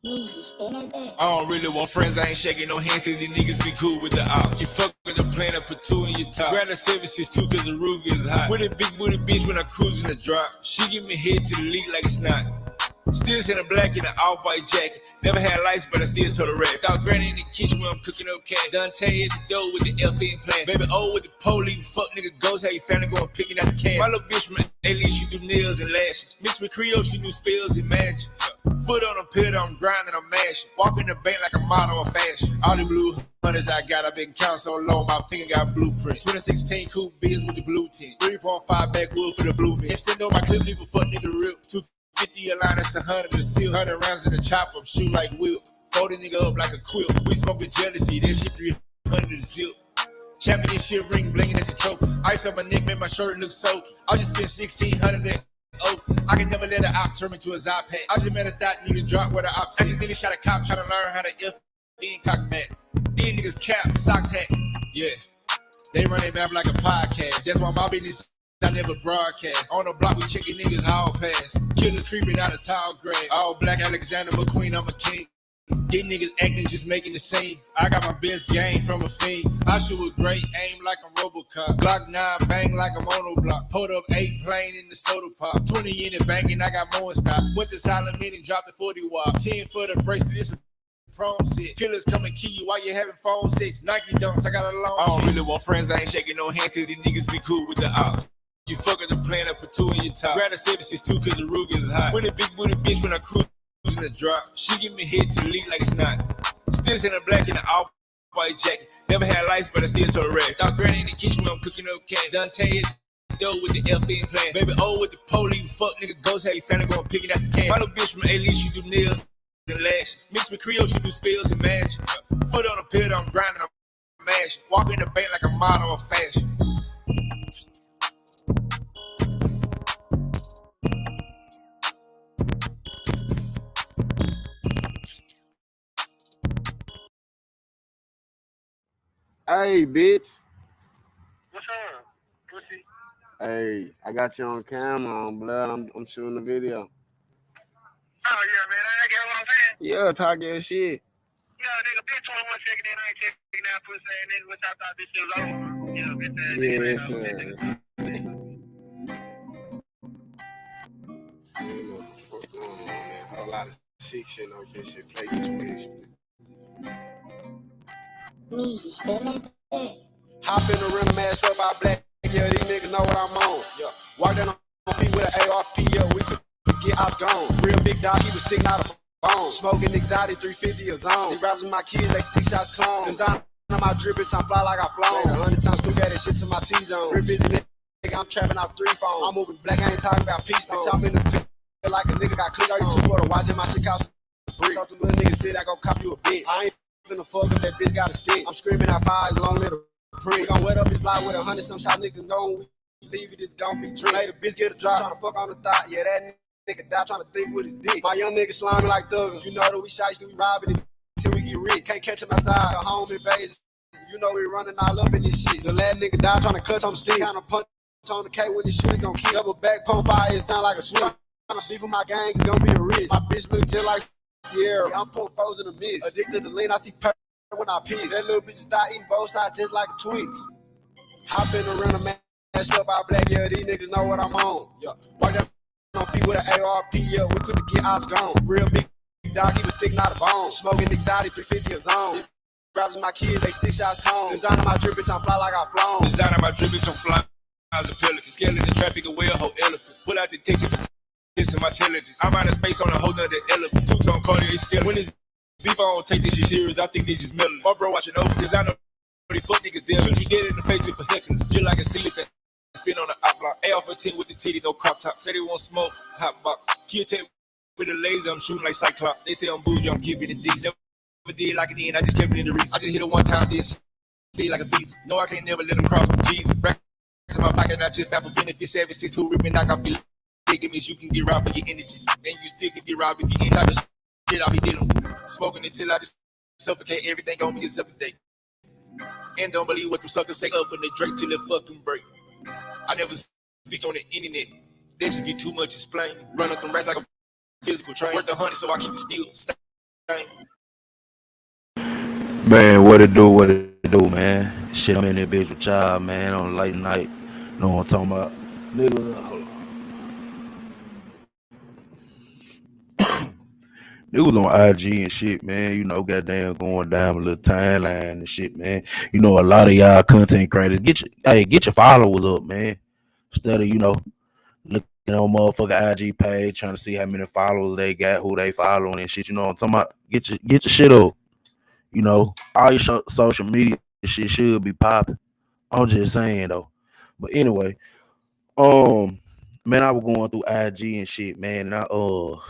I don't really want friends, I ain't shaking no hands cause these niggas be cool with the op. You fuck with the plan, I put two in your top. Grab the 762 cause the Ruger is hot. With a big booty bitch when I cruise in the drop. She give me head to the league like it's not. Still in a black in an off-white jacket. Never had lights, but I still told the red. Thought granny in the kitchen when I'm cooking up cat. Dante at the door with the FN plan. Baby O with the police, fuck nigga ghost. How you family going picking out the cash. My little bitch from A-Least, she do nails and lashes. Miss McCreo, she do spells and magic. Foot on a pillar, I'm grinding, I'm mashing. Walk in the bank like a model of fashion. All the blue hunters I got, I've been counting so long, my finger got blueprint. 2016 coupe biz with the blue tint. 3.5 backwood for the blue mint. Extend on my clip, leave a fuck nigga real. 250 a line, that's 100 to seal. 100 rounds in the chopper, shoot like Will. Fold the nigga up like a quilt. We smoking jealousy, that shit 300 to zip. Championship ring, blingin', that's a trophy. Ice on my neck, make my shirt look soaky. I just spent 1,600 Oh, I can never let an op turn me to a zop hat. I just met a thought need to drop where the op said. Accidentally shot a cop trying to learn how to F cock back. These niggas cap, socks hat. Yeah, they run their mouth like a podcast. That's why my business I never broadcast. On the block we checking niggas all pass. Killers creeping out of tall grass. All black Alexander McQueen, I'm a king. These niggas acting just making the scene. I got my best game from a fiend. I shoot with great aim like a Robocop. Glock 9 bang like a monoblock. Pulled up 8 plane in the soda pop. 20 in the bank and I got more in stock. Went to silent meeting, dropped the 40 watt. 10 for the bracelet, this a prom set. Killers come and kill you while you having phone sex. Nike dunks, I got a long I don't really want friends, I ain't shaking no hand cause these niggas be cool with the op. You fucking the plan, I put two in your top. Grab the 762 cause the Ruger is hot. With a big booty bitch when I cruise in the drop. She give me head to the league like it's not. Still in a black in an off-white jacket. Never had lights, but I still told the red. Thought granny in the kitchen when I'm cooking up cat. Dante at the door with the FN plan. Baby O with the police, fuck nigga ghost. How you family going picking out the cash. My little bitch from A-Least, she do nails and lashes. Miss McCreo, she do spells and magic. Foot on a pillar, I'm grinding, I'm mashing. Walk in the bank like a model of fashion. Hey, bitch. What's up, pussy? Hey, I got you on camera, on blood. I'm shooting the video. Oh, yeah, man. I get what I'm saying? Yeah, talk your shit. Yeah, nigga, bitch 21 second and I ain't checking out pussy ass nigga. Which I thought this shit was over. Yeah, bitch ass nigga. Yes, Ain't sir. no shit, You know what the fuck going on, man. A whole lot of sick shit on this shit. Play this bitch. Hop in the rim, mashed up by black. Yeah, these niggas know what I'm on. Yeah, walk down on feet with an ARP. Yeah, we could get off gone. Real big dog, he was sticking out of bone. Smoking exotic, 350 a zone. These rappers with my kids, like 6 shots clone. Design on my drip, bitch, I'm fly like I flown. 100 times through that shit to my T-zone. Real busy nigga, I'm trapping off 3 phones. I'm moving black, I ain't talking about peace. Bitch, I'm in the field like a nigga got clicked. 32 for the watching my shit cost brick. Talk to little niggas, said I gon' cop you a bitch. I ain't finna fuck if that bitch got a stick. I'm screaming out fires, long little prick. Gon' wet up his block with 100 some shot niggas gone. We leave it, it's gon' be drink. Made a bitch get a drop, tryna fuck on the thought. Yeah, that nigga die tryna think with his dick. My young nigga slimy like thuggers. You know that we shiesty, we robbing it till we get rich. Can't catch him outside, so home invasion. You know we running all up in this shit. The last nigga died tryna clutch on the stick. Kinda punch on the K with this shit, it's gon' keep. Double back, pump fire, it sound like a switch. Tryna beef with my gang, it's gon' be a rich. My bitch look just like Sierra. Yeah, I'm pulling foes in the mist. Addicted to lean, I see purple when I piss. That little bitch start eating both sides just like a Twix. Hop in the rental, mashed up by black, yeah, these niggas know what I'm on. Yeah, walk down on feet with an ARP, yeah, we couldn't get ops gone. Real big dog, he was sticking out of bone. Smoking exotic, 350 a zone. Rappers my kids, they 6 shots cone. Design on my drip, bitch, I'm fly like I flown. Design on my drip, bitch, I'm fly as a pelican. Scaling the traffic, a whale, whole elephant. Pull out the tickets and in my intelligence. I'm out of space on a whole nother elephant. Two-tone Cartier scale. When it's beef, I don't take this shit serious. I think they just melon. My bro watching over, cause I know they fuck niggas there. Shoot you dead in the face just for heckling. Just like a silly thing. Spin on the op block. AR-15 with the titties, no crop top. Say they want smoke, hot box. Kill tape with the laser, I'm shooting like Cyclops. They say I'm bougie, I'm keeping it deep. Never did like it in, I just kept it in the reach. I just hit it one time, this feel like a thief. No, I can't never let them cross from Jesus. Racks in my pocket, I just have a benefit. 762 ripping, knock off your it means you can get robbed for your energy. And you still can get robbed if you ain't type of shit I'll be dealing with. Smoking until I just suffocate, everything on me is up to date. And don't believe what them suckers say up in the Drake till it fucking break. I never speak on the internet. They just get too much explaining. Run up them racks like a physical train. Worth 100 so I keep the steel. Man, what it do, man? Shit, I'm in that bitch with y'all, man, on a late night. Know what I'm talking about? Nigga, it was on IG and shit, man. You know, goddamn going down a little timeline and shit, man. You know, a lot of y'all content creators get your followers up, man. Instead of looking on motherfucker IG page, trying to see how many followers they got, who they following and shit. You know what I'm talking about? Get your shit up. You know, all your social media shit should be popping. I'm just saying though. But anyway, um, man, I was going through IG and shit, man, and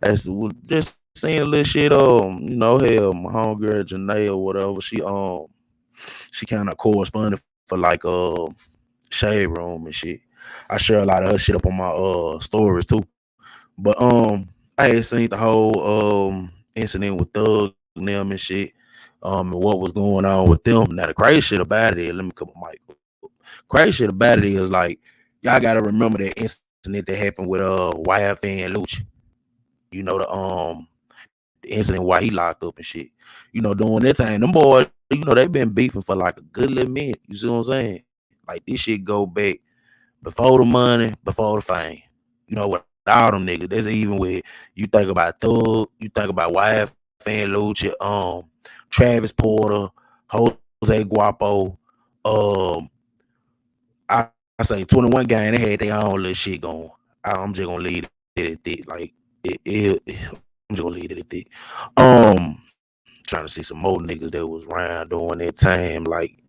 that's just seeing a little shit. Hell, my homegirl Janae or whatever. She kind of corresponded for like Shade Room and shit. I share a lot of her shit up on my stories too. But I had seen the whole incident with Thug and them and shit. And what was going on with them. Now the crazy shit about it is, let me cut my mic. Crazy shit about it is like y'all gotta remember that incident that happened with YFN and Lucci. You know the incident why he locked up and shit. You know, during that time, them boys, they been beefing for like a good little minute. You see what I'm saying? Like this shit go back before the money, before the fame. You know, with all them niggas. That's even with you think about Thug, you think about YFN, Lucci, Travis Porter, Jose Guapo, um, I say 21 gang, they had their own little shit going. I'm just gonna leave it at that. Like I'm just gonna leave it at that. Trying to see some more niggas that was around during that time, like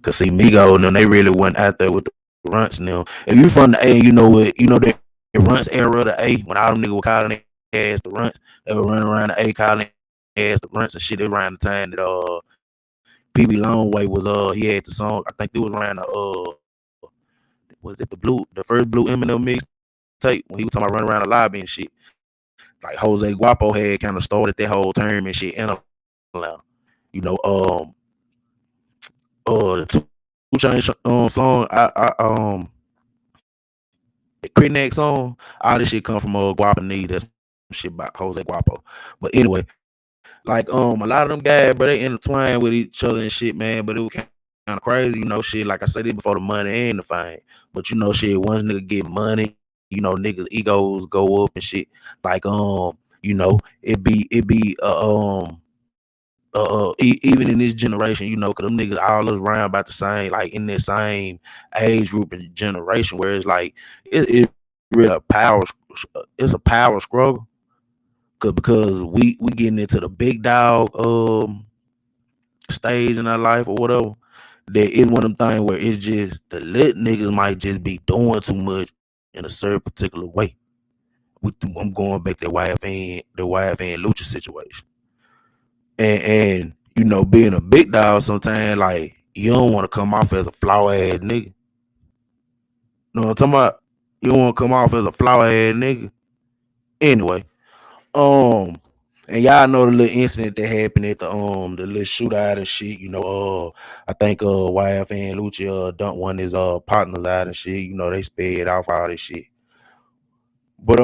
cause see Migo and them, they really went out there with the runts now. If you from the A, you know what, the runts era of the A, when all them niggas were calling their ass the runts, they were running around the A calling their ass the runts and shit. It around the time that PB Longway was he had the song. I think it was around the was it the first blue Eminem mixtape when he was talking about running around the lobby and shit. Like Jose Guapo had kind of started that whole term and shit in Atlanta. You know, the Two Chainz song, the Critneck song, all this shit come from Guapo Need. That's shit about Jose Guapo. But anyway, like a lot of them guys, bro, they intertwined with each other and shit, man. But it was kind of crazy, shit. Like I said, it before the money and the fame. But shit, once nigga get money, niggas egos go up and shit. Like even in this generation, cause them niggas all around about the same, like in that same age group and generation, where it's like it really it's a power struggle. Because we getting into the big dog stage in our life or whatever, that it's one of them things where it's just the lit niggas might just be doing too much in a certain particular way. I'm going back to the YFN Lucha situation. And being a big dog sometimes, like, you don't want to come off as a flaw ass nigga. You know what I'm talking about? You don't want to come off as a flaw ass nigga. Anyway, and y'all know the little incident that happened at the little shootout and shit. I think YF and Lucci dumped one of his partners out and shit. They sped off all this shit. But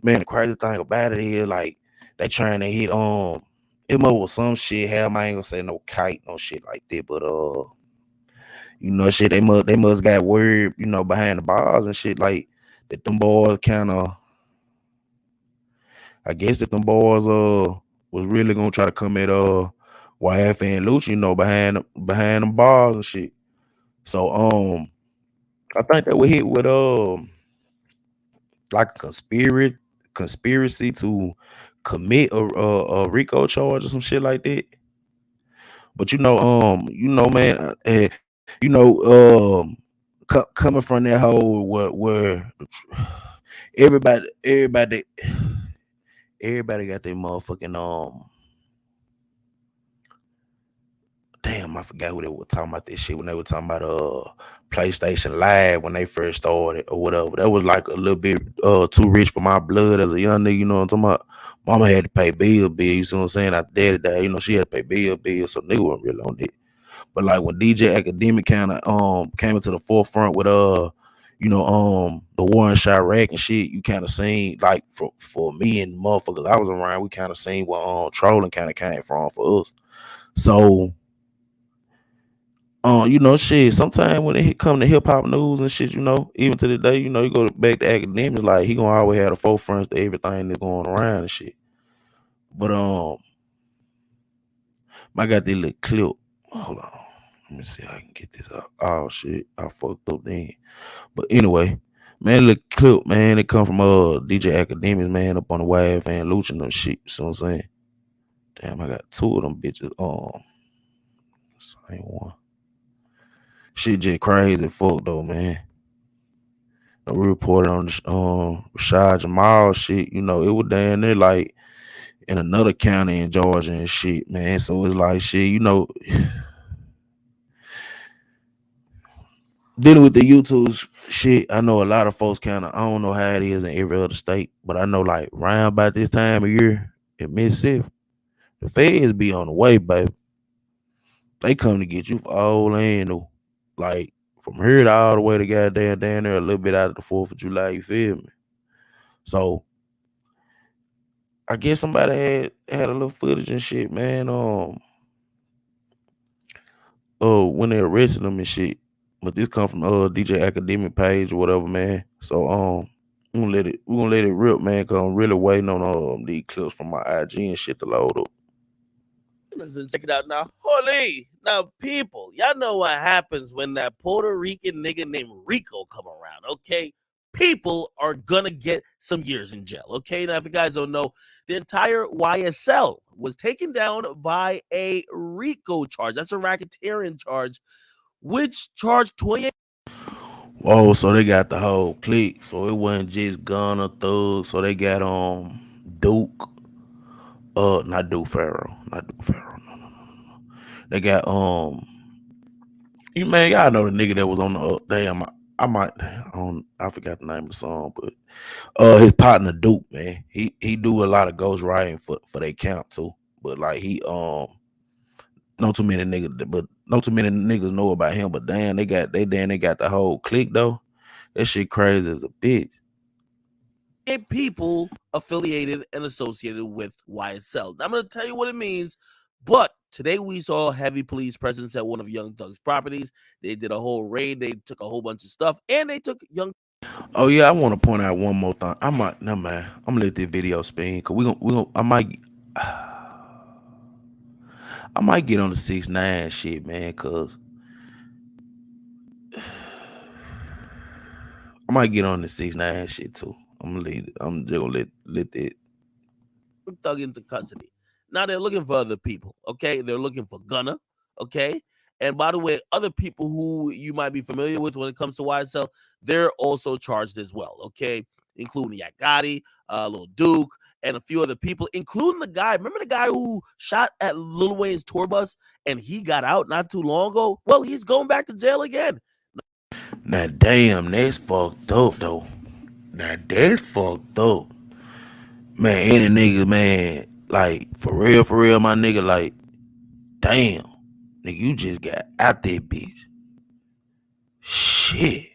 man, the crazy thing about it is like they trying to hit it was some shit. Hell, I ain't gonna say no kite, no shit like that. But shit, they must got word, behind the bars and shit, like that them boys kind of, I guess that them boys was really gonna try to come at YF and Lucci, behind them bars and shit. So I think that we hit with like a conspiracy to commit a Rico charge or some shit like that. But man, coming from that whole where everybody everybody got their motherfucking damn, I forgot who they were talking about this shit when they were talking about PlayStation Live when they first started or whatever. That was like a little bit too rich for my blood as a young nigga, you know what I'm talking about? Mama had to pay bill, you see what I'm saying? After daddy died, she had to pay bill, so nigga wasn't really on it. But like when DJ Academic kind of came into the forefront with the war in Chirac and shit, you kind of seen like for me and motherfuckers I was around, we kind of seen where trolling kind of came from for us. So shit. Sometimes when it come to hip hop news and shit, even to the day, you go back to academics, like he gonna always have the forefronts to everything that's going around and shit. But I got this little clip. Hold on, let me see how I can get this out. Oh shit, I fucked up then. But anyway, man, little clip, man, it come from DJ Academics, man, up on the wave and Lucha and them shit. So I'm saying, damn, I got two of them bitches. Same one. Shit just crazy fuck though, man. We reported on the Rashad Jamal shit. It was down there like in another county in Georgia and shit, man. So it's like shit, dealing with the YouTube shit. I know a lot of folks kind of, I don't know how it is in every other state, but I know like around about this time of year in Mississippi, the feds be on the way, baby. They come to get you for old and new. Like from here to all the way to goddamn down there a little bit out of the 4th of July, you feel me? So I guess somebody had a little footage and shit, man. When they arrested them and shit. But this come from DJ Academic page or whatever, man. So we're gonna let it rip, man, cause I'm really waiting on these clips from my IG and shit to load up. Listen, check it out now. Holy, now people, y'all know what happens when that Puerto Rican nigga named Rico come around, okay? People are gonna get some years in jail, okay? Now, if you guys don't know, the entire YSL was taken down by a Rico charge. That's a racketeering charge, which charged 28. Whoa, so they got the whole clique. So it wasn't just Gunna Thug. So they got Duke. Not Duke Pharaoh. Not Duke Pharaoh. No. They got you man, y'all know the nigga that was on the damn. I forgot the name of the song, but his partner Duke, man, he do a lot of ghostwriting for their camp too. But like he not too many niggas know about him. But damn, they got the whole clique though. That shit crazy as a bitch. People affiliated and associated with YSL. Now, I'm going to tell you what it means, but today we saw heavy police presence at one of Young Thug's properties. They did a whole raid. They took a whole bunch of stuff, and they took Young. Oh yeah, I want to point out one more thing. No man, I'm gonna let this video spin because I might get on the 6ix9ine shit, man, cause I might get on the 6ix9ine shit too. I'm just gonna let that. Thug into custody. Now they're looking for other people, okay? They're looking for Gunna, okay? And by the way, other people who you might be familiar with when it comes to YSL, they're also charged as well, okay? Including Yagati, Lil Duke, and a few other people, including the guy. Remember the guy who shot at Lil Wayne's tour bus and he got out not too long ago? Well, he's going back to jail again. Now damn, that's fucked up though. Now that's fucked up. Man, any nigga, man, like for real, my nigga, like, damn, nigga, you just got out there, bitch. Shit.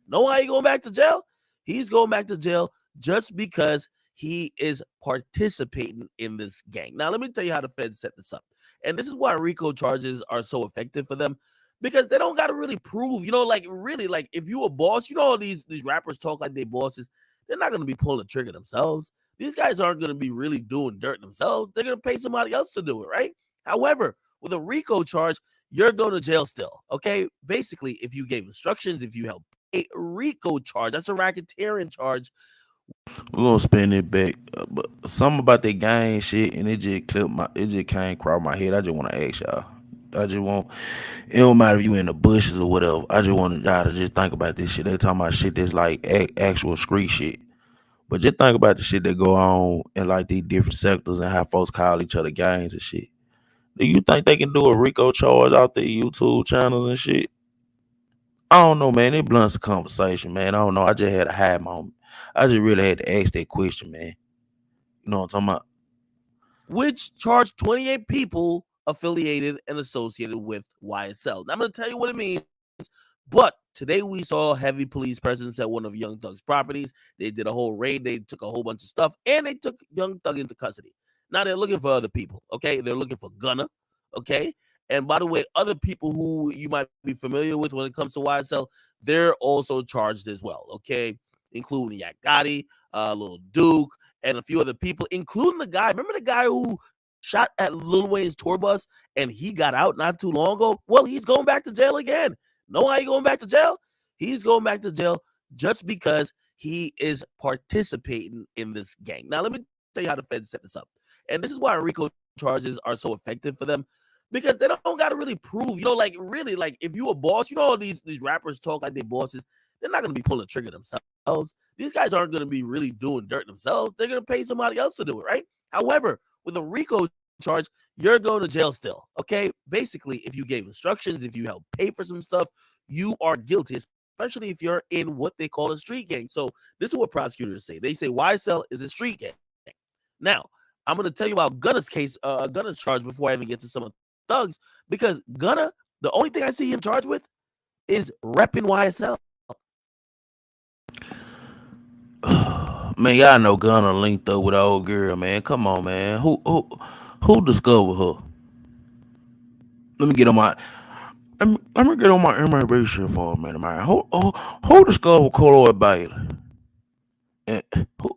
Know why he going back to jail? He's going back to jail just because he is participating in this gang. Now, let me tell you how the feds set this up. And this is why RICO charges are so effective for them, because they don't got to really prove, really, like if you a boss, all these rappers talk like they bosses, they're not going to be pulling the trigger themselves. These guys aren't going to be really doing dirt themselves. They're going to pay somebody else to do it, right? However, with a RICO charge, you're going to jail still, okay? Basically, if you gave instructions, if you helped a RICO charge, that's a racketeering charge. We're gonna spin it back. But something about that gang shit, and it just came across my head. I just want to ask y'all. It don't matter if you in the bushes or whatever. I just want y'all to just think about this shit. They talking about shit that's like actual street shit. But just think about the shit that go on in like these different sectors and how folks call each other gangs and shit. Do you think they can do a RICO charge out their YouTube channels and shit? I don't know, man. It blunts the conversation, man. I don't know. I just had a high moment. I just really had to ask that question, man. You know what I'm talking about? Which charged 28 people affiliated and associated with YSL. Now, I'm going to tell you what it means, But today we saw heavy police presence at one of Young Thug's properties. They did a whole raid. They took a whole bunch of stuff, and they took Young Thug into custody. Now they're looking for other people. Okay, they're looking for Gunna. Okay, and by the way, other people who you might be familiar with when it comes to YSL, they're also charged as well. Okay, including Yak Gotti, Lil Duke, and a few other people, including the guy. Remember the guy who shot at Lil Wayne's tour bus and he got out not too long ago? Well, he's going back to jail again. Know why he's going back to jail? He's going back to jail just because he is participating in this gang. Now, let me tell you how the feds set this up. And this is why Rico charges are so effective for them, because they don't got to really prove, like really, like if you a boss, these rappers talk like they bosses, they're not going to be pulling the trigger themselves. These guys aren't going to be really doing dirt themselves. They're going to pay somebody else to do it, right? However, with a Rico charge, you're going to jail still. Okay. Basically, if you gave instructions, if you helped pay for some stuff, you are guilty, especially if you're in what they call a street gang. So this is what prosecutors say. They say YSL is a street gang. Now, I'm going to tell you about Gunna's case, Gunna's charge before I even get to some of Thugs, because Gunna, the only thing I see him charged with is repping YSL. Man, y'all know Gunna linked up with an old girl, man. Come on, man. Who discovered her? Let me get on my immigration for a minute, man. Who discovered Chloe Bailey? And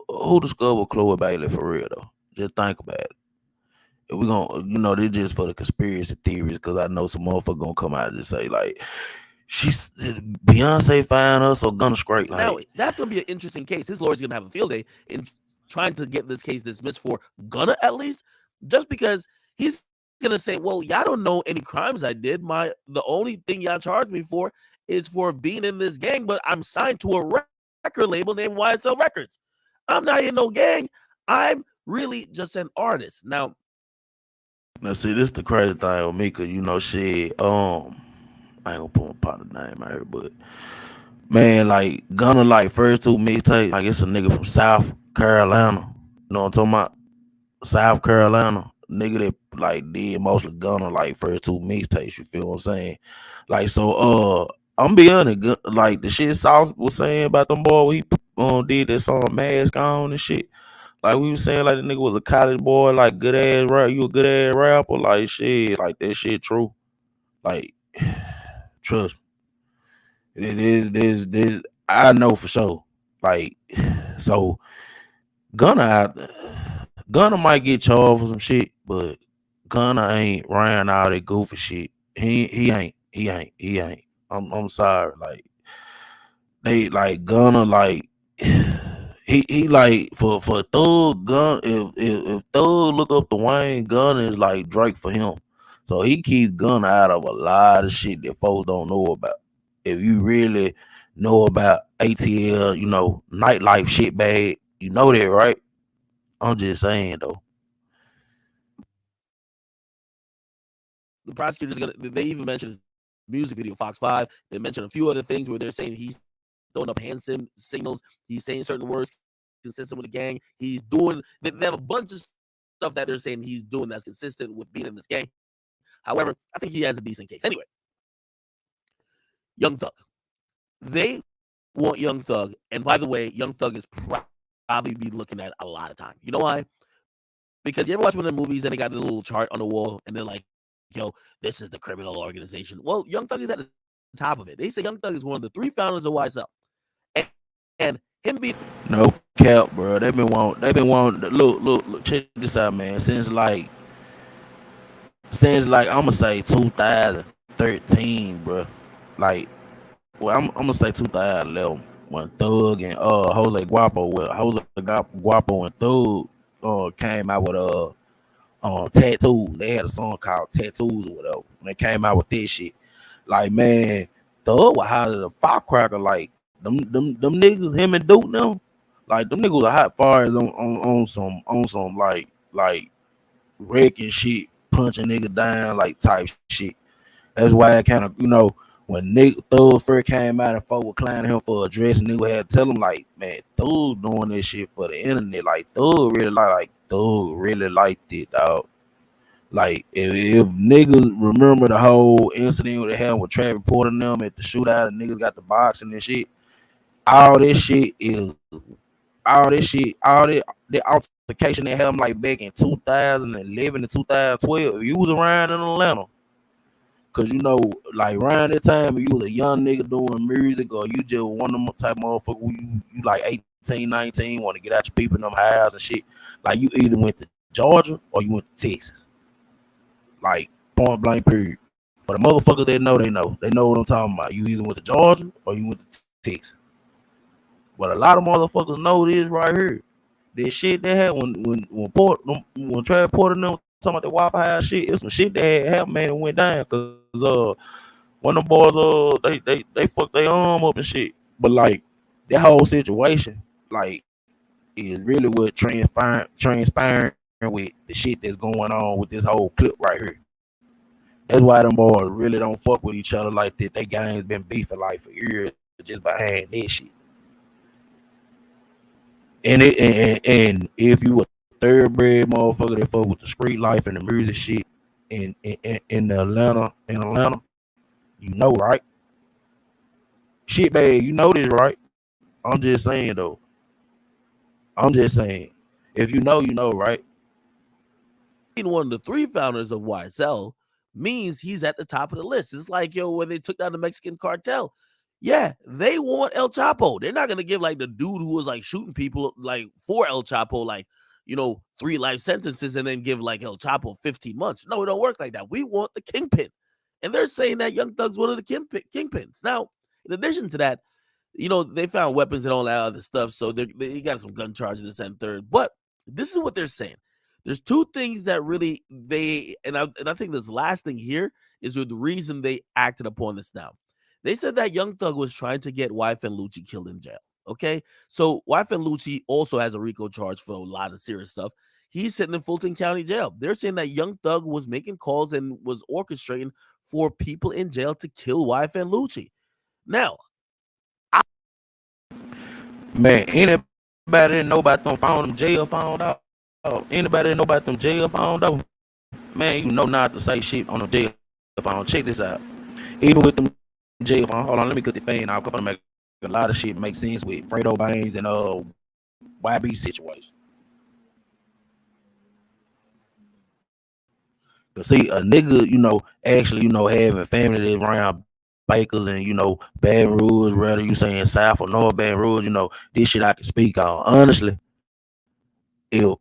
who discovered Chloe Bailey for real though? Just think about it. If we gonna, this just for the conspiracy theories, because I know some motherfucker gonna come out and just say like, she's Beyonce found us or Gunna straight. Like, now that's gonna be an interesting case. His lawyer's gonna have a field day in trying to get this case dismissed for Gunna, at least, just because he's gonna say, well, y'all don't know any crimes I did. The only thing y'all charged me for is for being in this gang, but I'm signed to a record label named YSL Records. I'm not in no gang. I'm really just an artist. Now see, this the crazy thing with me, cause shit. I ain't gonna put my partner name out here, but man, like Gunna, like first two mixtapes, like it's a nigga from South Carolina. You know what I'm talking about? South Carolina, nigga that like did mostly Gunna like first two mixtapes. You feel what I'm saying? Like so, I'm be honest, like the shit Sauce was saying about them boy, he did that song Mask On and shit. Like we was saying, like the nigga was a college boy, like good ass rap. You a good ass rapper, like shit, like that shit true. Like trust me, it is this. I know for sure. Like so, Gunna might get charged for some shit, but Gunna ain't ran all that goofy shit. He ain't. I'm sorry. Like they like Gunna like he like for Thug Gun if Thug look up the Wayne, Gunna is like Drake for him. So he keeps Gunna out of a lot of shit that folks don't know about. If you really know about ATL, nightlife shit bag, you know that, right? I'm just saying though. the prosecutors they even mentioned his music video, Fox 5. They mentioned a few other things where they're saying he's throwing up hand signals. He's saying certain words consistent with the gang. He's doing, they have a bunch of stuff that they're saying he's doing that's consistent with being in this gang. However, I think he has a decent case. Anyway, Young Thug. They want Young Thug. And by the way, Young Thug is probably be looking at a lot of time. You know why? Because you ever watch one of the movies and they got the little chart on the wall and they're like, yo, this is the criminal organization. Well, Young Thug is at the top of it. They say Young Thug is one of the 3 founders of YSL. And him being no cap, bro. They've been wanting look, check this out, man. Since like I'ma say 2013, bro. Like, well, I'm gonna say 2011 when Thug and Jose Guapo and Thug came out with Tattoo. They had a song called Tattoos or whatever. When they came out with this shit, like man, Thug was hot as a firecracker. Like them niggas, him and Duke them, like them niggas are hot fires on some like wrecking shit, punching niggas down like type shit. That's why I kind of when Nick Thug first came out and folk were clowning him for a dress, and nigga had to tell him like, man, Thug doing this shit for the internet. Like Thug really liked it, dog. Like if niggas remember the whole incident that happened with Travis Porter and them at the shootout, and niggas got the boxing and shit. All this shit is all that the altercation that happened like back in 2011 to 2012. You was around in Atlanta. Cause you know, like around that time, if you was a young nigga doing music, or you just one of them type of motherfucker who you like 18, 19, want to get out your people in them house and shit. Like you either went to Georgia or you went to Texas. Like point blank period. For the motherfuckers that know, they know. They know what I'm talking about. You either went to Georgia or you went to Texas. But a lot of motherfuckers know this right here. This shit they had when Travis Porter and them talking about the Wi-Fi house shit, it's some shit that had happened, man, and went down. Cause one of them boys they fucked their arm up and shit. But like that whole situation, like, is really what transpiring with the shit that's going on with this whole clip right here. That's why them boys really don't fuck with each other like that. They gangs been beefing like for years just behind this shit. And if you a thoroughbred motherfucker that fuck with the street life and the music shit in Atlanta, you know, right? Shit, babe, you know this, right? I'm just saying though. I'm just saying. If you know, you know, right? Being one of the three founders of YSL means he's at the top of the list. It's like, yo, when they took down the Mexican cartel, yeah, they want El Chapo. They're not gonna give like the dude who was like shooting people like for El Chapo, like, 3 life sentences and then give like El Chapo 15 months. No, it don't work like that. We want the kingpin. And they're saying that Young Thug's one of the kingpins. Now, in addition to that, they found weapons and all that other stuff. So they got some gun charges, this and third. But this is what they're saying. There's two things that really I think this last thing here is the reason they acted upon this now. They said that Young Thug was trying to get Wife and Lucci killed in jail. Okay. So Wife and Lucci also has a RICO charge for a lot of serious stuff. He's sitting in Fulton County Jail. They're saying that Young Thug was making calls and was orchestrating for people in jail to kill Wife and Lucci. Now, Man, anybody that know about them found them jail found out. Anybody that know about them jail found out. Man, you know not to say shit on them jail phone. Check this out. Even with them jail phone, hold on, let me cut the fan out. I'm gonna make a lot of shit make sense with Fredo Baines and YB situation. But see, a nigga, actually, having family that's around Bakers and Baton Rouge, whether you saying South or North Baton Rouge, this shit I can speak on. Honestly, if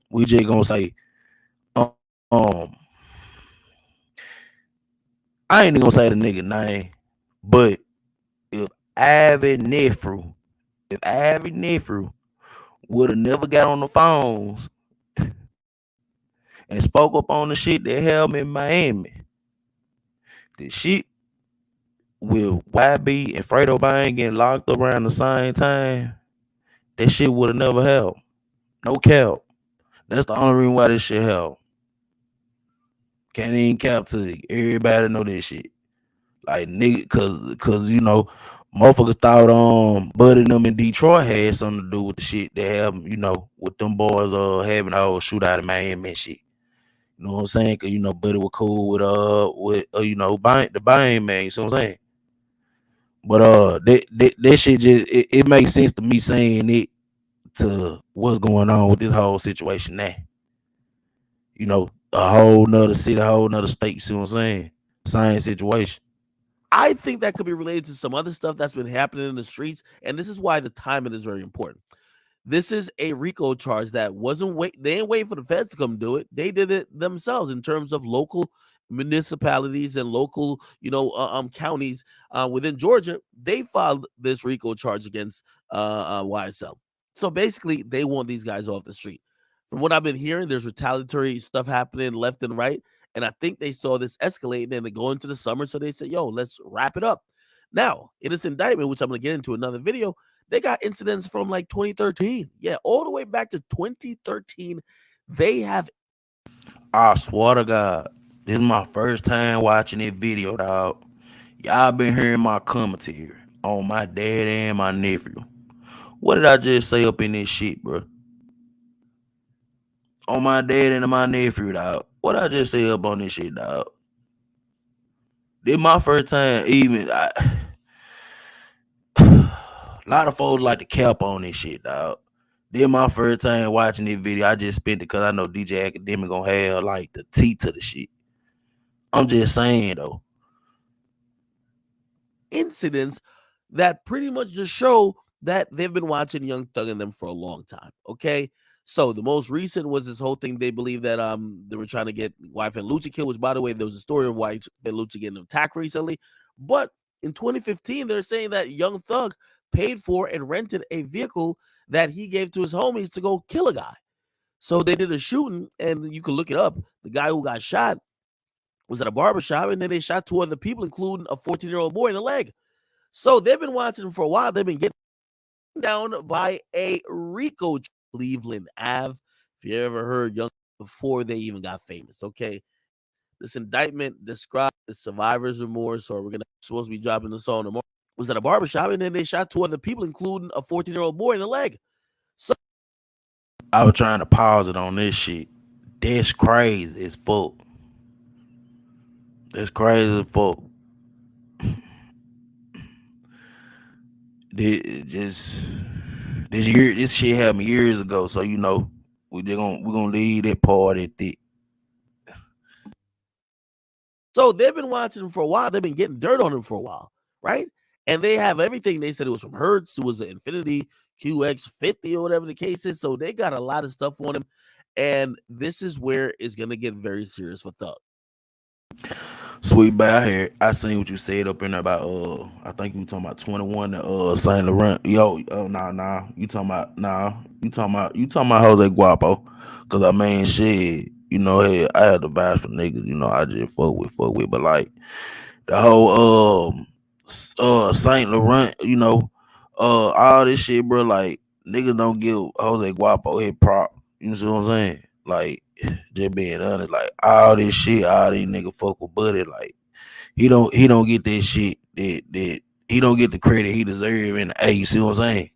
we just gonna say, um, I ain't even gonna say the nigga name, but if Ivy nephew, if Ivy nephew would have never got on the phones and spoke up on the shit that held me in Miami, the shit with YB and Fredo Bang getting locked up around the same time, that shit would have never held. No cap. That's the only reason why this shit held. Can't even cap to it. Everybody know this shit. Like nigga, cause motherfuckers thought Buddy and them in Detroit had something to do with the shit that happened, with them boys having a whole shootout in Miami and shit. You know what I'm saying? Cause Buddy was cool the Bang man, you see what I'm saying? But that shit just it makes sense to me saying it to what's going on with this whole situation now. A whole nother city, a whole nother state, you see what I'm saying? Same situation. I think that could be related to some other stuff that's been happening in the streets, and this is why the timing is very important. This is a RICO charge that wasn't they ain't waiting for the feds to come do it. They did it themselves in terms of local municipalities and local, counties within Georgia. They filed this RICO charge against YSL. So basically, they want these guys off the street. From what I've been hearing, there's retaliatory stuff happening left and right. And I think they saw this escalating and go into the summer. So they said, yo, let's wrap it up. Now, in this indictment, which I'm going to get into another video, they got incidents from like 2013. Yeah, all the way back to 2013. They have. I swear to God, this is my first time watching this video, dog. Y'all been hearing my commentary on my dad and my nephew. What did I just say up in this shit, bro? on my dad and my nephew, dog. What I just say up on this shit, dog. This my first time even. A lot of folks like to cap on this shit, dog. This my first time watching this video. I just spent it because I know DJ Academic gonna have like the teeth to the shit. I'm just saying though. Incidents that pretty much just show that they've been watching Young Thug and them for a long time. Okay. So the most recent was this whole thing. They believe that they were trying to get YFN Lucci killed, which by the way, there was a story of YFN Lucci getting attacked recently. But in 2015, they're saying that Young Thug paid for and rented a vehicle that he gave to his homies to go kill a guy. So they did a shooting, and you can look it up. The guy who got shot was at a barbershop, and then they shot two other people, including a 14-year-old boy in the leg. So they've been watching him for a while. They've been getting down by a Rico, Cleveland Ave. If you ever heard Young before they even got famous, okay? This indictment described the survivor's remorse, or we're supposed to be dropping the song tomorrow. Was at a barbershop, and then they shot two other people, including a 14-year-old boy in the leg. So I was trying to pause it on this shit. That's crazy as fuck. That's crazy as fuck. This shit happened years ago, so you know we're gonna leave that part at that. So they've been watching him for a while. They've been getting dirt on him for a while, right? And they have everything. They said it was from Hertz, it was an Infinity QX50 or whatever the case is. So they got a lot of stuff on him, and this is where it's gonna get very serious for Thug. Sweet bad here. I seen what you said up in there about I think you talking about 21 Saint Laurent. Yo, nah. You talking about Jose Guapo. Cause I mean shit, you know, hey, I had the vibes for niggas, you know, I just fuck with. But like the whole Saint Laurent, you know, all this shit, bro, like niggas don't give Jose Guapo his prop. You know what I'm saying? Like just being honest, like all this shit, all these niggas fuck with Buddy, like he don't get that shit that he don't get the credit he deserve. And hey, you see what I'm saying?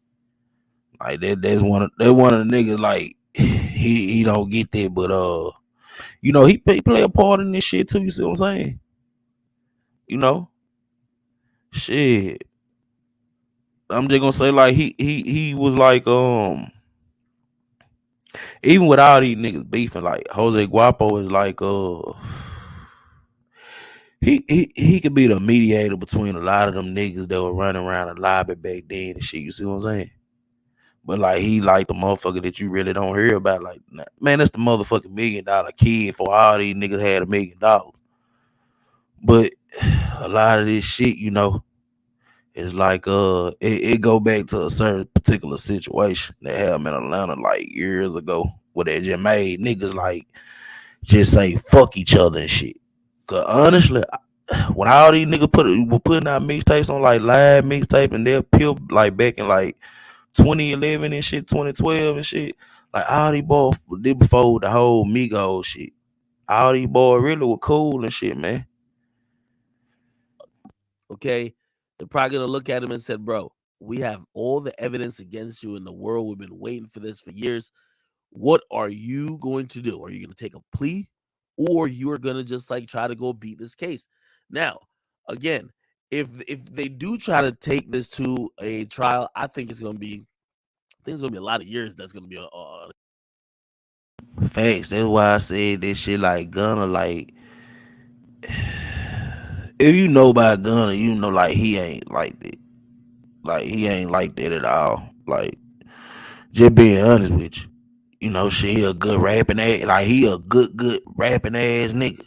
Like that's one of the niggas like he don't get that, but you know he play a part in this shit too. You see what I'm saying? You know, shit. I'm just gonna say like he was like even with all these niggas beefing, like Jose Guapo is like he could be the mediator between a lot of them niggas that were running around the lobby back then and shit. You see what I'm saying? But like he like the motherfucker that you really don't hear about. Like man, that's the motherfucking $1 million kid for all these niggas had $1 million. But a lot of this shit, you know, is like it go back to a certain particular situation that happened in Atlanta like years ago where they just made niggas like just say fuck each other and shit. Cause honestly, when all these niggas were putting out mixtapes on like live mixtape and they'll peel like back in like 2011 and shit, 2012 and shit, like all these boys did before the whole Migos shit. All these boys really were cool and shit, man. Okay, they're probably gonna look at him and said, "Bro, we have all the evidence against you in the world. We've been waiting for this for years. What are you going to do? Are you going to take a plea, or you are going to just like try to go beat this case?" Now, again, if they do try to take this to a trial, I think it's going to be a lot of years. That's going to be Facts. That's why I said this shit like Gunna, like if you know about Gunna, you know like he ain't like that. Like he ain't like that at all. Like just being honest with you. You know, shit, he a good rapping ass, like he a good rapping ass nigga.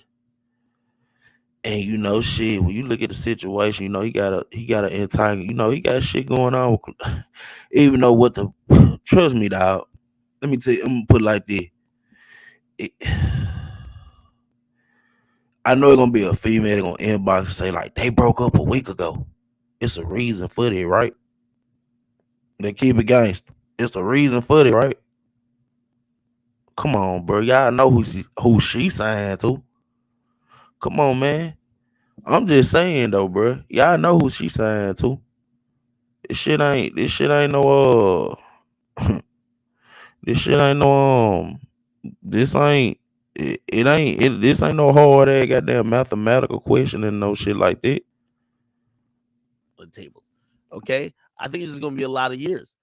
And you know, shit, when you look at the situation, you know, he got an entire, you know, he got shit going on. Even though what the trust me, dog. Let me tell you, I'm gonna put it like this. It, I know it's gonna be a female gonna inbox and say, like, they broke up a week ago. It's a reason for it, right? They keep it gangster. It's a reason for it, right? Come on, bro. Y'all know who she signed to. Come on, man. I'm just saying though, bro. Y'all know who she signed to. This shit ain't no this shit ain't no This ain't it ain't it this ain't no hard ass goddamn mathematical question and no shit like that. On the table. Okay, I think it's just gonna be a lot of years.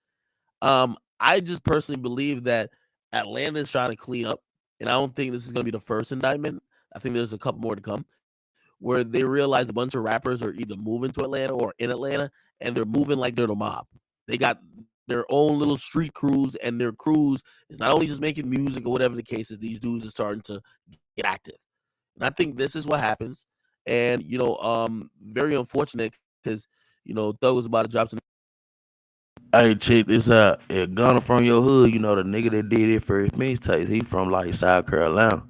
I just personally believe that Atlanta is trying to clean up, and I don't think this is gonna be the first indictment. I think there's a couple more to come, where they realize a bunch of rappers are either moving to Atlanta or in Atlanta, and they're moving like they're the mob. They got their own little street crews, and their crews is not only just making music or whatever the case is. These dudes are starting to get active, and I think this is what happens. And very unfortunate because Thug was about to drop some. Hey, check this out. If Gunna from your hood, you know the nigga that did it first mixtape, he from like South Carolina.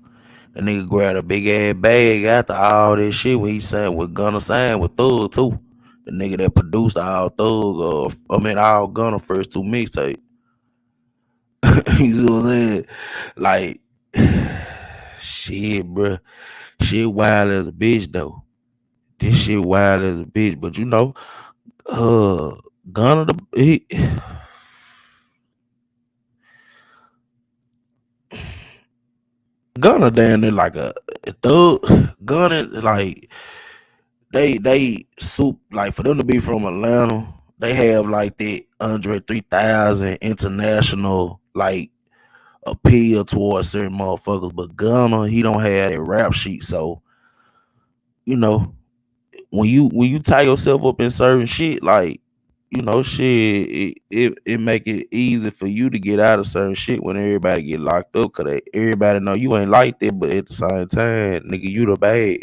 The nigga grabbed a big ass bag after all this shit when he sang with Gunna sang with Thug too. The nigga that produced all Thug, all Gunna first two mixtapes. You see what I'm saying? Like, shit, bruh. Shit wild as a bitch though. This shit wild as a bitch. But uh, Gunna Gunna down there like a thug. Gunna like they soup like for them to be from Atlanta. They have like the Andre 3000 international like appeal towards certain motherfuckers, but Gunna he don't have that rap sheet. So you know when you tie yourself up in certain shit, like shit, it make it easy for you to get out of certain shit when everybody get locked up, cause everybody know you ain't like that, but at the same time, nigga, you the bad.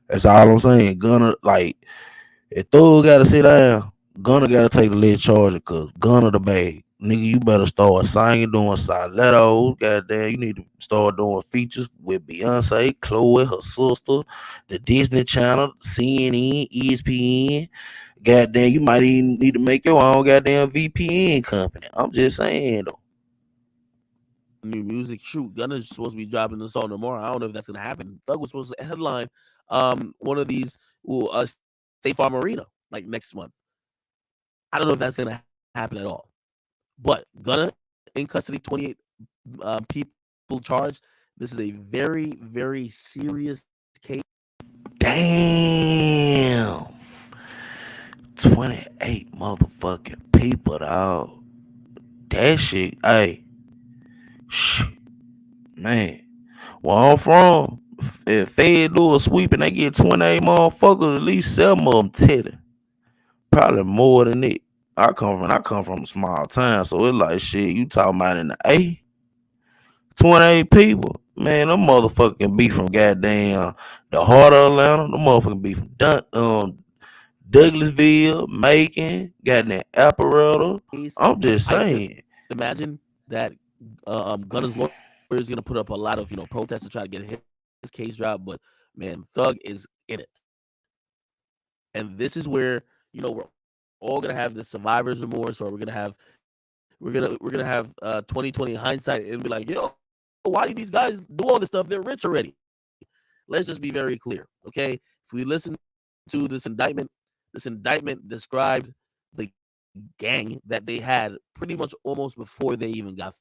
That's all I'm saying. Gunna like if Thug gotta sit down, Gunna gotta take the lead charge cause Gunna the bag. Nigga, you better start singing, doing solettos. Goddamn, you need to start doing features with Beyonce, Chloe, her sister, the Disney Channel, CNN, ESPN. Goddamn, you might even need to make your own goddamn VPN company. I'm just saying though. New music. Shoot, Gunna's supposed to be dropping the song tomorrow. I don't know if that's gonna happen. Thug was supposed to headline one of these State Farm Arena like next month. I don't know if that's gonna happen at all. But Gunna in custody, 28 people charged. This is a very, very serious case. Damn. 28 motherfucking people, dog. That shit, hey, shit, man. Where I'm from, if Fed do a sweep and they get 28 motherfuckers, at least 7 of them titty. Probably more than it. I come from a small town, so it's like shit. You talking about in the A, 28 people. Man, them motherfucking be from goddamn the heart of Atlanta. Them motherfucking be from Douglasville, Macon, goddamn Alpharetta. I'm just I can saying. imagine that Gunna's lawyer is gonna put up a lot of protests to try to get his case dropped. But man, Thug is in it, and this is where we're all gonna have the survivor's remorse, or we're gonna have 2020 hindsight and be like, why do these guys do all this stuff? They're rich already. Let's just be very clear, okay? If we listen to this indictment described the gang that they had pretty much almost before they even got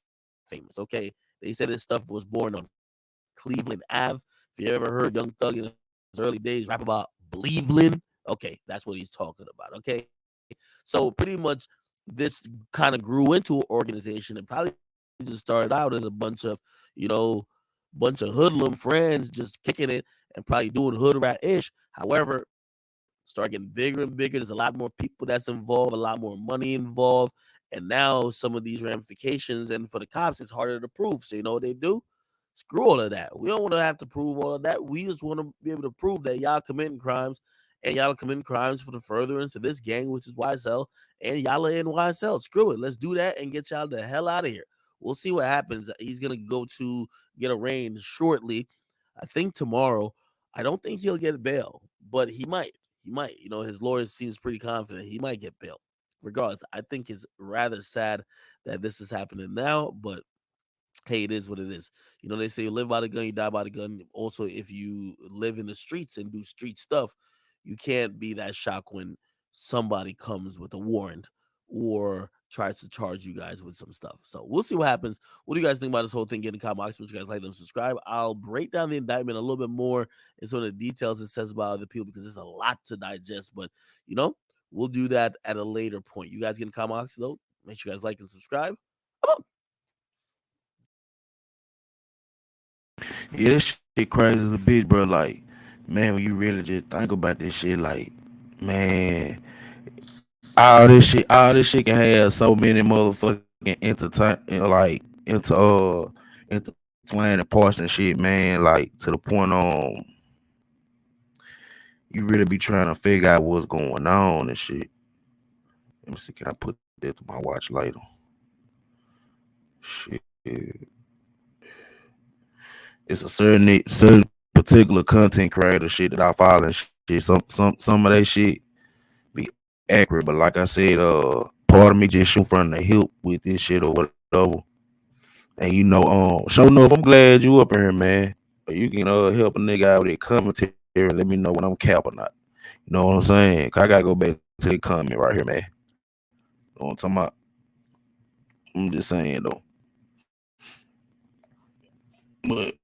famous, okay? They said this stuff was born on Cleveland Ave. If you ever heard Young Thug in his early days rap about Cleveland, okay, that's what he's talking about, okay? So pretty much this kind of grew into an organization and probably just started out as a bunch of hoodlum friends just kicking it and probably doing hood rat ish. However, start getting bigger and bigger. There's a lot more people that's involved, a lot more money involved. And now some of these ramifications, and for the cops, it's harder to prove. So you know what they do? Screw all of that. We don't want to have to prove all of that. We just want to be able to prove that y'all committing crimes, and y'all committing crimes for the furtherance of this gang, which is YSL, and y'all are in YSL. Screw it. Let's do that and get y'all the hell out of here. We'll see what happens. He's gonna go to get arraigned shortly. I think tomorrow. I don't think he'll get bail, but he might. He might. His lawyer seems pretty confident he might get bail. Regardless, I think it's rather sad that this is happening now, but hey, it is what it is. They say you live by the gun, you die by the gun. Also, if you live in the streets and do street stuff, you can't be that shocked when somebody comes with a warrant or tries to charge you guys with some stuff. So we'll see what happens. What do you guys think about this whole thing? Get in the comment box. What you guys like them, subscribe. I'll break down the indictment a little bit more and some of the details it says about other people because there's a lot to digest. But we'll do that at a later point. You guys get in the comment box though. Make sure you guys like and subscribe. Yeah, this shit crazy as a bitch, bro. Like, man, when you really just think about this shit, like, man, all this shit can have so many motherfucking intertwining parts and shit, man. Like to the point you really be trying to figure out what's going on and shit. Let me see, can I put that to my watch later? Shit. It's a certain particular content creator shit that I follow and shit. Some of that shit be accurate, but like I said, part of me just shoot from the hip with this shit or whatever. And sure enough, I'm glad you up here, man. You can help a nigga out with a commentary and let me know when I'm cap or not. You know what I'm saying? 'Cause I gotta go back to the comment right here, man. You know what I'm talking about? I'm just saying though. But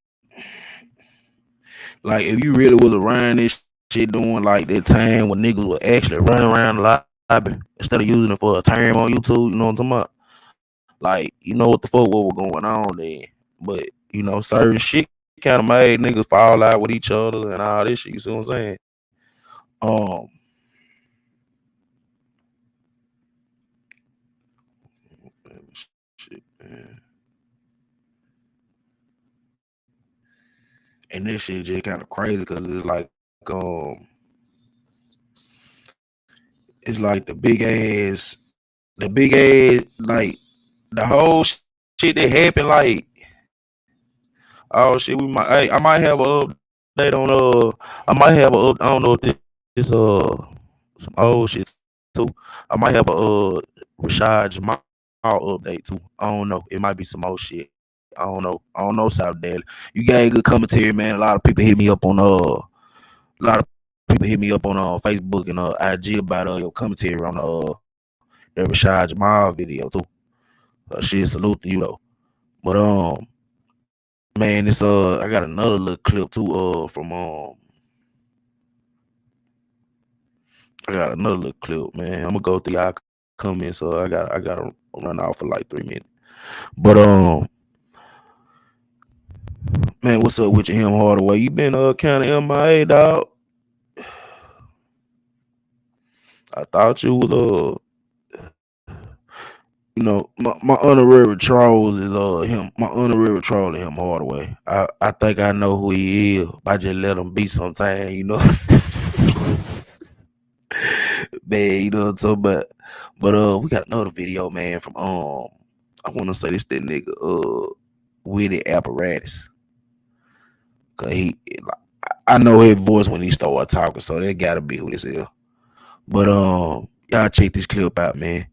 like if you really was around this shit doing like that time when niggas were actually running around the lobby instead of using it for a term on YouTube, you know what I'm talking about? Like, you know what the fuck what was going on then. But, certain shit kind of made niggas fall out with each other and all this shit, you see what I'm saying? Um shit, man. And this shit just kind of crazy because it's like the big ass, like the whole shit that happened, like, oh shit, I might have a update on I don't know if this some old shit too. I might have a Rashad Jamal update too. I don't know. It might be some old shit. I don't know. South Dallas. You got good commentary, man. A lot of people hit me up on Facebook and IG about your commentary on the Rashad Jamal video too. Shit, salute to you though. But man, it's I got another little clip too from I got another little clip, man. I'm gonna go through y'all comments, so I gotta run off for like 3 minutes. But man, what's up with you, him Hardaway? You been kind of MIA, dog. I thought you was my honorary trolls is him. My honorary troll is him Hardaway. I think I know who he is. I just let him be sometime, man, you know what I'm talking about. But we got another video, man, from I wanna say this that nigga Witty Apparatus. Cause I know his voice when he started talking, so that gotta be who this is. But y'all check this clip out, man.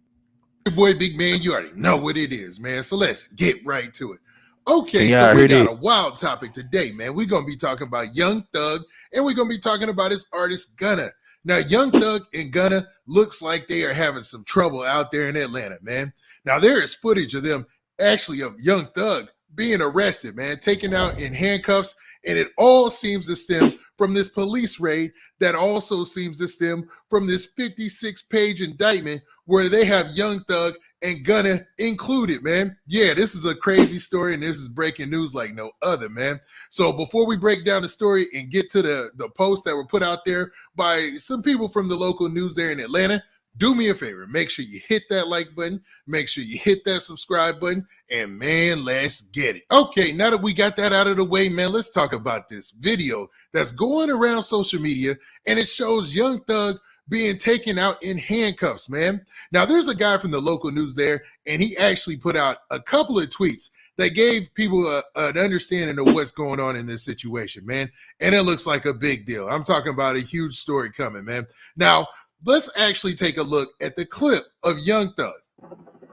Your boy, big man, you already know what it is, man. So let's get right to it. Okay, Can so y'all we hear got that? a wild topic today, man. We're gonna be talking about Young Thug, and we're gonna be talking about his artist Gunna. Now, Young Thug and Gunna looks like they are having some trouble out there in Atlanta, man. Now, there is footage of them actually of Young Thug being arrested, man, taken out in handcuffs, and it all seems to stem from this police raid that also seems to stem from this 56-page indictment where they have Young Thug and Gunna included, man. Yeah, this is a crazy story, and this is breaking news like no other, man. So before we break down the story and get to the posts that were put out there by some people from the local news there in Atlanta, do me a favor. Make sure you hit that like button. Make sure you hit that subscribe button. And, man, let's get it. Okay, now that we got that out of the way, man, let's talk about this video that's going around social media, and it shows Young Thug being taken out in handcuffs, man. Now, there's a guy from the local news there, and he actually put out a couple of tweets that gave people an understanding of what's going on in this situation, man. And it looks like a big deal. I'm talking about a huge story coming, man. Now, let's actually take a look at the clip of Young Thug.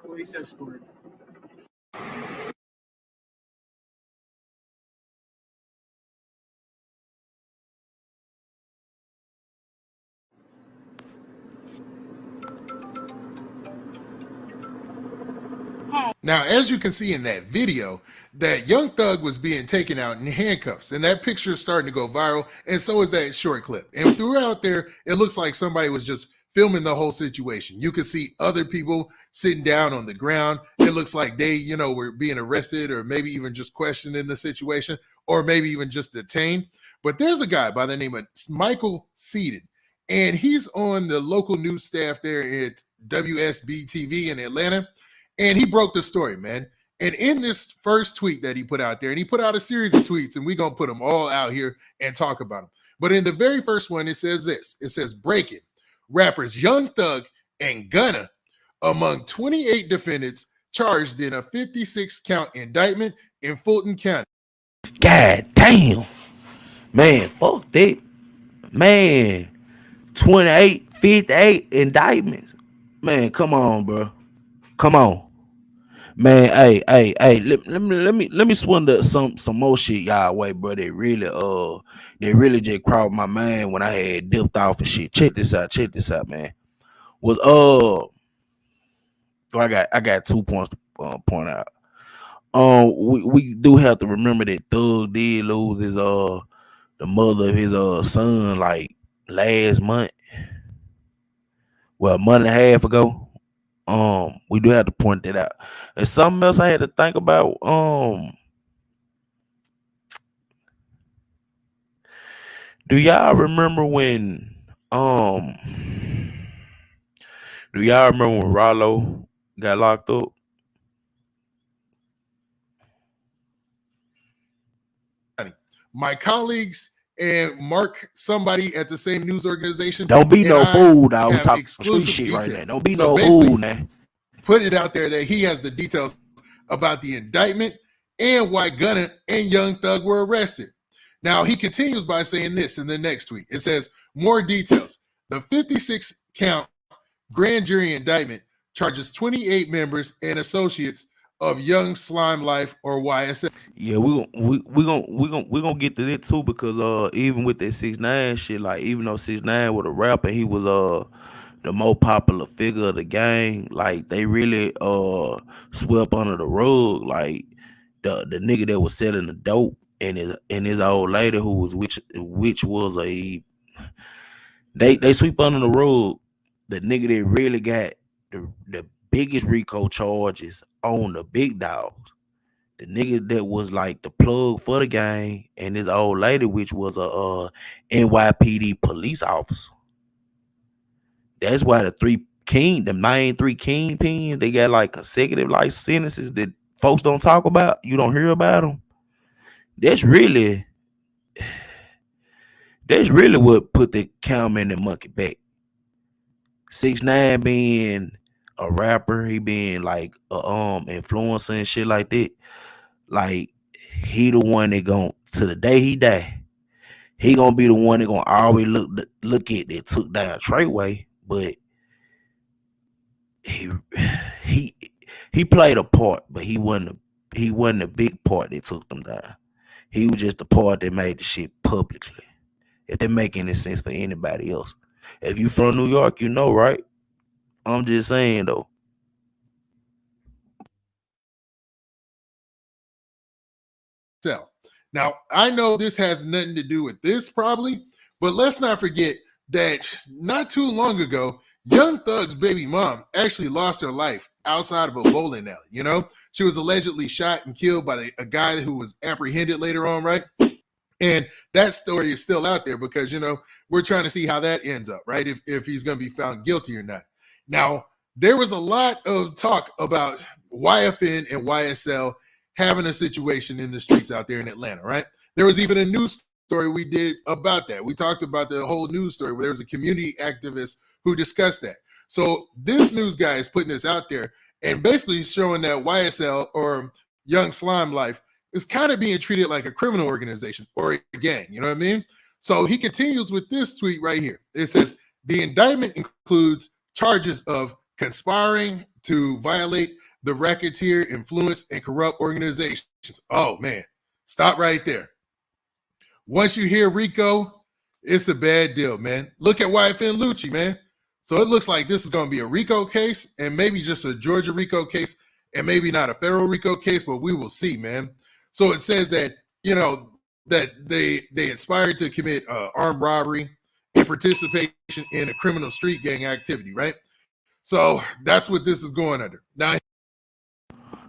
Police escort. Now, as you can see in that video, that Young Thug was being taken out in handcuffs, and that picture is starting to go viral, and so is that short clip. And throughout there, it looks like somebody was just filming the whole situation. You can see other people sitting down on the ground. It looks like they, were being arrested or maybe even just questioned in the situation, or maybe even just detained. But there's a guy by the name of Michael Seaton, and he's on the local news staff there at WSB-TV in Atlanta. And he broke the story, man. And in this first tweet that he put out there, and he put out a series of tweets, and we're going to put them all out here and talk about them. But in the very first one, it says this. It says, breaking. Rappers Young Thug and Gunna among 28 defendants charged in a 56-count indictment in Fulton County. God damn. Man, fuck that. Man, 28, 58 indictments. Man, come on, bro. Come on. Man, hey, let me swing some more shit y'all way, bro. They really just crossed my mind when I had dipped off and shit. Check this out, man. I got 2 points to point out. We do have to remember that Thug did lose his the mother of his son like last month. Well, a month and a half ago. We do have to point that out. And something else I had to think about. Do y'all remember when Rollo got locked up? My colleagues and Mark, somebody at the same news organization. Don't be no fool, dog. We have talking street exclusive shit right now. details. Don't be So no fool, man. put it out there that he has the details about the indictment and why Gunna and Young Thug were arrested. Now, he continues by saying this in the next tweet. It says, more details. The 56-count grand jury indictment charges 28 members and associates of Young Slime Life or YSL. Yeah, we gonna get to that too, because even with that 6ix9ine shit, like even though 6ix9ine was a rapper, he was the more popular figure of the gang. Like they really swept under the rug, like the nigga that was selling the dope and his old lady who was which was they sweep under the rug the nigga that really got the biggest Rico charges on the big dogs. The nigga that was like the plug for the gang, and his old lady, which was a NYPD police officer. That's why the main three kingpins, they got like consecutive life sentences that folks don't talk about. You don't hear about them. That's really what put the cowman and monkey back. 6ix9ine being a rapper, he being like a influencer and shit like that. Like he the one that gon' to the day he die, he gonna be the one that gonna always look at that took down Treyway, but he played a part, but he wasn't a big part that took them down. He was just the part that made the shit publicly. If that make any sense for anybody else. If you from New York, you know, right? I'm just saying though. Now, I know this has nothing to do with this probably, but let's not forget that not too long ago, Young Thug's baby mom actually lost her life outside of a bowling alley. You know, she was allegedly shot and killed by a guy who was apprehended later on, right? And that story is still out there because, you know, we're trying to see how that ends up, right? If he's going to be found guilty or not. Now, there was a lot of talk about YFN and YSL having a situation in the streets out there in Atlanta, right? There was even a news story we did about that. We talked about the whole news story where there was a community activist who discussed that. So this news guy is putting this out there and basically showing that YSL or Young Slime Life is kind of being treated like a criminal organization or a gang, you know what I mean? So he continues with this tweet right here. It says, the indictment includes charges of conspiring to violate the racketeer, influence, and corrupt organizations. Oh, man. Stop right there. Once you hear Rico, it's a bad deal, man. Look at YFN Lucci, man. So it looks like this is going to be a Rico case and maybe just a Georgia Rico case and maybe not a federal RICO case, but we will see, man. So it says that, that they inspired to commit armed robbery and participation in a criminal street gang activity, right? So that's what this is going under. Now,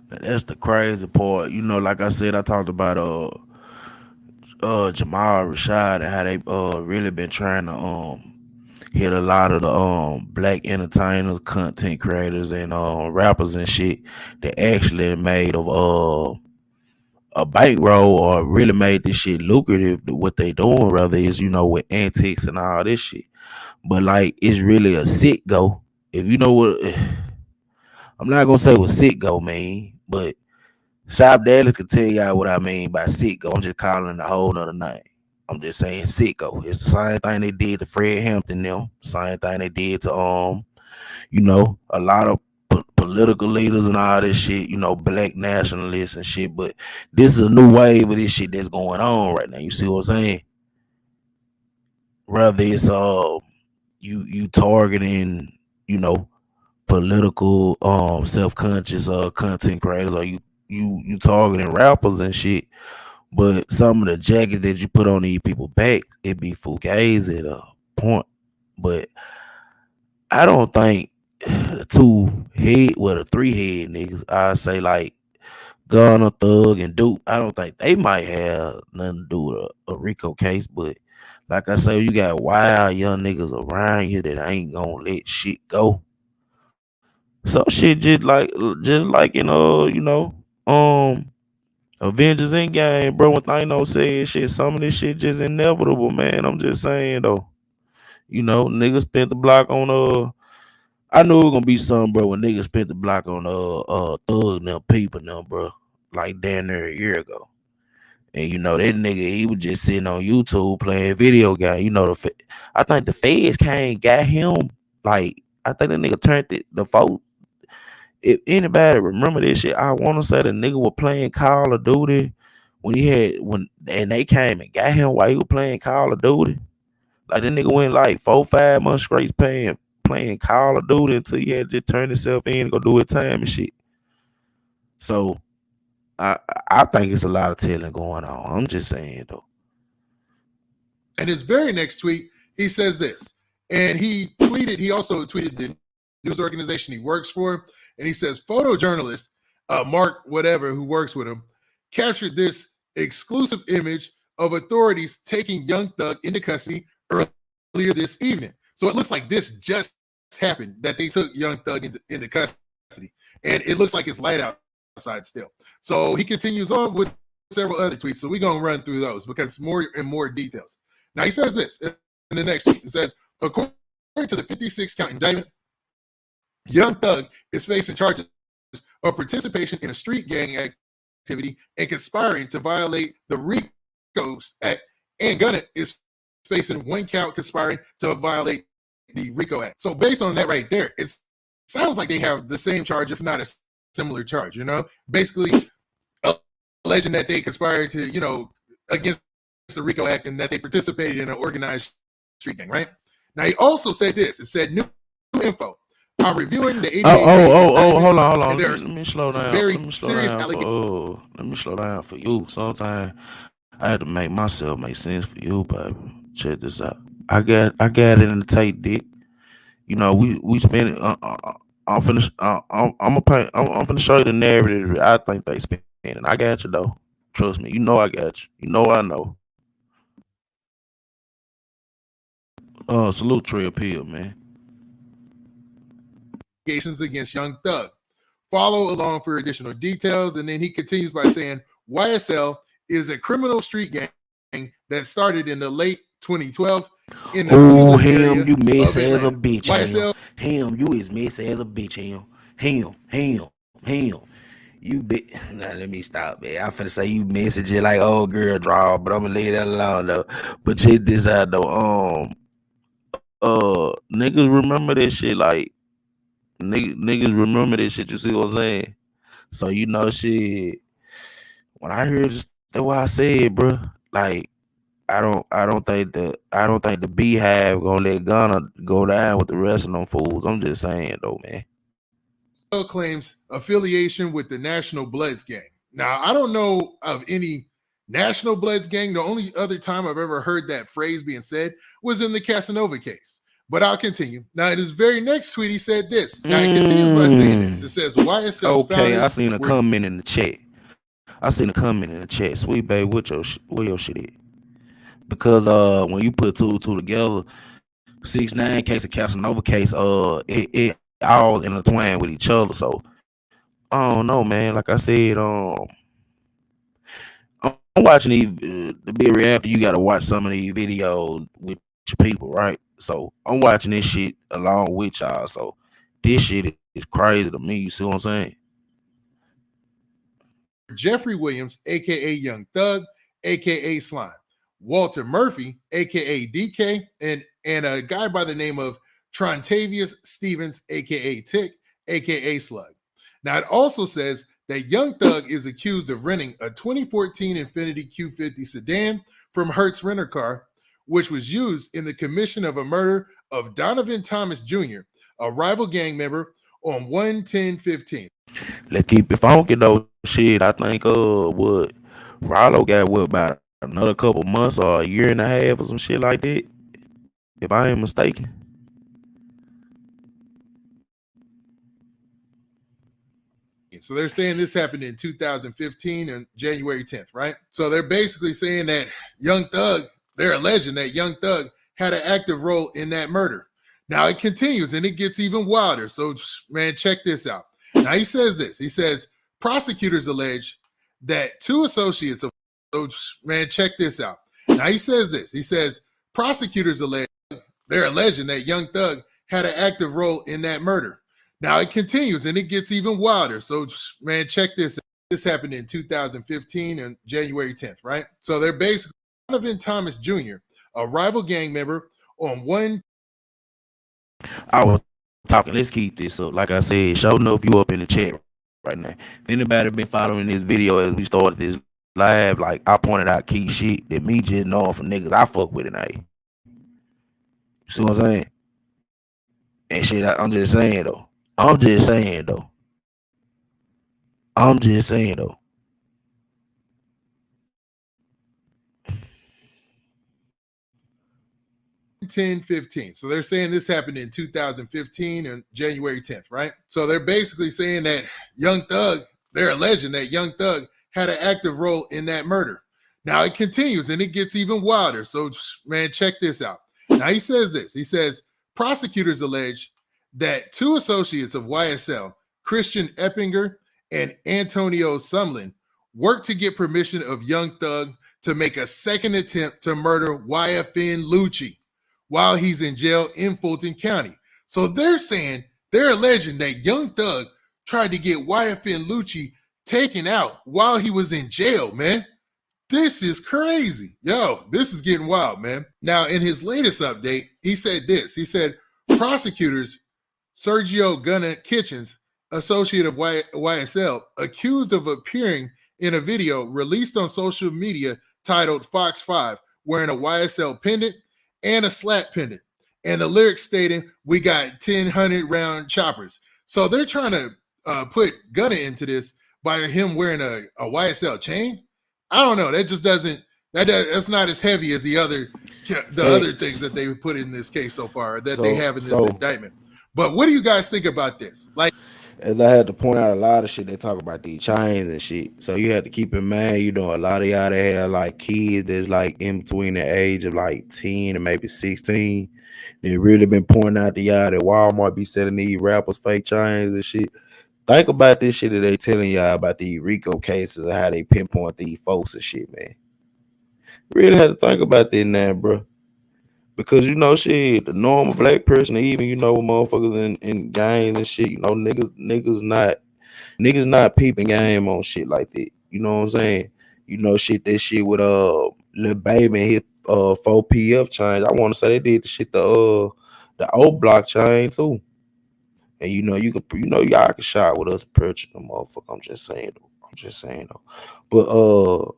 That's the crazy part. Like I said, I talked about Jamal Rashad and how they really been trying to hit a lot of the black entertainers, content creators, and rappers and shit that actually made of a bankroll or really made this shit lucrative to what they doing, rather is with antics and all this shit. But like it's really a sick go. If you know what I'm not gonna say what sick go mean, but Shop Dallas can tell y'all what I mean by sicko. I'm just calling it a whole nother name. I'm just saying sicko. It's the same thing they did to Fred Hampton them. Same thing they did to a lot of political leaders and all this shit. Black nationalists and shit. But this is a new wave of this shit that's going on right now. You see what I'm saying? Rather it's you targeting political self-conscious content creators, or you targeting rappers and shit. But some of the jackets that you put on these people back, it be fugazi at a point. But I don't think the the three head niggas, I say like Gunna, Thug, and Duke, I don't think they might have nothing to do with a Rico case. But like I say, you got wild young niggas around you that ain't gonna let shit go. Some shit just like in Avengers Endgame, bro. When Thanos said shit, some of this shit just inevitable, man. I'm just saying though. Niggas spent the block on I knew it was gonna be something, bro. When niggas spent the block on Thug and them people them, bro. Like damn near a year ago. And that nigga, he was just sitting on YouTube playing video game. I think the feds came got him. Like I think the nigga turned the vote. If anybody remember this shit, I want to say the nigga was playing Call of Duty and they came and got him while he was playing Call of Duty. Like that nigga went like 4-5 months straight playing Call of Duty until he had to just turn himself in and go do his time and shit. So I I think it's a lot of telling going on. I'm just saying though. and his very next tweet, he says this, and he also tweeted the news organization he works for, and he says photojournalist Mark whatever who works with him captured this exclusive image of authorities taking Young Thug into custody earlier this evening. So it looks like this just happened, that they took Young Thug into custody, and it looks like it's light outside still. So he continues on with several other tweets. So we're gonna run through those because more and more details. Now he says this in the next tweet. It says, according to the 56 count indictment, Young Thug is facing charges of participation in a street gang activity and conspiring to violate the RICO Act, and Gunna is facing one count conspiring to violate the RICO Act. So based on that right there, it sounds like they have the same charge, if not a similar charge, basically alleging that they conspired to, against the RICO Act and that they participated in an organized street gang, right? Now he also said this. It said new info. I'm reviewing the 88. Hold on. Let me slow down. Very Let me slow serious down. allegations. Let me slow down for you. Sometimes I had to make myself make sense for you, baby. Check this out. I got it in the tape, dick. We spent it. I'm finna show you the narrative I think they spent, and I got you though. Trust me. I got you. I know. Salute Trey Appeal, man. Against Young Thug. Follow along for additional details. And then he continues by saying YSL is a criminal street gang that started in the late 2012 in the Cleveland area you miss of as a Atlanta. bitch. YSL, Him, you is miss as a bitch. Him. You be now. Let me stop, man. I'm finna say you message it like old girl draw, but I'm gonna leave that alone though. But check this out though. Niggas remember this shit like niggas remember this shit. You see what I'm saying? So shit. When I heard this, that's why I said, bro. Like I don't think the Beehive gonna let Gunna go down with the rest of them fools. I'm just saying though, man. claims affiliation with the National Bloods gang. Now, I don't know of any National Bloods gang. The only other time I've ever heard that phrase being said was in the Casanova case. But I'll continue. Now, in his very next tweet, he said this. Now, he continues by saying this. It says, YSL's Okay, I founders seen a were comment in the chat. Sweet babe, where your shit at? Because when you put two and two together, 6ix9ine case and Casanova case, it all intertwined with each other. So I don't know, man. Like I said, I'm watching these to be a reactor. You gotta watch some of these videos with your people, right? So I'm watching this shit along with y'all. So this shit is crazy to me. You see what I'm saying? Jeffrey Williams, aka Young Thug, aka Slime, Walter Murphy, aka DK, and a guy by the name of Trontavious Stevens, aka Tick, aka Slug. Now it also says that Young Thug is accused of renting a 2014 Infiniti Q50 sedan from Hertz Renter Car, which was used in the commission of a murder of Donovan Thomas Jr., a rival gang member, on 1/10/15. Let's keep it funky though. Shit, I think what Rollo got what about another couple months or a year and a half or some shit like that, if I ain't mistaken. So they're saying this happened in 2015 on January 10th, right? So they're basically saying that Young Thug, they're alleging that Young Thug had an active role in that murder. Now it continues and it gets even wilder. So, man, check this out. Now he says this. He says prosecutors allege that two associates of, so, man, check this out. Now he says this. He says prosecutors allege, they're alleging that Young Thug had an active role in that murder. Now it continues and it gets even wilder. So, man, check this out. This happened in 2015 on January 10th, right? So they're basically Donovan Thomas Jr., a rival gang member, on one. I was talking. Let's keep this up. Like I said, show enough you up in the chat right now. If anybody been following this video as we started this live, like I pointed out key shit that me just knowing for niggas I fuck with tonight. You see what I'm saying? And shit, I'm just saying though. I'm just saying though. 10/15. So they're saying this happened in 2015 on January 10th, right? So they're basically saying that Young Thug, they're alleging that Young Thug had an active role in that murder. Now it continues and it gets even wilder. So, man, check this out. Now he says this. He says prosecutors allege that two associates of YSL, Christian Eppinger and Antonio Sumlin, worked to get permission of Young Thug to make a second attempt to murder YFN Lucci while he's in jail in Fulton County. So they're saying, they're alleging that Young Thug tried to get YFN Lucci taken out while he was in jail, man. This is crazy. Yo, this is getting wild, man. Now, in his latest update, he said this. He said, prosecutors, Sergio Gunna Kitchens, associate of YSL, accused of appearing in a video released on social media titled Fox 5, wearing a YSL pendant and a slap pendant. And the lyrics stating, we got 1,000 round choppers. So they're trying to put Gunna into this by him wearing a YSL chain. I don't know. That just doesn't, that's not as heavy as the other things that they put in this case so far that they have in this indictment. But what do you guys think about this? Like, as I had to point out a lot of shit, they talk about these chains and shit. So you have to keep in mind, you know, a lot of y'all that have like kids that's like in between the age of like 10 and maybe 16. They really been pointing out to y'all that Walmart be selling these rappers fake chains and shit. Think about this shit that they telling y'all about these Rico cases and how they pinpoint these folks and shit, man. Really have to think about that now, bro. Because you know, shit, the normal black person, even you know, motherfuckers in gangs and shit, you know, niggas not peeping game on shit like that. You know what I'm saying? You know, shit, that shit with Lil Baby and hit 4PF chain. I want to say they did the shit the O Block chain too. And you know, y'all can shop with us purchase the motherfucker. I'm just saying though. But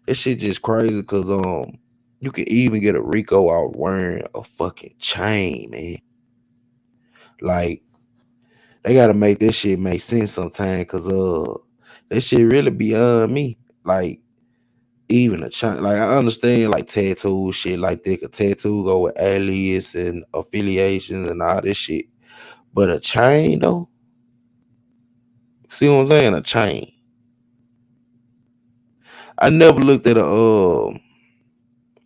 this shit just crazy because you can even get a Rico out wearing a fucking chain, man. Like They gotta make this shit make sense sometime, cause that shit really beyond me. Like even a chain, like I understand like tattoo shit like that. A tattoo go with alias and affiliations and all this shit. But a chain though, see what I'm saying? A chain. I never looked at a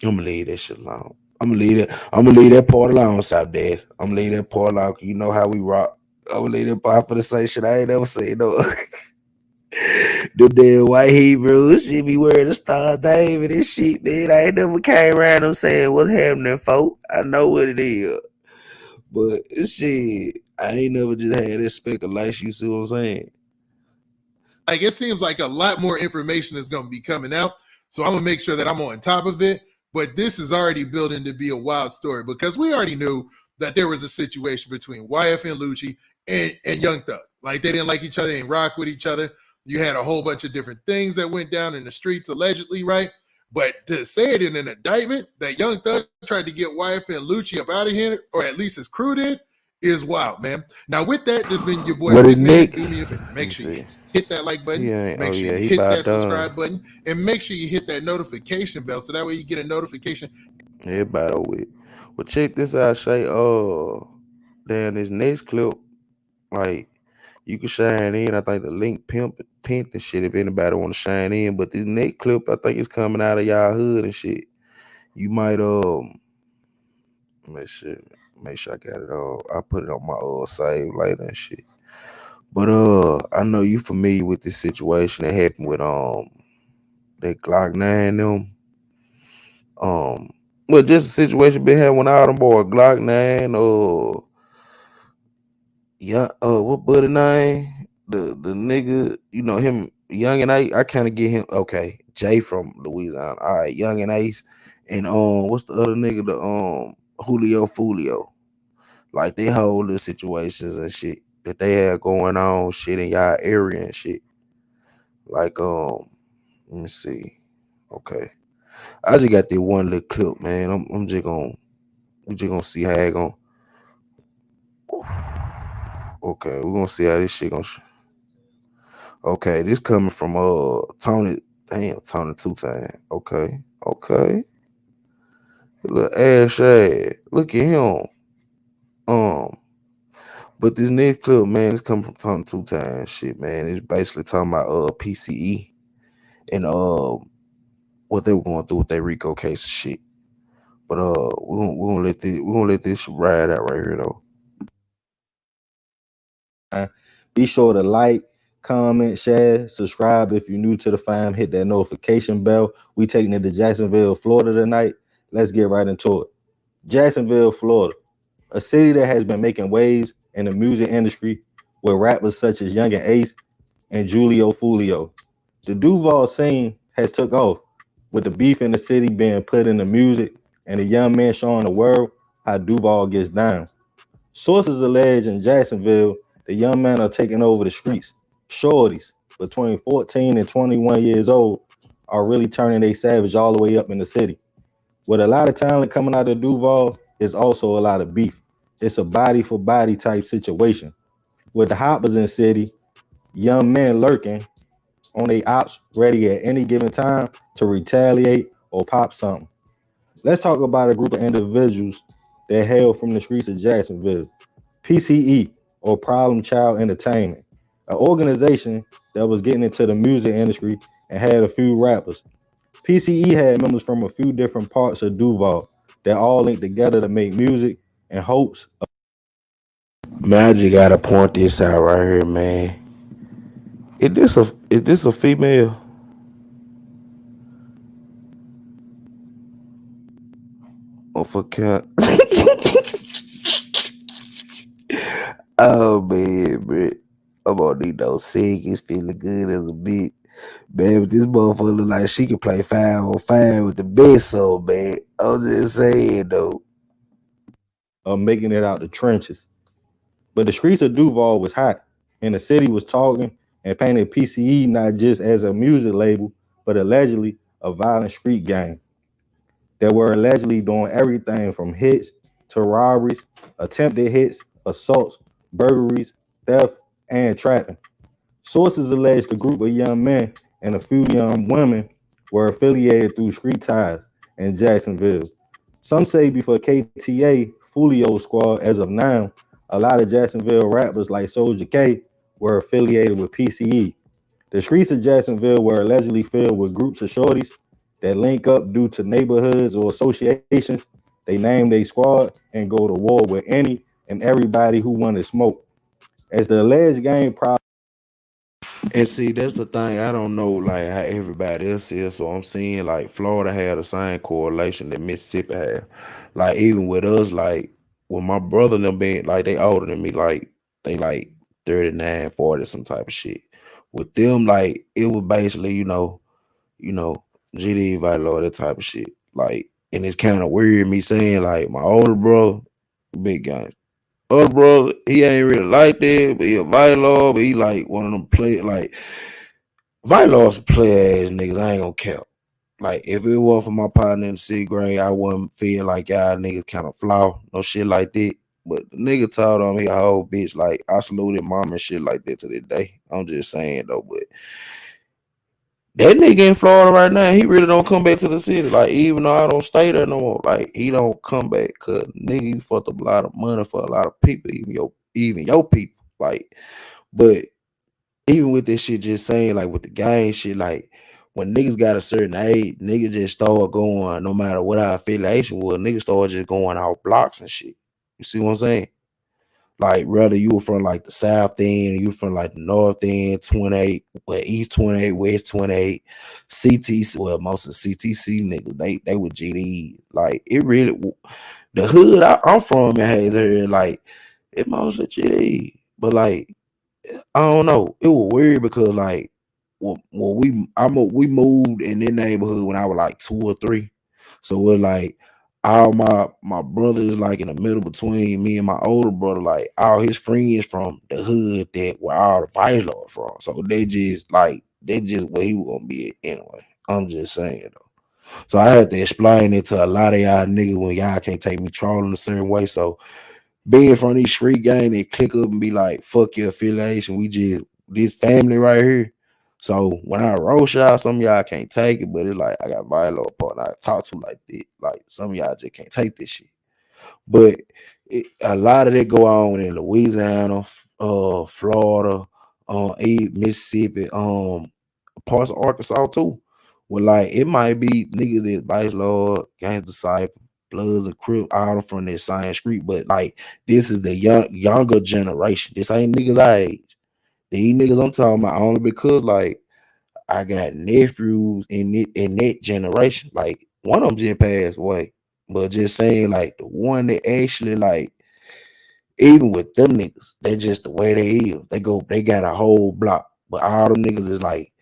I'm gonna leave that shit alone. I'm gonna leave it. I'm gonna leave that part alone, South Dad. I'm gonna leave that part alone. 'Cause you know how we rock. I'm gonna leave that part for the same shit I ain't never seen. No, the damn white Hebrews shit be wearing the Star David and shit. Man, I ain't never came around them saying what's happening, folk. I know what it is, but shit, I ain't never just had that speculation. You see what I'm saying? Like it seems like a lot more information is going to be coming out. So I'm going to make sure that I'm on top of it. But this is already building to be a wild story because we already knew that there was a situation between YF and Lucci and Young Thug. Like they didn't like each other, they didn't rock with each other. You had a whole bunch of different things that went down in the streets allegedly, right? But to say it in an indictment that Young Thug tried to get YF and Lucci up out of here, or at least his crew did, is wild, man. Now, with that, this been your boy What is Big Man. Nick? Do me a favor. Let Make me sure you see. hit that like button. Yeah. Make Oh sure yeah, you he hit about that done. subscribe button. And make sure you hit that notification bell so that way you get a notification. Everybody with. Well, check this out, Shay. Damn, this next clip, like, you can shine in. I think the link pimp and shit if anybody want to shine in. But this next clip, I think it's coming out of y'all hood and shit. You might make sure I got it all. I put it on my save later and shit. But I know you familiar with this situation that happened with that Glock 9 them. Um well, just a situation been had when all them boy Glock 9 yeah, what buddy name? The nigga, you know him, Young and I kind of get him. Okay, Jay from Louisiana. All right, Young and Ace, and what's the other nigga? The Julio Fulio. Like they whole little situations and shit that they had going on, shit in y'all area and shit. Like let me see. Okay, I just got this one little clip, man. I'm just gonna we just gonna see how it gonna. Okay, we're gonna see how this shit gonna. Okay, this coming from Tony. Damn, Tony 2 Time. Okay, okay. Look, ass ass. Look at him. Um, but this next clip, man, it's coming from Tony 2 Time. Shit, man. It's basically talking about PCE and what they were going through with their Rico case and shit. But we're gonna let this ride out right here though. Be sure to like, comment, share, subscribe if you're new to the fam. Hit that notification bell. We taking it to Jacksonville, Florida tonight. Let's get right into it. Jacksonville, Florida, a city that has been making waves in the music industry with rappers such as Young and Ace and Julio Fulio. The Duval scene has took off with the beef in the city being put in the music and the young man showing the world how Duval gets down. Sources allege in Jacksonville the young men are taking over the streets. Shorties between 14 and 21 years old are really turning they savage all the way up in the city. With a lot of talent coming out of Duval, is also a lot of beef. It's a body for body type situation. With the hoppers in the city, young men lurking on their ops ready at any given time to retaliate or pop something. Let's talk about a group of individuals that hail from the streets of Jacksonville. PCE, or Problem Child Entertainment, an organization that was getting into the music industry and had a few rappers. PCE had members from a few different parts of Duval that all linked together to make music in hopes of. Man, I just gotta point this out right here, man. Is this a female? Oh fuck cat. Oh man, bro. I'm on these no seconds, feeling good as a bitch. Man, but this motherfucker look like she can play 5 on 5 with the best so man. I'm just saying though. Making it out the trenches. But the streets of Duval was hot, and the city was talking and painted PCE not just as a music label, but allegedly a violent street gang that were allegedly doing everything from hits to robberies, attempted hits, assaults, burglaries. theft, and trapping. Sources allege the group of young men and a few young women were affiliated through street ties in Jacksonville. Some say before KTA Fulio Squad, as of now, a lot of Jacksonville rappers like Soulja K were affiliated with PCE. The streets of Jacksonville were allegedly filled with groups of shorties that link up due to neighborhoods or associations. They name their squad and go to war with any and everybody who wanted smoke. As the alleged gang problem. And see, that's the thing. I don't know like how everybody else is. So I'm seeing like Florida had the same correlation that Mississippi had. Like even with us, like with my brother and them being like they older than me, like they like 39, 40, some type of shit. With them, like it was basically, GD Vilo, that type of shit. Like, and it's kind of weird me saying like my older brother, big guy. Other brother, he ain't really like that, but he a Vilo, but he like one of them play like Vital's play ass niggas. I ain't gonna count. Like if it wasn't for my partner in the sixth grade, I wouldn't feel like y'all niggas kind of flaw, no shit like that. But the nigga told on me a whole bitch. Like I saluted mom and shit like that to this day. I'm just saying though, but that nigga in Florida right now, he really don't come back to the city. Like even though I don't stay there no more, like he don't come back cause nigga you fucked up a lot of money for a lot of people, even your people. Like, but even with this shit, just saying like with the gang shit, like when niggas got a certain age, niggas just start going, no matter what our affiliation was, niggas start just going out blocks and shit. You see what I'm saying? Like whether you were from like the South End, you from like the North End, 28, well, East 28, West 28, CTC, well, most of the CTC niggas, they were GD. Like it really, the hood I'm from in Hazelhead, like it mostly GD. But like I don't know. It was weird because like we moved in that neighborhood when I was like 2 or 3. So we're like all my brothers like in the middle between me and my older brother, like all his friends from the hood that were all the vice lord from. So they just where he was gonna be at anyway. I'm just saying though. So I had to explain it to a lot of y'all niggas when y'all can't take me trolling a certain way. So being from these street gang, they click up and be like, fuck your affiliation. We just this family right here. So when I roast y'all, some of y'all can't take it, but it's like I got Vilo partner I talk to like that. Like some of y'all just can't take this shit. But a lot of that go on in Louisiana, Florida, Mississippi, parts of Arkansas too. Well, like it might be niggas that Vice Lord, Gangs Disciple, Bloods and Crip, all from that same street, but like this is the younger generation. This ain't niggas our age. These niggas I'm talking about only because like I got nephews in that generation. Like one of them just passed away, but just saying like the one that actually like even with them niggas, they just the way they is. They got a whole block, but all them niggas is like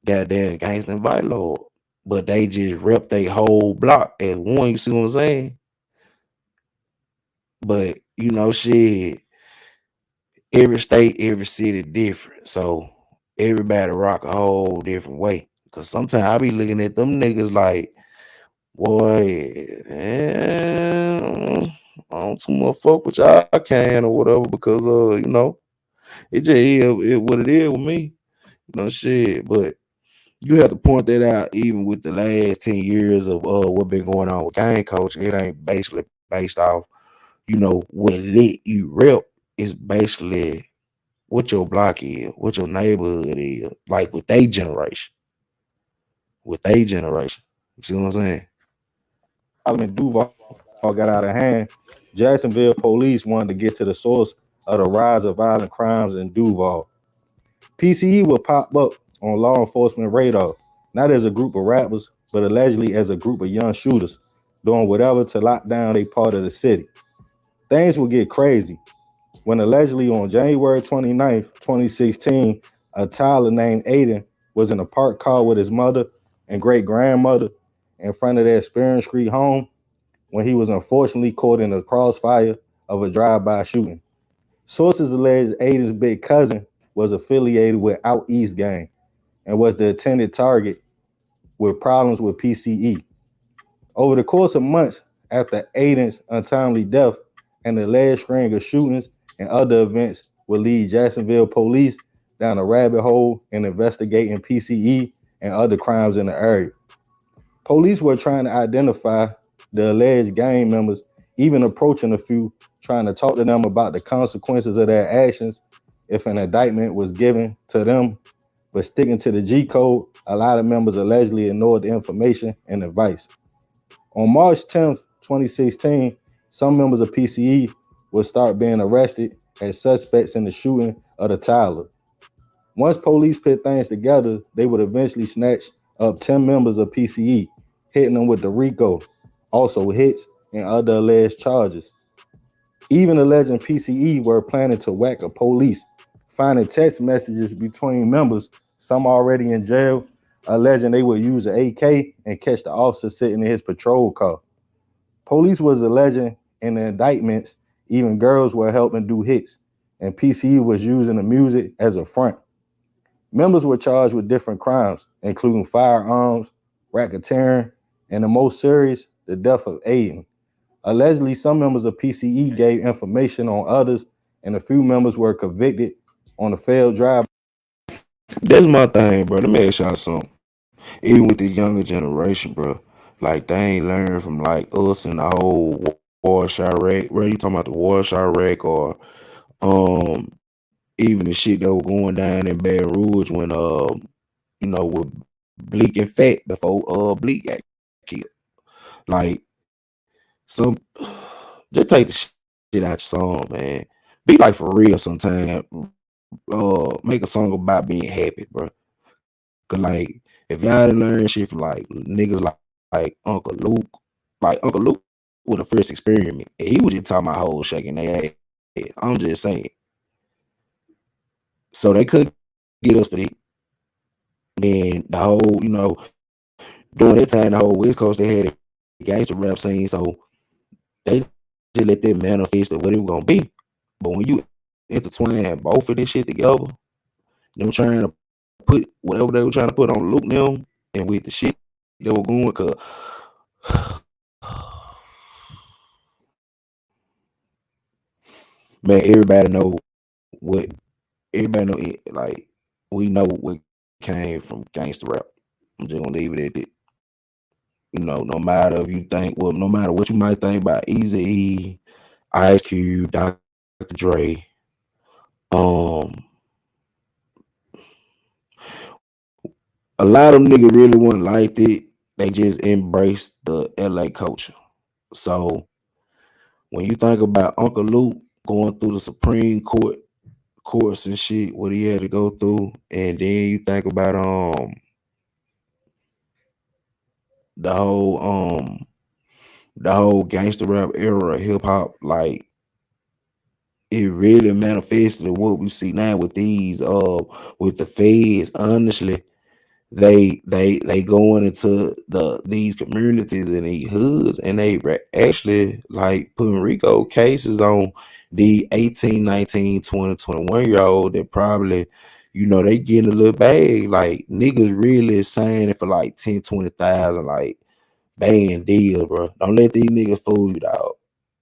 goddamn gangsta and Vilo. But they just rep their whole block as one, you see what I'm saying? But shit, every state, every city different. So everybody rock a whole different way. Cause sometimes I be looking at them niggas like, boy, man, I don't too much fuck with y'all can or whatever because it just is what it is with me. Shit. But you have to point that out even with the last 10 years of what been going on with gang coaching. It ain't basically based off, what lit you rep. It's basically what your block is, what your neighborhood is, like with their generation. With their generation. You see what I'm saying? Parliament Duval got out of hand, Jacksonville police wanted to get to the source of the rise of violent crimes in Duval. PCE will pop up on law enforcement radar, not as a group of rappers, but allegedly as a group of young shooters doing whatever to lock down a part of the city. Things will get crazy when allegedly on January 29th, 2016, a Tyler named Aiden was in a parked car with his mother and great grandmother in front of their Spearman Street home when he was unfortunately caught in the crossfire of a drive-by shooting. Sources allege Aiden's big cousin was affiliated with Out East Gang and was the intended target with problems with PCE. Over the course of months after Aiden's untimely death and the alleged string of shootings, and other events would lead Jacksonville police down a rabbit hole in investigating PCE and other crimes in the area. Police were trying to identify the alleged gang members, even approaching a few, trying to talk to them about the consequences of their actions if an indictment was given to them. But sticking to the G code, a lot of members allegedly ignored the information and advice. On March 10th, 2016, some members of PCE would start being arrested as suspects in the shooting of the Tyler. Once police put things together, they would eventually snatch up 10 members of PCE, hitting them with the Rico, also hits and other alleged charges. Even alleging PCE were planning to whack a police, finding text messages between members, some already in jail, alleging they would use an AK and catch the officer sitting in his patrol car. Police was alleging in the indictments even girls were helping do hits, and PCE was using the music as a front. Members were charged with different crimes, including firearms, racketeering, and the most serious, the death of Aiden. Allegedly, some members of PCE gave information on others, and a few members were convicted on a failed drive. That's my thing, bro. Let me ask y'all something. Even with the younger generation, bro, like they ain't learned from like us and the whole war Chirac. Bro, you talking about the war Chirac or um even the shit that was going down in Baton Rouge when with Bleak and Fat before Bleak got killed. Like some just take the shit out your song, man. Be like for real sometime. Make a song about being happy, bro. Cause like if y'all done learn shit from like niggas like Uncle Luke was the first experiment. And he was just talking about hoes shaking their ass. I'm just saying. So they could get us for that. Then the whole, during that time, the whole West Coast, they had a gangster rap scene, so they just let that manifest of what it was gonna be. But when you intertwine both of this shit together, them trying to put whatever they were trying to put on Luke them and with the shit they were going, cause man, what everybody know it, like we know what came from gangster rap. I'm just gonna leave it at that. No matter if you think, well, no matter what you might think about Eazy-E, Ice Cube, Dr. Dre, um, a lot of them niggas really wasn't like it. They just embraced the LA culture. So when you think about Uncle Luke going through the Supreme Court course and shit, what he had to go through, and then you think about the whole gangster rap era of hip hop, like it really manifested what we see now with these with the feds. Honestly, they going into these communities and these hoods, and they actually like putting Rico cases on the 18, 19, 20, 21 year old that probably they getting a little bag. Like niggas really saying it for like 10, 20,000, like band deal, bro. Don't let these niggas fool you, dog.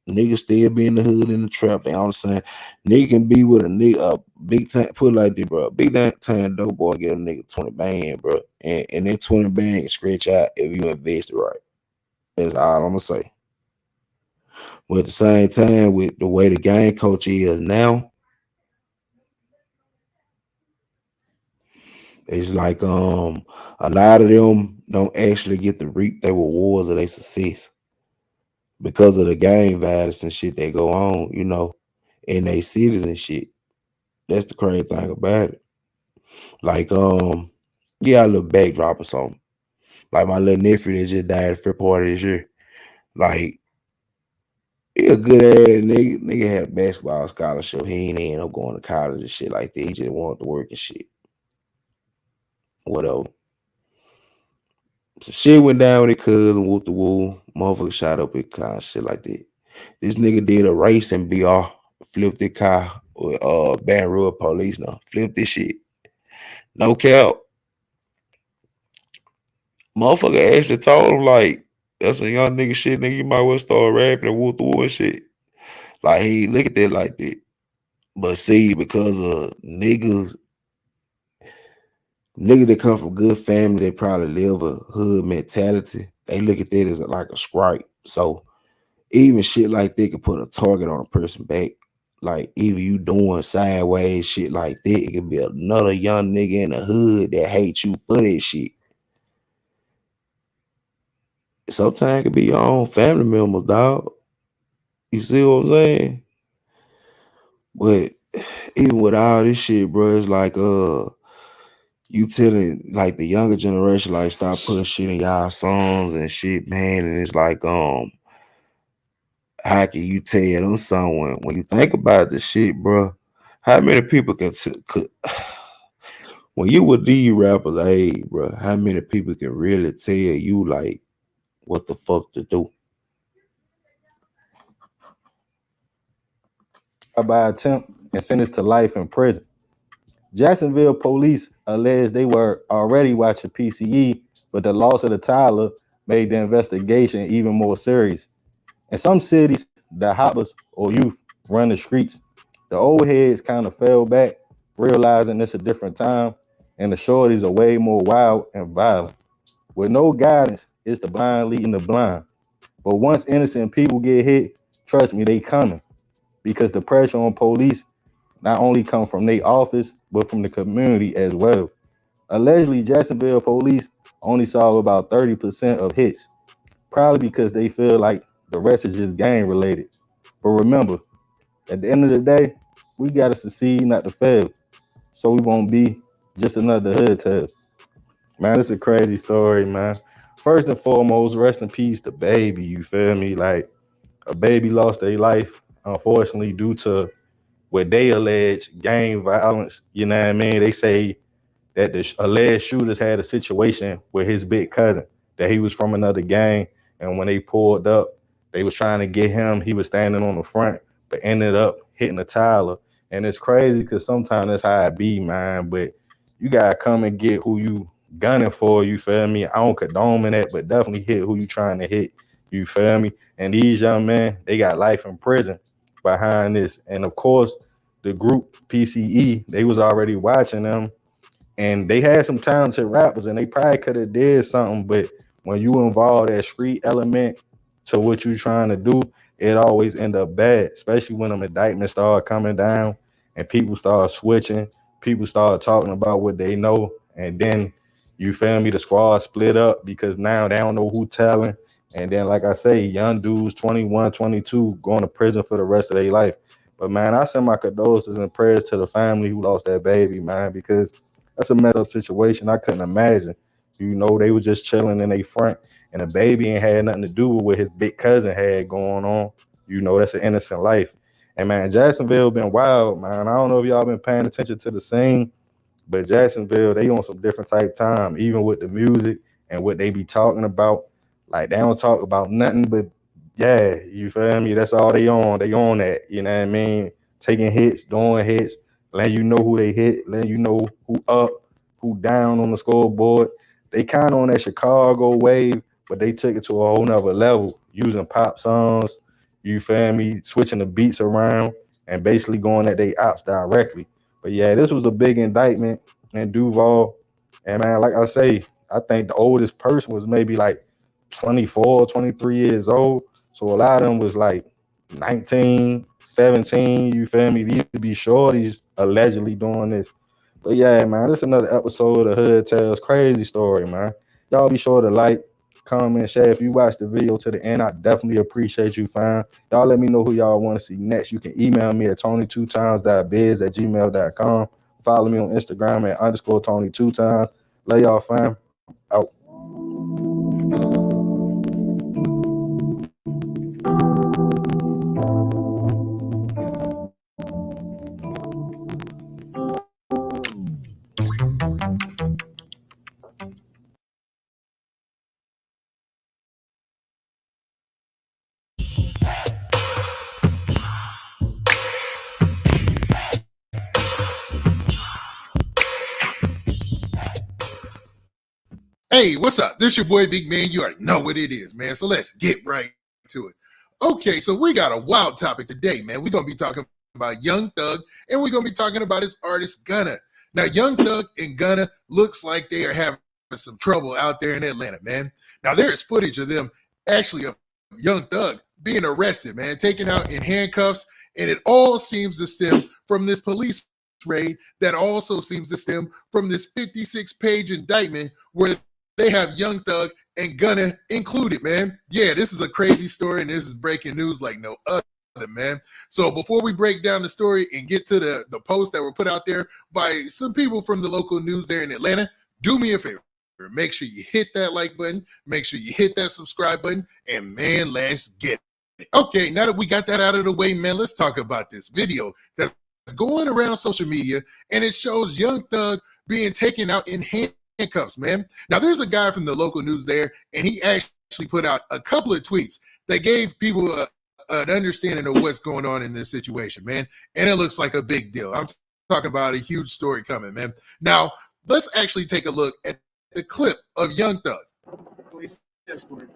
Niggas still be in the hood in the trap. They all saying nigga can be with a nigga big time, put it like this, bro. Big time dope boy get a nigga 20 band, bro. And that 20 band can scratch out if you invest it right. That's all I'm gonna say. But at the same time, with the way the game coach is now, it's like a lot of them don't actually get to reap their rewards of their success because of the gang violence and shit that go on, in they cities and shit. That's the crazy thing about it. Like, yeah, a little backdrop or something. Like my little nephew that just died for part of this year. Like, he a good ass nigga. Nigga had a basketball scholarship. He ain't end up going to college and shit like that. He just wanted to work and shit. Whatever. So shit went down with his cousin, whoop the woo. Motherfucker shot up his car, shit like that. This nigga did a race in BR, flipped the car with Baton Rouge police now. Flipped this shit. No cap. Motherfucker actually told him like, that's a young nigga shit, nigga. You might well start rapping and whoop the woo and shit. Like he ain't look at that like that. But see, because of niggas that come from good family, they probably live a hood mentality. They look at that as like a stripe. So even shit like that could put a target on a person back. Like even you doing sideways shit like that, it could be another young nigga in the hood that hates you for that shit. Sometimes it could be your own family members, dog. You see what I'm saying? But even with all this shit, bro, it's like you telling like the younger generation like stop putting shit in y'all songs and shit, man. And it's like how can you tell them someone when you think about the shit, bro? How many people could when you with these rappers, hey, bro? How many people can really tell you like what the fuck to do? By attempt and sentenced to life in prison. Jacksonville police alleged they were already watching PCE, but the loss of the Tyler made the investigation even more serious. In some cities, the hoppers or youth run the streets. The old heads kind of fell back, realizing it's a different time, and the shorties are way more wild and violent. With no guidance, it's the blind leading the blind. But once innocent people get hit, trust me, they coming because the pressure on police not only come from their office, but from the community as well. Allegedly, Jacksonville police only saw about 30% of hits, probably because they feel like the rest is just gang related. But remember, at the end of the day, we gotta succeed, not to fail, so we won't be just another hood tale. Man, it's a crazy story, man. First and foremost, rest in peace to baby. You feel me? Like a baby lost their life, unfortunately, due to what they allege gang violence. You know what I mean? They say that the alleged shooters had a situation with his big cousin, that he was from another gang, and when they pulled up, they was trying to get him. He was standing on the front, but ended up hitting the Tyler. And it's crazy because sometimes that's how it be, man. But you gotta come and get who you gunning for. You feel me? I don't condone that, but definitely hit who you trying to hit. You feel me? And these young men, they got life in prison behind this. And of course, the group PCE, they was already watching them, and they had some talented rappers, and they probably could have did something. But when you involve that street element to what you trying to do, it always end up bad, especially when them indictments start coming down and people start switching, people start talking about what they know, and then you feel me, the squad split up because now they don't know who telling. And then, like I say, young dudes 21, 22 going to prison for the rest of their life. But man, I send my condolences and prayers to the family who lost that baby, man, because that's a messed up situation. I couldn't imagine. You know, they were just chilling in their front, and the baby ain't had nothing to do with what his big cousin had going on. You know, that's an innocent life. And man, Jacksonville been wild, man. I don't know if y'all been paying attention to the scene, but Jacksonville, they on some different type time, even with the music and what they be talking about. Like they don't talk about nothing but yeah, you feel me? That's all they on. They on that. You know what I mean? Taking hits, doing hits, letting you know who they hit, letting you know who up, who down on the scoreboard. They kind of on that Chicago wave, but they took it to a whole nother level, using pop songs, you feel me, switching the beats around and basically going at they ops directly. But yeah, this was a big indictment in Duval. And man, like I say, I think the oldest person was maybe like 24, 23 years old. So a lot of them was like 19, 17, you feel me? These be shorties allegedly doing this. But yeah, man, this is another episode of Hood Tales. Crazy story, man. Y'all be sure to like, comment, share. If you watch the video to the end, I definitely appreciate you, fam. Y'all let me know who y'all want to see next. You can email me at tony2times.biz@gmail.com. Follow me on Instagram at _Tony2times. Love y'all, fam. Out. Hey, what's up? This your boy Big Man. You already know what it is, man. So let's get right to it. Okay, so we got a wild topic today, man. We're gonna be talking about Young Thug, and we're going to be talking about his artist, Gunna. Now, Young Thug and Gunna looks like they are having some trouble out there in Atlanta, man. Now, there is footage of them actually of Young Thug being arrested, man, taken out in handcuffs, and it all seems to stem from this police raid that also seems to stem from this 56-page indictment where they have Young Thug and Gunna included, man. Yeah, this is a crazy story, and this is breaking news like no other, man. So before we break down the story and get to the post that were put out there by some people from the local news there in Atlanta, do me a favor. Make sure you hit that like button. Make sure you hit that subscribe button. And, man, let's get it. Okay, now that we got that out of the way, man, let's talk about this video that's going around social media, and it shows Young Thug being taken out in handcuffs, man. Now, there's a guy from the local news there, and he actually put out a couple of tweets that gave people an understanding of what's going on in this situation, man. And it looks like a big deal. I'm talking about a huge story coming, man. Now, let's actually take a look at the clip of Young Thug. Police escort.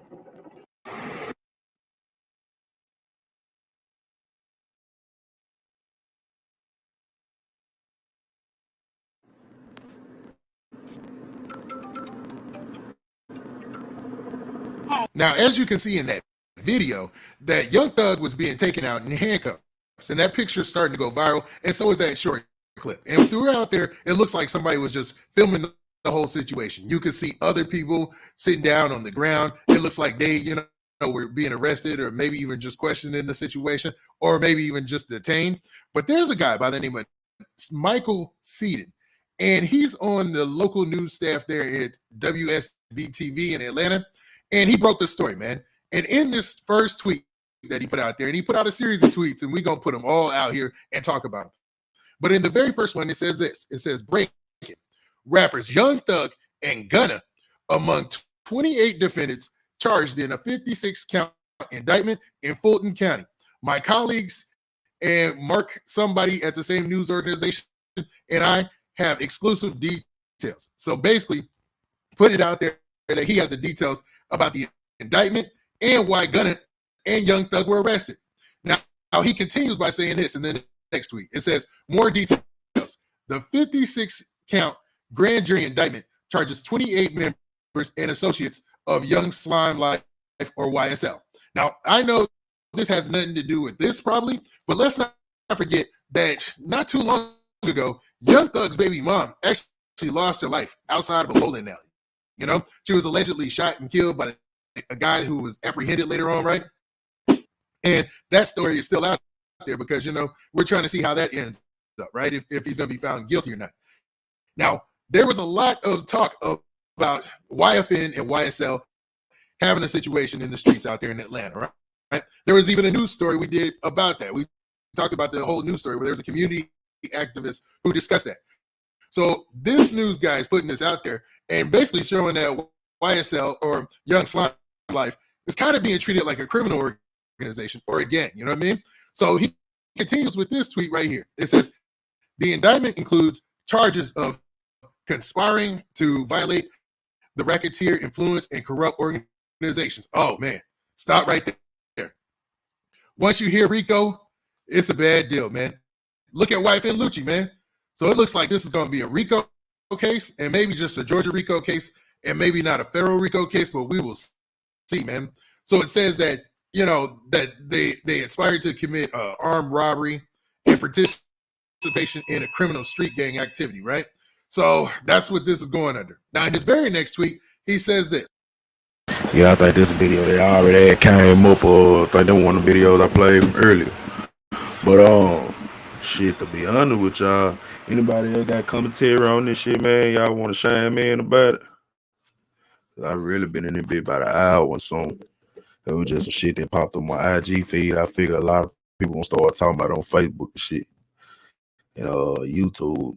Now, as you can see in that video, that Young Thug was being taken out in handcuffs, and that picture is starting to go viral, and so is that short clip. And throughout there, it looks like somebody was just filming the whole situation. You could see other people sitting down on the ground. It looks like they, were being arrested, or maybe even just questioned in the situation, or maybe even just detained. But there's a guy by the name of Michael Seaton, and he's on the local news staff there at WSB-TV in Atlanta. And he broke the story, man. And in this first tweet that he put out there, and he put out a series of tweets, and we're going to put them all out here and talk about them. But in the very first one, it says this. It says, breaking. Rappers Young Thug and Gunna among 28 defendants charged in a 56-count indictment in Fulton County. My colleagues and Mark, somebody at the same news organization, and I have exclusive details. So basically, put it out there that he has the details about the indictment and why Gunna and Young Thug were arrested. Now he continues by saying this in the next tweet. It says, more details. The 56-count grand jury indictment charges 28 members and associates of Young Slime Life, or YSL. Now, I know this has nothing to do with this probably, but let's not forget that not too long ago, Young Thug's baby mom actually lost her life outside of a bowling alley. She was allegedly shot and killed by a guy who was apprehended later on, right? And that story is still out there because, we're trying to see how that ends up, right? If he's going to be found guilty or not. Now, there was a lot of talk about YFN and YSL having a situation in the streets out there in Atlanta, right? There was even a news story we did about that. We talked about the whole news story where there was a community activist who discussed that. So this news guy is putting this out there and basically showing that YSL, or Young Slime Life, is kind of being treated like a criminal organization or a gang, you know what I mean? So he continues with this tweet right here. It says, the indictment includes charges of conspiring to violate the racketeer, influence, and corrupt organizations. Oh, man. Stop right there. Once you hear Rico, it's a bad deal, man. Look at YFN Lucci, man. So it looks like this is going to be a Rico case, and maybe just a Georgia Rico case, and maybe not a federal Rico case, but we will see, man. So it says that, that they aspired to commit armed robbery and participation in a criminal street gang activity, right? So that's what this is going under. Now, in his very next tweet, he says this. Yeah, I think this video they already came up, or I think that one of the videos I played earlier. But shit, to be honest with y'all, anybody else got commentary on this shit, man? Y'all want to shine me in about it? I've really been in this bit about an hour or so. It was just some shit that popped on my IG feed. I figured a lot of people gonna start talking about it on Facebook and shit, and YouTube.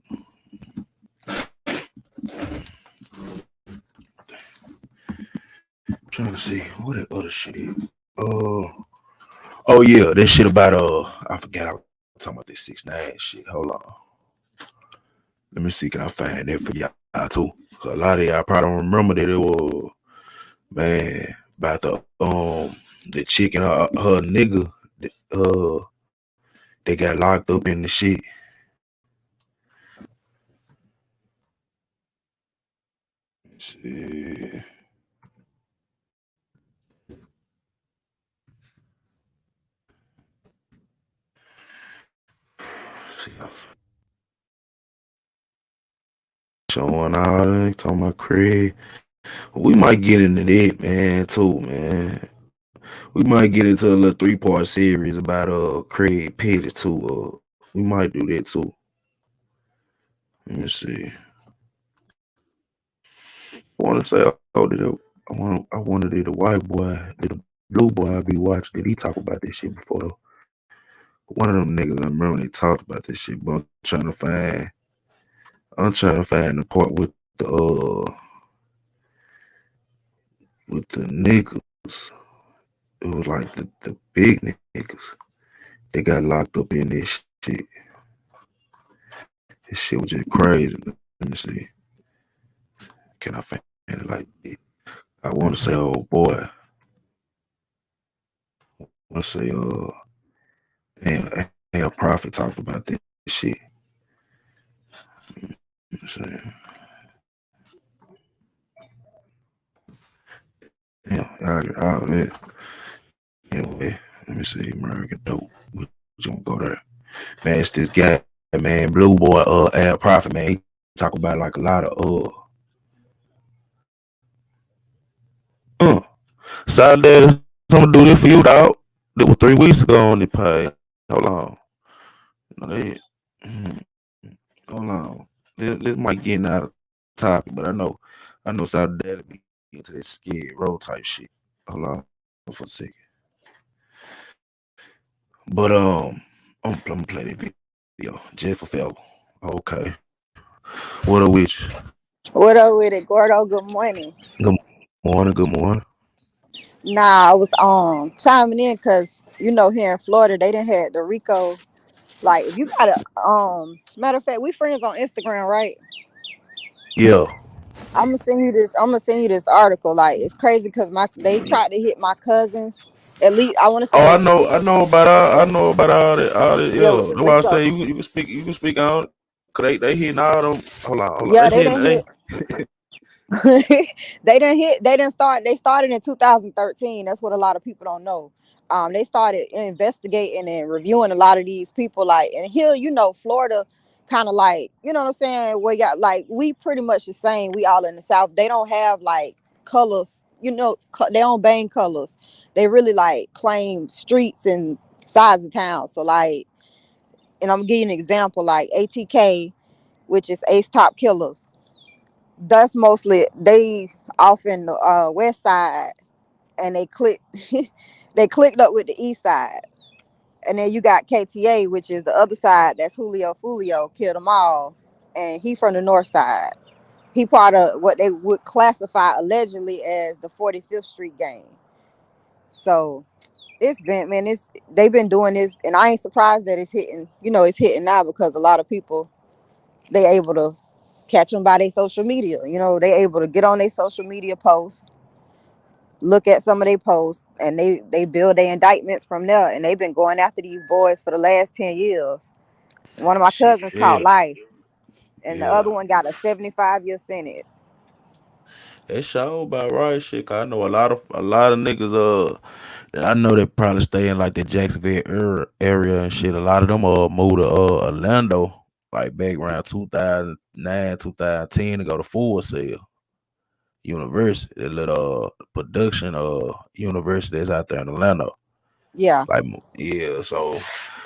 I'm trying to see what that other shit is. Oh yeah, that shit about I forgot I was talking about this 6ix9ine shit. Hold on. Let me see, can I find that for y'all too? A lot of y'all probably don't remember that it was, man, about the chick and her nigga. They got locked up in the shit. Shit. See, I'm showing all that, talking about Craig. We might get into that, man, too, man. We might get into a little 3-part series about Craig Petty too. We might do that too. Let me see. I want to say, oh, I wanted to the white boy, the blue boy I be watching. Did he talk about this shit before though? One of them niggas I remember they talked about this shit, but I'm trying to find the part with the niggas. It was like the big niggas. They got locked up in this shit. This shit was just crazy. Let me see. Can I find it like that? I want to say, oh boy. I want to say, damn, Prophet talked about this shit. Let me see. Damn, y'all get all that. Anyway, let me see. American Dope. We gonna go there. Man, it's this guy, man, Blue Boy, Al Prophet, man. He talk about like a lot of uh Saturday, I'm gonna do this for you, dog. That was 3 weeks ago on the page. Hold on. No, mm, hold on. This might get out of topic, but I know Saturday be into that skid row type shit. Hold on for a second. But I'm gonna play the video. Jeff Fell. Okay. What a witch. What up with it, Gordo? Good morning. Good morning, good morning. Nah, I was chiming in because here in Florida they didn't had the Rico. Like if you got a matter of fact, we friends on Instagram, right? Yeah. I'm gonna send you this article. Like it's crazy because they tried to hit my cousins. At least I want to Oh, say it's I know about all that. yeah with Yeah, the that's why I Rico. say you can speak on. Cause they hitting all them. Hold on. Yeah, They they hitting didn't hit. they. They didn't start. They started in 2013. That's what a lot of people don't know. They started investigating and reviewing a lot of these people. Like, and here, Florida, kind of like, you know what I'm saying. We got like we pretty much the same. We all in the South. They don't have like colors. They don't bang colors. They really like claim streets and sides of town. So like, and I'm gonna give you an example. Like ATK, which is Ace Top Killers, that's mostly they off in the west side, and they clicked up with the east side, and then you got KTA, which is the other side. That's Julio killed them all, and he from the north side. He part of what they would classify allegedly as the 45th Street gang. So it's been, man, they've been doing this, and I ain't surprised that it's hitting. It's hitting now because a lot of people they able to catch them by their social media. They able to get on their social media posts, look at some of their posts, and they build their indictments from there. And they've been going after these boys for the last 10 years. One of my Shit. cousins caught life, and the Yeah. other one got a 75-year sentence. It's show about right shit. 'Cause I know a lot of niggas that I know that probably stay in like the Jacksonville area and shit. A lot of them moved to Orlando like back around 2009, 2010 to go to Full Sail University, the little production university that's out there in Orlando. Yeah, Like yeah, so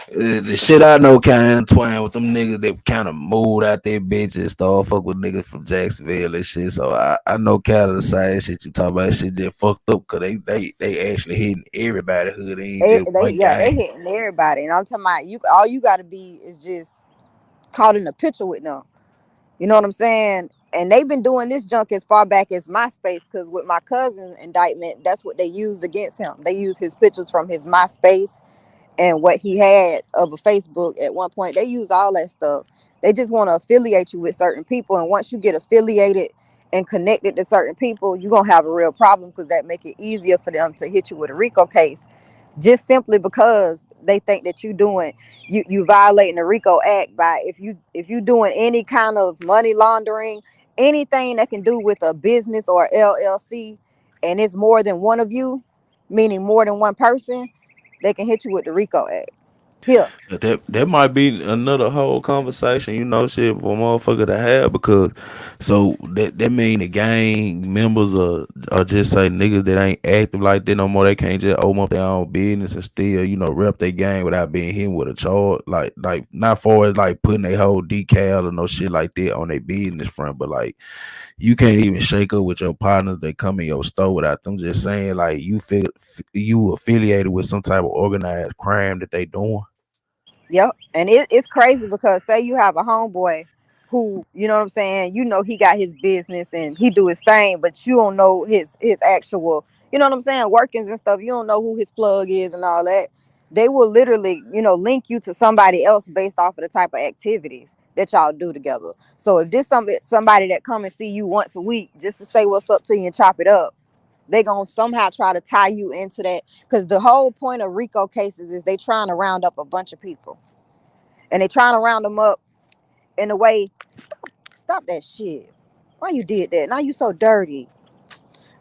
the shit I know kind of twine with them niggas that kind of moved out their bitches and start fuck with niggas from Jacksonville and shit. So I know kind of the same shit you talk about. Shit just fucked up because they actually hitting everybody hood. They ain't just they one yeah they guy. hitting everybody, and I'm talking about you. All you got to be is just caught in a picture with them. You know what I'm saying? And they've been doing this junk as far back as MySpace, because with my cousin indictment, that's what they used against him. They used his pictures from his MySpace and what he had of a Facebook at one point. They use all that stuff. They just want to affiliate you with certain people. And once you get affiliated and connected to certain people, you're going to have a real problem, because that make it easier for them to hit you with a RICO case. just simply because they think that you violating the RICO Act by if you doing any kind of money laundering, anything that can do with a business or LLC, and it's more than one of you, meaning more than one person, they can hit you with the RICO Act. Here, That might be another whole conversation, shit for a motherfucker to have because so that mean the gang members are just say niggas that ain't active like that no more. They can't just open up their own business and still, rep their gang without being hit with a charge. Like not for as like putting a whole decal or no shit like that on their business front, but like you can't even shake up with your partners that come in your store without them just saying like you affiliated with some type of organized crime that they doing. yep. And it's crazy because say you have a homeboy who, you know what I'm saying, he got his business and he do his thing, but you don't know his actual, you know what I'm saying, workings and stuff. You don't know who his plug is and all that. They will literally, link you to somebody else based off of the type of activities that y'all do together. So if this somebody that come and see you once a week just to say what's up to you and chop it up, they gonna somehow try to tie you into that, because the whole point of RICO cases is they trying to round up a bunch of people, and they trying to round them up in a way. Stop that shit. Why you did that? Now you so dirty.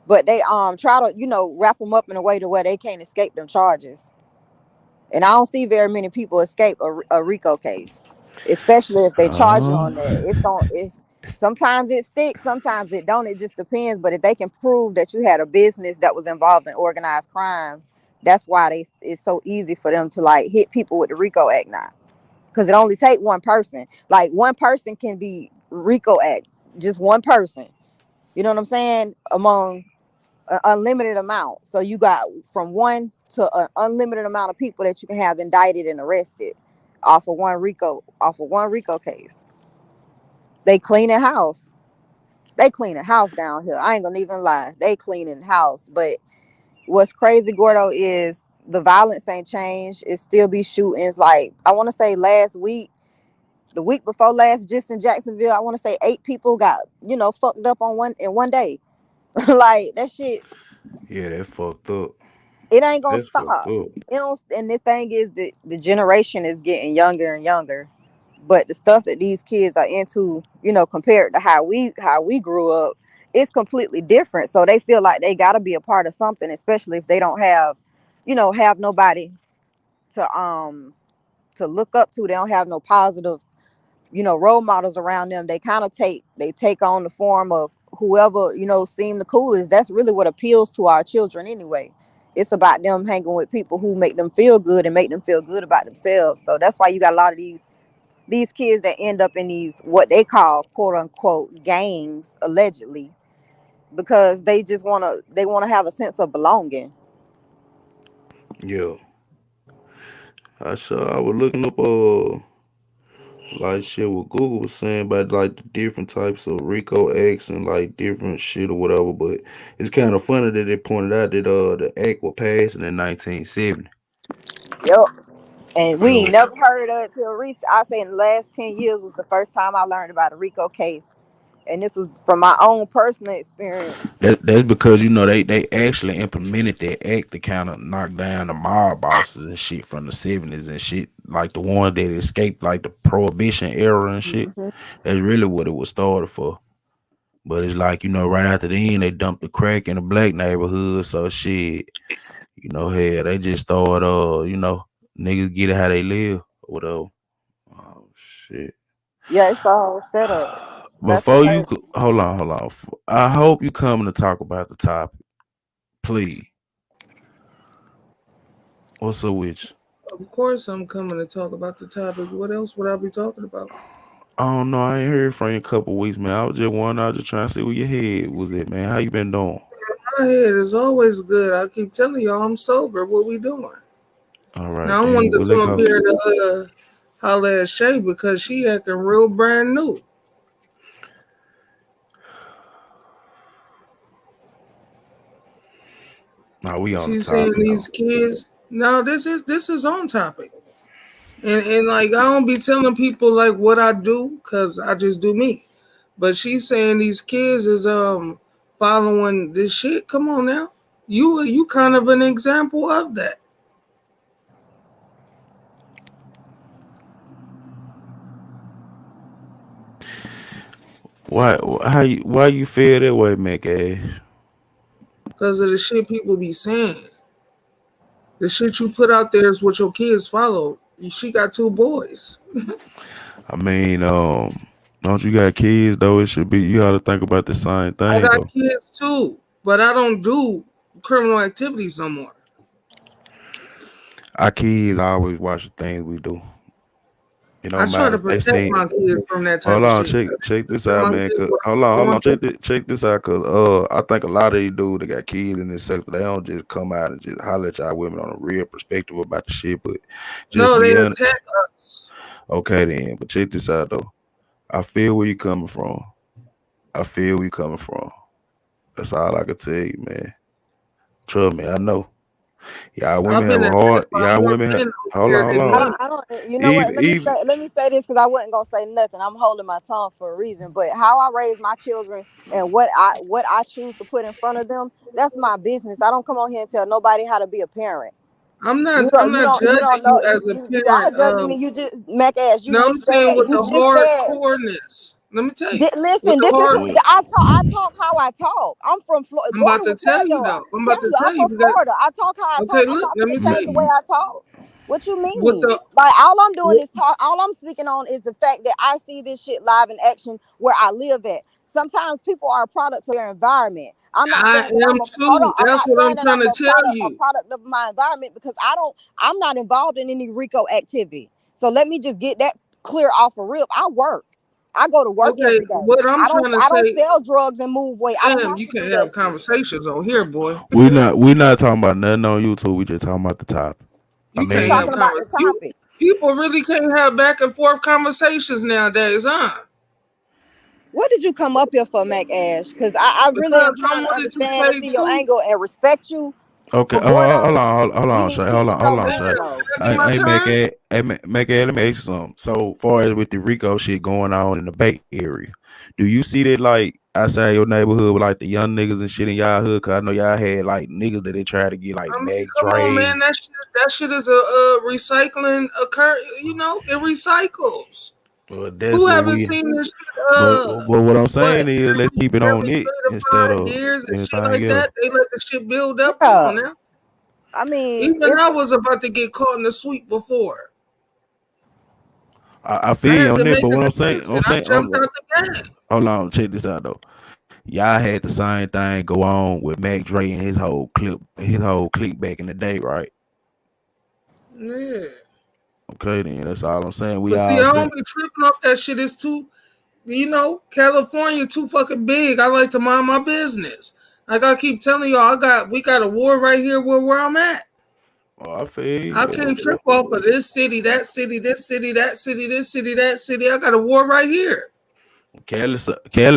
But they try to wrap them up in a way to where they can't escape them charges. And I don't see very many people escape a RICO case, especially if they charge you Uh, on that. Sometimes it sticks, sometimes it don't. It just depends. But if they can prove that you had a business that was involved in organized crime, that's why it's so easy for them to like hit people with the RICO Act now. Because it only take one person. Like one person can be RICO Act, just one person. You know what I'm saying? Among an unlimited amount. So you got from one to an unlimited amount of people that you can have indicted and arrested off of one RICO case. They cleaning house. They cleaning house down here. I ain't gonna even lie. They cleaning house. But what's crazy, Gordo, is the violence ain't changed. It still be shootings. Like I want to say last week, the week before last, just in Jacksonville, I want to say 8 people got fucked up on one day. Like that shit, yeah, that fucked up. it ain't gonna That's fucked stop. up. You know, and this thing is that the generation is getting younger and younger, but the stuff that these kids are into, compared to how we grew up, it's completely different. So they feel like they gotta be a part of something, especially if they don't have nobody to look up to. They don't have no positive role models around them. They take on the form of whoever seem the coolest. That's really what appeals to our children anyway. It's about them hanging with people who make them feel good and make them feel good about themselves. So that's why you got a lot of these kids that end up in these what they call quote unquote gangs allegedly, because they want to have a sense of belonging. Yeah. I was looking up like shit what Google was saying about like the different types of Rico acts and like different shit or whatever, but it's kind of funny that they pointed out that the act was passed in 1970. Yep. And we You ain't never heard of it till recent. I say in the last 10 years was the first time I learned about a RICO case. And this was from my own personal experience. that's because they actually implemented that act to kind of knock down the mob bosses and shit from the 70s and shit, like the one that escaped like the prohibition era and shit. Mhm. That's really what it was started for. But it's like, right after the end, they dumped the crack in the black neighborhood. So shit, hell, they just started, niggas get it how they live or whatever. Oh, shit. Yeah, it's all set up. That's Before you crazy. could, hold on. I hope you coming to talk about the topic. Please. What's up with you? Of course, I'm coming to talk about the topic. What else would I be talking about? I don't know. I ain't heard from you in a couple weeks, man. I was just wondering. I was just trying to see where your head was at, man. How you been doing? My head is always good. I keep telling y'all I'm sober. What we doing? All right, Now I then. wanted to Well, let come up go. here to holler at Shay because she acting real brand new. Now we on the She's saying topic these though. kids. No, this is on topic. And like I don't be telling people like what I do because I just do me. But she's saying these kids is following this shit. Come on now. You kind of an example of that. Why you feel that way, Mac? because of the shit people be saying. The shit you put out there is what your kids follow. She got two boys. I mean, don't you got kids though? It should be you got to think about the same I thing got though. kids too, but I don't do criminal activities no more. Our kids always watch the things we do. It I don't try matter to if they protect seen. my kids from that type Hold of on, shit. check this Tell out, my man. kids what I Hold on, want them. check this out, cause I think a lot of these dudes that got kids in this sector, they don't just come out and just holler at y'all women on a real perspective about the shit, but just No, they be honest. attack us. Okay, then, but check this out though. I feel where you coming from. I feel where you coming from. That's all I can tell you, man. Trust me, I know. Y'all I've women have been a attacked hard. by Y'all more women have. men over Hold on, here hold than on. women. I don't. You know what? Even, even. Let me say this because I wasn't gonna say nothing. I'm holding my tongue for a reason. But how I raise my children and what I choose to put in front of them, that's my business. I don't come on here and tell nobody how to be a parent. I'm not You don't judging know you as a you are parent judging of. me. You just Mac ass. No, I'm saying with You the just said. hardcoreness. Let me tell you, with Listen, the this is hard. Yeah. I talk how I talk. I'm from Florida. I'm about Gordon to will tell tell you you. though. I'm Tell about to you I'm tell you from because Florida. I talk how I talk. okay, I'm look, not let gonna me tell change the way you I talk. What you with mean? the Like all I'm doing with, is talk. All I'm speaking on is the fact that I see this shit live in action where I live at. Sometimes people are a product of their environment. I'm not I saying that am hold on. too. I'm That's not what saying I'm that trying I'm to tell a you. product of my environment because I'm not involved in any Rico activity. So let me just get that clear off a rip. I work. I go to work Okay, every day. what I'm trying to I don't say, sell drugs and move weight. I don't damn, have you to do can't that have shit. conversations on here, boy. We not talking about nothing on YouTube. We just talking about the topic. I You We can't mean, have talking about the convers. You topic. people really can't have back and forth conversations nowadays, huh? What did you come up here for, Mac Ash? Because I really am Because I trying to wanted to understand and say see your too. angle and respect you. okay. For boredom, Hold we on, need to Shay. keep the show Hold on, Damn, Shay. moving did though. I get my Make turn? it, make it. Let me ask you something. So far as with the Rico shit going on in the Bay Area, do you see that like outside your neighborhood with like the young niggas and shit in y'all hood? Cause I know y'all had like niggas that they try to get like I mean, Mac come on, man. Dre. That shit is a recycling occur. You know, it recycles. Well, that's Who what haven't we. seen this shit? But what I'm What saying is let's keep it on every it 3 to instead 5 of years and shit anything like else. that? They let the shit build up. Come Yeah, on now. I mean, Even I was about to get caught in the sweep before. I I feel you had on to that, make but a what decision. I'm I saying, jumped out the game. hold on, check this out though. Y'all had the same thing go on with Mac Dre and his whole clique back in the day, right? Yeah. Okay, then that's all I'm saying. We But see, all I said, don't be tripping off that shit. It's too, California too fucking big. I like to mind my business. Like I keep telling y'all, we got a war right here where I'm at. oh, I feel I you. can't trip off of this city, that city, this city, that city, this city, that city. I got a war right here. Cali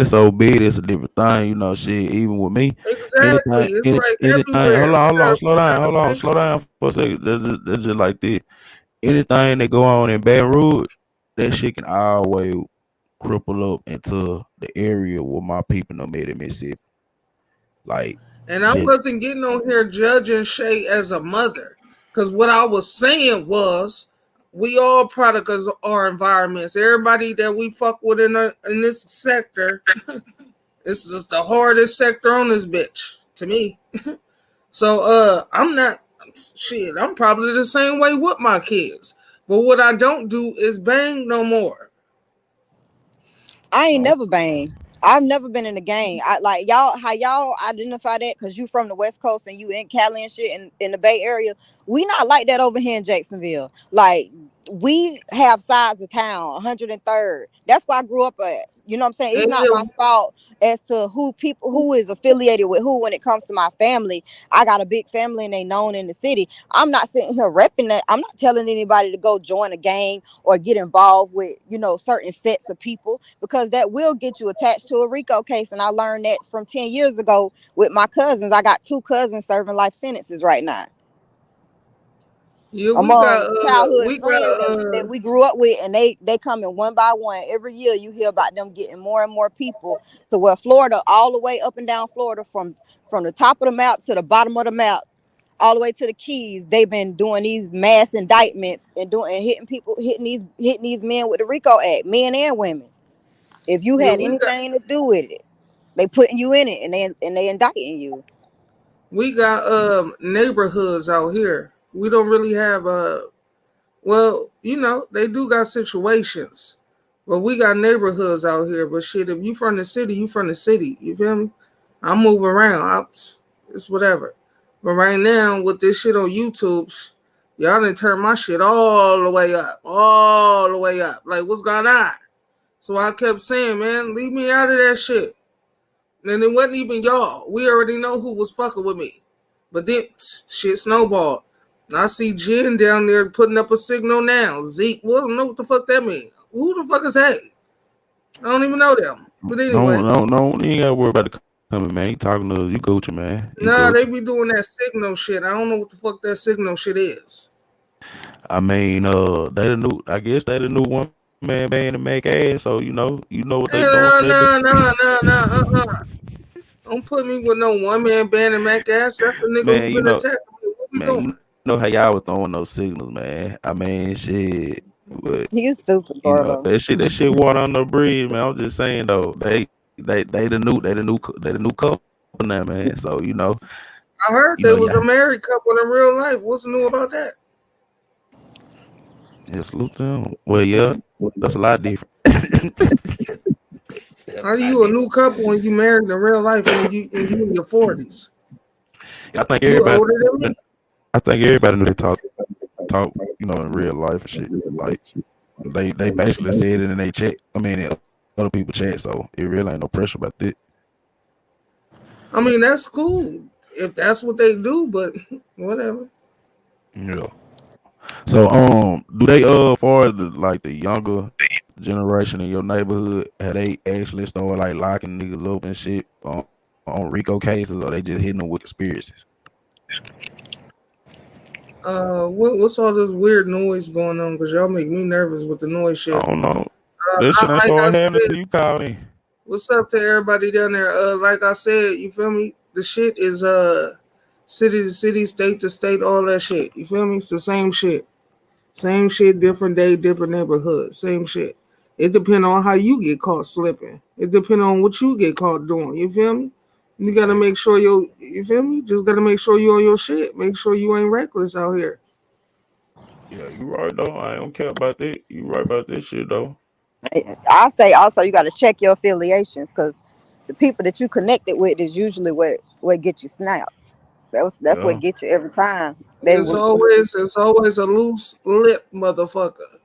so big, it's a different thing, you know. Shit, even with me, Exactly. It's like anything. everywhere. We got Hold on, slow down for a second. That's just like this. Anything that go on in Baton Rouge, that shit can always cripple up into the area where my people know made in Mississippi. Like, and I just wasn't getting on here judging Shay as a mother. Because what I was saying was we all product of our environments. Everybody that we fuck with in this sector, this is the hardest sector on this bitch to me. So I'm not shit. I'm probably the same way with my kids. But what I don't do is bang no more. I ain't oh, never banged. I've never been in a gang. I like y'all how y'all identify that because you from the West Coast and you in Cali and shit in the Bay Area. We not like that over here in Jacksonville. Like we have sides of town, 103rd. That's where I grew up at. You know what I'm saying? It's And not my fault as to who is affiliated with who when it comes to my family. I got a big family and they known in the city. I'm not sitting here repping that. I'm not telling anybody to go join a gang or get involved with, certain sets of people because that will get you attached to a Rico case. And I learned that from 10 years ago with my cousins. I got two cousins serving life sentences right now yeah, among childhood we friends got that we grew up with, and they come in one by one every year. You hear about them getting more and more people to where Florida, all the way up and down Florida, from the top of the map to the bottom of the map, all the way to the Keys. They've been doing these mass indictments and hitting these men with the Rico Act, men and women. If you Yeah, had anything to do with it, they putting you in it, and they indicting you. we got neighborhoods out here. We don't really have well, you know, they do got situations. But we got neighborhoods out here. But shit, if you from the city, you from the city. You feel me? I move around. It's whatever. But right now, with this shit on YouTube, y'all done turn my shit all the way up. All the way up. Like, what's going on? So I kept saying, man, leave me out of that shit. And it wasn't even y'all. We already know who was fucking with me. But then shit snowballed. And I see Jen down there putting up a signal now. Zeke, well, I don't know what the fuck that means. Who the fuck is that? I don't even know them. But anyway, No, you ain't gotta worry about the coming, man. You talking to us, you Gucci, man. You nah, they Gucci. be doing that signal shit. I don't know what the fuck that signal shit is. I mean, they the new. I guess they the new one man band to make ass. So you know what Hey, they doing no, for that. no, no, no, no, Don't put me with no one man band and Mac ass. That's the nigga who Man, been attacking me. What we man, doing? you know how y'all was throwing those signals, man. I mean, shit, but You stupid, bro. that shit water on the bridge, man. I'm just saying though, they the new couple now, man. So I heard you they know, was a yeah, married couple in real life. What's new about that? yeah, salute them. Well, yeah, that's a lot different. That's How a lot you a new different. couple when you married in real life and you in your 40s? I think You everybody, older than me. I think everybody knew they talk, in real life and shit. Like they basically said it in their chat. I mean, in other people chat, so it really ain't no pressure about that. I mean, that's cool if that's what they do, but whatever. Yeah. So do they far as the younger generation in your neighborhood, have they actually started like locking niggas up and shit on Rico cases, or they just hitting them with conspiracies? What's all this weird noise going on? Because y'all make me nervous with the noise I shit. don't know. That shit ain't Like I started happening said, till you called in. what's up to everybody down there? Like I said, you feel me? The shit is city to city, state to state, all that shit. You feel me? It's the same shit. Same shit, different day, different neighborhood. Same shit. It depends on how you get caught slipping. It depends on what you get caught doing. You feel me? You gotta Yeah, make sure you feel me? Just gotta make sure you on your shit. Make sure you ain't reckless out here. yeah, you right though. I don't care about that. You right about this shit though. I say also you got to check your affiliations because the people that you connected with is usually what get you snapped. That's what Yeah, get you every time. They It's would. always a loose lip motherfucker.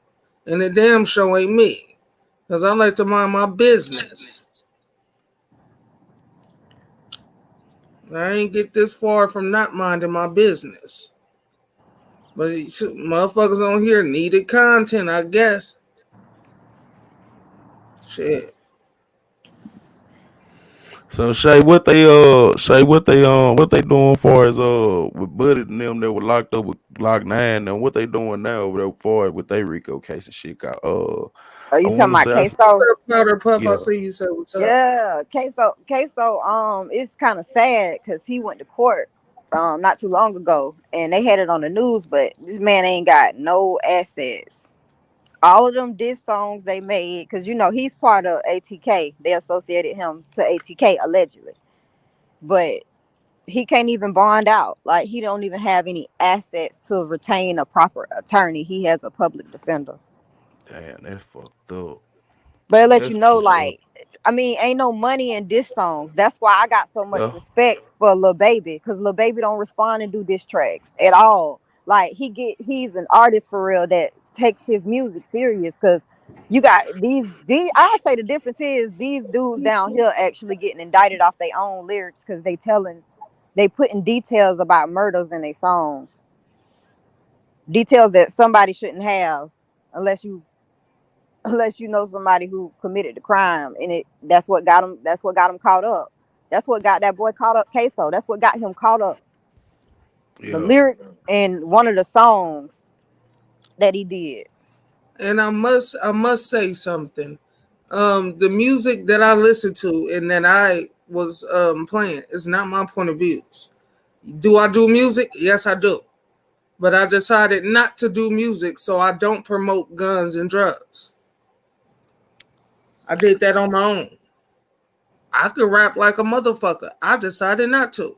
And the damn show ain't me. Cause I like to mind my business. I ain't get this far from not minding my business. But motherfuckers on here needed content, I guess. Shit. So what they doing for as with Buddy and them that were locked up with Glock 9 and what they doing now over there for with they Rico case and shit got Are I you talking wanna about say What's queso? up, Powder Puff? I yeah, see you said what's up. Yeah, queso. It's kind of sad because he went to court not too long ago, and they had it on the news. But this man ain't got no assets. All of them diss songs they made because he's part of ATK. They associated him to ATK allegedly, but he can't even bond out. Like he don't even have any assets to retain a proper attorney. He has a public defender. damn, that's fucked up. But it let you That's know, fucked up. like, I mean, ain't no money in diss songs. That's why I got so much Yeah, respect for Lil Baby, because Lil Baby don't respond and do diss tracks at all. Like he's an artist for real that takes his music serious. Because you got these. I say the difference is these dudes down here actually getting indicted off their own lyrics because they putting details about murders in their songs, details that somebody shouldn't have, unless you know somebody who committed the crime, and that's what got him caught up. That's what got that boy caught up, queso. That's what got him caught up. The yeah, lyrics in one of the songs that he did. And I must say something. The music that I listen to and that I was playing is not my point of views. Do I do music? Yes, I do. But I decided not to do music so I don't promote guns and drugs. I did that on my own. I could rap like a motherfucker. I decided not to.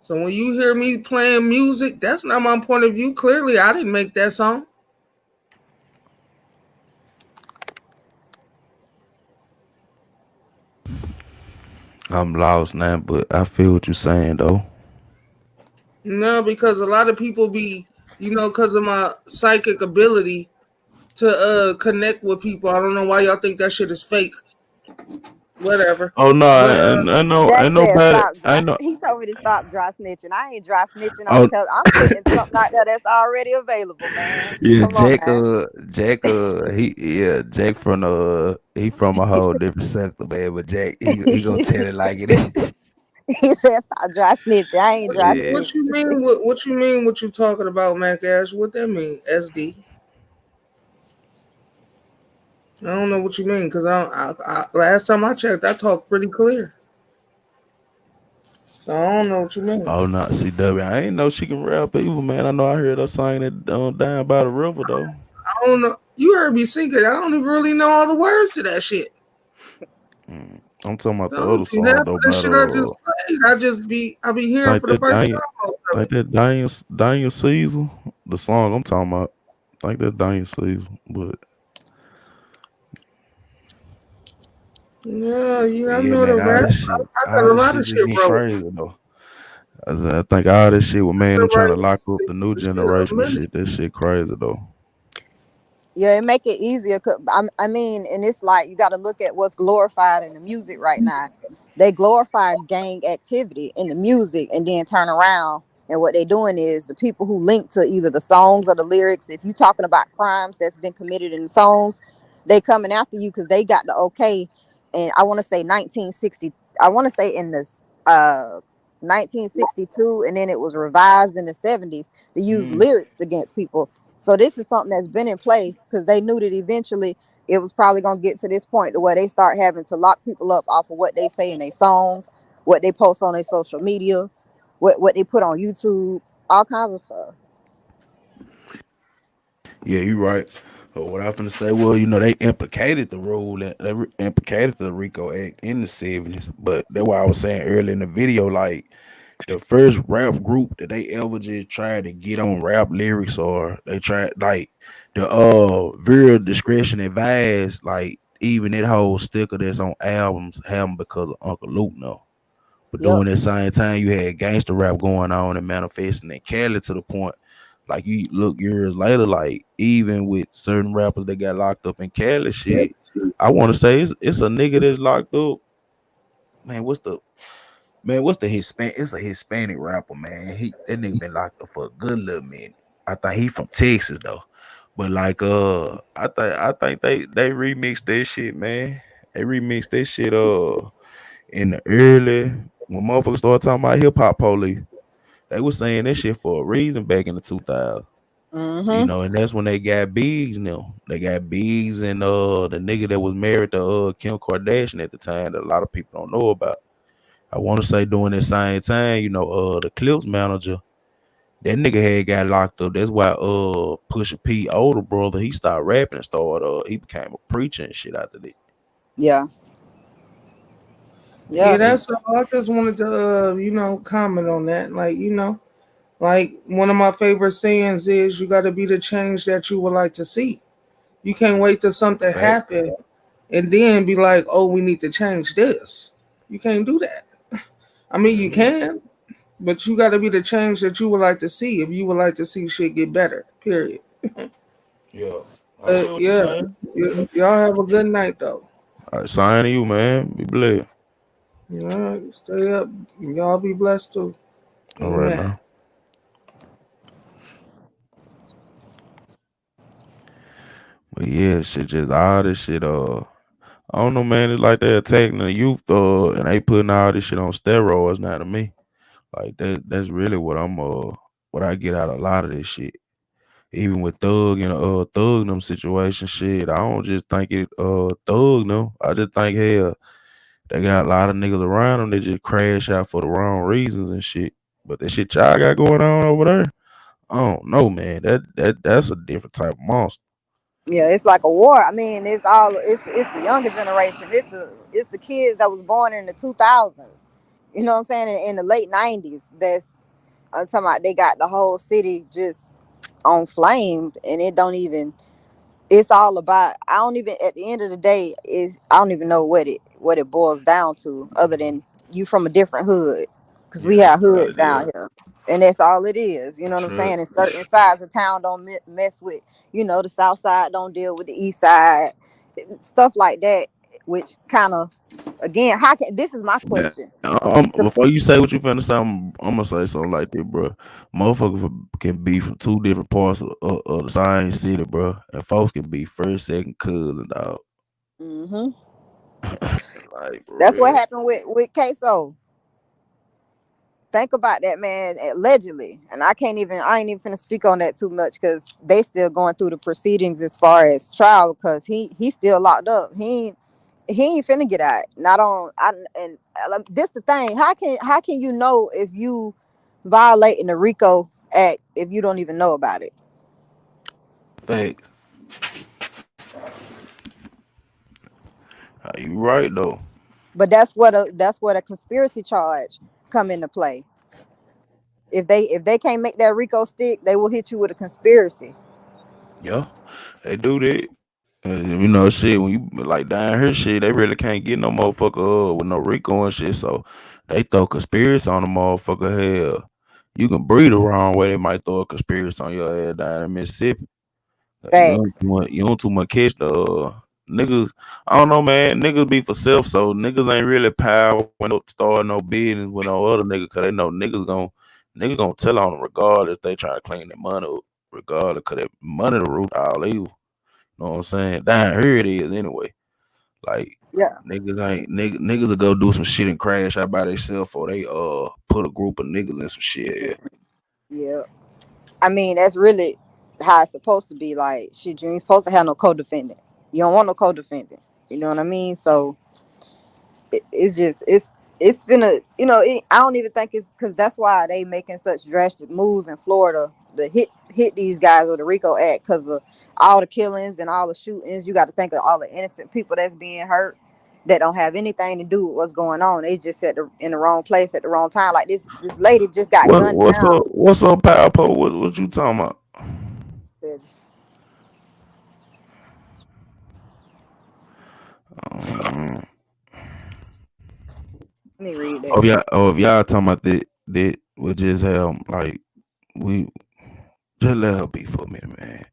So when you hear me playing music, that's not my point of view. Clearly, I didn't make that song. I'm lost now, but I feel what you're saying though. No, because a lot of people be, because of my psychic ability to connect with people. I don't know why y'all think that shit is fake. Whatever. Oh no, But I know, Jack ain't said nobody, stop I dry. know. He told me to stop dry snitching. I ain't dry snitching. Oh I'm putting something out there that's already available, man. yeah, Come on, man. Jack from he from a whole different sector, man. But Jack, he gonna tell it like it is. He said stop dry snitching. I ain't what, dry you- Yeah. what snitching. you mean? What you mean? What you talking about, Mac Ash? What that mean? SD? I don't know what you mean because last time I checked, I talked pretty clear. So I don't know what you mean. Oh no, CW. I ain't know she can rap either, man. I know I heard her sing it down by the river though. I don't know. You heard me sing it. I don't even really know all the words to that shit. I'm talking about the Don't other you? Half song of though the by shit I the just played, I be hearing think for the that first time Daniel most of think it. that Daniel Caesar. The song I'm talking about. Think that Daniel Caesar. But Yeah, but I yeah, know the man, rap. I got a all this lot of shit just shit get wrote. crazy though. I think all this shit with I've man, been them trying to writing lock up the new this shit a generation and minute. shit. That shit crazy though. Yeah, it make it easier. I mean, and it's like you got to look at what's glorified in the music right now. They glorify gang activity in the music, and then turn around and what they're doing is the people who link to either the songs or the lyrics. If you talking about crimes that's been committed in the songs, they coming after you because they got the okay. And I want to say 1960. I want to say in this 1962, and then it was revised in the 70s to use Mm. lyrics against people. So this is something that's been in place because they knew that eventually it was probably gonna get to this point to where they start having to lock people up off of what they say in their songs, what they post on their social media, what they put on YouTube, all kinds of stuff. Yeah, you right. What I finna say, well, they implicated the rule that implicated the Rico Act in the '70s, but that's why I was saying earlier in the video, like the first rap group that they ever just tried to get on rap lyrics, or they tried like the Real Discretion Advised, like even that whole sticker that's on albums happened because of Uncle Luke now. But Yep. during that same time, you had gangster rap going on and manifesting in Cali to the point, like you look years later, like even with certain rappers that got locked up in Cali, shit. I want to say it's a nigga that's locked up. Man, what's the Hispanic? It's a Hispanic rapper, man. That nigga been locked up for a good little minute. I think he from Texas though. But like I think they remixed that shit, man. They remixed that shit in the early when motherfuckers started talking about hip hop police. They was saying that shit for a reason back in the 2000s. Mm-hmm. And that's when they got Biggs now. They got Biggs and the nigga that was married to Kim Kardashian at the time that a lot of people don't know about. I want to say during that same time, the Clips manager, that nigga had got locked up. That's why Pusha P older brother, he started rapping and started he became a preacher and shit after that. Yeah. Yeah, Yeah. They that's all. I just wanted to, comment on that. Like one of my favorite sayings is, "You got to be the change that you would like to see." You can't wait till something fact. happen and then be like, "Oh, we need to change this." You can't do that. I mean, you Mhm. can, but you got to be the change that you would like to see. If you would like to see shit get better, period. Yeah. I feel what you're Yeah, saying. y'all have a good night though. All right, sign to you, man. Be blessed. All right, stay up. Y'all be blessed too. All right Amen. now. But yeah, shit, just all this shit. I don't know, man. It's like they're attacking the youth, and they putting all this shit on steroids now to me. Like that's really what I get out of a lot of this shit. Even with Thug and Thug them situation shit, I don't just think it Thug them. I just think hell they got a lot of niggas around them that just crash out for the wrong reasons and shit. But that shit y'all got going on over there, I don't know, man. That's a different type of monster. Yeah, it's like a war. I mean, it's the younger generation. It's the kids that was born in the 2000s. You know what I'm saying? In the late 90s. That's I'm talking about. They got the whole city just on flame, and it don't even. It's all about. I don't even. At the end of the day, is I don't even know what it boils down to, other than you from a different hood, because we Yeah, that's have about hoods it. Yeah. down here, and that's all it is. You know what I'm True. saying? And certain sides of town don't mess with. The south side don't deal with the east side, stuff like that. Which kind of, again, how can this is my Now, question. before you say what you finna say, I'm gonna say something like this, bro. Motherfuckers can be from two different parts of the same city, bro, and folks can be first, second cousin, dog. Hmm. Like for That's what real. happened with Queso. Think about that, man. Allegedly, and I ain't even finna speak on that too much because they still going through the proceedings as far as trial, because he's still locked up. He ain't finna get out. Not on. And this the thing. How can you know if you violating the Rico Act if you don't even know about it? Hey, you right though. But that's what a conspiracy charge come into play. If they can't make that Rico stick, they will hit you with a conspiracy. Yeah, they do that. You know, shit. When you like down here, shit, they really can't get no motherfucker with no Rico and shit. So they throw conspiracy on the motherfucker. Hell, you can breathe the wrong way. They might throw a conspiracy on your head down in Mississippi. Facts. You don't too much catch the niggas. I don't know, man. Niggas be for self, so niggas ain't really power when no start no business with no other nigga, cause they know niggas gonna tell on them regardless. They try to clean their money up, regardless, cause that money the root of all evil. Know what I'm saying? Down here it is anyway. Like Yeah. niggas will go do some shit and crash out by themselves, or they put a group of niggas in some shit. Yeah. I mean, that's really how it's supposed to be. Like, shit, you ain't supposed to have no co-defendant. You don't want no co-defendant. You know what I mean? So it's just it's gonna I don't even think it's because that's why they making such drastic moves in Florida to hit these guys with the Rico Act, because of all the killings and all the shootings. You got to think of all the innocent people that's being hurt that don't have anything to do with what's going on. They just in the wrong place at the wrong time. Like this lady just got What gunned what's down. up? What's up, Power Pole? What you talking about? Let Um, me read that. if y'all talking about that we just have like we just let her be for a minute, man.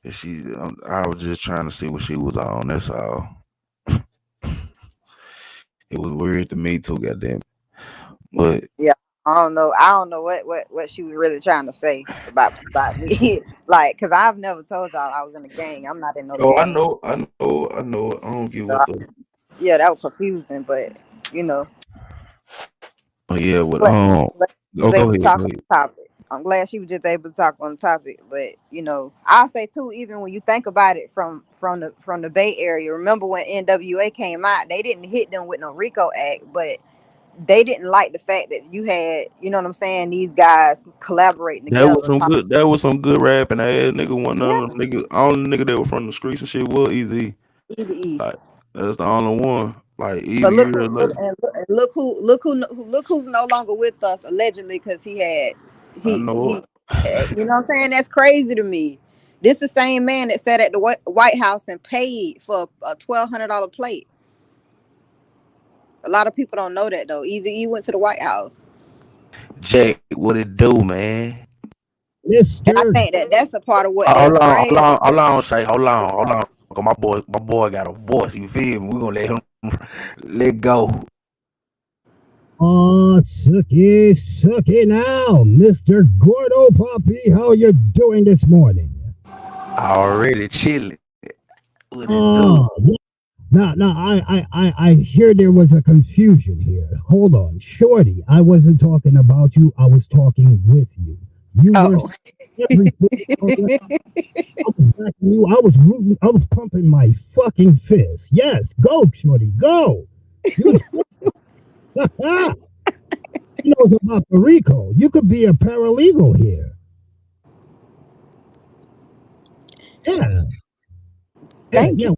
And I was just trying to see what she was on. That's all. It was weird to me too, goddamn. But Yeah, I don't know what she was really trying to say about me. Like, cause I've never told y'all I was in a gang. I'm not in no oh, I gang. know, I know, I know. I don't get So what the. yeah, that was confusing, but you know, Oh yeah, what? but glad she Oh, was able go to ahead, talk go on ahead. the topic. I'm glad she was just able to talk on the topic. But I'll say too, even when you think about it from the Bay Area, remember when NWA came out, they didn't hit them with no Rico Act, but they didn't like the fact that you had, you know what I'm saying, these guys collaborating That was together. some good. That was some good rapping ass nigga. One Yeah, none of them niggas. Only nigga that was from the streets and shit was Easy. easy E. Like that's the only one. Like But even look years who look later. and look, and look who's no longer with us allegedly, because he had I he know you know what I'm saying. That's crazy to me. This the same man that sat at the White House and paid for a $1,200 plate. A lot of people don't know that though. Easy E went to the White House, Jack. What it do, man? and I Mr. think that that's a part of what they Hold on, hold afraid on, of. hold on, Shay. It's Hold like, on. 'Cause my boy got a voice. You feel me? We gonna let him let go. Oh, Suki now, Mr. Gordo Poppy. How you doing this morning? Already chilling. What it do? Oh, now, I hear there was a confusion here. Hold on, Shorty. I wasn't talking about you. I was talking with you. You were oh, saying everything. I was backing you. I was rooting. I was pumping my fucking fist. Yes, go, Shorty, go. You was. He knows about the Rico. You could be a paralegal here. Yeah. Thank yeah. you.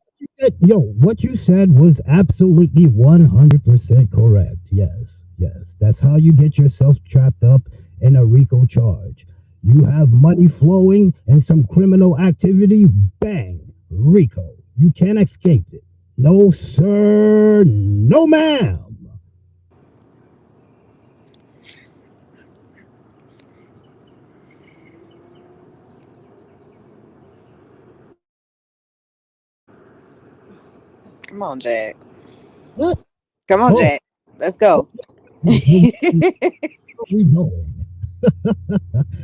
What you said was absolutely 100% correct. Yes, yes. That's how you get yourself trapped up in a RICO charge. You have money flowing and some criminal activity, bang, RICO. You can't escape it. No, sir, no, ma'am. Come on, Jack. What? Come on, Oh, Jack. Let's go. where we going?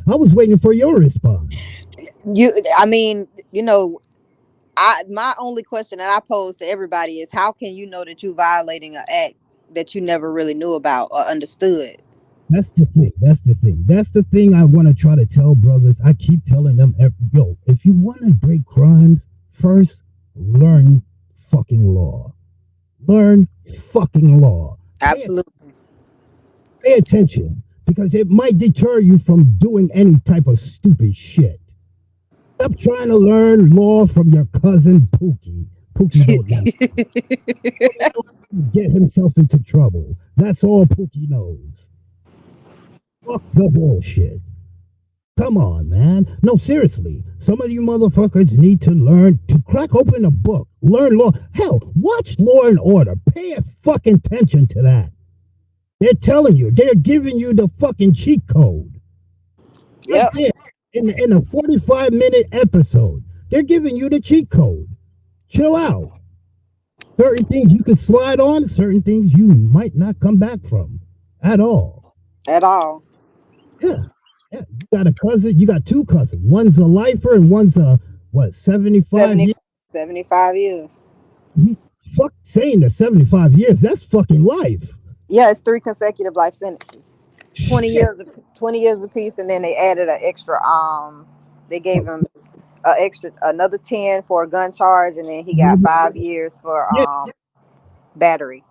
I was waiting for your response. I mean, my only question that I pose to everybody is how can you know that you're violating an act that you never really knew about or understood? That's the thing. That's the thing. That's the thing I want to try to tell brothers. I keep telling them, yo, if you want to break crimes, first learn fucking law. Learn fucking law. Absolutely. Pay attention because it might deter you from doing any type of stupid shit. Stop trying to learn law from your cousin Pookie. Pookie don't know. Pookie knows how to get himself into trouble. That's all Pookie knows. Fuck the bullshit. Come on, man. No, seriously. Some of you motherfuckers need to learn to crack open a book, learn law. Hell, watch Law and Order. Pay a fucking attention to that. They're telling you, they're giving you the fucking cheat code. Right Yep. there in a 45-minute episode. They're giving you the cheat code. Chill out. Certain things you can slide on, certain things you might not come back from at all. At all. Yeah. Yeah. You got a cousin, you got two cousins. One's a lifer and one's a, what, 75 years? 75 years. Fuck saying the 75 years. That's fucking life. Yeah, it's 3 consecutive life sentences. 20 Shit. years of 20 years apiece, and then they added an extra they gave him another 10 for a gun charge, and then he got 5 years for Yeah, battery.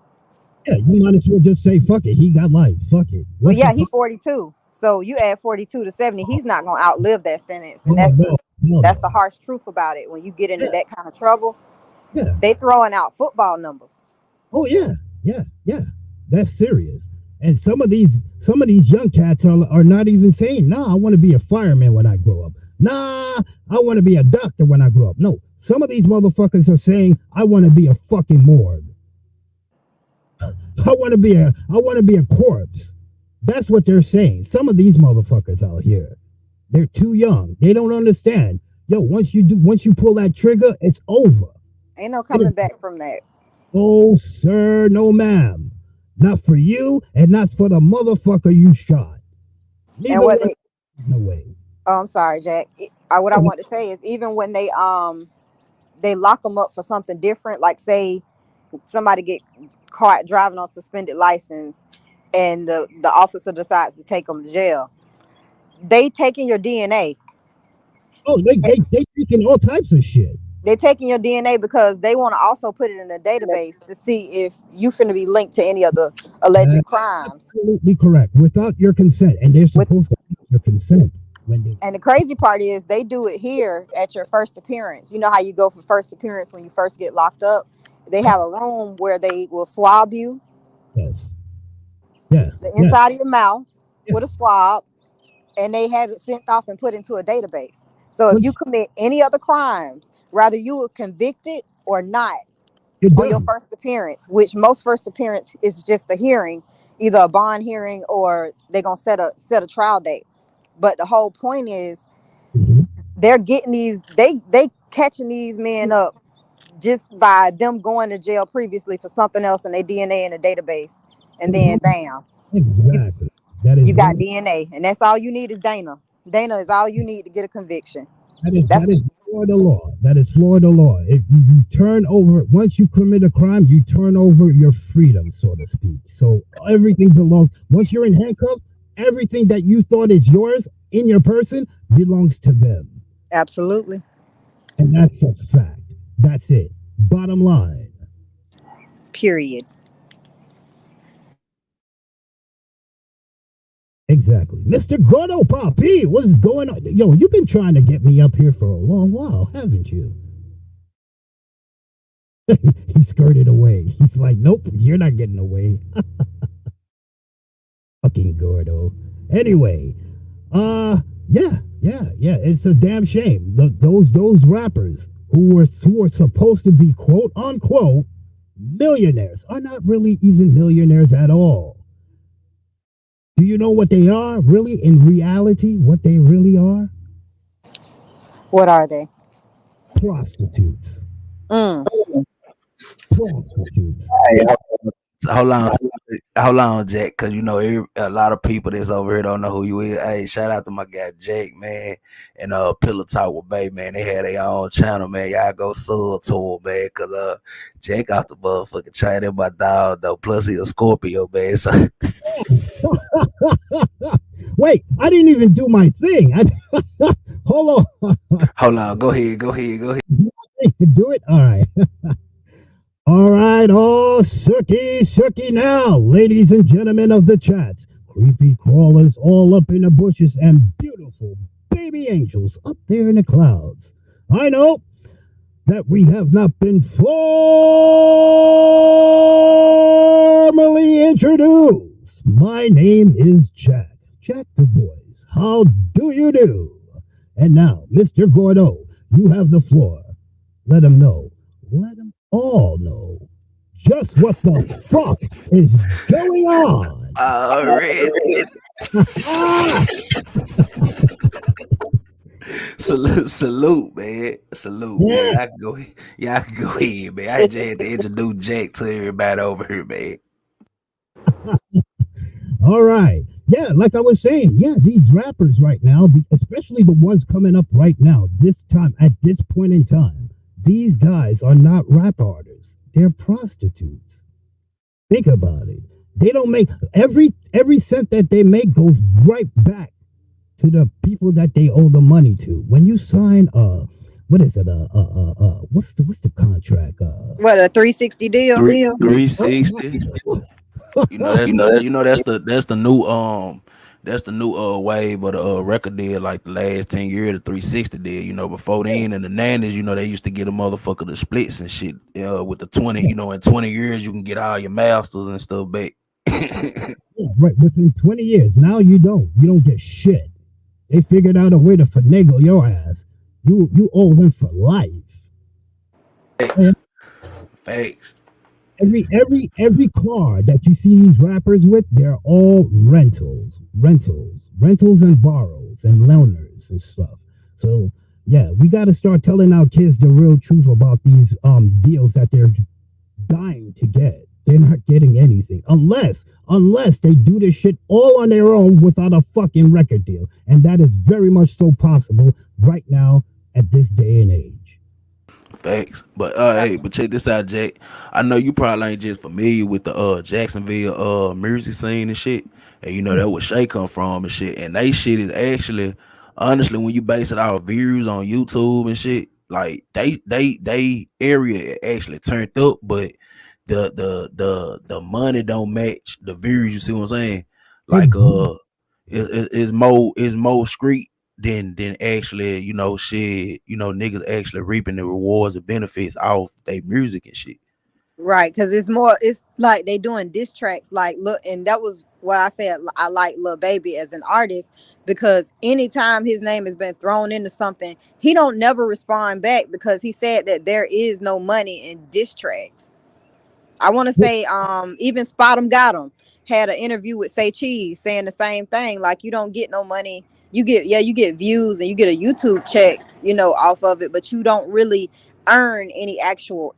yeah, you might as well just say fuck it. He got life. Fuck it. Well, What's yeah, the he's 42. So you add 42 to 70, he's not gonna outlive that sentence. And no, no, no, that's the no. harsh truth about it. When you get into Yeah, that kind of trouble, yeah. they throwing out football numbers. Oh yeah, yeah, yeah. That's serious. And some of these young cats are not even saying, nah, I want to be a fireman when I grow up. Nah, I want to be a doctor when I grow up. No, some of these motherfuckers are saying, I want to be a fucking morgue. I want to be a corpse. That's what they're saying. Some of these motherfuckers out here, they're too young. They don't understand. Yo, once you pull that trigger, it's over. Ain't no coming back from that. Oh, sir, no, ma'am. Not for you, and not for the motherfucker you shot. Neither And what one, they no way. Oh, I'm sorry, Jack. What I want to say is even when they lock them up for something different, like say somebody get caught driving on suspended license, and the officer decides to take them to jail, they taking your DNA. Oh, they taking all types of shit. They're taking your DNA because they want to also put it in a database to see if you finna be linked to any of the alleged crimes. Absolutely correct. Without your consent, and they're supposed to have your consent when they. And the crazy part is they do it here at your first appearance. You know how you go for first appearance when you first get locked up? They have a room where they will swab you. Yes. Yeah. The inside of your mouth Yeah. with a swab, and they have it sent off and put into a database. So if you commit any other crimes, whether you were convicted or not, on your first appearance, which most first appearance is just a hearing, either a bond hearing or they're gonna set a trial date. But the whole point is they're getting they catching these men up just by them going to jail previously for something else and their DNA in a database, and then bam, Exactly. That is you got DNA, and that's all you need is Dana. Dana is all you need to get a conviction. That is Florida law. That is Florida law. If you turn over, once you commit a crime, you turn over your freedom, so to speak. So everything belongs, once you're in handcuffs, everything that you thought is yours in your person belongs to them. Absolutely. And that's a fact. That's it. Bottom line. Period. Exactly. Mr. Grotto Papi, what's going on? Yo, you've been trying to get me up here for a long while, haven't you? He skirted away. He's like, nope, you're not getting away. Fucking Gordo. Anyway, uh, yeah. It's a damn shame. Those rappers who are supposed to be quote unquote millionaires are not really even millionaires at all. Do you know what they are really in reality? What they really are? What are they? Prostitutes. Mm. Prostitutes. Hey, They hold on, Jack, because you know a lot of people that's over here don't know who you is. Hey, shout out to my guy Jake, man, and Pillow Talk with Bay, man. They had their own channel, man. Y'all go sub to 'em, man, cause Jake out the motherfucking chain. That my dog though. Plus he a Scorpio, man. So wait, I didn't even do my thing. Hold on. hold on, go ahead. Do it. All right. All right, all sooky now, ladies and gentlemen of the chats. Creepy crawlers all up in the bushes and beautiful baby angels up there in the clouds. I know that we have not been formally introduced. My name is Jack. Jack the Voice. How do you do? And now, Mr. Gordo, you have the floor. Let him know. Let him all know just what the fuck is going on. Already. Ah! Salute, man. Salute, man. Yeah. Y'all can go ahead, man. I just had to introduce Jack to everybody over here, man. All right. Yeah, like I was saying, yeah, these rappers right now, especially the ones coming up right now, this time, at this point in time, these guys are not rap artists. They're prostitutes. Think about it. They don't make every cent that they make goes right back to the people that they owe the money to. When you sign what is it? What's the contract? What, a 360 deal? 360. You know that's the new wave of the record deal, like the last 10 years, the 360 deal. You know, before then in the 90s, you know, they used to get a motherfucker the splits and shit. With the 20, you know, in 20 years you can get all your masters and stuff back. Yeah, right. Within 20 years. Now you don't. You don't get shit. They figured out a way to finagle your ass. You owe them for life. Facts. Facts. Every car that you see these rappers with, they're all rentals and borrows and loaners and stuff. So yeah, we got to start telling our kids the real truth about these deals that they're dying to get. They're not getting anything unless they do this shit all on their own without a fucking record deal, and that is very much so possible right now at this day and age. Facts. But hey, but check this out, Jack. I know you probably ain't just familiar with the Jacksonville music scene and shit. And you know that where Shay come from and shit. And they shit is actually honestly when you base it off views on YouTube and shit, like they area actually turned up, but the money don't match the views, you see what I'm saying? Like it's more street than actually, you know, shit, you know, niggas actually reaping the rewards and benefits off their music and shit. Right, because it's like they doing diss tracks. Like, look, and that was what I said. I like Lil Baby as an artist because anytime his name has been thrown into something, he don't never respond back because he said that there is no money in diss tracks. I want to say, even Spot 'em Got 'em had an interview with Say Cheese saying the same thing. Like, you don't get no money. You get views and you get a YouTube check, off of it, but you don't really earn any actual,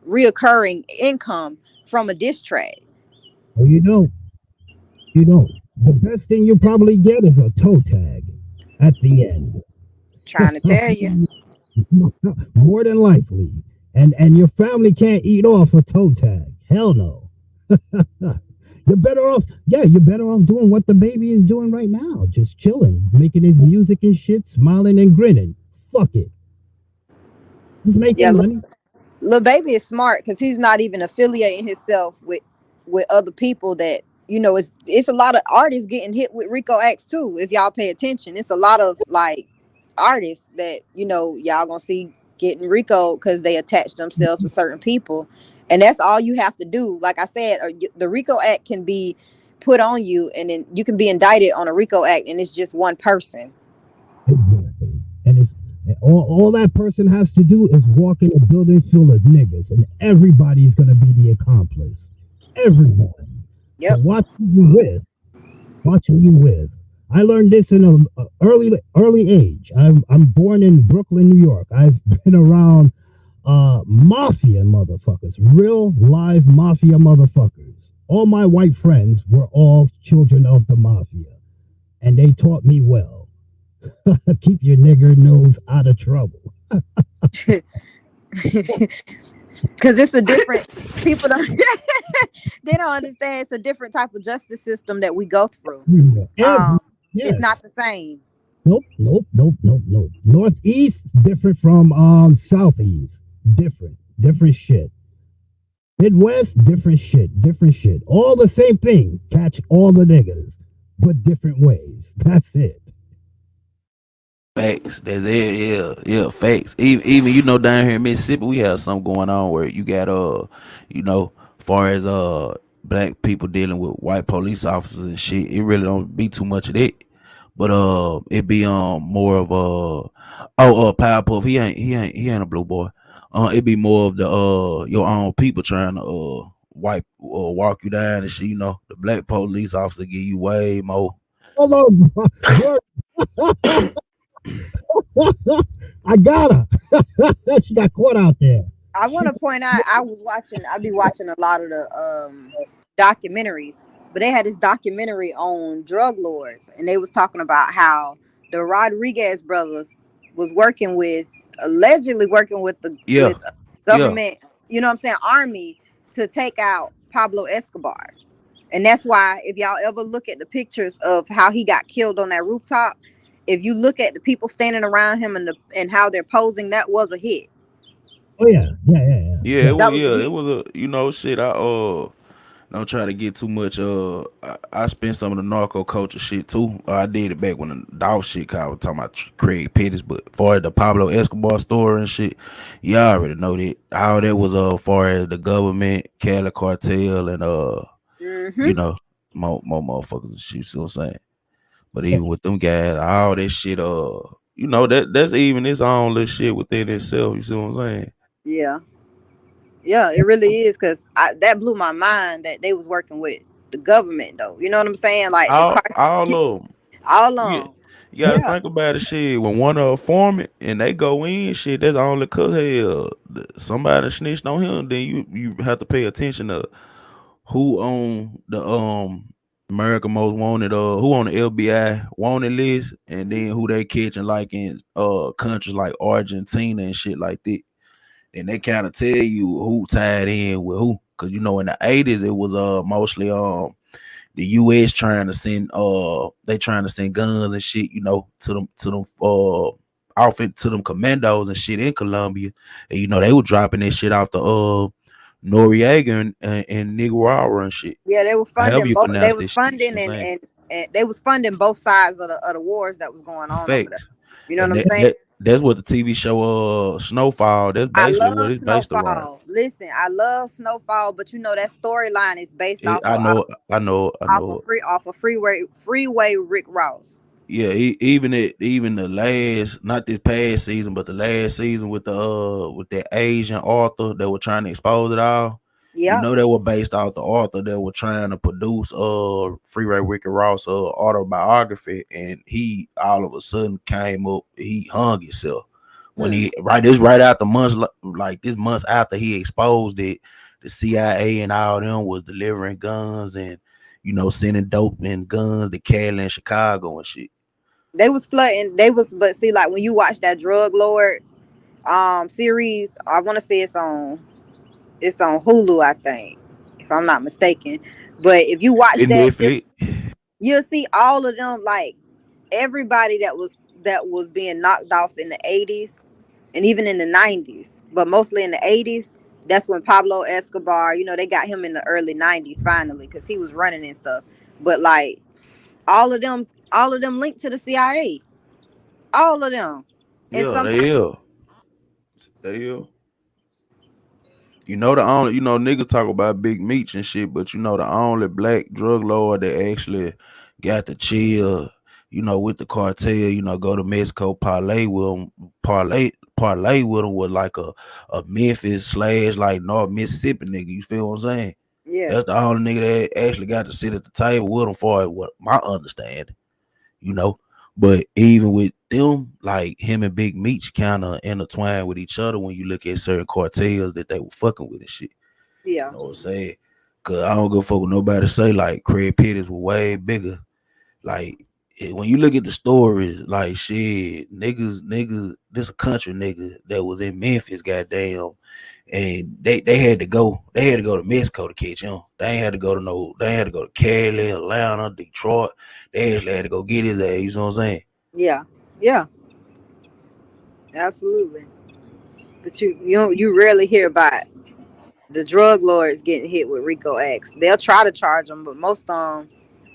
reoccurring income from a diss track. Oh, you don't. You don't. The best thing you probably get is a toe tag at the end. Trying to tell you. More than likely. And your family can't eat off a toe tag. Hell no. You're better off, yeah, you're better off doing what the baby is doing right now. Just chilling, making his music and shit, smiling and grinning. Fuck it. He's Yeah, making money. Lil Baby is smart because he's not even affiliating himself with other people that it's a lot of artists getting hit with Rico acts too. If y'all pay attention, it's a lot of like artists that y'all gonna see getting Rico because they attach themselves to certain people, and that's all you have to do. Like I said, the Rico Act can be put on you, and then you can be indicted on a Rico Act, and it's just one person. Exactly. And it's all that person has to do is walk in a building full of niggas, and everybody's gonna be the accomplice. Everybody. So Yep. watch who you with. Watch who you with. I learned this in a early age. I'm born in Brooklyn, New York. I've been around mafia motherfuckers, real live mafia motherfuckers. All my white friends were all children of the mafia, and they taught me well. Keep your nigger nose out of trouble. Because it's a different people don't they don't understand it's a different type of justice system that we go through. Every It's not yes. the same. Nope, nope, nope, nope, nope. Northeast different from southeast. Different shit. Midwest, different shit, different shit. All the same thing. Catch all the niggas, but different ways. That's it. Facts. That's it. Yeah, yeah. Facts. Even you know down here in Mississippi, we have something going on where you got you know, far as black people dealing with white police officers and shit. It really don't be too much of that. But it be more of Powerpuff. He ain't a blue boy. It be more of the your own people trying to wipe or walk you down and shit. You know, the black police officer give you way more. Hold on, George. I got her. She got caught out there. I want to point out I be watching a lot of the documentaries, but they had this documentary on drug lords, and they was talking about how the Rodriguez brothers was working with allegedly working with the Yeah, yeah. government, you know what I'm saying, army to take out Pablo Escobar. And that's why if y'all ever look at the pictures of how he got killed on that rooftop, if you look at the people standing around him and how they're posing, that was a hit. Oh yeah, yeah, yeah, yeah, Yeah, yeah. That was a it hit. was a shit. I don't try to get too much. I spent some of the narco culture shit too. I did it back when the dog shit. Cause I was talking about Craig Pettis, but for the Pablo Escobar story and shit, y'all already know that how that was far as the government, Cali cartel, and you Hmm. know, more motherfuckers and shit. See what I'm saying? But even with them guys, all that shit, you know that's even its own little shit within itself. You see what I'm saying? Yeah, yeah, it really is because that blew my mind that they was working with the government though. You know what I'm saying? Like the car, All of them. all Yeah, along. you gotta Yeah, think about it. Shit, when one of form it and they go in, shit, that's only cause hell somebody snitched on him. Then you have to pay attention to who on the America Most Wanted, who on the LBI wanted list, and then who they catching like in countries like Argentina and shit like that. And they kind of tell you who tied in with who, cause you know in the '80s it was mostly the US trying to send they trying to send guns and shit, you know, to them outfit to them commandos and shit in Colombia. And you know, they were dropping that shit off the Noriega and Nicaragua and shit. yeah, they were However funding you both. They pronounce was this shit, you see funding what I'm saying? and they was funding both sides of the wars that was going on over there. Facts. You know what And I'm saying? that's what the TV show Snowfall, that's I basically what love it's based around. Snowfall. Listen, I love Snowfall, but you know that storyline is based It, off of I know. off of freeway Rick Ross. Yeah, even the last, not this past season, but the last season with that Asian author that were trying to expose it all. You Yeah. know they were based off the author that were trying to produce Freeway Ricky Ross autobiography, and he all of a sudden came up, he hung himself when Hmm. he right after months like this months after he exposed it, the CIA and all them was delivering guns and you know sending dope and guns to Cali and Chicago and shit. They was flooding. They was, but see, like when you watch that Drug Lord series, I want to say it's on Hulu, I think, if I'm not mistaken. But if you watch In that, Netflix. you'll see all of them, like everybody that was being knocked off in the 80s and even in the 90s, but mostly in the 80s. That's when Pablo Escobar, you know, they got him in the early 90s finally because he was running and stuff. But like all of them linked to the CIA, all of them, and Yeah, some they is. Yeah. The only niggas talk about Big Meech and shit, but the only black drug lord that actually got to chill, with the cartel, go to Mexico, parlay with them with like a Memphis slash like North Mississippi nigga. You feel what I'm saying? Yeah, That's the only nigga that actually got to sit at the table with them for what my understanding, you know. But even with them, like him and Big Meech kind of intertwined with each other when you look at certain cartels that they were fucking with and shit. yeah, You know what I'm saying? Cause I don't go fuck with nobody say like Craig Pettis was way bigger. Like when you look at the stories, like shit, niggas, this a country nigga that was in Memphis, goddamn, and they had to go to Mexico to catch him. They had to go to Cali, Atlanta, Detroit. They actually had to go get his ass. You know what I'm saying? yeah, yeah. Absolutely. But you rarely hear about the drug lords getting hit with Rico Acts. They'll try to charge them, but most of them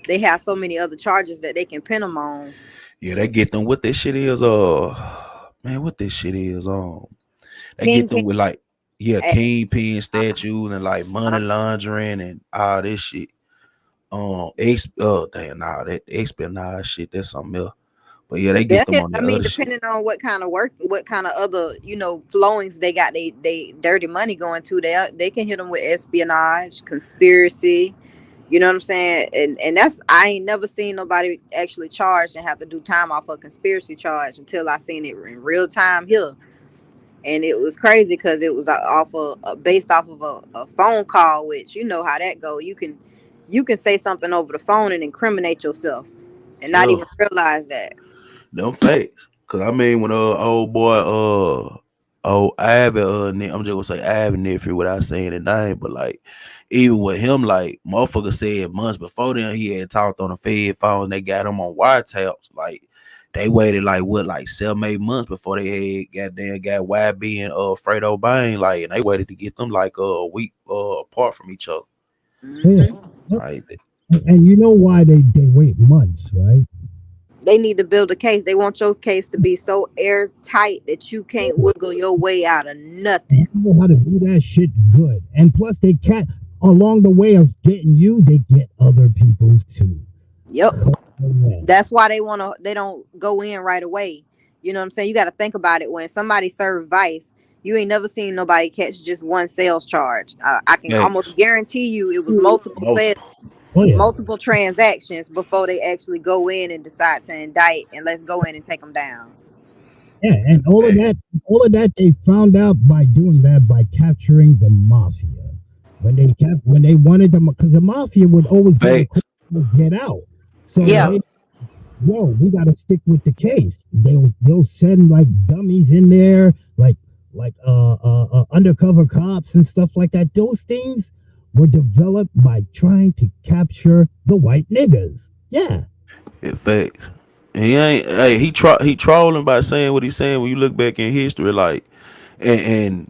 they have so many other charges that they can pin them on. Yeah, they get them. What this shit is? Man, what this shit is? They get them Kingpin. with like, yeah, Act. kingpin Uh, statues and like money uh, laundering and all this shit. Damn, nah, that espionage shit, that's something else. But yeah, they get them on I that mean, other shit. depending on what kind of work, what kind of other flowings they got, they dirty money going to. They can hit them with espionage, conspiracy. You know what I'm saying? And that's I ain't never seen nobody actually charged and have to do time off a conspiracy charge until I seen it in real time here. And it was crazy because it was based off of a phone call, which you know how that go. You can say something over the phone and incriminate yourself, and not Yeah, even realize that. them facts. Cause I mean, when old boy Ivy I'm just gonna say Ivy nephew without saying the name, but like even with him, like motherfucker said months before then he had talked on the Fed phone. They got him on wiretaps. Like they waited like what, like 7-8 months before they had goddamn got YB and Fredo Bang, like, and they waited to get them like a week apart from each other. Yeah. Hmm. Like And you know why they wait months, right? They need to build a case. They want your case to be so airtight that you can't wiggle your way out of They nothing. know how to do that shit good. And plus, they can't, along the way of getting you, they get other people's too. Yep. Yeah. That's why they don't go in right away. You know what I'm saying? You got to think about it. When somebody served Vice, you ain't never seen nobody catch just one sales charge. I can almost yikes, guarantee you it was multiple sales, multiple. Oh, yeah. multiple transactions before they actually go in and decide to indict and let's go in and take them down. Yeah. And all of that, they found out by doing that, by capturing the mafia. When they wanted them, because the mafia would always go to Facts. court to get out. So Yeah. they yo, we got to stick with the case. They'll send like dummies in there, like undercover cops and stuff like that. Those things were developed by trying to capture the white niggas. Yeah, Yeah, facts. He ain't. Hey, he trolling by saying what he's saying. When you look back in history, like, and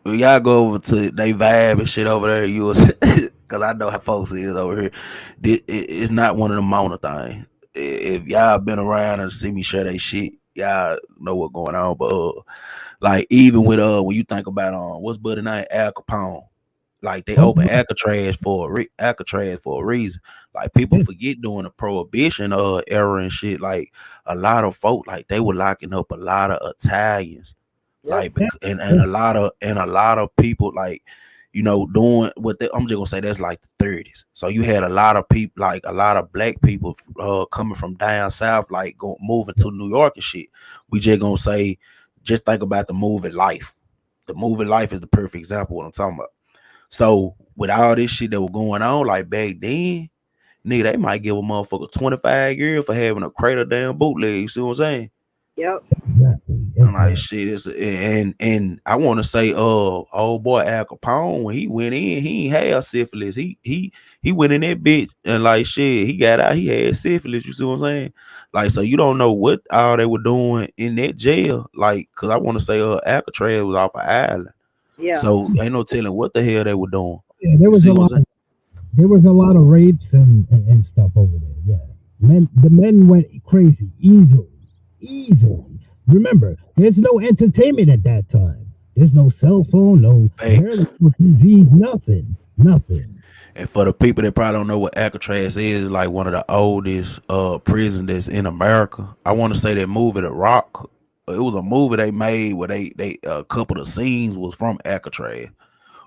when y'all go over to they vibe and shit over there, you was because I know how folks is over here. It's not one of them Mona things. If y'all been around and see me share they shit, y'all know what's going on. But like even with when you think about what's buddy name Al Capone. Like they oh, open Alcatraz for a reason. Like people yeah, forget during the prohibition era and shit. Like a lot of folk, like they were locking up a lot of Italians, Yep. like yeah, and a lot of people, like doing what I'm just gonna say that's like the 30s. So you had a lot of people, like a lot of black people coming from down south, like moving yeah, to New York and shit. We just gonna say, just think about the movie Life. The movie Life is the perfect example of what I'm talking about. So with all this shit that was going on, like back then, nigga, they might give a motherfucker 25 years for having a crater damn bootleg. You see what I'm saying? Yep. exactly, I'm like, exactly. shit, and I want to say, old boy Al Capone, when he went in, he ain't had syphilis. He went in that bitch and like shit, he got out, he had syphilis. You see what I'm saying? Like, so you don't know what all they were doing in that jail, like, cause I want to say, Alcatraz was off an island, Yeah. so ain't no telling what the hell they were doing. Yeah, You see what I'm saying? there was a lot of rapes and stuff over there. Yeah, the men went crazy easily, easily. Remember, there's no entertainment at that time. There's no cell phone, no barely Facts. no TV, nothing, nothing. And for the people that probably don't know what Alcatraz is, like one of the oldest prisons that's in America. I want to say that movie The Rock. It was a movie they made where they a couple of scenes was from Alcatraz.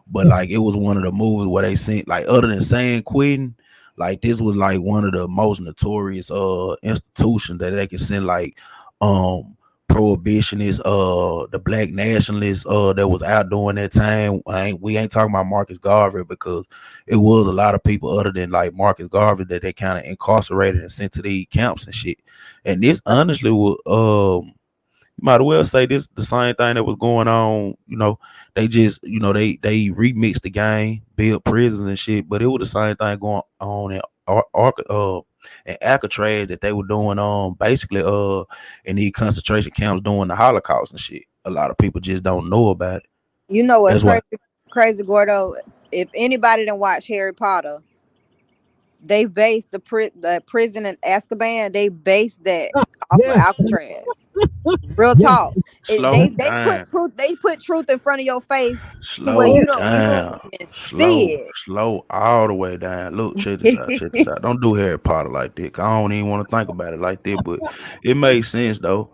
But Right. like it was one of the movies where they sent like other than San Quentin, like this was like one of the most notorious institutions that they can send like um prohibitionists, the black nationalists that was out during that time. We ain't talking about Marcus Garvey because it was a lot of people other than like Marcus Garvey that they kind of incarcerated and sent to these camps and shit. And this honestly was you might as well say this the same thing that was going on. They just they remixed the game, built prisons and shit, but it was the same thing going on in Alcatraz that they were doing basically in these concentration camps during the Holocaust and shit. A lot of people just don't know about it. You know what's That's why. crazy, Gordo? If anybody didn't watch Harry Potter, they based the prison in Azkaban. They based that off of Yeah, Alcatraz. Real yeah. talk. Slow Put down. truth. They put truth in front of your face to where Slow you don't down. even see Slow. it. Slow all the way down. Look, check this out. Check this out. Don't do Harry Potter like that. 'Cause I don't even want to think about it like that. But it makes sense though.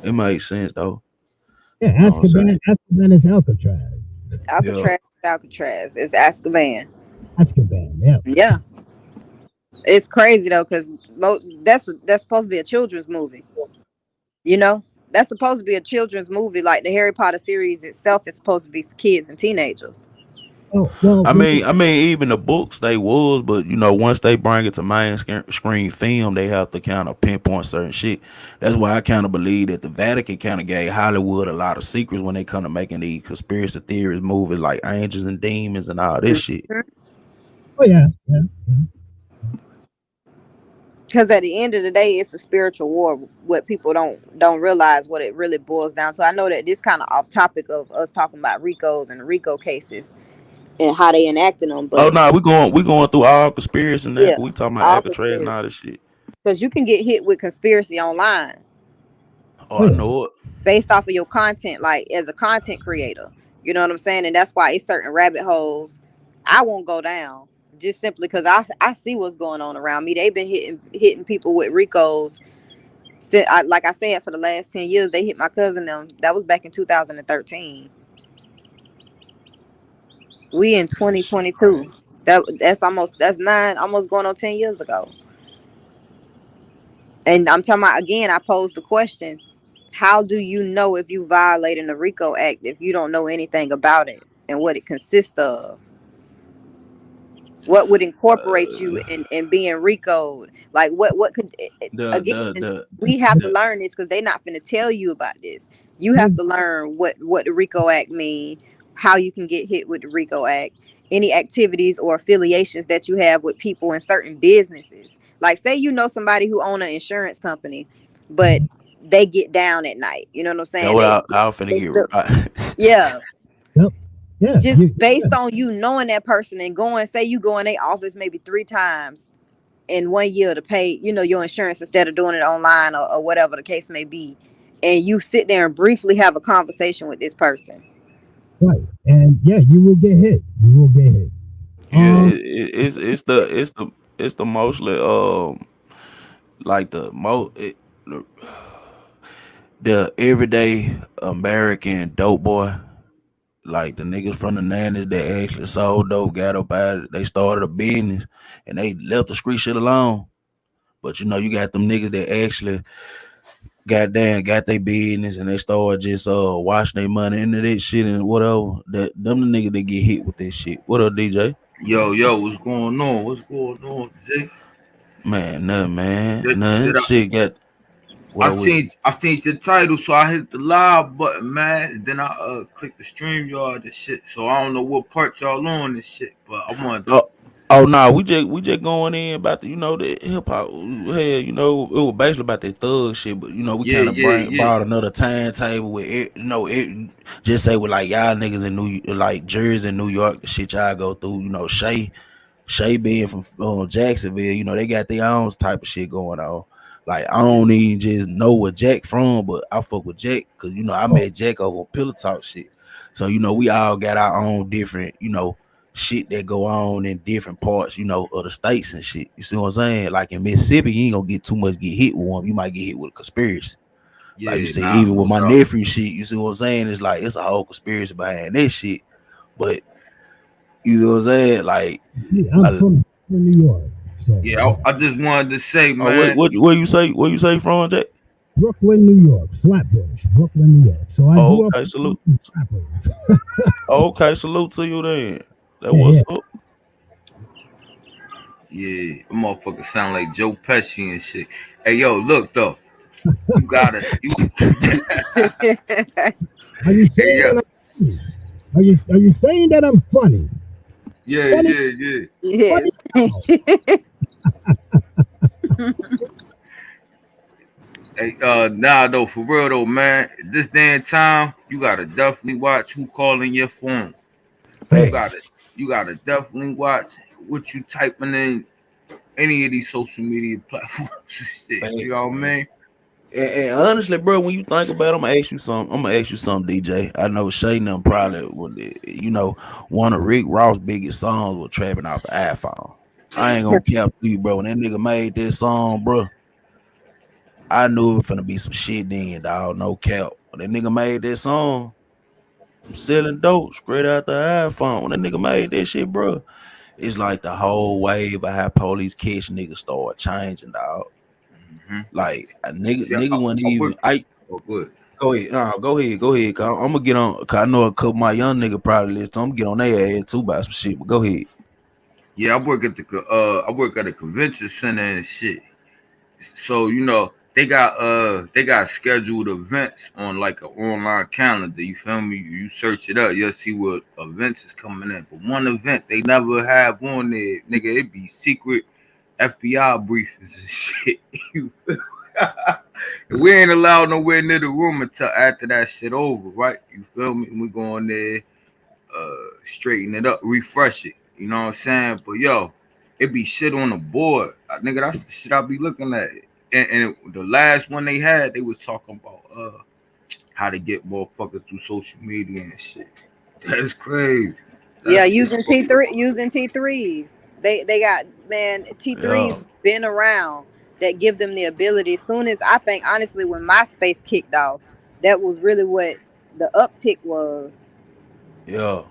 It makes sense though. Yeah, You know what I'm saying? Azkaban is Alcatraz. Yeah. Alcatraz is Azkaban. Azkaban, yeah. Yeah, it's crazy though because that's supposed to be a children's movie. You know, that's supposed to be a children's movie. Like the Harry Potter series itself is supposed to be for kids and teenagers. Oh, well, I mean, even the books they was, but once they bring it to screen film, they have to kind of pinpoint certain shit. That's why I kind of believe that the Vatican kind of gave Hollywood a lot of secrets when they come to making these conspiracy theories movies like Angels and Demons and all this shit. oh yeah, yeah. Because at the end of the day, it's a spiritual war. What people don't realize what it really boils down to. I know that this kind of off topic of us talking about Ricos and the Rico cases and how they enacting them, Oh but no, we going through all conspiracy now. yeah, 'Cause we talking about all Alcatraz and conspiracy. all this shit. Because you can get hit with conspiracy online Oh, Oh I yeah. know it. based off of your content, like as a content creator. You know what I'm saying? And that's why it's certain rabbit holes I won't go down just simply because I see what's going on around me. They've been hitting people with Ricos. Like I said, for the last 10 years, they hit my cousin them. That was back in 2013. We in Shit 2022. crazy. That's 9, almost going on 10 years ago. And I'm talking about again, I posed the question, how do you know if you violating the RICO Act if you don't know anything about it and what it consists of? What would incorporate you in being RICO'd? Like what could The again the the we have to the learn this because they're not finna tell you about this. You have Here's, to learn what the RICO Act mean, how you can get hit with the RICO Act, any activities or affiliations that you have with people in certain businesses. Like say you know somebody who own an insurance company, but they get down at night. You know what I'm that saying? what I was finna They get still, right. yeah, yep, yeah. just based on you knowing that person and going, say you go in their office maybe 3 times in 1 year to pay, your insurance instead of doing it online or whatever the case may be. And you sit there and briefly have a conversation with this person. Right, and yeah, you will get hit. You will get hit. Yeah, Um, it's the mostly like the everyday American dope boy, like the niggas from the 90s that actually sold dope, got up out it, they started a business and they left the street shit alone. But you got them niggas that actually goddamn got their business and they start just washing their money into that shit and whatever. That them the niggas that get hit with this shit. What up, DJ? Yo, yo, what's going on? What's going on, Jay? Man, nothing, man. Did, Nothing. did Shit got what I up with it? seen the title, so I hit the live button, man. And then I clicked the stream yard and shit. So I don't know what part y'all on this shit, but I want. Oh, oh no, we just going in about the hip hop. Hell, it was basically about that thug shit, but we Yeah, kind of yeah, yeah. brought another timetable with it. Just say with like y'all niggas in like Jersey and New York, the shit y'all go through. Shay being from Jacksonville, they got their own type of shit going on. Like I don't even just know where Jack from, but I fuck with Jack because I met Jack over Pillow Talk shit. So we all got our own different shit that go on in different parts of the states and shit. You see what I'm saying? Like in Mississippi, you ain't gonna get hit with one. You might get hit with a conspiracy. Like you Yeah, say, nah, even with no my doubt. nephew shit, you see what I'm saying? It's like it's a whole conspiracy behind this shit. But you know what I'm saying? Like, Yeah, I'm from New York, so Yeah, I just wanted to say, oh, what man. what you say? What you say from Jack? Brooklyn, New York, Flatbush, Brooklyn, New York. So I Oh, grew up okay, with salute. rappers. Okay, salute to you then. That Yeah, yeah. what's up. Yeah, them motherfuckers sound like Joe Pesci and shit. Hey, yo, look though, you gotta, you. Are you Hey, saying yo, that I'm funny? Are you saying that I'm funny? yeah, Funny, yeah, yeah. funny Yes. how? Hey, nah, though, for real though, man. This day and time, you gotta definitely watch who calling your phone. You Facts, gotta, you gotta definitely watch what you typing in any of these social media platforms and shit. You facts, know what I man. mean? And honestly, bro, when you think about it, I'm gonna ask you something. I'm gonna ask you something, DJ. I know Shay and them probably one of Rick Ross' biggest songs was trapping off the iPhone. I ain't gonna cap to you, bro. When that nigga made this song, bro, I knew it was finna be some shit then, dog. No cap. When that nigga made this song, I'm selling dope straight out the iPhone. When that nigga made that shit, bro, it's like the whole wave of how police catch niggas start changing, dog. Hmm. Like a nigga, See, nigga wasn't I even. work. Oh, good. Go ahead. No, go ahead. Go ahead. Cause I'm gonna get on. Cause I know a couple of my young nigga probably listen. So I'm gonna get on their ass too about some shit. But go ahead. Yeah, I work at a convention center and shit. So they got scheduled events on like an online calendar. You feel me? You search it up, you'll see what events is coming in. But one event they never have on there, nigga, it be secret FBI briefings and shit. You feel we ain't allowed nowhere near the room until after that shit over, right? You feel me? We go in there, straighten it up, refresh it. You know what I'm saying? But yo, it be shit on the board, nigga. That's the shit I be looking at. The last one they had, they was talking about how to get motherfuckers through social media and shit. That's crazy. Yeah, That's using T3s. They got, man, T3s Yeah, been around that give them the ability. As soon as, I think honestly when MySpace kicked off, that was really what the uptick was. yeah.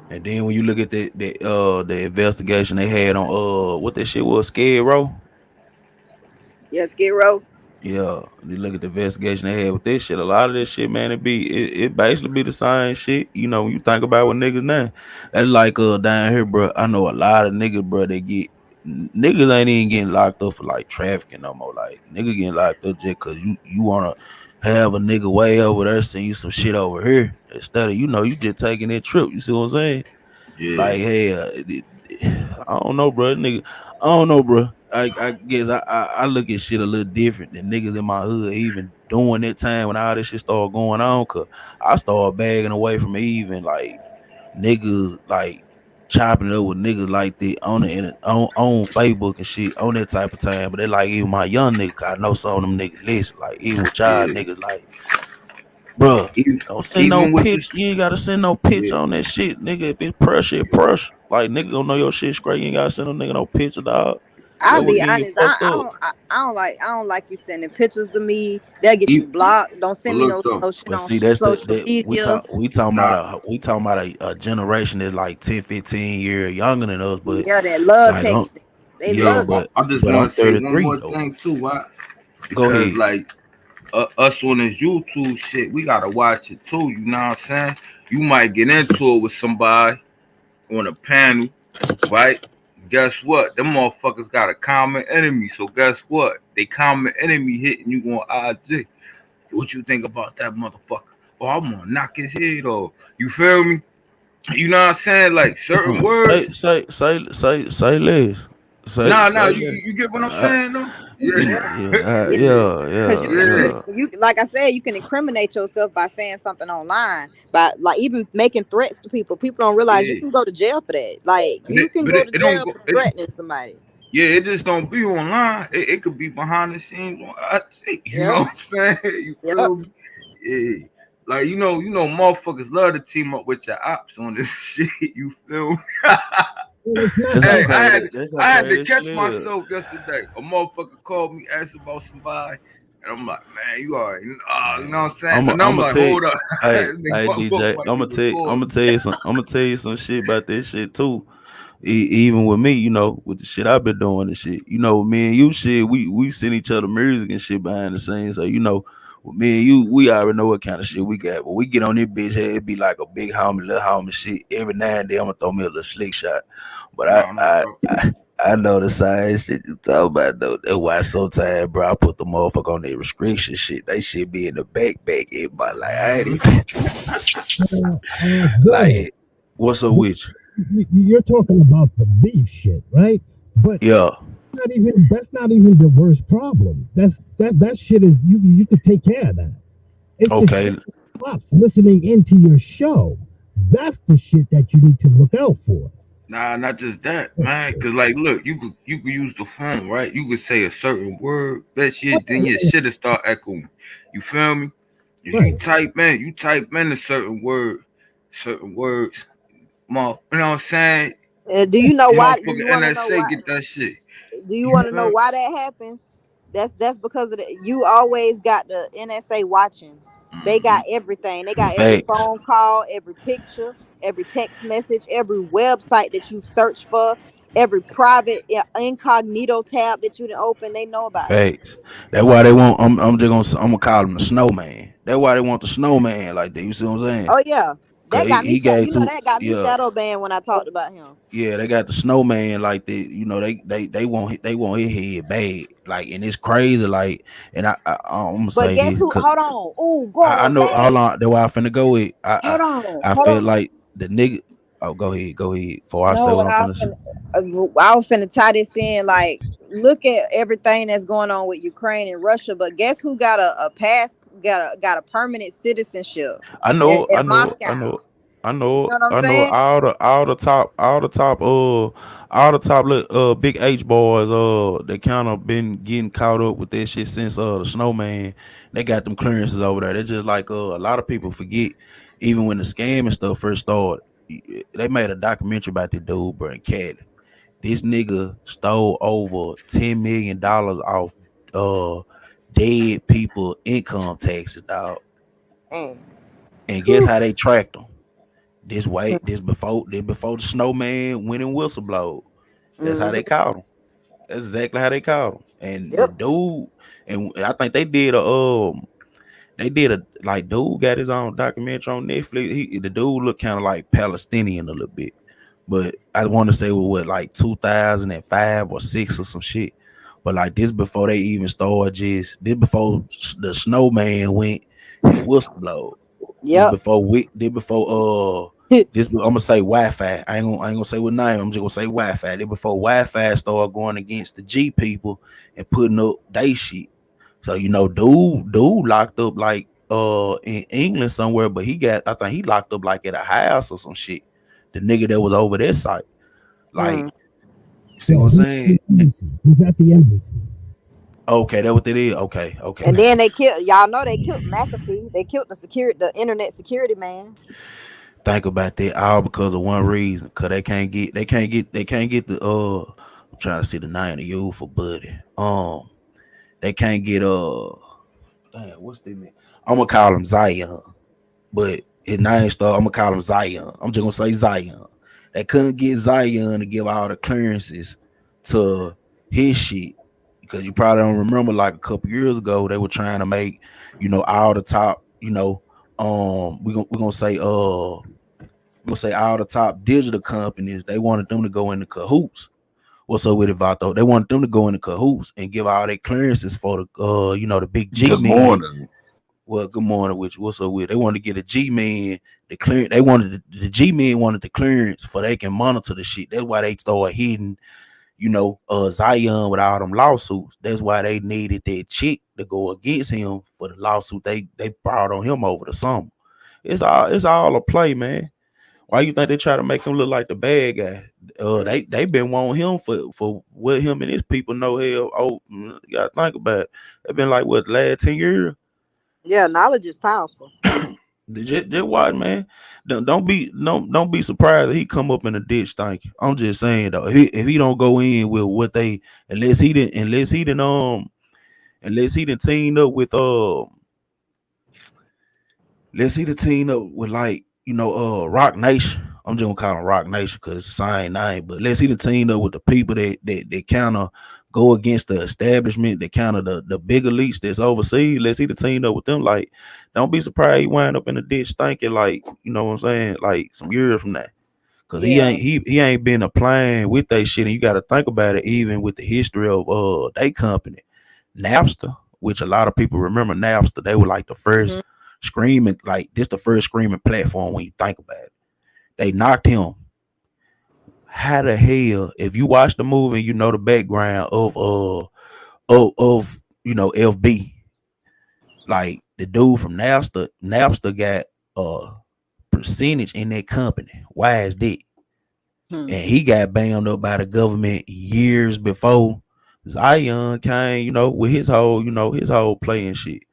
And then when you look at the investigation they had on what that shit was, Skid Row. Yeah, Skid Row. Yeah, you look at the investigation they had with this shit. A lot of this shit, man, it basically be the same shit. When you think about what niggas now, that's like down here, bro. I know a lot of niggas, bro. Niggas ain't even getting locked up for like trafficking no more. Like niggas getting locked up just cause you wanna have a nigga way over there send you some shit over here instead of you just taking that trip. You see what I'm saying? yeah, Like, hey, I don't know, bro. Nigga, I don't know, bro. I guess I look at shit a little different than niggas in my hood even doing that time when all this shit started going on. Cause I started bagging away from even like niggas like chopping it up with niggas like that on Facebook and shit on that type of time. But they like even my young nigga, 'cause I know some of them niggas listen. Like even with y'all yeah. niggas, like bruh, Even, don't send no even with this, pitch. You ain't gotta send no pitch yeah, on that shit, nigga. If it's pressure, it pressure. Like nigga gonna know your shit straight. You ain't gotta send no nigga no picture, dog. That I'll would be get you honest. fucked up. I don't like you sending pictures to me. They'll get you even, blocked. Don't but send me look though, no shit But on see, that's the social that media. we talking about nah, a generation that's like 10, 15 years younger than us. But Yeah, that love like, texting. They yeah, yo, love it. I just but I'm want to say one 33 more though. thing too, right? Go Because ahead. like us on this YouTube shit, we gotta watch it too. You know what I'm saying? You might get into it with somebody on a panel, right? Guess what? Them motherfuckers got a common enemy. So guess what? They common enemy hitting you on IG. What you think about that motherfucker? Oh, I'm gonna knock his head off. You feel me? You know what I'm saying? Like certain Say words. say say say say less. Nah, Say less. you get what I'm Uh, saying though? Yeah, Yeah. yeah. Yeah. Because Yeah. you like I said, you can incriminate yourself by saying something online, by like even making threats to people. People don't realize you Yeah. can go to jail for that. Like But you can but go it, to it don't jail go for it, threatening somebody. Yeah, it just don't be online. It could be behind the scenes on IG. You know Yep. what I'm saying? You Yep. feel me? Yeah. Like motherfuckers love to team up with your ops on this shit. You feel me? Well, it's not That's how Hey, that. crazy. That's how I had to crazy that shit catch is. myself yesterday. A motherfucker called me, asked about somebody, and I'm like, man, you already, you know Man, what I'm saying? And I'm I'm gonna like, tell you, hold up, hey, this nigga hey, motherfucker DJ, might be I'm recording. gonna tell you I'm gonna tell you some shit about this shit too. Even with me, with the shit I've been doing and shit, me and you shit, we send each other music and shit behind the scenes. So with me and you, we already know what kind of shit we got. But we get on this bitch here, it be like a big homie, little homie shit. Every now and then I'm gonna throw me a little slick shot. But No, no, bro. I know the same shit you talking about though. That's why sometimes, bro, I put the motherfucker on that restriction shit. They shit be in the backpack. Everybody like, I ain't even Good. like, what's up with you? You're talking about the beef shit, right? But Yeah. that's not even the worst problem. That shit is you could take care of that. It's the Okay. shit pops listening into your show. That's the shit that you need to look out for. Nah, not just that, man. Cause like, look, you could use the phone, right? You could say a certain word, that shit, then your shit'll start echoing. You feel me? If Right. you type in a certain words, you know what I'm saying? Do you know why? Do Motherfucker you want to know NSA why? get that shit. Do you You want to feel know me? why that happens? That's because of you always got the NSA watching. They Mm-hmm. got everything. They got every Facts. phone call, every picture, every text message, every website that you search for, every private incognito tab that you didn't open. They know about it. Facts. That's why they want. I'm just gonna call him the snowman. That's why they want the snowman like that. You see what I'm saying? Oh yeah, Cause that got me. he gave You know two. that got me Yeah, shadow banned when I talked about him. yeah. They got the snowman like that. They want his head bad. Like, and it's crazy. Like, and I'm gonna But say guess this who? because Hold on. Ooh, I going know how back. long. That's why I finna go with. Hold on. I Hold feel on. like the nigga. Oh, go ahead. Before I say No, what I'm finna say. I was finna tie this in. Like, look at everything that's going on with Ukraine and Russia. But guess who got a pass? Got a permanent citizenship I in, know, in I know, I know, Moscow. I know, You know what I'm I know. saying? All the top big H boys they kind of been getting caught up with that shit since the snowman. They got them clearances over there. They just like a lot of people forget, even when the scam and stuff first started. They made a documentary about the dude, bro, in Cali. This nigga stole over $10 million off uh dead people income taxes, dog. Mm. And guess Whew. how they tracked him? This before the snowman went and whistleblowed. That's how they Mhm. caught him. That's exactly how they caught him. And the Yep. dude, and I think they did a like dude got his own documentary on Netflix. The dude looked kind of like Palestinian a little bit, but I want to say what like 2005 or six or some shit. But like this before they even started, just this before the snowman went and whistleblowed. This Yep. before we did before this I'm gonna say Wi-Fi. I ain't gonna say what name. I'm just gonna say Wi-Fi. This before Wi-Fi started going against the G people and putting up they shit. So dude locked up like in England somewhere, but I think he locked up like at a house or some shit. The nigga that was over that site. Like, Hmm. you see what Yeah, I'm he's at saying? the embassy. He's at the embassy. Okay, that what it is. Okay. And then they killed. Y'all know they killed McAfee. They killed the internet security man. Think about that all because of one reason. Cause they can't get the I'm trying to see the name of you for buddy. They can't get damn, what's the name? I'm gonna call him Zion. But his name start, I'm gonna call him Zion. I'm just gonna say Zion. They couldn't get Zion to give all the clearances to his shit because you probably don't remember like a couple years ago they were trying to make all the top we're gonna say all the top digital companies they wanted them to go into cahoots. What's up with it, Vato? They wanted them to go into cahoots and give all their clearances for the the big G Good men. morning. Well, good morning, which what's up with? They wanted to get a G man the clearance. They wanted the G men wanted the clearance for they can monitor the shit. That's why they started hitting, Zion with all them lawsuits. That's why they needed that chick to go against him for the lawsuit they brought on him over the summer. It's all a play, man. Why you think they try to make him look like the bad guy? They been wanting him for what him and his people know. Hell, you gotta think about it. They've been like what last 10 years. Yeah, knowledge is powerful. Just watch, man. Don't be surprised if he come up in a ditch. Thank you. I'm just saying though, if he don't go in with what they unless he didn't team up with let's see the team up with like Rock Nation. I'm just gonna call him Rock Nation because it's the same name. But let's see the team up with the people that kind of go against the establishment, that kind of the bigger leagues that's overseas. Let's see the team up with them. Like, don't be surprised he wind up in the ditch stinking. Like, you know what I'm saying? Like some years from now. Cause Yeah. he ain't been applying with that shit, and you got to think about it. Even with the history of they company, Napster, which a lot of people remember Napster, they were like the first screaming, like this the first screaming platform when you think about it. They knocked him. How the hell, if you watch the movie, you know the background of FB, like the dude from Napster got a percentage in that company. Why is that? And he got banned up by the government years before Zion came, with his whole playing shit.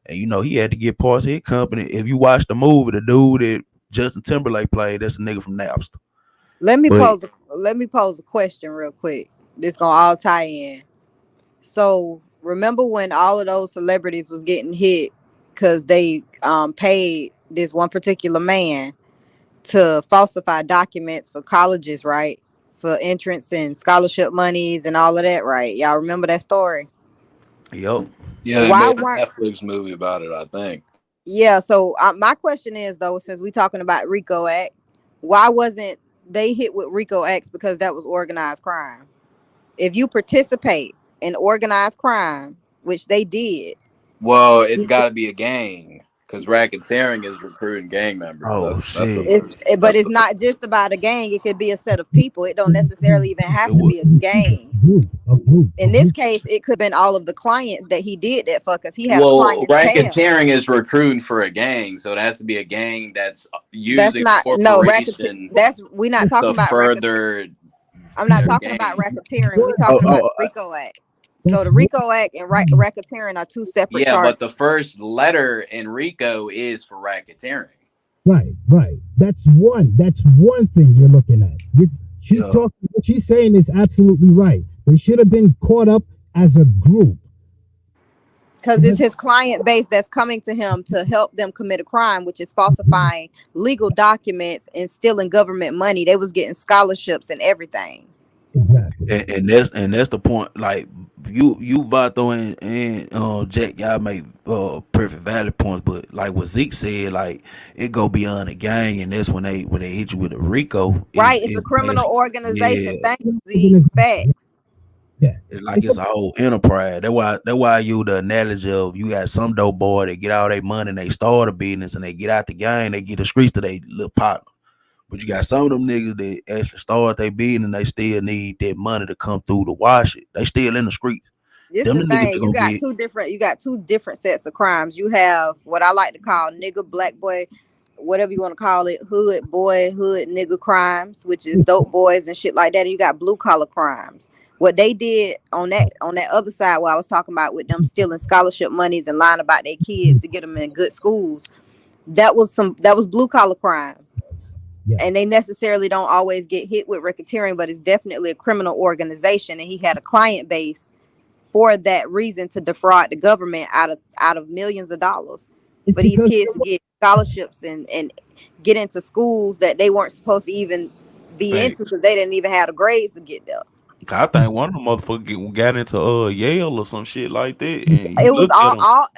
And he had to get parts of his company. If you watch the movie, the dude that Justin Timberlake played, that's a nigga from Napster. Let me pose a question real quick. This gonna all tie in. So remember when all of those celebrities was getting hit because they paid this one particular man to falsify documents for colleges, right? For entrance and scholarship monies and all of that, right? Y'all remember that story? Yep. Yeah, they made a Netflix movie about it, I think. Yeah, so my question is, though, since we're talking about Rico Act, why wasn't they hit with Rico Acts? Because that was organized crime. If you participate in organized crime, which they did. Well, it's got to be a gang because racketeering is recruiting gang members. Oh, shit. But it's not just about a gang. It could be a set of people. It don't necessarily even have to be a gang. In this case, it could have been all of the clients that he did that for, because he had a client. Racketeering is recruiting for a gang, so it has to be a gang that's using corporation. We're not talking about further. I'm not talking about racketeering. We're talking about the Rico Act. So the Rico Act and racketeering are two separate charges. But the first letter in Rico is for racketeering. Right. That's one thing you're looking at. What she's saying is absolutely right. They should have been caught up as a group. Because it's his client base that's coming to him to help them commit a crime, which is falsifying legal documents and stealing government money. They was getting scholarships and everything. Exactly. And that's the point. Like you Vato and Jack, y'all make perfect valid points, but like what Zeke said, like it go beyond the gang, and that's when they hit you with a Rico. Right, it's a criminal organization. Thank you, Zeke. Facts. Yeah, it's a whole enterprise. That's why you the analogy of you got some dope boy that get all their money and they start a business and they get out the game, they get the streets to their little partner. But you got some of them niggas that actually start their business and they still need that money to come through to wash it. They still in the streets. This is the thing. You got two different sets of crimes. You have what I like to call nigga, black boy, whatever you want to call it, hood boy, hood nigga crimes, which is dope boys and shit like that. And you got blue collar crimes. What they did on that other side, where I was talking about with them stealing scholarship monies and lying about their kids to get them in good schools, that was blue collar crime. Yeah. And they necessarily don't always get hit with racketeering, but it's definitely a criminal organization, and he had a client base for that reason to defraud the government out of millions of dollars for these kids to get scholarships and get into schools that they weren't supposed to even be into because they didn't even have the grades to get there. I think one of them motherfuckers got into Yale or some shit like that. And it was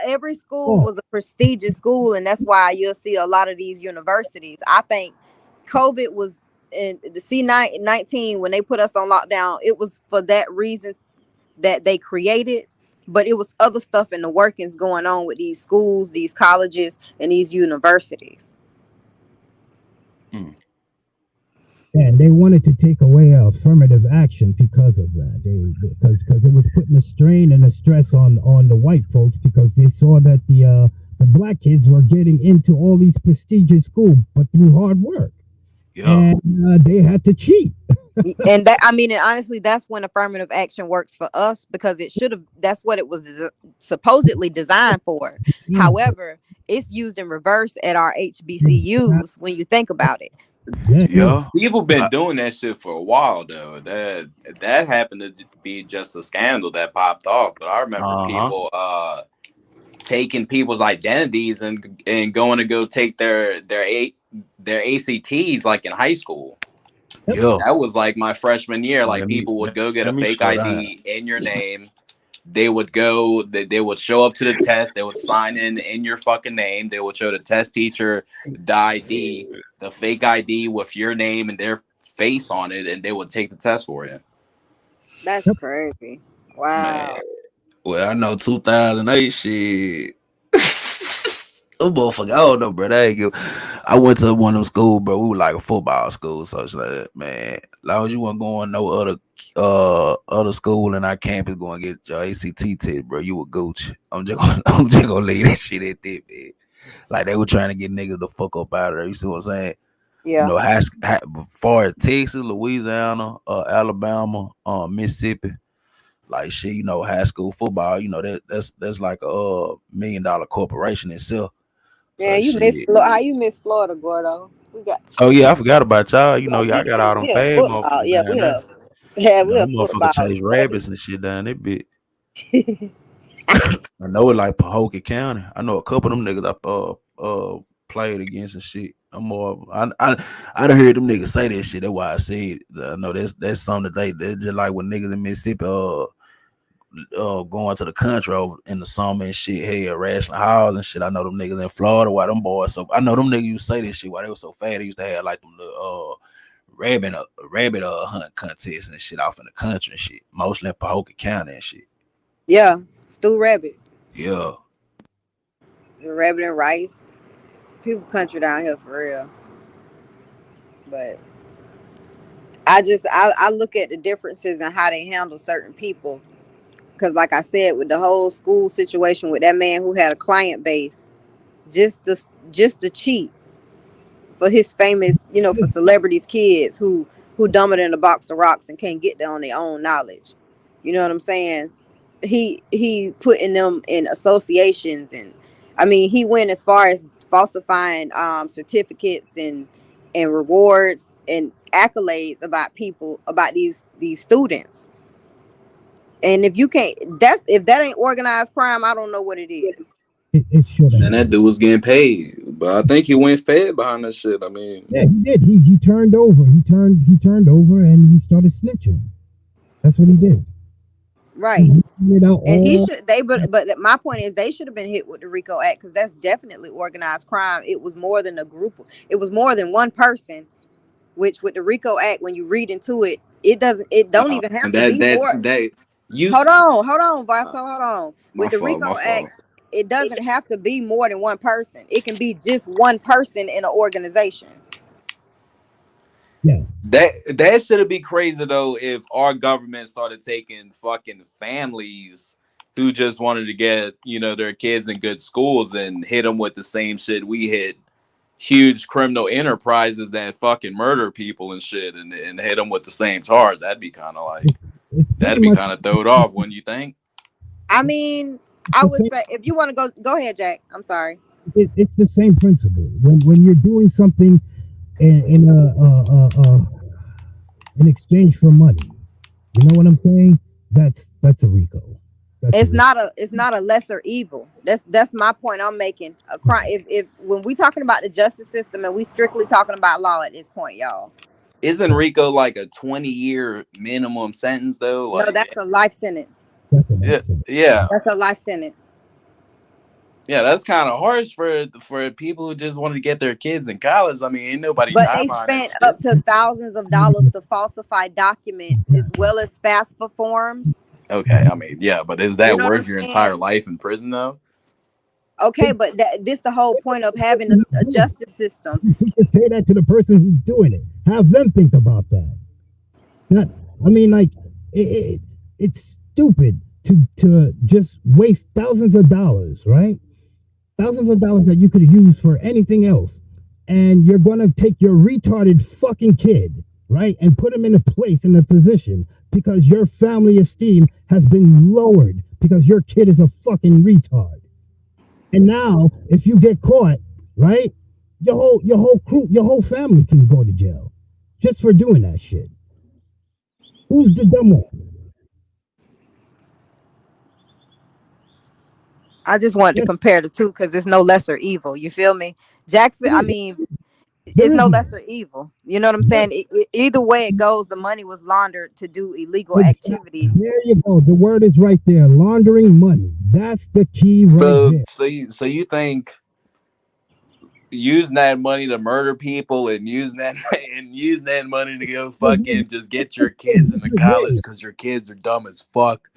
every school was a prestigious school, and that's why you'll see a lot of these universities. I think COVID was in the C19 when they put us on lockdown. It was for that reason that they created, but it was other stuff in the workings going on with these schools, these colleges, and these universities. And they wanted to take away affirmative action because of that. Because it was putting a strain and a stress on the white folks because they saw that the black kids were getting into all these prestigious schools, but through hard work. and they had to cheat. And that, I mean, and honestly, that's when affirmative action works for us, because it should have, that's what it was supposedly designed for. However, it's used in reverse at our HBCUs when you think about it. People been doing that shit for a while though. That happened to be just a scandal that popped off. But I remember people taking people's identities and going to go take their ACTs like in high school. That was like my freshman year. Like people would go get a fake ID in your name. They would go, they would show up to the test. They would sign in your fucking name. They would show the test teacher the ID, the fake ID with your name and their face on it, and they would take the test for you. That's crazy. Wow. Man. Well, I know 2008 shit. Oh, motherfucker, I don't know, bro. I went to one of them schools, bro. We were like a football school, so it's like, man, as long as you weren't going no other school in our campus going to get your ACT test, bro, you were Gucci. I'm just gonna leave that shit at that, man. Like they were trying to get niggas the fuck up out of there. You see what I'm saying? Yeah. You know, as far as Texas, Louisiana, Alabama, Mississippi, like shit, you know, high school football, you know, that's like a $1 million corporation itself. Yeah, you miss how you miss Florida, Gordo? We got. Oh yeah, I forgot about y'all. You know, y'all got all them fad motherfuckers Yeah, down there. we are Them football. motherfuckers chase rabbits and shit down that bit. I know it like Pahokee County. I know a couple of them niggas I played against and shit. I done heard them niggas say that shit. That's why I said I know that's something that they just like when niggas in Mississippi going to the country over in the summer and shit, hey, rational house and shit. I know them niggas in Florida, why them boys. So I know them niggas used to say this shit why they was so fat. They used to have like them little rabbit hunt contests and shit off in the country and shit, mostly in Pahokee County and shit. Yeah, stew rabbit. Yeah, rabbit and rice. People country down here for real. But I look at the differences in how they handle certain people. Because like I said, with the whole school situation with that man who had a client base, just to cheat for his famous, you know, for celebrities' kids who dumber than a box of rocks and can't get there on their own knowledge. You know what I'm saying? He putting them in associations, and I mean he went as far as falsifying certificates and rewards and accolades about people, about these students. And if you can't, if that ain't organized crime, I don't know what it is. It should. And that dude was getting paid, but I think he went fed behind that shit. I mean, yeah, he did. He turned over. He turned over, and he started snitching. That's what he did. Right. And he should. But my point is, they should have been hit with the Rico Act, because that's definitely organized crime. It was more than a group. It was more than one person. Which with the Rico Act, when you read into it, it don't even have to be more. Hold on, Vato, hold on. With the Rico Act, it doesn't have to be more than one person. It can be just one person in an organization. Yeah. That should be crazy though if our government started taking fucking families who just wanted to get, you know, their kids in good schools and hit them with the same shit we hit huge criminal enterprises that fucking murder people and shit, and hit them with the same charge. That'd be kind of like throwed off, wouldn't you think? I mean, I would say if you want to go ahead, Jack. I'm sorry. It's the same principle. When you're doing something in exchange for money, you know what I'm saying? That's a Rico. It's not a lesser evil. That's my point I'm making. A crime. If when we talking about the justice system and we strictly talking about law at this point, y'all. Isn't Rico like a 20-year minimum sentence though? Like, no, that's a life sentence. Yeah. That's a life sentence. Yeah, that's kind of harsh for people who just wanted to get their kids in college. I mean, ain't nobody. But they spent up to thousands of dollars to falsify documents as well as FAFSA forms. Okay, I mean, yeah, but is that worth your entire life in prison though? Okay, but this the whole point of having a justice system. You can say that to the person who's doing it. Have them think about that. I mean, like it's stupid to just waste thousands of dollars, right? Thousands of dollars that you could have used for anything else, and you're going to take your retarded fucking kid, right, and put him in a place, in a position, because your family esteem has been lowered because your kid is a fucking retard. And now, if you get caught, right, your whole crew, your whole family can go to jail just for doing that shit. Who's the dumb one? I just wanted to Yes, compare the two because there's no lesser evil. You feel me? I mean, there it's is no no. lesser evil. You know what I'm saying? Either way it goes, the money was laundered to do illegal Exactly. activities. There you go. The word is right there. Laundering money. That's the key right So there. you think using that money to murder people and using that and using that money to go fucking just get your kids into college because your kids are dumb as fuck.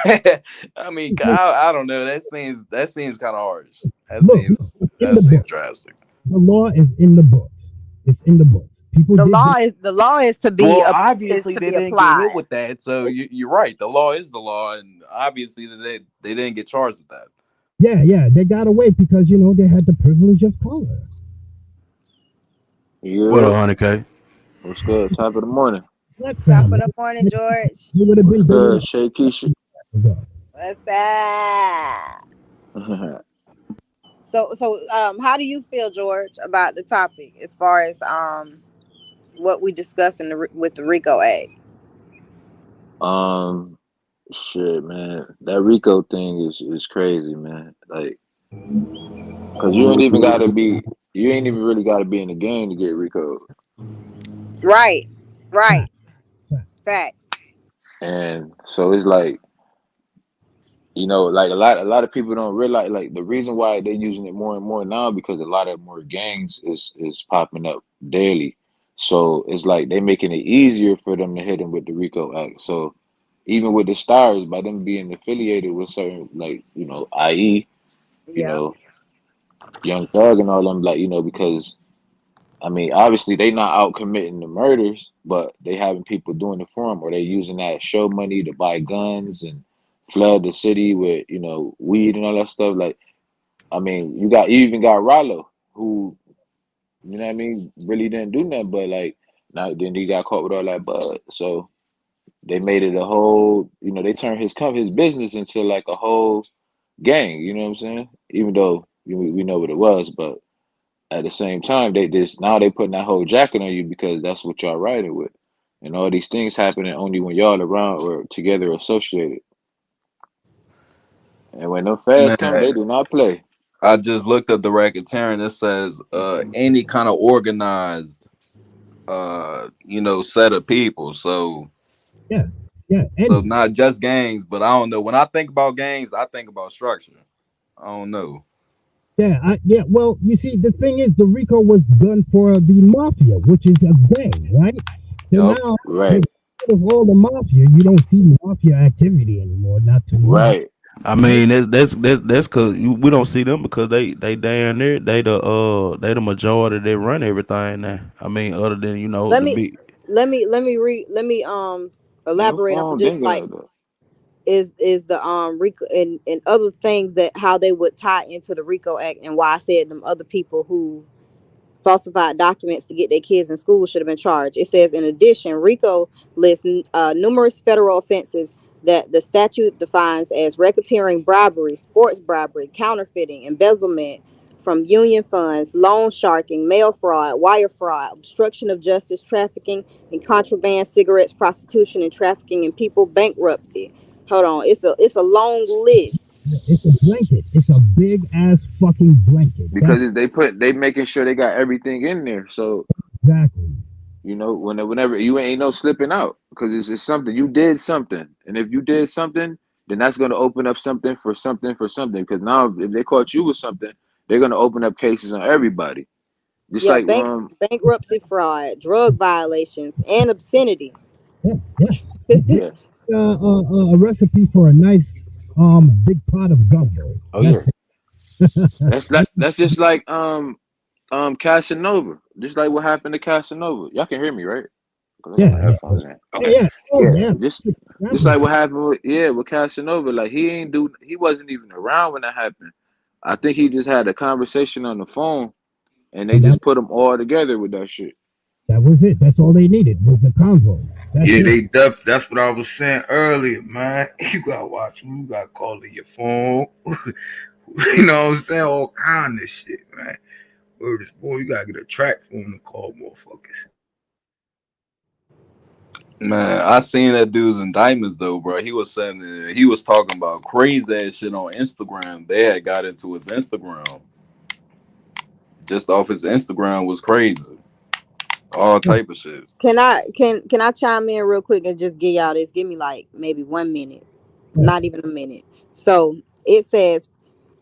I mean, I don't know. That seems kind of harsh. That Look, seems it's in that the seems book. drastic. The law is in the books. It's in the books. People did this. The law is to be Well, is obviously to they be didn't get hit applied. with that, so you're right. The law is the law, and obviously they didn't get charged with that. Yeah. They got away because they had the privilege of color. What Yeah, up, 100K? what's good? Top of the morning. Black Top family. of the morning, George. They would have What's been doing good, that Shay Keisha? ago. What's that? How do you feel, George, about the topic as far as what we discussed with the Rico Act? um, shit, man. That Rico thing is crazy, man. Like, cause you ain't even really gotta be in the game to get Rico. Right, right, Fact, fact. facts. And so it's like, like a lot of people don't realize like the reason why they're using it more and more now because a lot of more gangs is popping up daily. So it's like they making it easier for them to hit them with the Rico Act. So even with the stars, by them being affiliated with certain like, IE, you Yeah, know, Young Thug and all them, like, because I mean, obviously they not out committing the murders, but they having people doing it for them, or they using that show money to buy guns and flood the city with weed and all that stuff. Like, I mean, you even got Rollo, who what I mean, really didn't do nothing, but like now then he got caught with all that bud. So they made it a whole, they turned his business into like a whole gang. You know what I'm saying? Even though we know what it was, but at the same time, they just now they putting that whole jacket on you because that's what y'all riding with, and all these things happening only when y'all around or together associated. And when them fads come, Man, they do not play. I just looked up the racketeering. It says any kind of organized set of people. Yeah, yeah. So Any. not just gangs, but I don't know. When I think about gangs, I think about structure. I don't know. Yeah. Well, you see, the thing is, the RICO was done for the mafia, which is a gang, right? So Yep. now, Right, with all the mafia, you don't see mafia activity anymore. Not too much, right, I right? mean, that's because we don't see them because they down there. They the majority that run everything now. I mean, other than let the me big. let me man. Your elaborate on phone just dinging like like that. is the Rico and other things that how they would tie into the Rico Act and why I said them other people who falsified documents to get their kids in school should have been charged. It says, in addition, RICO lists numerous federal offenses that the statute defines as racketeering, bribery, sports bribery, counterfeiting, embezzlement from union funds, loan sharking, mail fraud, wire fraud, obstruction of justice, trafficking in contraband, cigarettes, prostitution, and trafficking in people, bankruptcy. Hold on, it's a long list. It's a blanket. It's a big ass fucking blanket. Because That's they making sure they got everything in there. So exactly. whenever you ain't no slipping out because it's something you did something, and if you did something, then that's going to open up something for something for something. Because now if they caught you with something, they're going to open up cases on everybody. Just Yeah, like bankruptcy fraud, drug violations, and obscenity. Yeah. yeah, A recipe for a nice big pot of gumbo. oh yeah, That's it. that's just like Casanova, just like what happened to Casanova. Y'all can hear me, right? Because I got my Yeah. headphones in. Okay, Yeah. Oh yeah, yeah. just like what happened with Casanova. Like he wasn't even around when that happened. I think he just had a conversation on the phone and they And just put them all together with that shit. that was it. That's all they needed was the convo. That's Yeah, it. that's what I was saying earlier, man. You gotta watch them. You gotta call it your phone. You know what I'm saying? All kind of shit, man. Word is boy, you gotta get a track phone to call motherfuckers. Man, I seen that dude's indictments though, bro. He was saying that he was talking about crazy ass shit on Instagram. They had got into his Instagram. Just off his Instagram was crazy. All type of shit. Can I chime in real quick and just give y'all this? Give me like maybe 1 minute, not even a minute. So it says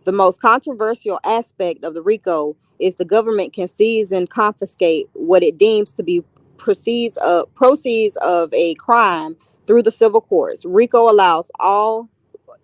the most controversial aspect of the RICO is the government can seize and confiscate what it deems to be proceeds of a crime through the civil courts. RICO allows all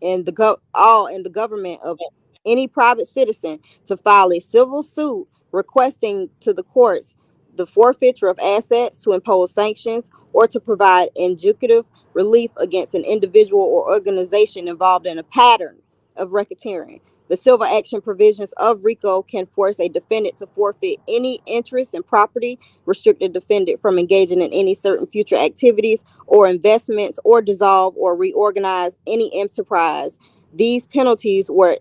in the government of any private citizen to file a civil suit requesting to the courts the forfeiture of assets, to impose sanctions, or to provide injunctive relief against an individual or organization involved in a pattern of racketeering. The civil action provisions of RICO can force a defendant to forfeit any interest in property, restrict a defendant from engaging in any certain future activities or investments, or dissolve or reorganize any enterprise. These penalties were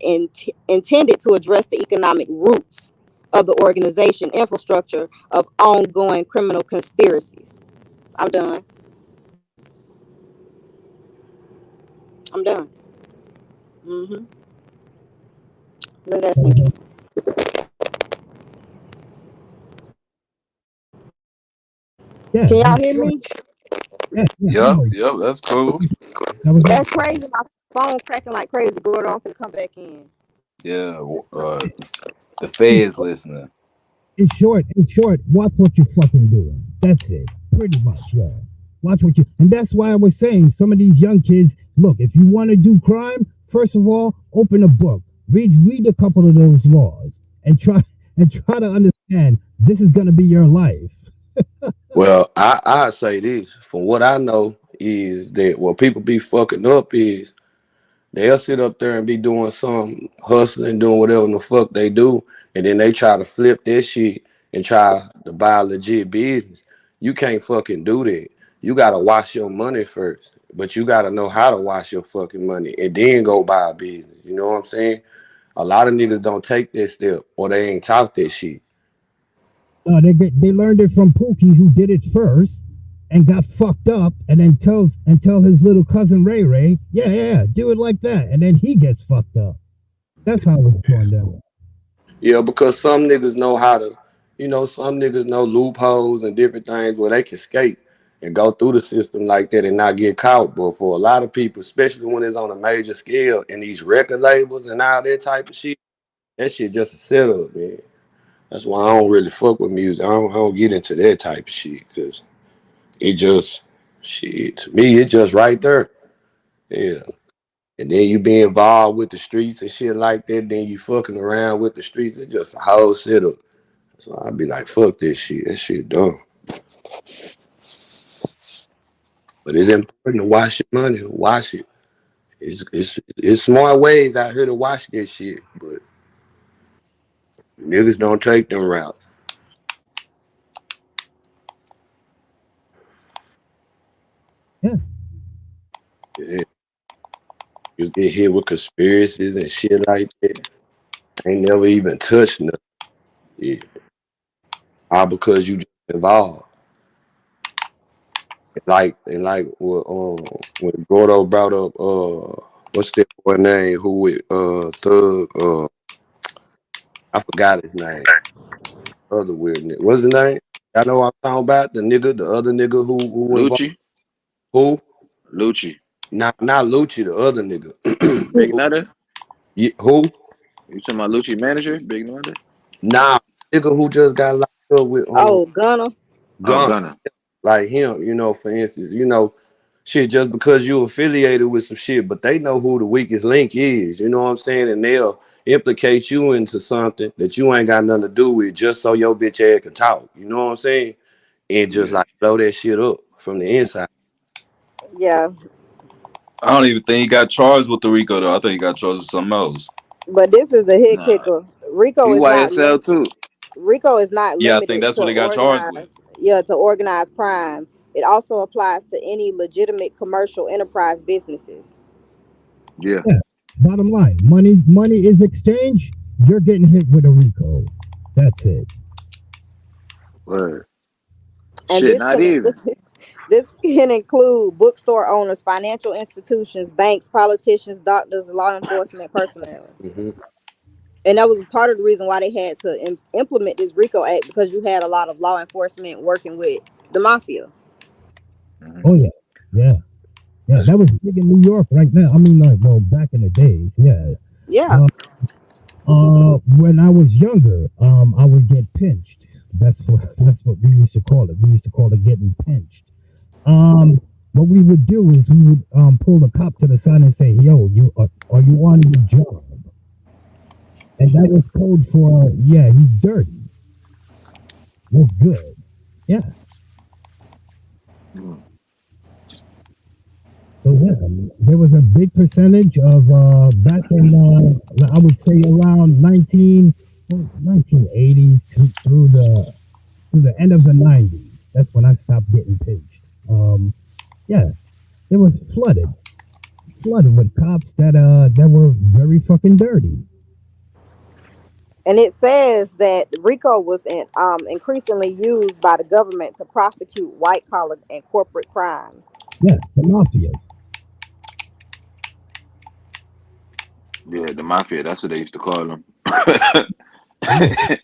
intended to address the economic roots of the organization infrastructure of ongoing criminal conspiracies. I'm done. I'm done. Mm-hmm. Let that sink in. Yeah, Can y'all hear me? yeah. Yep, yep, that's cool. That was That's crazy. My phone cracking like crazy. Go on and come back in. Yeah, It's crazy. the feds listening. in short, watch what you're fucking doing. That's it. Pretty much, yeah. Watch what you, and that's why I was saying some of these young kids, look, if you want to do crime, first of all, open a book. Read a couple of those laws and try to understand this is gonna be your life. Well, I say this from what I know is that what people be fucking up is they'll sit up there and be doing some hustling, doing whatever the fuck they do, and then they try to flip that shit and try to buy a legit business. You can't fucking do that. You gotta wash your money first, but you gotta know how to wash your fucking money and then go buy a business. You know what I'm saying? A lot of niggas don't take that step or they ain't taught that shit. They learned it from Pookie, who did it first and got fucked up, and then tell his little cousin Ray Ray, yeah, do it like that, and then he gets fucked up. That's how it's going down. Yeah, because some niggas know how to, some niggas know loopholes and different things where they can skate and go through the system like that and not get caught. But for a lot of people, especially when it's on a major scale and these record labels and all that type of shit, that shit just a setup, man. That's why I don't really fuck with music. I don't get into that type of shit because it just, shit, to me, it just right there. Yeah. And then you be involved with the streets and shit like that, then you fucking around with the streets. It's just a whole setup. So I'd be like, fuck this shit. That shit dumb. But it's important to wash your money. Wash it. It's smart ways out here to wash this shit. But niggas don't take them routes. Yeah. Yeah. You get hit with conspiracies and shit like that. Ain't never even touched nothing. Yeah. All because you just involved. And like what when Gordo brought up what's that boy name who with Thug I forgot his name. Other weird nigga. What's his name? I know what I'm talking about. The other nigga who involved. Lucci, Who? Lucci, Not Lucci, the other nigga. Big Nutter. Who? You talking about Lucci manager, Big Nutter? Nah, nigga who just got locked up with Oh, Gunna. Oh, Gun. Gunna. Like him, for instance, shit, just because you affiliated with some shit, but they know who the weakest link is, you know what I'm saying? And they'll implicate you into something that you ain't got nothing to do with just so your bitch ass can talk. You know what I'm saying? And just Yeah. like blow that shit up from the inside. Yeah, I don't even think he got charged with the Rico though. I think he got charged with something else. but this is the hit Nah. kicker. Rico He is not YSL linked. too. RICO is not Yeah, I think limited that's to what he got charged with. organized crime. It also applies to any legitimate commercial enterprise businesses. Yeah. Yeah. Bottom line, money is exchange. You're getting hit with a RICO. That's it. Word. And Shit, not even. this can include bookstore owners, financial institutions, banks, politicians, doctors, law enforcement personnel. Mm-hmm. And that was part of the reason why they had to implement this RICO Act, because you had a lot of law enforcement working with the mafia. Mhm. Oh yeah, yeah, yeah. That was big in New York right now. I mean, like, well, back in the days, yeah. Yeah. Uh, when I was younger, I would get pinched. That's what we used to call it. We used to call it getting pinched. What we would do is we would pull the cop to the side and say, "Yo, are you on your job?" And that was code for, yeah, he's dirty. That's good. Yeah. Mhm. So yeah, there was a big percentage of back in I would say around 1980 through the end of the 90s. That's when I stopped getting pinched. Yeah, it was flooded with cops that were very fucking dirty. And it says that RICO was increasingly used by the government to prosecute white collar and corporate crimes. Yeah, the mafias. Yeah, the mafia. That's what they used to call them. Yeah.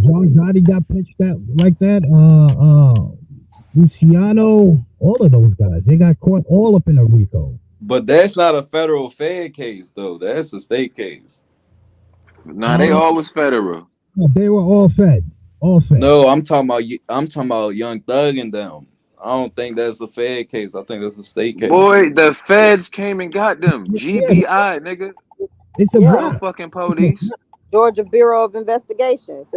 John Gotti got pitched out like that. Luciano, all of those guys, they got caught all up in a RICO. But that's not a federal Fed case, though. That's a state case. Nah, they always federal. They were all fed, all fed. No, I'm talking about Young Thug and them. I don't think that's a Fed case. I think that's a state case. Boy, the feds came and got them. Yeah, GBI, nigga. it's a Yeah. Not no wrap. fucking It's a police. Georgia Bureau of Investigations.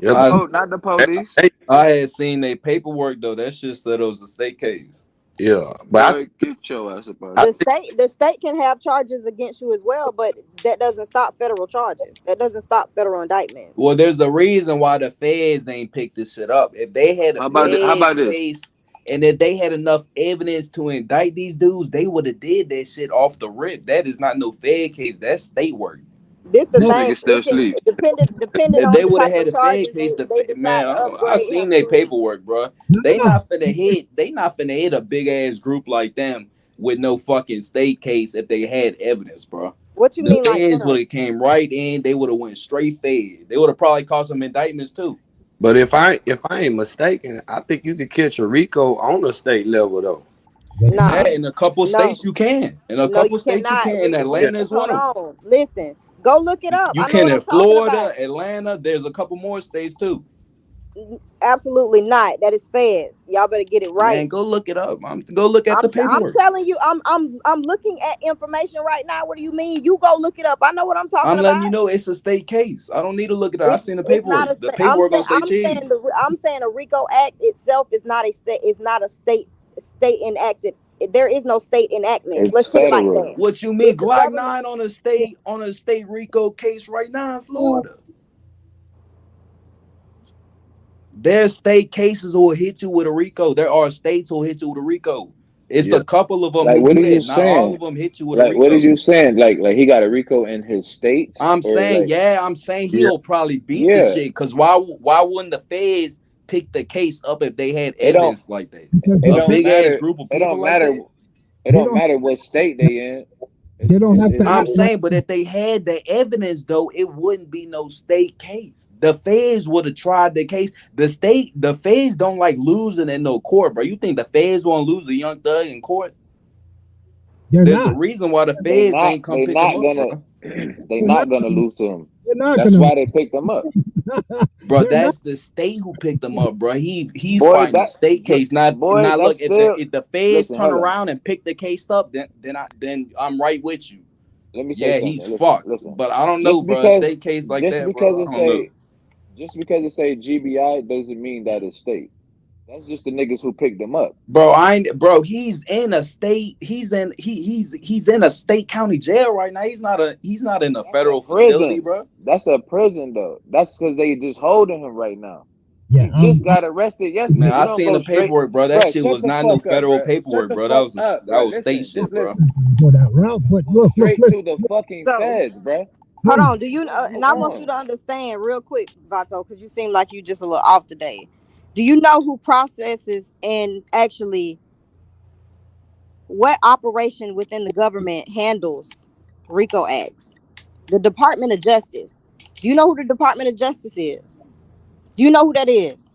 Yeah, I Not the but police. I had seen their paperwork though. That shit said it was a state case. yeah, but Boy, get your ass up out of I here. think The state can have charges against you as well, but that doesn't stop federal charges. That doesn't stop federal indictments. Well, there's a reason why the feds ain't picked this shit up. If they had a How feds about this? case and if they had enough evidence to indict these dudes, they would have did that shit off the rip. That is not no Fed case. That's state work. This the This no, thing. nigga still It can sleep. depending If on they the would have type had of a Fed charges case, they decide man, to I upgrade seen him their to. paperwork, bro. no, They no. not finna hit. They not finna hit a big ass group like them with no fucking state case if they had evidence, bro. What you The mean like feds would them? have came right in. They would have went straight Fed. They would have probably caused some indictments too. but if I ain't mistaken, I think you could catch a RICO on the state level though. That's Nah, Yeah, right. in a couple no, states you can. In a no, you couple states you cannot. can. In Yeah. Atlanta is one Hold of them. on. Listen, go look it up. You I know can what in I'm talking Florida, about. Atlanta. There's a couple more states too. Absolutely not. That is feds. Y'all better get it right. Man, go look it up. Go look at the I'm paperwork. telling you, I'm looking at information right now. What do you mean? You go look it up. I know what I'm talking I'm letting you about. know it's a state case. I don't need to look at it. I seen the It's not paperwork. a The state. paperwork gonna say cheese. I'm saying the RICO Act itself is not a state. Is not a state enacted. There is no state enactments. It's Let's put it like federal. that. What you mean? It's the Glock government. 9 on a state Rico case right now in Florida. There's state cases who will hit you with a Rico. There are states who will hit you with a Rico. It's Yeah. a couple of them Like, who what do are you that. Not all saying? of them hit you with a Like, what are Rico. you saying? Like he got a RICO in his states, I'm or saying, like, yeah, I'm saying Yeah. he'll probably beat the yeah, shit. Cause why wouldn't the feds pick the case up if they had it don't, evidence like that? Because it A don't big ass matter. group of It people don't like matter. that? It they don't don't matter what state they in. they don't have to I'm have It's enough. saying, but if they had the evidence, though, it wouldn't be no state case. The feds would have tried the case. The feds don't like losing in no court, bro. You think the feds want to lose a Young Thug in court? They're There's a not. reason why the they feds not ain't come they pick him not up, gonna bro. they They're not. not gonna lose to him. They're not That's gonna. why they picked him up. Bro, They're not. that's the state who picked him up, bro. He's Boy, fighting the that state case. Not boy, not that's look still, if the feds listen, turn hold on. around and pick the case up, then I'm right with you. Let me say Yeah, he's something. Listen, fucked. listen. But I don't know, Just bro. A because state case like just that, because bro. it I don't know. say just because it say GBI doesn't mean that it's state. That's just the niggas who picked them up. Bro, he's in a state. He's in a state county jail right now. He's not in a That's a federal facility, prison. bro. That's a prison though. That's because they just holding him right now. Yeah, He just got arrested Man, yesterday. You I don't seen go the straight, paperwork, bro. That bro. shit Shut was the not no fuck up, federal bro. Shut paperwork, the bro. fuck up, That bro. was state Listen, shit, just bro. listen. go that route, but Go look, straight to listen. the fucking So feds, bro. hold Please. on. Do you? Fuck you And I want you on. to understand real quick, Vato, because you seem like you just a little off today. Do you know who processes and actually what operation within the government handles RICO acts? The Department of Justice. Do you know who the Department of Justice is? Do you know who that is?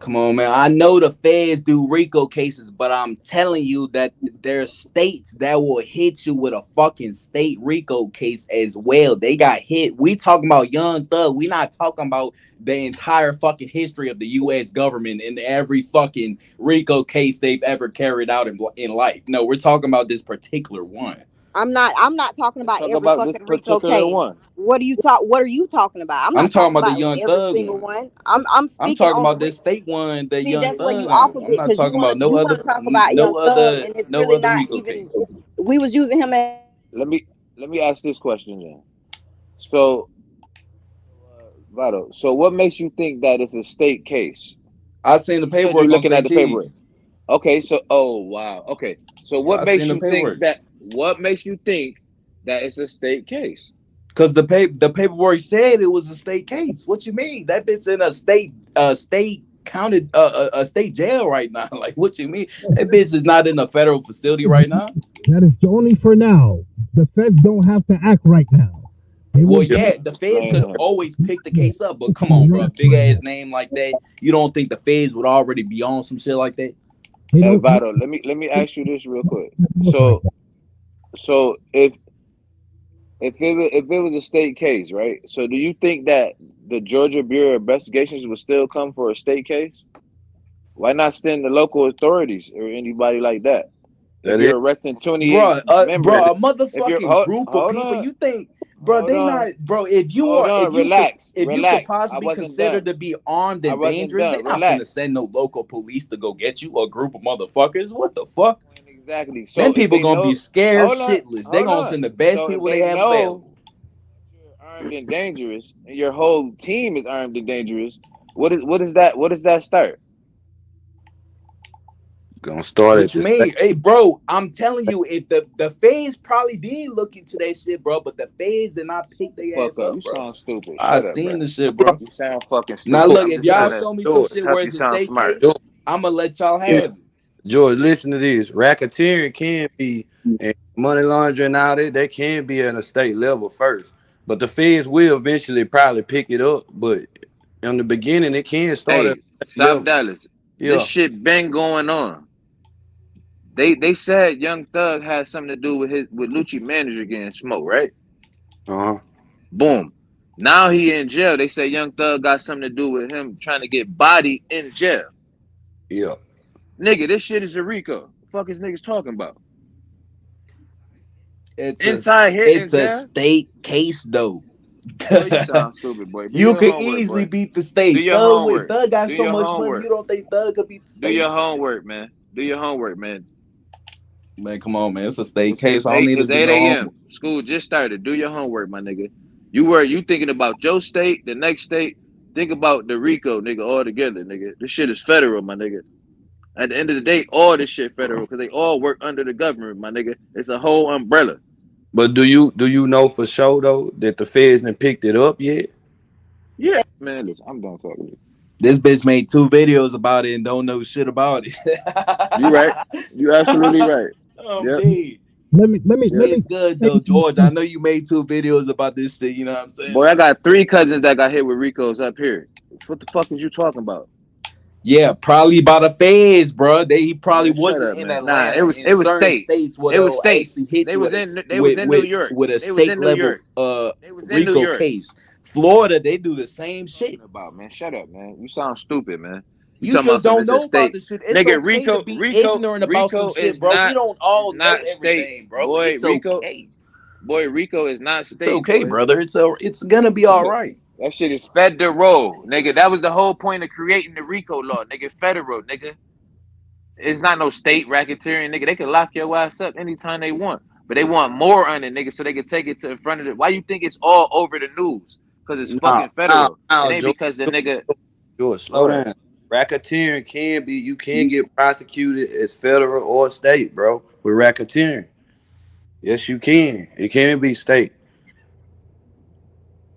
Come on, man. I know the feds do RICO cases, but I'm telling you that there's states that will hit you with a fucking state RICO case as well. They got hit. We talking about Young Thug. We not talking about the entire fucking history of the U.S. government and every fucking RICO case they've ever carried out in life. No, we're talking about this particular one. I'm not talking Let's about talk every about this fucking RICO particular case. one. What are you talking about? I'm I'm not talking talking about the about Young every Thug single one. one. I'm I'm speaking talking on about this state one, the see, Young that's where you Thug off on. of I'm it not because talking about you want to talk about Young Thug and it's no really other not RICO case. even we was using him as Let me ask this question then. So, Vado, so what makes you think that it's a state case? I seen the You said you're paperwork on looking say at the paperwork. cheese. Okay, so oh wow. Okay. So Yeah, I seen the paperwork. what makes you think that it's a state case? Cause the paperwork said it was a state case. What you mean? That bitch in a state counted a state jail right now. Like what you mean? That bitch is not in a federal facility right now. That is only for now. The feds don't have to act right now. They Well, will. Yeah, yeah, the feds explain could to him. always pick the Yeah, case up, but they come on, don't bro, act big right ass now. name like that. You don't think the feds would already be on some shit like that? They Hey don't Vado, let me ask you this real quick. look like So that. so if it was a state case, right? So do you think that the Georgia Bureau of Investigations would still come for a state case? Why not send the local authorities or anybody like that? If That is you're arresting 28 Bro, that members, a if you're motherfucking group of hold people. on, You think, bro? hold They on, not, bro. If you hold are, on, relax, if you could relax. I possibly be wasn't considered done. to be armed I and wasn't dangerous, they done. not finna Relax. send no local police to go get you. A group of motherfuckers. What the fuck? Exactly. Them So if people they gonna be know, scared hold on, shitless. They hold gonna on. send the best So if people they they have know available. you're armed and dangerous, and your whole team is armed and dangerous, what is that start? gonna start at What you the state. mean? Hey, bro, I'm telling you, if the feds probably did look into that shit, bro, but the feds did not Shut pick the their fuck ass up. up, You bro. sound stupid. I Shut up, seen bro. the shit, bro. You sound fucking Now stupid. look, I'm if just y'all trying to show me some George, shit where help you it's a sound state smart. case, I'ma let y'all have it. George, listen to this. Racketeering can be and money laundering and all that. They can be at a state level first, but the feds will eventually probably pick it up. But in the beginning, it can start at Hey, a state South level. Dallas, this Yeah. shit been going on. They said Young Thug had something to do with Lucci manager getting smoked, right? Uh huh. Boom. Now he in jail. They say Young Thug got something to do with him trying to get bodied in jail. Yeah. Nigga, this shit is a Rico. The fuck is niggas talking about? It's a Inside hit in it's a jail? state case though. Boy, you sound stupid, boy. Do You your could homework, easily boy. beat the Do state. your homework. Thug got Do so your much money. homework. You don't think Thug could beat the Do state? your homework, man. Do your homework, man. Man, come on, man. It's a state It's case. it's I don't eight need to it's do 8 no homework. a.m. School just started. Do your homework, my nigga. You thinking about your state, the next state. Think about the Rico, nigga, all together, nigga. This shit is federal, my nigga. At the end of the day, all this shit federal because they all work under the government, my nigga. It's a whole umbrella. But do you know for sure though that the feds done picked it up yet? Yeah, man. Listen, I'm done talking to you. This bitch made 2 videos about it and don't know shit about it. You right. You absolutely right. Yep. Dead. Yep. It's good though, George. I know you made 2 videos about this shit. You know what I'm saying? Boy, I got 3 cousins that got hit with Ricos up here. What the fuck is you talking about? Yeah, probably by the feds, bro. He probably Man, shut wasn't up, in man. Nah, Atlanta. In it was certain state. states, where It was they'll state. actually hit They you was with in they was in New York. a They was state in New level York. They was in New RICO York. case. Florida, they do the same shit. Talking about, man. Shut up, man. You sound stupid, man. You You talking about just something don't that's a know about state. this shit. It's Nigga, okay to Rico, be Rico, ignorant about some Rico shit, bro. We don't is all know not state. everything, bro. It's okay. Boy, Rico is not It's state, okay, boy. brother. It's gonna be all right. That shit is federal, nigga. That was the whole point of creating the Rico law, nigga. Federal, nigga. It's not no state racketeering, nigga. They can lock your ass up anytime they want. But they want more on it, nigga, so they can take it to in front of it. Why you think it's all over the news? Because it's Now, fucking federal. It ain't George, because the nigga. George, Go slow ahead. down. Racketeering you can get prosecuted as federal or state, bro, with racketeering. Yes, you can. It can be state.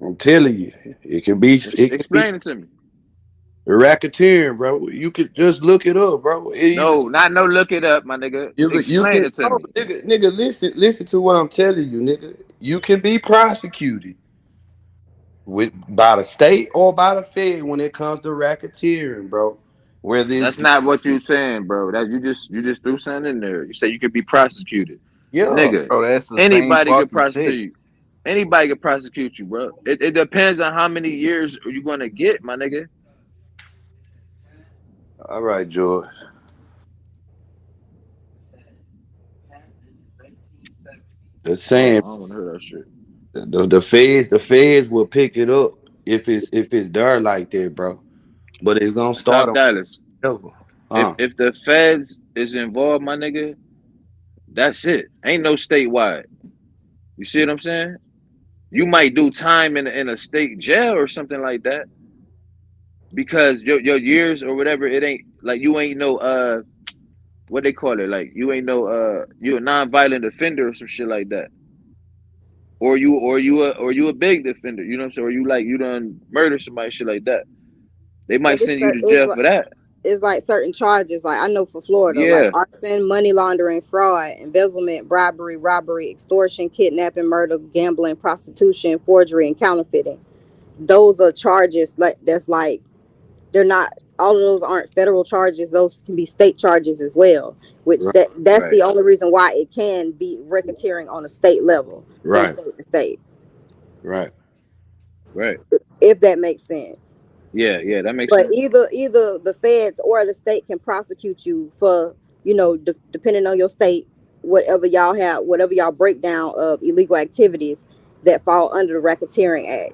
I'm telling you, it can be Explain it to me. racketeering, bro. You could just look it up, bro. It even No, not no look it up, my nigga. you Explain can it to no, me. nigga, listen to what I'm telling you, nigga. You can be prosecuted with by the state or by the Fed when it comes to racketeering, bro. Whether it's That's not what you saying, bro. That you just threw something in there. You say you could be prosecuted. yeah, Nigga, Bro, that's the same anybody could fucking prosecute shit. you. Anybody can prosecute you, bro. It depends on how many years you're gonna get, my nigga. all right, George. The Oh, saying I don't wanna hear that shit. the feds will pick it up if it's there like that, bro. But it's gonna start Top on Dallas. level. If if the feds is involved, my nigga, that's it. Ain't no statewide. You see what I'm saying? You might do time in a state jail or something like that because your years or whatever, it ain't like you ain't no what they call it, like you ain't no you a non-violent offender or some shit like that. Or you a big offender, you know what I'm saying? Or you like you done murder somebody, shit like that. They But might send you to jail for that. it's like certain charges. Like I know for Florida, like Yeah, arson, money laundering, fraud, embezzlement, bribery, robbery, extortion, kidnapping, murder, gambling, prostitution, forgery, and counterfeiting. Those are charges like that's like they're not all of those aren't federal charges. Those can be state charges as well. Which Right, that's right, the only reason why it can be racketeering on a state level from right, state to state. right. right. If that makes sense. Yeah, yeah, that makes But sense. either the feds or the state can prosecute you for depending on your state, whatever y'all breakdown of illegal activities that fall under the racketeering act.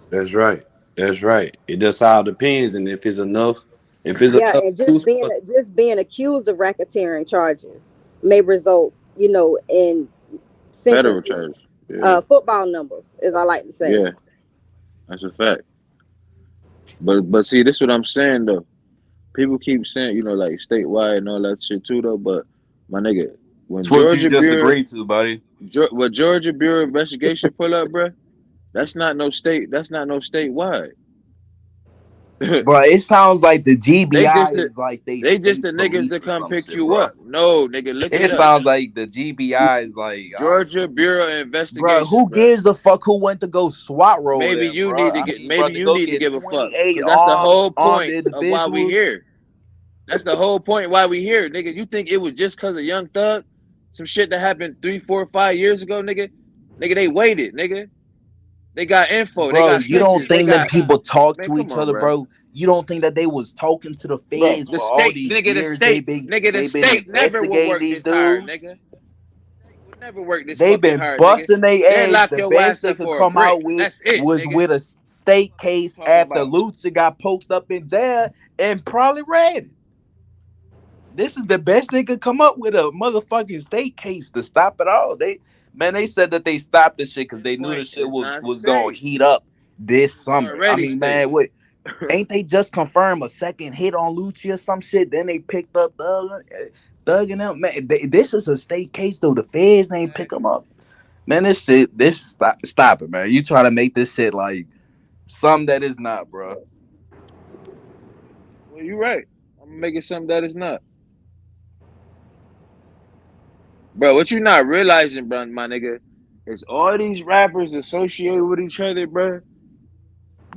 That's right. That's right. It just all depends, and if it's enough, if it's Yeah, enough, and proof just being accused of racketeering charges may result in Federal sentences, charge. Yeah, football numbers, as I like to say. yeah, that's a fact. But see, this is what I'm saying though. People keep saying, like statewide and all that shit too though. But my nigga, when It's what you Georgia just Bureau, agreed to, buddy. what Georgia Bureau investigation pull up, bruh, that's not no state. That's not no statewide. Bro, it sounds like the They GBI just is like they they just state the niggas police that or come some pick shit, you bro. up. No, nigga, look it It up. sounds like the GBI is like, Georgia Bureau of bro, Investigation, who bruh. gives a fuck who went to go SWAT roll Maybe them, you bro? need to I get. mean, bro, Maybe to you go need to get give a fuck, 28 because that's the whole armed point of why we individuals. here. That's the whole point why we here, nigga. You think it was just because of Young Thug, some shit that happened 3, 4, 5 years ago, nigga? Nigga, they waited, nigga. They got info. They Bro, got you don't snitches. They think that got. people talk Man, to come each on, other, bro. bro? You don't think that they was talking to the Bro, feds the for all state, these nigga, the years? state, nigga, the They've been state never will investigating work these this hard, dudes. nigga. State would never work this They've fucking been hard, nigga. busting They their ass. lock The your best ass they up could for a come brick. out with That's it, was nigga. with a state What you case talking after about? Lutzer got poked up in jail and probably ran it. This is the best they could come up with, a motherfucking state case to stop it all. They said that they stopped the shit At because this they knew the point, shit it's was not was gonna state. heat up this It's summer. I already mean, state. man, what ain't they just confirmed a second hit on Lucci or some shit? Then they picked up Thug and them. Man, this is a state case though. The feds ain't pick them up. Man, stop it, man. You trying to make this shit like something that is not, bro. Well, you're right. I'm making something that is not. Bro, what you not realizing, bro, my nigga, is all these rappers associated with each other, bro.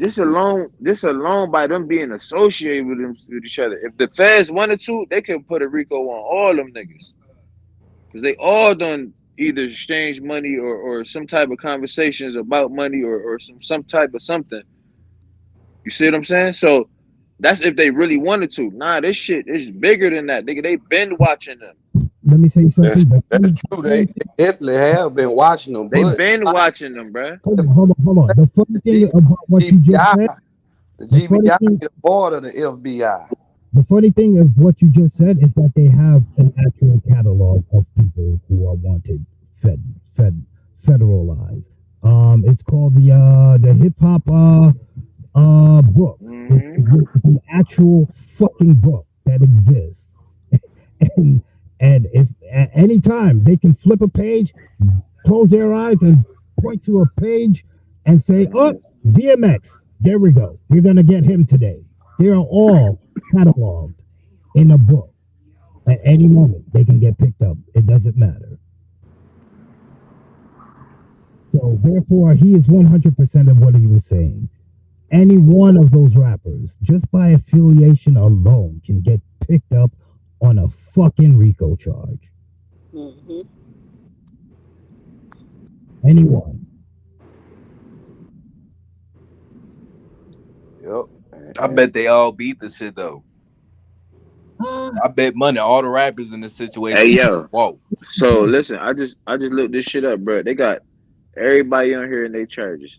Just alone by them being associated with each other. If the feds wanted to, they could put a Rico on all them niggas. Because they all done either exchange money or some type of conversations about money or some type of something. You see what I'm saying? So that's if they really wanted to. Nah, this shit is bigger than that, nigga. They been watching them. let me say something. That's true. They definitely have been watching them, They but been watching them, bruh. Hold on. The funny thing about what you just GBI, said, the the funny GBI thing, be the board of the FBI. the funny thing of what you just said is that they have an actual catalog of people who are wanted, federalized. It's called the hip hop book. It's an actual fucking book that exists, and if at any time they can flip a page, close their eyes, and point to a page and say, "Oh, DMX, there we go. We're gonna get him today." They are all cataloged in a book. At any moment, they can get picked up. It doesn't matter. So therefore, he is 100% of what he was saying. Any one of those rappers, just by affiliation alone, can get picked up on a fucking Rico charge. Anyone. Yep. I bet they all beat the shit though. I bet money all the rappers in this situation. Hey yo. Whoa. So listen, I just looked this shit up, bro. They got everybody on here in their charges.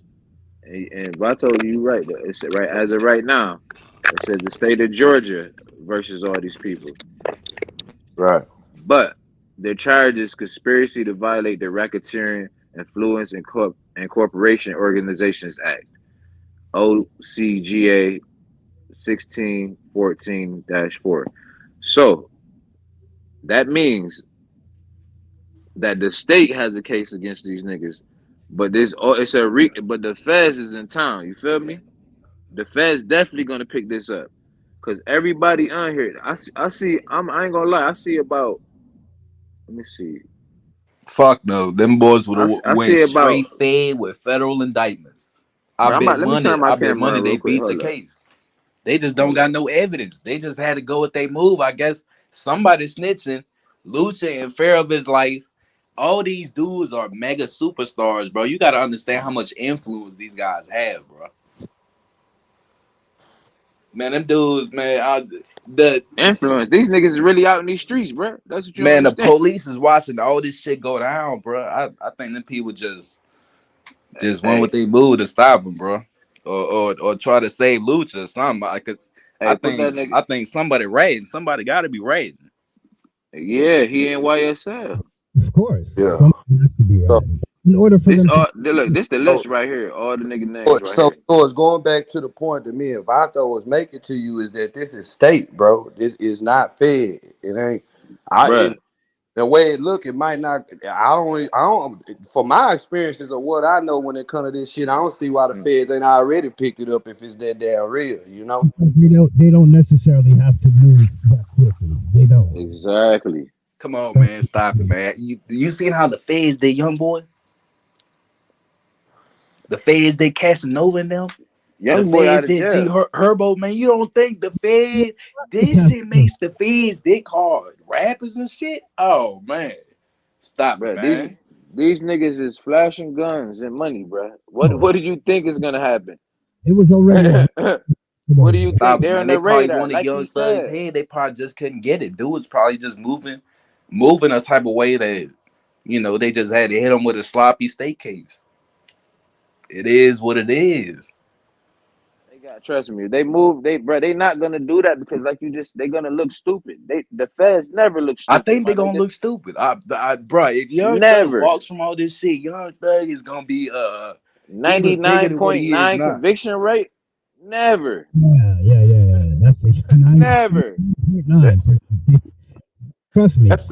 And Vato, you right. It's right as of right now. It says the state of Georgia versus all these people. Right. But their charge is conspiracy to violate the Racketeering Influence and Corporation Organizations Act, OCGA 1614-4. So that means that the state has a case against these niggas, but but the feds is in town. You feel me? The feds definitely gonna pick this up because everybody on here, I see. I ain't gonna lie. I see about. Let me see. Fuck no. Them boys would have I see went about. straight fed with federal indictments. I Bro, bet let me turn money. my I bet camera money on they real quick. beat the Hold up. case. They just don't Hold got up. no evidence. They just had to go with they move. I guess somebody snitching. Lucha in fear of his life. All these dudes are mega superstars, bro. You got to understand how much influence these guys have, bro. Man, them dudes, man. The Influence. These niggas is really out in these streets, bro. That's what you don't man, the understand. police is watching all this shit go down, bro. I think them people just went with Hey, they move to stop him, bro, or try to save Lucha or something. I put that think nigga. I think somebody raiding. Somebody got to be raiding. Yeah, he in YSL. Of course, Yeah. somebody has to be So, right. In order for This them to, all look. This the so, list right here. All the nigga names right so here. it's going back to the point that me and Vato was making to you is that this is state, bro. This is not fed. It ain't. Bruh. The way it look, it might not. I don't. For my experiences of what I know when it comes to this shit, I don't see why the feds ain't already picked it up if it's that damn real. You know. they don't necessarily have to move that quickly. They don't. Exactly. Come on, man, stop it, man. You seen how the feds did young boy? The feds they Casanova in them. The Young boy out feds of did G jail. Herbo, man. You don't think the feds this shit makes the feds dick hard rappers and shit? Oh man, stop it, Bruh, man. these niggas is flashing guns and money, bruh. Oh, What do you think is gonna happen? it was already a for What do those you guys. think? Stop it, They're man. on They the probably radar, wanted like he Young Thug's said. head. They probably just couldn't get it. Dudes probably just moving a type of way that they just had to hit him with a sloppy steak case. It is what it is. They got trust me. They move. They not gonna do that because like they gonna look stupid. The feds never look I stupid, think they're my gonna nigga. look stupid. Bro, if Young Thug Never. walks from all this shit, Young Thug is gonna be even bigger than what he is 99.9 now. conviction rate. Never. Yeah. That's a Never. 9.9%. Trust me. That's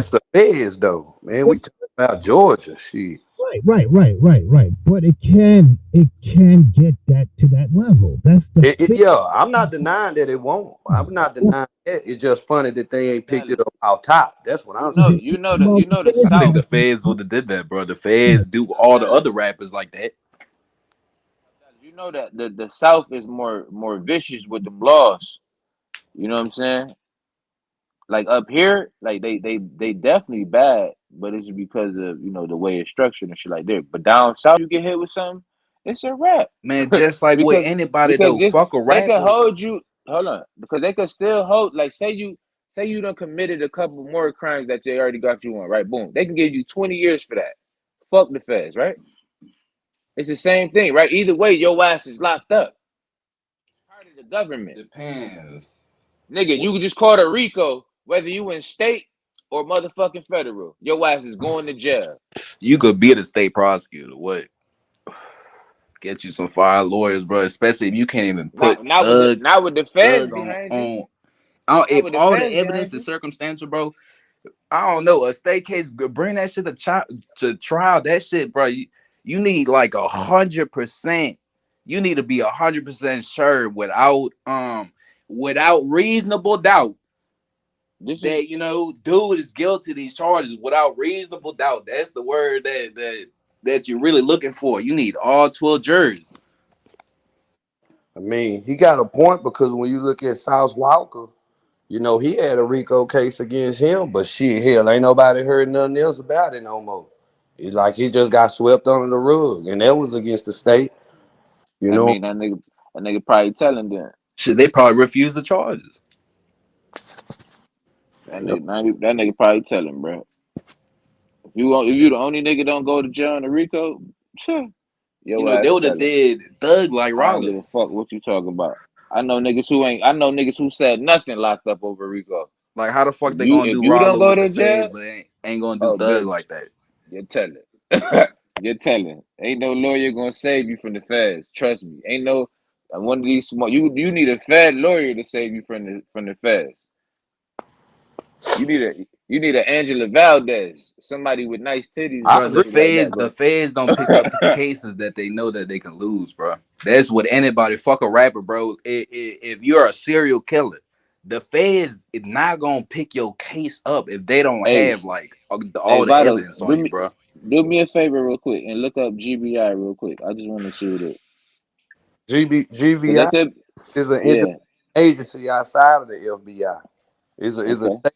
the feds though, man. We Just, talking about Georgia, shit. right. But it can get that to that level. That's the thing. Yeah, I'm not denying that it won't. I'm not denying that. It's just funny that they ain't picked it Telling up off top. That's what you I'm know, saying. you know the you know the I think South. the feds would have did that, bro. The feds do all the other rappers like that. You know that the South is more vicious with the laws. You know what I'm saying? Like up here, like they definitely bad, but it's because of the way it's structured and shit like that. But down south, you get hit with something, it's a wrap. Man, just like with because anybody because though, this fuck a they can rapper. hold you. Hold on, because they can still hold. Like say Say you done committed a couple more crimes that they already got you on, right? Boom. They can give you 20 years for that. Fuck the feds, right? It's the same thing, right? Either way, your ass is locked up. Part of the government. Depends. Nigga, you can just call it Rico, whether you in state or motherfucking federal. Your ass is going to jail. You could be the state prosecutor. What? Get you some fire lawyers, bro. Especially if you can't even put Not with the feds thug behind you. on. Not If with the all the feds evidence behind is you. circumstantial, bro, I don't know. A state case, bring that shit to trial. That shit, bro. You need like 100%. You need to be 100% sure without reasonable doubt that dude is guilty of these charges. Without reasonable doubt, that's the word that you're really looking for. You need all 12 jurors. I mean, he got a point because when you look at South Walker, he had a RICO case against him, but shit, hell, ain't nobody heard nothing else about it no more. It's like he just got swept under the rug, and that was against the state. I mean, that nigga probably telling them. Shit, they probably refuse the charges. That nigga probably telling, bro. If you the only nigga don't go to jail in the Rico, your They ass would have telling. did thug like I don't give Raleigh. a fuck what you talking about. I know niggas who said nothing locked up over Rico. Like, how the fuck If they you gonna if do you don't Raleigh go with the to feds, jail, but ain't gonna do oh thug bitch, like that? you're telling. You're telling. Ain't no lawyer gonna save you from the feds. Trust me. Ain't no one of these small. You need a fed lawyer to save you from the feds. You need a Angela Valdez, somebody with nice titties and Bro, some agree. shit like that, the bro. feds don't pick up the cases that they know that they can lose, bro. That's what anybody. Fuck a rapper, bro. If you're a serial killer, the feds is not gonna pick your case up if they don't Hey, have like hey, all the Vado, evidence on you, bro. do me a favor real quick and look up GBI real quick. I just want to see what it is. Cause GBI that could, is an independent yeah, agency outside of the FBI. Is a okay.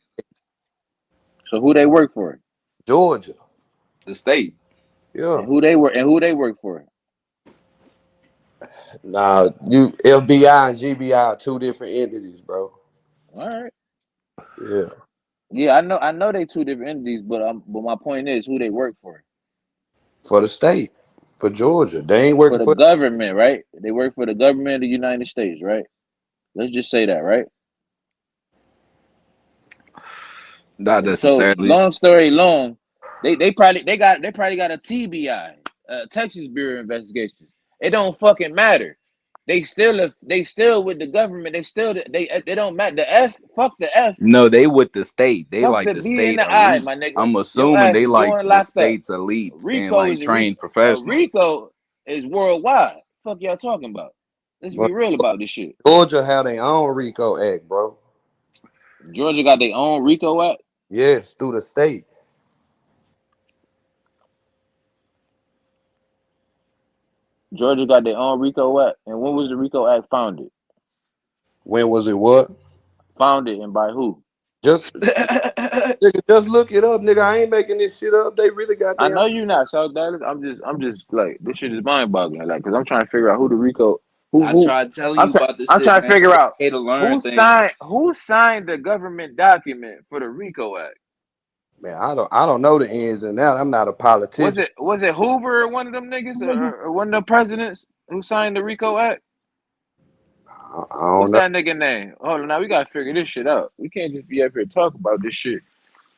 So who they work for, Georgia. The state. Yeah. and who they work for? Now you FBI and GBI are two different entities, bro. All right. Yeah. Yeah, I know they two different entities, but my point is who they work For the state. For Georgia. They ain't working for the for government, right? They work for the government of the United States, right? Let's just say that, right? Not So necessarily. long story long, they probably got a TBI, Texas Bureau of Investigations. It don't fucking matter. They still with the government. They don't matter. The F, fuck the F, No, they with the state. They fuck like the the B and state the I, elite. my nigga. I'm Your assuming ass they is like going the locked up. state's elite and Rico like is trained professionals. Rico is worldwide. Fuck y'all talking about. Let's be but real about this shit. Georgia have their own RICO Act, bro. Georgia got their own Rico Act. Yes, through the state. Georgia got their own Rico Act. And when was the Rico Act founded? When was it what? Founded and by who? Just nigga, just look it up, nigga. I ain't making this shit up. They really got I their own. know you not South Dallas. I'm just like this shit is mind boggling. Like, cause I'm trying to figure out who the Rico, I who. tried telling you about this I'm shit, trying to man. figure You out pay to learn who things. signed the government document for the Rico Act. Man, I don't know the ins and outs. I'm not a politician. Was it Hoover or one of them niggas or one of the presidents who signed the Rico Act? I don't What's know. that nigga name? Hold on, now we gotta figure this shit out. We can't just be up here talking about this shit.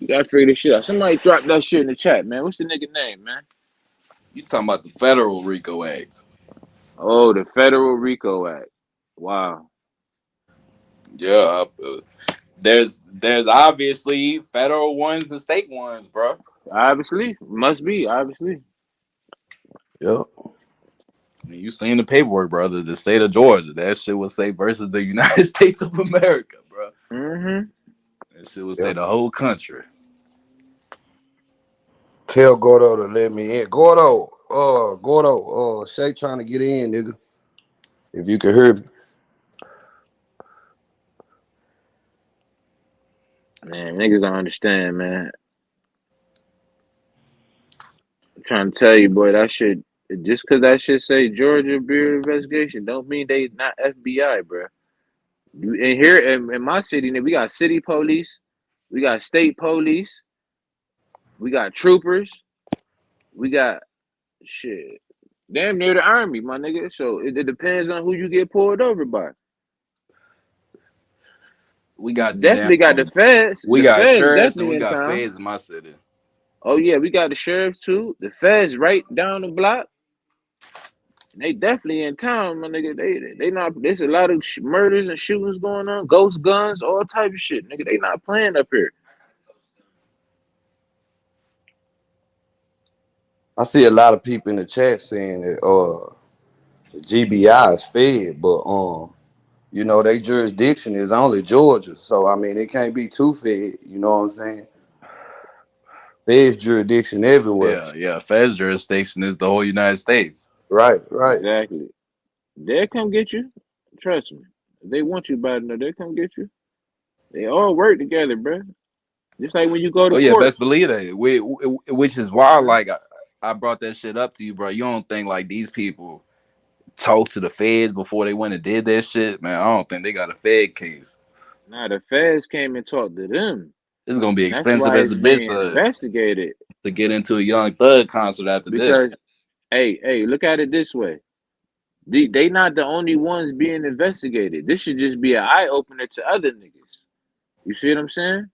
We gotta figure this shit out. Somebody drop that shit in the chat, man. What's the nigga name, man? You talking about the federal RICO Act? Oh, the Federal Rico Act. Wow. Yeah. There's obviously federal ones and state ones, bro. Obviously, must be obviously. Yep. You seen the paperwork, brother. The state of Georgia. That shit would say versus the United States of America, bro. Mm-hmm. That shit would say Yep. the whole country. Tell Gordo to let me in. Gordo, Shay trying to get in, nigga. If you can hear me. Man, niggas don't understand, man. I'm trying to tell you, boy, that shit. Just cause that shit say Georgia Bureau of Investigation, don't mean they not FBI, bro. And here in my city, we got city police, we got state police, we got troopers, we got shit. Damn near the army, my nigga. So it depends on who you get pulled over by. We got the damn. Definitely got the feds. We The got feds sheriffs and definitely we in got town. feds in my city. Oh yeah, we got the sheriff too. The feds right down the block. They definitely in town, my nigga. They not. There's a lot of murders and shootings going on. Ghost guns, all type of shit, nigga. They not playing up here. I see a lot of people in the chat saying that GBI is fed, but you know, their jurisdiction is only Georgia. So I mean it can't be too fed, you know what I'm saying? Fed's jurisdiction everywhere. Yeah. Feds jurisdiction is the whole United States. Right. Exactly. They'll come get you. Trust me. If they want you bad enough, they'll come get you. They all work together, bro. Just like when you go to Oh yeah, court. best believe that. Which is why, like, I brought that shit up to you, bro. You don't think like these people talk to the feds before they went and did that shit, man? I don't think they got a Fed case. Now the feds came and talked to them. It's gonna be And that's expensive why as it's a bitch being investigated. to get into a Young Thug concert after this. Because hey, look at it this way. They not the only ones being investigated. This should just be an eye opener to other niggas. You see what I'm saying?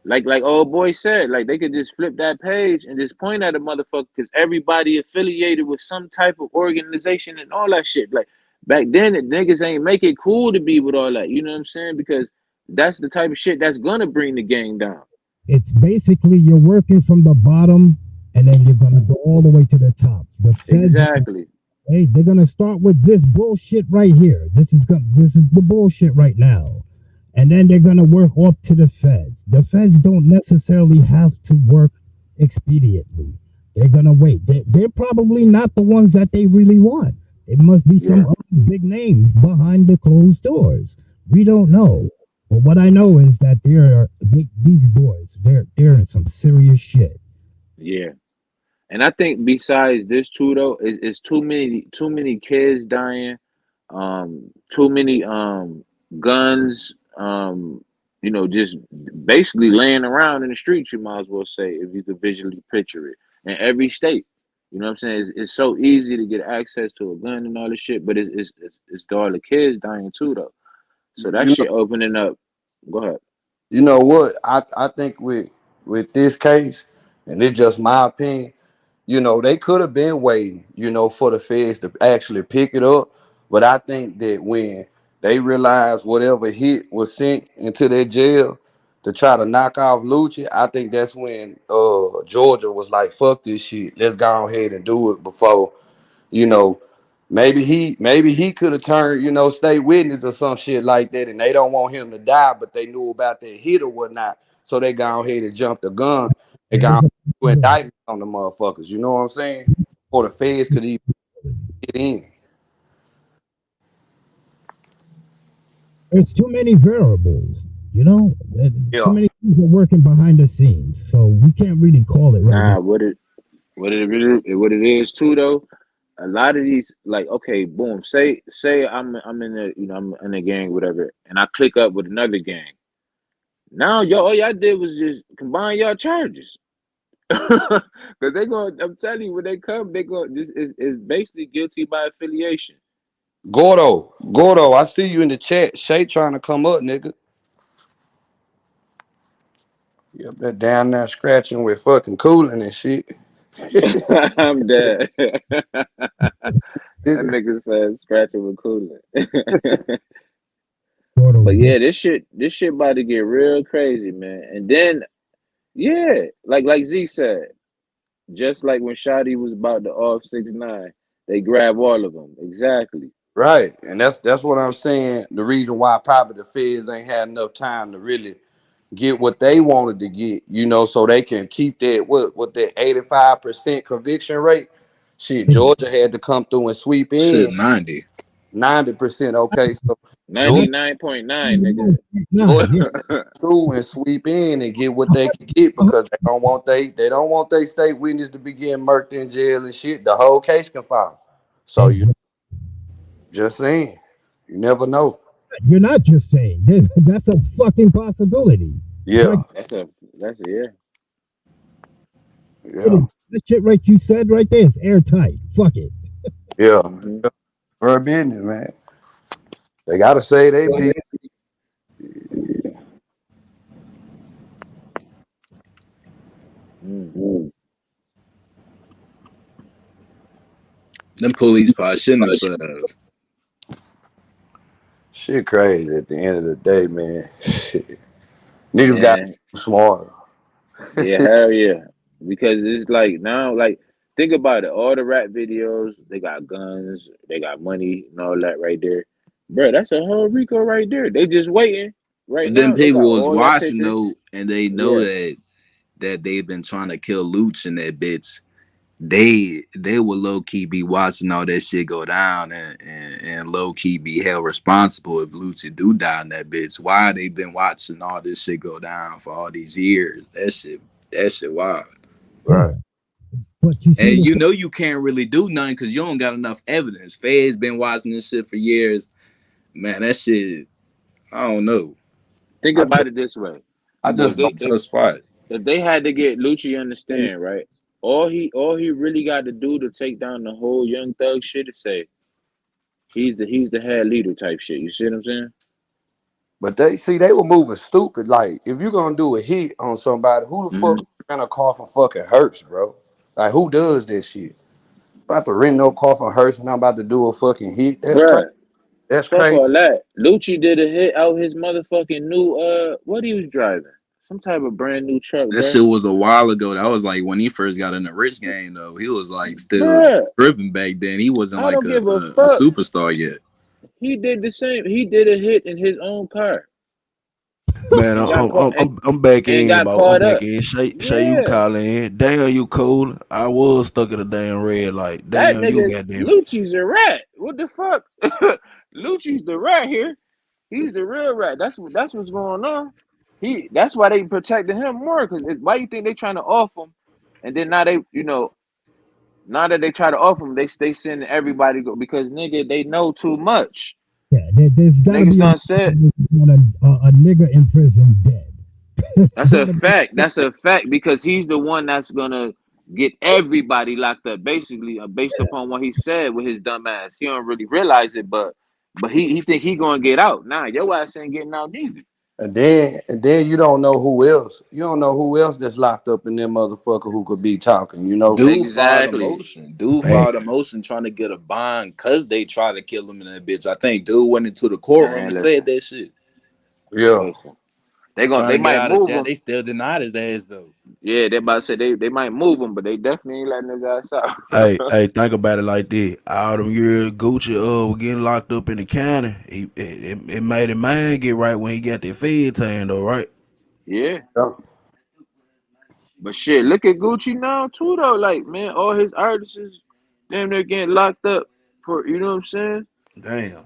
Like old boy said, like they could just flip that page and just point at a motherfucker because everybody affiliated with some type of organization and all that shit. Like back then, the niggas ain't make it cool to be with all that. You know what I'm saying? Because that's the type of shit that's gonna bring the gang down. It's basically you're working from the bottom and then you're gonna go all the way to the top. The feds, Exactly. hey, they're gonna start with this bullshit right here. This is the bullshit right now, and then they're gonna work up to the feds. The feds don't necessarily have to work expediently. They're gonna wait. They're probably not the ones that they really want. It must be some Yeah. other big names behind the closed doors. We don't know. But what I know is that these boys, they're in some serious shit. Yeah. And I think besides this too though, is too many kids dying, too many guns, just basically laying around in the streets, you might as well say, if you could visually picture it. In every state. You know what I'm saying? It's so easy to get access to a gun and all this shit, but it's to all the kids dying too though. So that You shit opening up. Go ahead. You know what? I think with this case, and it's just my opinion, you know, they could have been waiting, you know, for the feds to actually pick it up. But I think that when they realized whatever hit was sent into their jail to try to knock off Lucci, I think that's when Georgia was like, fuck this shit. Let's go ahead and do it before, you know, maybe he could have turned, you know, state witness or some shit like that, and they don't want him to die, but they knew about that hit or whatnot, so they gone ahead and jumped the gun. They got indictment on the motherfuckers. You know what I'm saying? Or the feds could even get in. There's too many variables, you know. Yeah. Too many things are working behind the scenes, so we can't really call it right Nah, now. what it is too though. A lot of these, like, okay, boom, say I'm in a I'm in a gang, whatever, and I click up with another gang. Now all y'all did was just combine y'all charges. Cause they going I'm telling you, when they come, they go this is basically guilty by affiliation. Gordo, I see you in the chat. Shay trying to come up, nigga. You up there down there scratching with fucking cooling and shit. I'm dead. That Nigga. nigga said scratching with cooling. Gordo, But yeah, this shit about to get real crazy, man. And then yeah, like Z said, just like when Shotty was about to off 6ix9ine, they grab all of them. Exactly. Right, and that's what I'm saying. The reason why probably the feds ain't had enough time to really get what they wanted to get, you know, so they can keep that what that 85% conviction rate. Shit, Georgia had to come through and sweep Shit, in 90. 90%. Okay, so Georgia, 99.9, nigga. Georgia through and sweep in and get what they can get because they don't want they state witness to be getting murked in jail and shit. The whole case can file. So you just saying, you never know. You're not just saying. That's a fucking possibility. Yeah, Like That's a yeah. yeah, that shit right you said right there is airtight. Fuck it. yeah. Mm-hmm. For business, man. They gotta say they be. Mm. Them police probably shouldn't have served. Shit crazy at the end of the day, man. Shit. Niggas got And smarter. yeah, hell yeah. Because it's like now, like think about it. All the rap videos, they got guns, they got money and all that right there. Bro, that's a whole Rico right there. They just waiting right Them now. They got people was all your watching pictures. though, and they know Yeah. that they've been trying to kill Luch and that bitch. They will low key be watching all that shit go down and low key be held responsible if Lucci do die in that bitch. Why they been watching all this shit go down for all these years? That shit wild. Yeah. Right. But you see And the you know you can't really do nothing because you don't got enough evidence. Feds been watching this shit for years. Man, that shit, I don't know. Think I just, about it this way. I If just they Tough spot. if they had to get Lucci understand, right? All he really got to do to take down the whole Young Thug shit is say he's the head leader type shit. You see what I'm saying? But they were moving stupid. Like, if you're gonna do a hit on somebody, who the fuck Mm-hmm. rent a car from fucking Hurts, bro? Like, who does this shit? About to rent no car from Hurts and I'm about to do a fucking hit. That's crazy. Bruh, That's fuck crazy. all that. Lucci did a hit out his motherfucking new what he was driving. Some type of brand new truck, That bruh. shit was a while ago. That was like when he first got in the rich game though. He was like still Bruh, tripping back then. He wasn't I like don't give a a fuck. superstar yet. He did the same. He did a hit in his own car Man, and got caught I'm back and in, got about I'm caught back up. in. Shay, you Yeah. calling in? Damn, you cool? I was stuck in a damn red light. That Damn, you nigga goddamn. Lucci's a rat. What the fuck? Lucci's the rat here. He's the real rat. That's what's going on. That's why they protected him more. Cause why you think they trying to off him? And then now now that they try to off him, they send everybody go because nigga they know too much. yeah, there's got to Niggas be done said a nigga in prison dead. that's a Gotta be. fact. That's a fact because he's the one that's gonna get everybody locked up. Basically, based upon what he said with his dumb ass. He don't really realize it, but he think he gonna get out. Nah, your ass ain't getting out neither. And then you don't know who else. You don't know who else that's locked up in them motherfucker who could be talking, you know? Dude filed a Exactly. motion. Dude Hey, filed a motion trying to get a bond because they tried to kill him in that bitch. I think dude went into the courtroom Man, and said listen, that shit. Yeah. listen. Trying They to get might out of move jail. him. They still denied his ass though. Yeah, they about to say they might move him, but they definitely ain't letting his ass out. hey, think about it like this. All them years Gucci was getting locked up in the county. It made him man get right when he got that Fed tan though, right? Yeah. Yeah. But shit, look at Gucci now too though. Like, man, all his artists is damn near getting locked up for you know what I'm saying? Damn.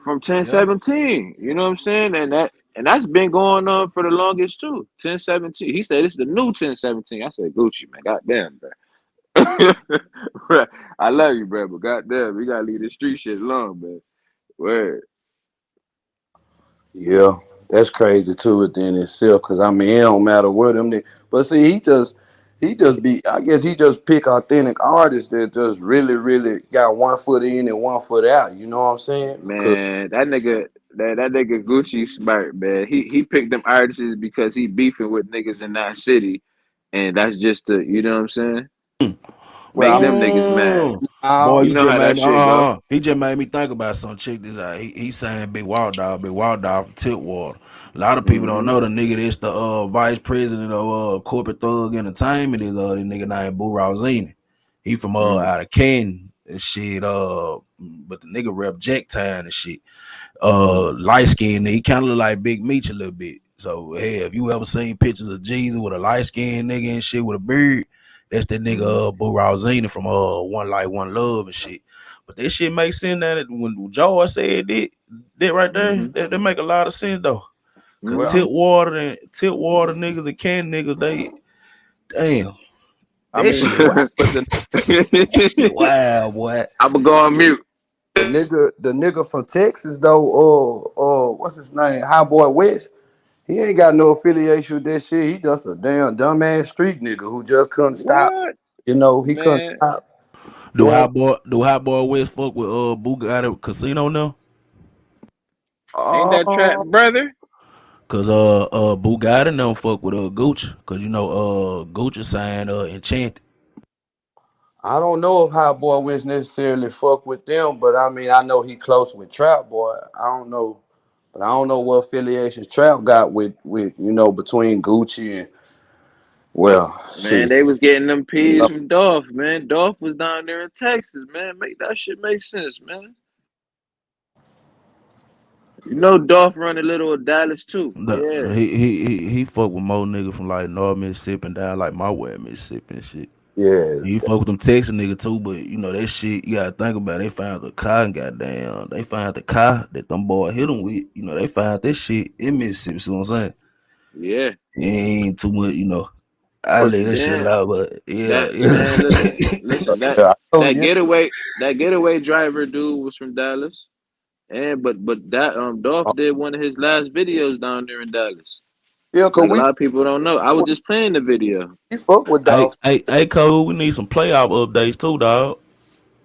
From Yeah. 1017. You know what I'm saying? And that's been going on for the longest too. 1017. He said it's the new 1017. I said, Gucci, man, goddamn, bro. Bruh, I love you, bro, but goddamn, we gotta leave this street shit alone, man. Word. Yeah. That's crazy too within itself. Cause I mean it don't matter what them but see he just be I guess he just pick authentic artists that just really, really got one foot in and one foot out. You know what I'm saying? Cause Man, that nigga Gucci smart, man. He picked them artists because he beefing with niggas in that city, and that's just to you know what I'm saying. Make well them niggas mad. Boy, now You you know just how made that me shit go. he just made me think about something. Check this out. He saying Big Wild Dog from Tiltwater. A lot of people don't Mm-hmm. know the nigga that's the vice president of corporate thug entertainment is this nigga named Boo Rosini. He from Mm. out of Canton and shit, but the nigga rep Jacktown and shit. Mm. Light skinned, he kind of look like Big Meech a little bit. So hey, if you ever seen pictures of Jesus with a light skinned nigga and shit with a beard, that's that Mm-hmm. nigga Boo Rosini from One Light, One Love and shit. But that shit makes sense that when Joe said that right there, Mm-hmm. that make a lot of sense though. Cause Mm-hmm. Tiltwater niggas and Can niggas, they damn I that mean shit. Wow, but the that shit wild, boy. I'ma go on mute. the nigga from Texas though, what's his name? High Boy West. He ain't got no affiliation with that shit. He just a damn dumbass street nigga who just couldn't stop. What He couldn't man? stop. You Do know, Hot Boy West fuck with Bugatti Casino now? Ain't that trap uh, brother? Cause Bugatti don't fuck with Gucci. Cause Gucci signed Enchanted. I don't know if High Boy West necessarily fuck with them, but I mean I know he close with Trap Boy. I don't know, but I don't know what affiliations Trap got with between Gucci and well Man, shit. they was getting them peas from Dolph, man. Dolph was down there in Texas, man. Make that shit make sense, man. You know Dolph run a little of Dallas too, but The, yeah, he fuck with more niggas from like North Mississippi and down like my way Mississippi and shit. Yeah, He fuck with them Texas nigga too, but that shit you gotta think about it. They found the car and goddamn they found the car that them boy hit them with. They found this shit in Mississippi, see what I'm saying? yeah. It ain't too much, I but lay that shit Then out, but yeah, that man, listen. That yeah, I know, that yeah, getaway that getaway driver dude was from Dallas, and but that Dolph did one of his last videos down there in Dallas. yeah, cause Like a lot of people don't know. I was just playing the video. we fuck with hey, Dolph, Cole, we need some playoff updates too, dog.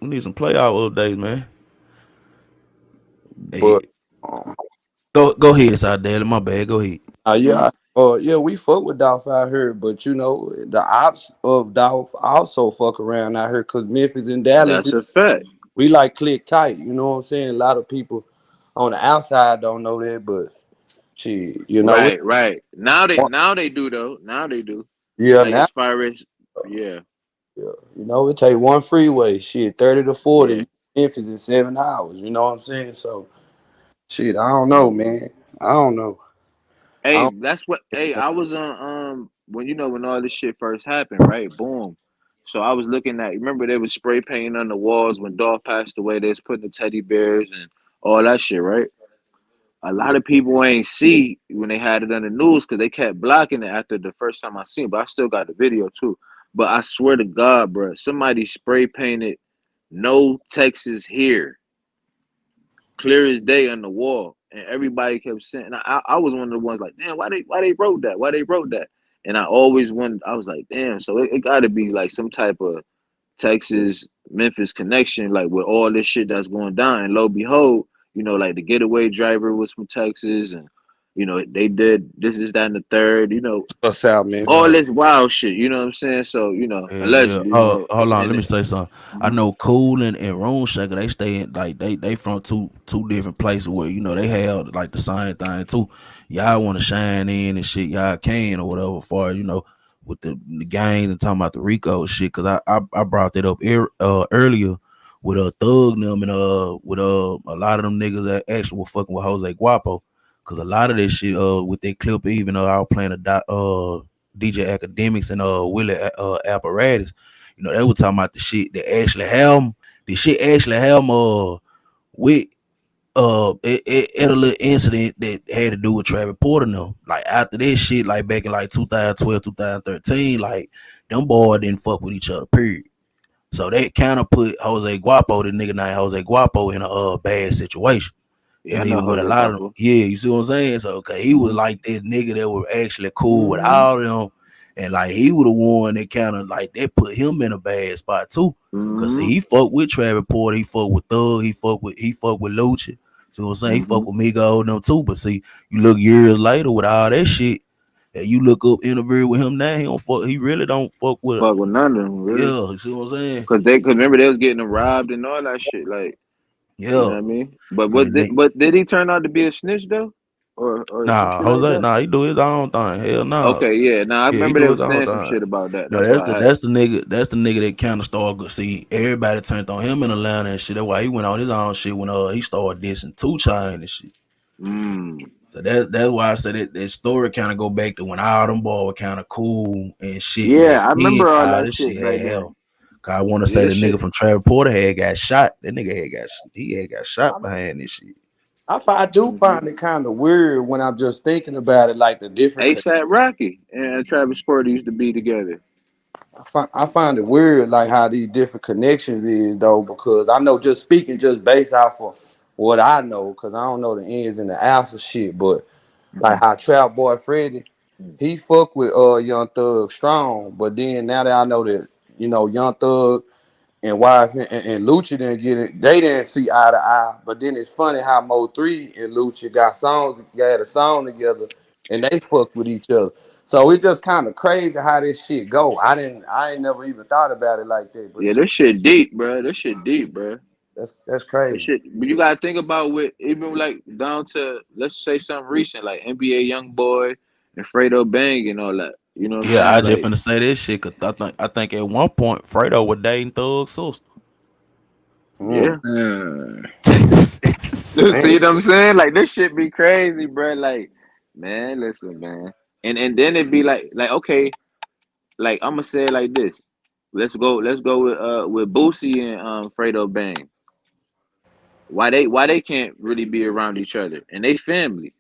We need some playoff updates, man. Hey, but go ahead, Sadell. My bad. Go ahead. yeah, yeah, we fuck with Dolph out here, but the ops of Dolph also fuck around out here because Memphis and Dallas, That's a fact. we like click tight. You know what I'm saying? A lot of people on the outside don't know that, but shit, Right, right. Now they do though. Now they do. yeah, Like now as far as yeah, it take one freeway, shit, 30 to yeah. 40, Memphis in 7 hours. You know what I'm saying? So shit, I don't know, Mhm. man. I don't know. I Hey, don't, that's what. Hey, I was on when when all this shit first happened, right? Boom. So I was looking at. Remember they was spray painting on the walls when Dolph passed away. They was putting the teddy bears and all that shit, right? A lot of people ain't see when they had it on the news because they kept blocking it after the first time I seen it. But I still got the video too. But I swear to God, bro, somebody spray painted "No Texas Here" clear as day on the wall, and everybody kept saying. I was one of the ones like, damn, why they wrote that? Why they wrote that? And I always wondered. I was like, damn, so it got to be like some type of Texas Memphis connection, like with all this shit that's going down. And lo behold, like the getaway driver was from Texas, and they did this, is that, and the third. What's out, man? All Yeah. this wild shit. You know what I'm saying? So Yeah. allegedly, Hold it's on. in Let me it. say something. I Mhm. know Cool and Room Shaker. They stay in like they from two different places where they have like the same thing too. Y'all want to shine in and shit. Y'all can or whatever. For with the gangs and talking about the Rico shit. Cause I brought that up earlier with Thug and them and with a lot of them niggas that actually were fucking with Jose Guapo. Cause a lot of this shit with that clip, even though I was playing DJ Academics and Willie Apparatus, they were talking about the shit that actually have 'em. The shit actually have 'em with at a little incident that had to do with Travis Porter now. Like after this shit, like back in like 2012, 2013, like them boys didn't fuck with each other, period. So that kind of put Jose Guapo, the nigga named Jose Guapo, in a bad situation. Yeah, That's I know even what a Jose lot of them, Guapo. yeah, you see what I'm saying? So okay, he was Hmm. like that nigga that was actually cool with Hmm. all of them. And like he was the one that kind of like that put him in a bad spot too. Cause see, Hmm. he fucked with Travis Porter, he fucked with Thug, he fucked with Lucha. So I'm saying he Hmm. fucked with Migo and them too. But see, you look years later with all that shit, and you look up interview with him now, he really don't fuck with, Fuck with none of them, really. yeah, you see what I'm saying? Cause remember they was getting them robbed and all that shit. Like, you know Yeah. what I mean? But And they, but did he turn out to be a snitch though, or some nah, shit like Jose, that? nah, he do his own thing. Hell no. Okay, yeah. Now I Yeah, he remember do they his was own saying some thing. shit about that. No, That's why I asked. that's the nigga that kind of started. See, everybody turned on him in Atlanta and shit. That's why he went on his own shit when he started dissing 2 Chainz and shit. Mm. So that's why I said that story kind of go back to when all them boys were kind of cool and shit Yeah, back I then. remember all All that this shit shit back had then. hell. Cause I want to Yeah, say the this nigga shit. from Travis Porter had got shot. That nigga he had got shot behind this shit. I do Hmm. find it kind of weird when I'm just thinking about it, like the different. ASAP Rocky and Travis Porter used to be together. I find it weird, like how these different connections is though, because I know just speaking just based off of what I know, because I don't know the ins and the outs of shit, but like how Trap Boy Freddy, he fuck with Young Thug strong, but then now that I know that Young Thug and Wife and Lucha didn't get it, they didn't see eye to eye. But then it's funny how Mo3 and Lucha got a song together and they fuck with each other. So it's just kind of crazy how this shit go. I ain't never even thought about it like that, but Yeah, it's this shit deep, bro. This shit deep, bro. that's This crazy. shit, but you gotta think about with even like down to let's say something recent like NBA YoungBoy and Fredo Bang and all that. You know what I'm Yeah, I saying? just Like, finna say this shit because I think at one point Fredo was dating Thug's sister. Mm. yeah. Mm. See Damn. what I'm saying? Like this shit be crazy, bro. Like, man, listen, man. And then it'd be like okay, like I'm gonna say it like this. Let's go with Boosie and Fredo Bang. Why they can't really be around each other and they family.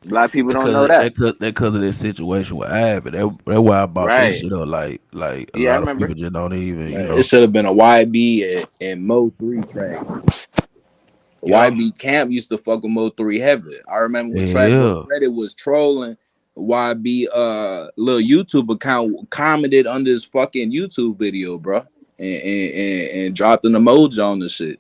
A lot of people don't Because know of, that. that, because of this situation with Abby. That why I brought this Right. shit up. Like a Yeah, I lot of people remember. just don't even, Man, it should have been a YB and Mo 3 track. Yeah. YB Camp used to fuck with Mo 3 heavy. I remember when Trap Boy Yeah. Freddy was trolling YB little YouTube account commented under his fucking YouTube video, bro. And dropped an emoji on the shit.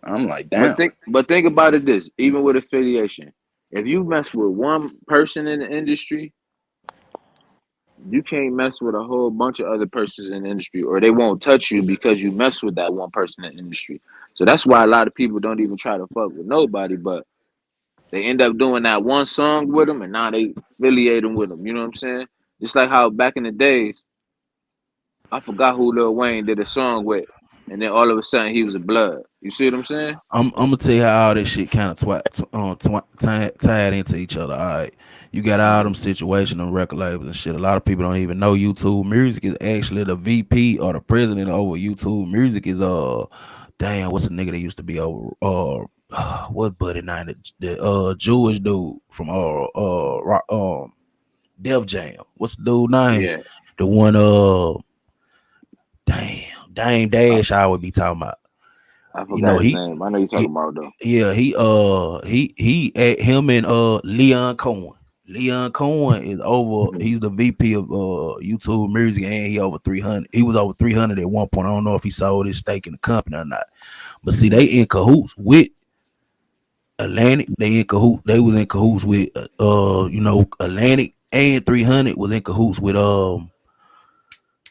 I'm like, But damn. think about it this, even with affiliation. If you mess with one person in the industry, you can't mess with a whole bunch of other persons in the industry, or they won't touch you because you mess with that one person in the industry. So that's why a lot of people don't even try to fuck with nobody, but they end up doing that one song with them, and now they affiliate them with them. You know what I'm saying? Just like how back in the days, I forgot who Lil Wayne did a song with, and then all of a sudden he was a blood. You see what I'm saying? I'm gonna tell you how all this shit kind of tied into each other. All right, you got all them Hmm. situations and record labels and shit. A lot of people don't even know YouTube Music is actually the VP or the president over YouTube Music is damn, what's the nigga that used to be over what buddy nine the Jewish dude from Def Jam. What's the dude name? Yeah, The one Dame I, Dash I would be talking about. I You forgot know his he name. I know you're talking about though. yeah, he him and Leon Cohen. Leon Cohen is over. Hmm. He's the VP of YouTube Music, and he over 300. He was over 300 at one point. I don't know if he sold his stake in the company or not. But see, they Hmm. in cahoots with Atlantic. They in cahoots. They was in cahoots with Atlantic, and 300 was in cahoots with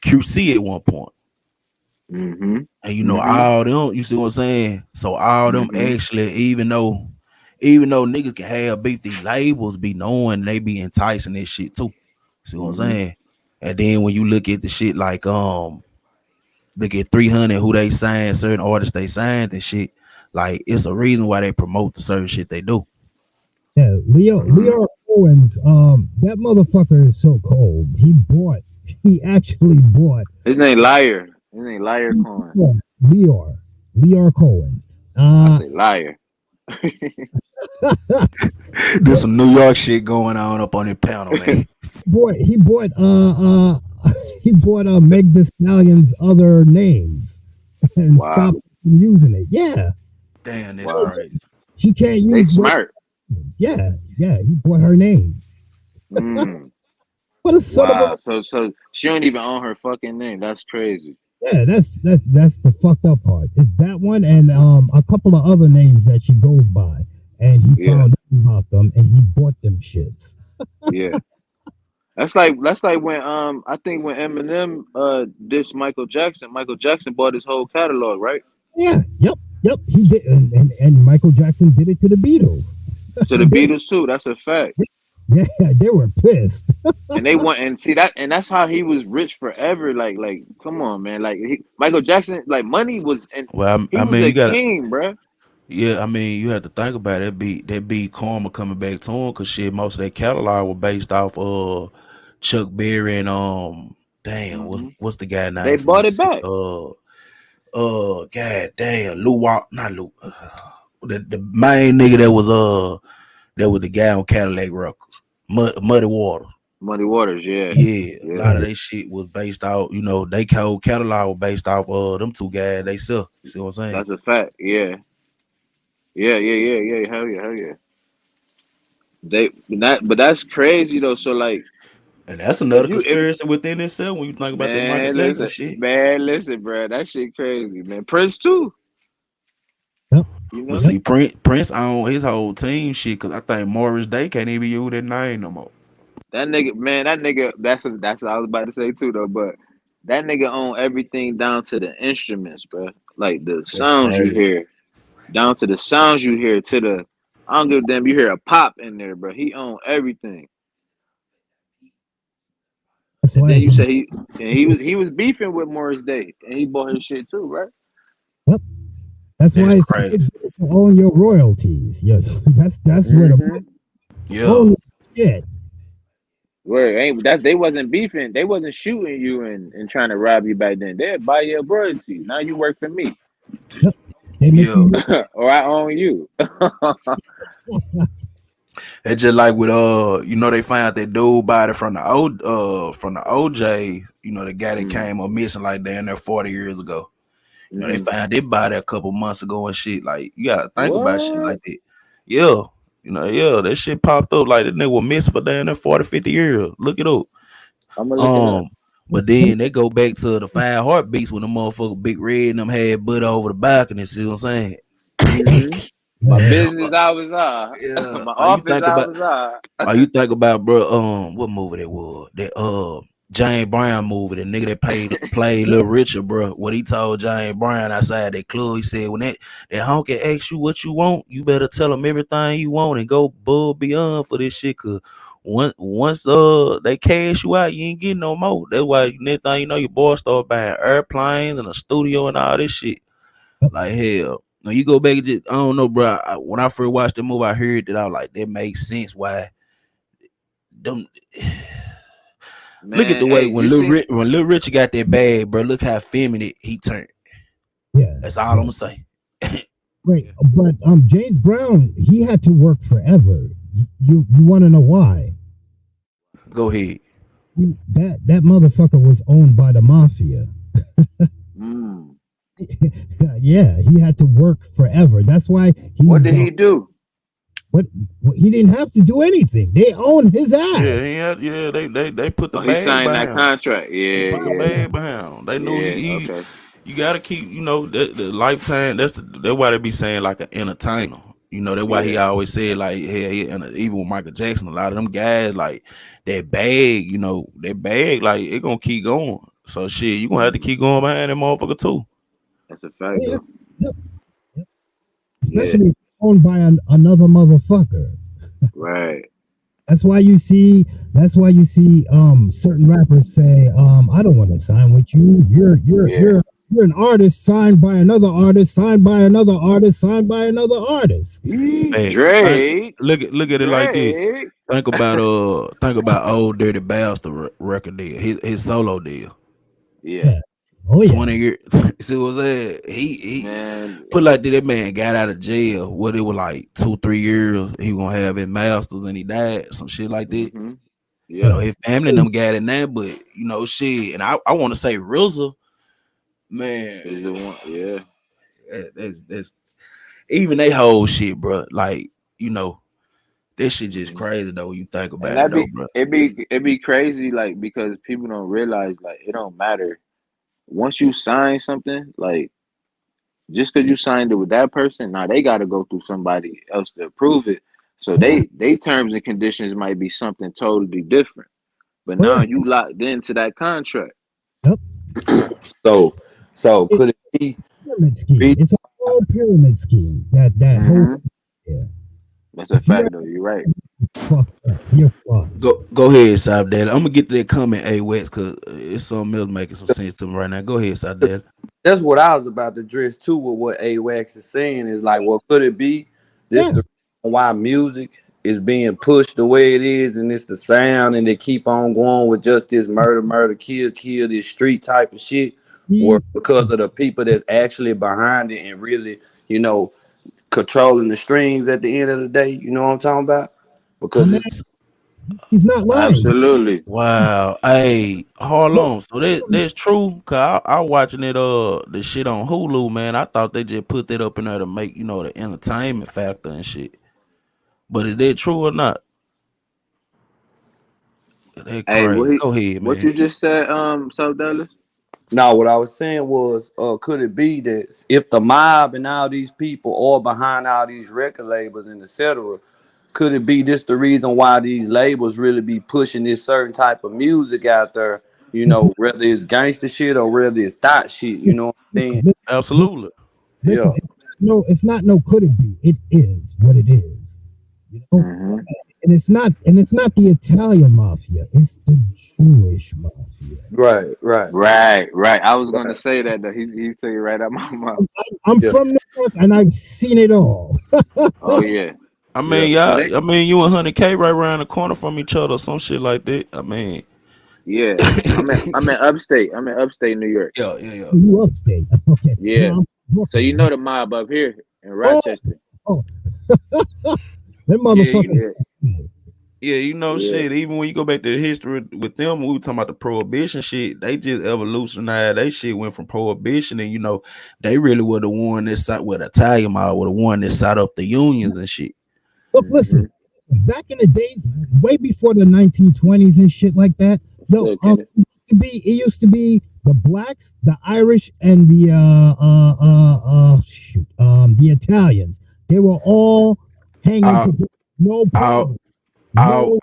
QC at one point. Hmm. And Hmm. all them, you see what I'm saying? So all them Hmm. actually, even though niggas can have beef, these labels be knowing they be enticing this shit too. See what I'm Hmm. saying? And then when you look at the shit like look at 300 who they signed, certain artists they signed and shit, like it's a reason why they promote the certain shit they do. Yeah, Hmm. Leo Owens, that motherfucker is so cold. He actually bought, His name Liar. His name Liar he Coin. bought Leor Cohen. I Uh, say Liar. he There's bought, some New York shit going on up on the panel, man. he bought, he bought Meg The Stallion's other names and Wow. stopped using it. Yeah, Damn, that's Wow. crazy. she can't They use both smart. names. Yeah, he bought her name. Mm. What a son of a. Wow. So she don't even own her fucking name. That's crazy. Yeah, that's the fucked up part. It's that one and a couple of other names that she goes by, and he Yeah. found out about them and he bought them shits. Yeah. That's like when I think when Eminem dissed Michael Jackson bought his whole catalog, right? Yeah, yep. He did, and Michael Jackson did it to the Beatles. To the they, Beatles too. That's a fact. yeah, they were pissed. And they want and see that and that's how he was rich forever. Like come on, man. Like Michael Jackson, like money was and Well, he I was mean, a you got king, bruh. Yeah, I mean, you have to think about it. That be karma coming back to him because shit, most of their catalog were based off Chuck Berry and damn, Hmm. what's the guy They name from bought it back. god damn, Lou Walk, not Lou, the main nigga that was the guy on Cadillac Records, Muddy Water. Muddy Waters, yeah. Yeah, a lot Yeah. of that shit was based off, you know, they whole catalog was based off of them two guys they sell. See what I'm saying? That's a fact. Yeah. Yeah. Hell yeah, hell yeah. But that's crazy though. So like And that's if another you if conspiracy within itself when you think about that Michael Jackson shit. listen, bro, that shit crazy, man. Prince too, Yep. you But know? Yep. see, Prince on his whole team shit, cause I think Morris Day can't even use that name no more. That nigga, man, that nigga, that's what I was about to say too, though. But that nigga own everything down to the instruments, bro. Like the That's sounds you crazy. hear, down to the sounds you hear, to the I don't give a damn. You hear a pop in there, bro. He own everything. That's And why then it's you say he was beefing with Morris Day, and he bought his shit too, right? yep. That's why That's it's so crazy. good to own your royalties. Yeah, that's where the Mm-hmm. Yeah. own shit. Where ain't that they wasn't beefing, they wasn't shooting you and trying to rob you back then. They'd buy your royalties. Now you work for me, Yep. They make Yeah. you or I own you. It's just like with you know, they found that dude body from the OJ, you know, the guy that Mm, came up missing like damn near 40 years ago. You know, they mm-hmm. found that body a couple months ago and shit. Like, you gotta think about shit What? like that. Yeah. You know, yeah, that shit popped up like that nigga was missing for damn near 40, 50 years. Look it up. I'm gonna look it up. Um, but then they go back to the 5 heartbeats when the motherfucker Big Red and them had butt over the balcony. See what I'm saying? Mm-hmm. My business hours are. Yeah. My office hours are. You think about, bro, what movie that was? That James Brown movie, the nigga that played Little Richard, bro. What he told James Brown outside that club, he said, when that honky asks you what you want, you better tell him everything you want and go above beyond for this shit. Cause once they cash you out, you ain't getting no more. That's why next thing you know, your boy start buying airplanes and a studio and all this shit. Like hell. When you go back and just, I don't know, bro. When I first watched the movie, I heard that I was like, that makes sense why them. Look at Man, the way hey, when you seen Lil Richard got that bag, bro. Look how feminine he turned. yeah, That's all I'm yeah. gonna say. Great, but James Brown, he had to work forever. You want to know why? Go ahead. That motherfucker was owned by the mafia. mm, Yeah, he had to work forever. That's why what he's did he do? what he didn't have to do anything. They own his Yeah, ass. they put the Oh, he bag signed that behind. contract. They Yeah, put the yeah, bag behind. They knew yeah. he Okay. you gotta keep, you know, the lifetime. That's why they be saying like an entertainer. You know, that's why he Yeah. always said like, hey, and even with Michael Jackson, a lot of them guys like that bag, you know, that bag, like it gonna keep going. So shit, you gonna have to Mm, keep going behind that motherfucker too. that's a Oh, fact, yeah, though. yep, yep. Yeah. Especially owned by another motherfucker. Right. That's why you see. That's why you see. Certain rappers say, I don't want to sign with you. Yeah. You're an artist signed by another artist, signed by another artist, signed by another artist. Facts. Drake. Look at it like this. Drake. Think about old Dirty Bastard record deal, his solo deal. Yeah. Yeah. Oh yeah. 20 years. See what I'm saying? He Man. put like that man got out of jail. What it was like 2-3 years. He gonna have his masters and he died. Some shit like that. Mm-hmm. You Yep. know, his family and them got in there, but you know, shit. And I want to say RZA, man, Is the one. Yeah. that's even they whole shit, bro. Like, you know, this shit just Mm-hmm. crazy though when you think And about it that though, be bro. it be crazy, like, because people don't realize, like, it don't matter once you sign something, like, just because you signed it with that person, now they got to go through somebody else to approve it. So Yeah. they terms and conditions might be something totally different. But Oh yeah. now you locked into that contract. Yep. So, so It's could it pyramid scheme. be It's a whole pyramid scheme. That whole Mm-hmm. yeah. That's a If you fact, though. You're right. fucked up, you're fucked. Go ahead, South Dad. I'm gonna get to that comment, A West, cause it's something else making some sense to me right now. Go ahead, South Dad. that's what I was about to address too with what AWAX is saying is like, well, could it be this Yeah. the reason why music is being pushed the way it is and it's the sound and they keep on going with just this murder, kill, this street type of shit? Or He, because of the people that's actually behind it and really, you know, controlling the strings at the end of the day, you know what I'm talking about? my Because man, it's He's not lying. Absolutely. Wow. Hey, hold Look, on. So that's true. Cause I watching it the shit on Hulu, man. I thought they just put that up in there to make, the entertainment factor and shit. But is that true or not? That Hey, crazy. Go ahead, what man. you just said, so Dallas? Now, what I was saying was, could it be that if the mob and all these people all behind all these record labels and etc., could it be this the reason why these labels really be pushing this certain type of music out there? You know, whether it's gangster shit or whether it's thought shit. You know what I'm saying? listen, Absolutely. listen, Yeah. it's not no could it be. It is what it is. You know, Mm-hmm. and it's not the Italian mafia. It's the Jewish mafia. Right. Right. Right, right. I was gonna Right. say that though. He took it right out my mouth. I'm Yeah. from New York and I've seen it all. Oh yeah. I Yeah. mean, So y'all. they, I mean, you and 100K right around the corner from each other, some shit like that. I mean, yeah. I'm in upstate. I'm in upstate New York. yeah, yeah, yeah. You upstate. Okay. No, Yeah. I'm from So you Brooklyn. know the mob up here in Oh, Rochester. oh, them Yeah, you motherfuckers. Yeah, Yeah, yeah. shit. Even when you go back to the history with them, we were talking about the prohibition shit. They just evolutionized. They shit went from prohibition, and they really were the one that side with Italian mob were the one that set up the unions and shit. Look, Mm-hmm. back in the days, way before the 1920s and shit like that. Yo, Look, Kenneth. it used to be the blacks, the Irish, and the Italians. They were all hanging All, together. No all, problem. No,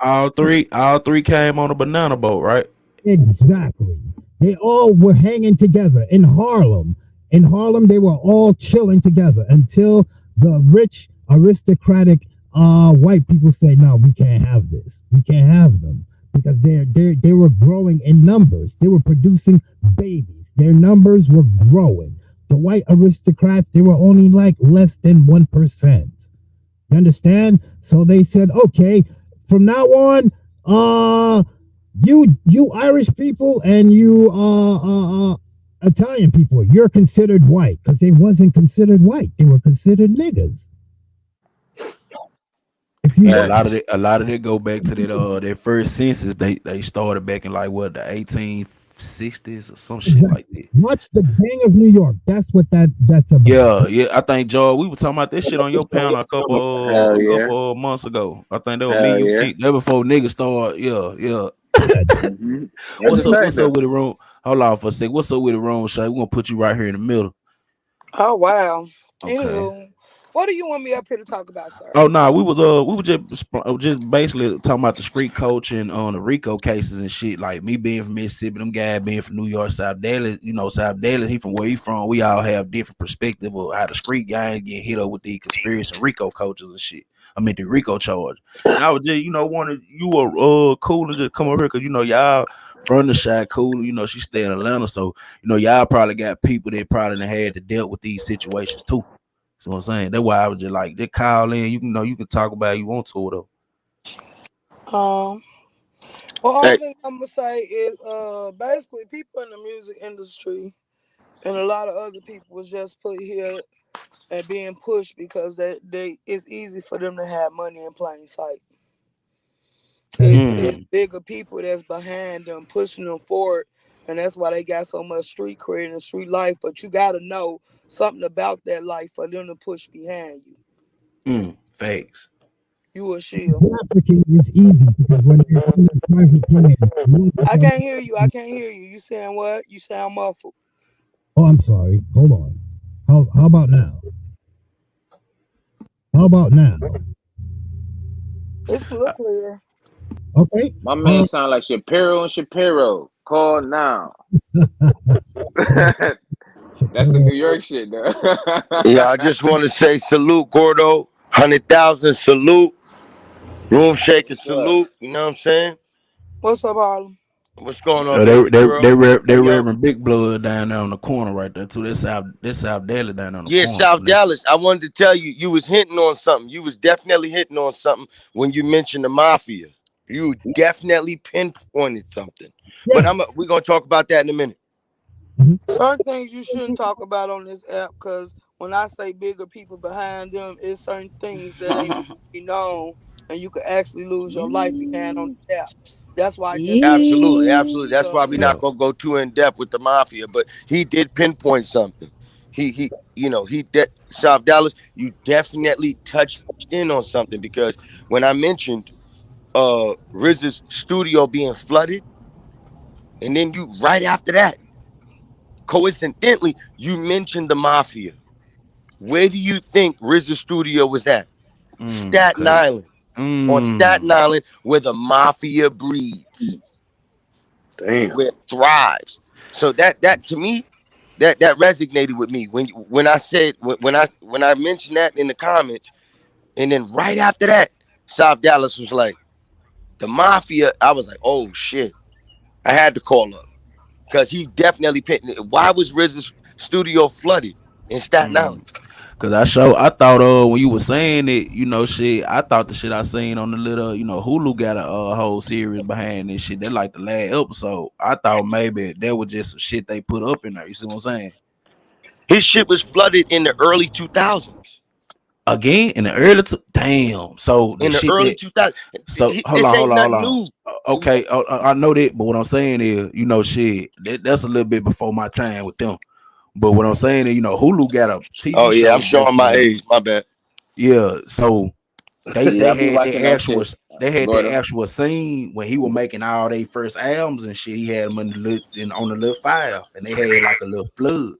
all three came on a banana boat, right? exactly. They all were hanging together in Harlem. In Harlem, they were all chilling together until the rich, aristocratic white people said, "No, we can't have this. We can't have them because they were growing in numbers. They were producing babies. Their numbers were growing. The white aristocrats, they were only like less than 1%. You understand? So they said, okay, from now on, you Irish people and you Italian people, you're considered white because they wasn't considered white; they were considered niggas. If you Yeah, a watch, lot of it, a lot of it go back to their first census. They started back in like what, the 1860s or some shit like that. watch the Gang of New York, that's what that's about. Yeah, yeah. I think Joe, we were talking about this shit on your panel a couple Hell a yeah. couple months ago. I think that was me, Hell you, yeah. King. That before niggas start. Yeah, yeah. Mm-hmm. That's a What's up? fact What's up though. with the room? Hold on for a sec. What's up with the room, Shay? We're gonna put you right here in the middle. Oh wow. Okay. Anywho, what do you want me up here to talk about, sir? Oh no, we were just basically talking about the street coach and on the Rico cases and shit. Like me being from Mississippi, them guys being from New York, South Dallas. South Dallas. He from where he from. We all have different perspective of how the street guys get hit up with the conspiracy and Rico coaches and shit. I mean the Rico charge. And I was just wanted you were cool and just come over here because y'all from the side cool. She stay in Atlanta, so y'all probably got people that probably done had to deal with these situations too. So I'm saying that's why I was just like, just call in. You can talk about it you want to though. Um, well, all Hey, thing I'm gonna say is, basically, people in the music industry and a lot of other people was just put here and being pushed because they it's easy for them to have money in plain sight. It's Mm, bigger people that's behind them, pushing them forward, and that's why they got so much street cred and street life. But you got to know something about that life for them to push behind you. facts. You a shield. Trafficking is easy because when they're in the private plan, I can't hear you. I can't hear you. You saying what? You sound muffled. oh, I'm sorry. Hold on. How about now? How about now? It's a little clearer. Okay. My man sound like Shapiro and Shapiro. Call now. That's the New York shit though. yeah, I just want to say salute, Gordo. 100,000 salute. Room shaking What's up? salute. You know what I'm saying? What's up, Harlem? What's going on, Oh, they baby they girl? they rev- Hey, they yo. Reverend Big Blood down there on the corner right there too. That's South Dallas down there on the Yeah, corner South from that. Dallas. I wanted to tell you, you was hinting on something. You was definitely hitting on something when you mentioned the mafia. You definitely pinpointed something. But Yeah. we're gonna talk about that in a minute. Mhm. Certain things you shouldn't talk about on this app because when I say bigger people behind them, it's certain things that ain't be known and you could actually lose your life behind on the tap. That's why I just say Absolutely, absolutely. That's why because we're Yeah. not gonna go too in depth with the mafia, but he did pinpoint something. South Dallas, you definitely touched in on something because when I mentioned RZA's studio being flooded, and then you right after that, coincidentally, you mentioned the mafia. Where do you think RZA's studio was at? Staten Cause Island. On Staten mm, Island, where the mafia breeds, Damn. where it thrives. So that to me, that resonated with me when I said when I mentioned that in the comments, and then right after that, South Dallas was like the mafia. I was like, oh shit, I had to call up because he definitely picked. Why was RZA's studio flooded in Staten Island? mm. Cause I thought when you were saying it, shit, I thought the shit I seen on the little, Hulu got a whole series behind this shit. That like the last episode. I thought maybe that was just some shit they put up in there. You see what I'm saying? His shit was flooded in the early 2000s. Again in the early damn. So the In the shit early that 2000s, so hold this on, hold ain't on, hold nothing on. new. Okay, I know that, but what I'm saying is, shit, that's a little bit before my time with them. But what I'm saying is, Hulu got a Oh TV yeah, I'm show showing based my on it. age. My bad. Yeah, so they Yeah, they I be had watching the that actual shit. they had the Gordon. actual scene when he was making all their first albums and shit. He had them on the little file, and they had like a little flood.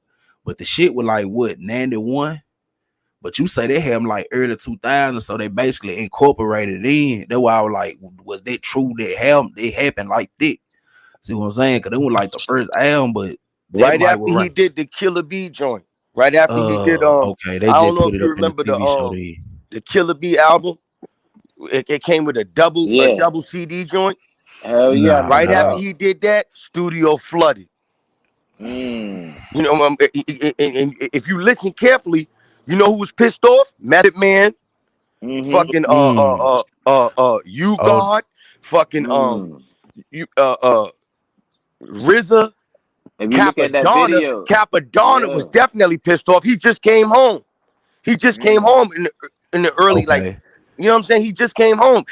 But the shit was like what 91. But you say they had them like early 2000, so they basically incorporated it in. That's why I was like, was that true? It happened like that. See what I'm saying? Because it was like the first album, but that Right might after was he right. did the Killer Bee joint. Right after he did Okay, they I don't just know put if it you up in the remember TV show then. the Killer Bee album. It came with a Yeah. double CD joint. Hell yeah, I Nah, Right remember after that. dog. he did that, studio flooded. Mm. You know, and if you listen carefully, you know who was pissed off? Method Man, Mm-hmm. fucking Mm. you Oh, God, fucking Mm. you RZA, If you look at that Capadonna. video, Capadonna was yeah. definitely pissed off. He just came home. He just came Mm. home in the early, like, okay. you know what I'm saying? He just came home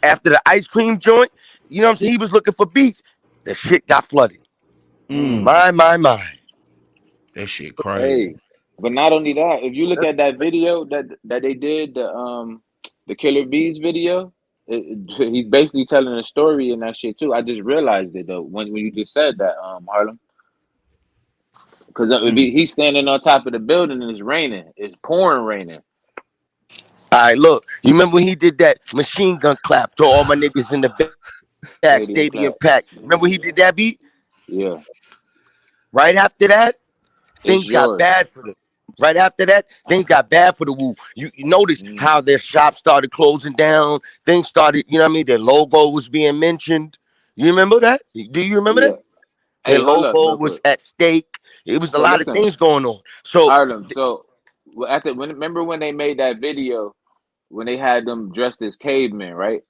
after the ice cream joint. You know what I'm saying? He was looking for beats. The shit got flooded. Mm. Mm. My. That shit crazy. Hey, but not only that, if you look at that video that they did, the Killer Bees video, he's basically telling a story in that shit too. I just realized it though when you just said that, Harlem, because Mm. he's standing on top of the building and it's raining, it's pouring raining. All right, look. You remember when he did that machine gun clap to all my niggas in the back, stadium Stadium pack? clap. Remember when he did that beat? Yeah, Right after that, things it's got yours. bad for them. Right after that, things got bad for the Wu. You notice how Mm. their shops started closing down. Things started, you know what I mean? Their logo was being mentioned. You remember that? Do you remember that? Yeah. Their Hey, hold up, logo real was quick. at stake. It was a So lot of listen, things going on. So, Harlem. So remember when they made that video when they had them dressed as cavemen, right?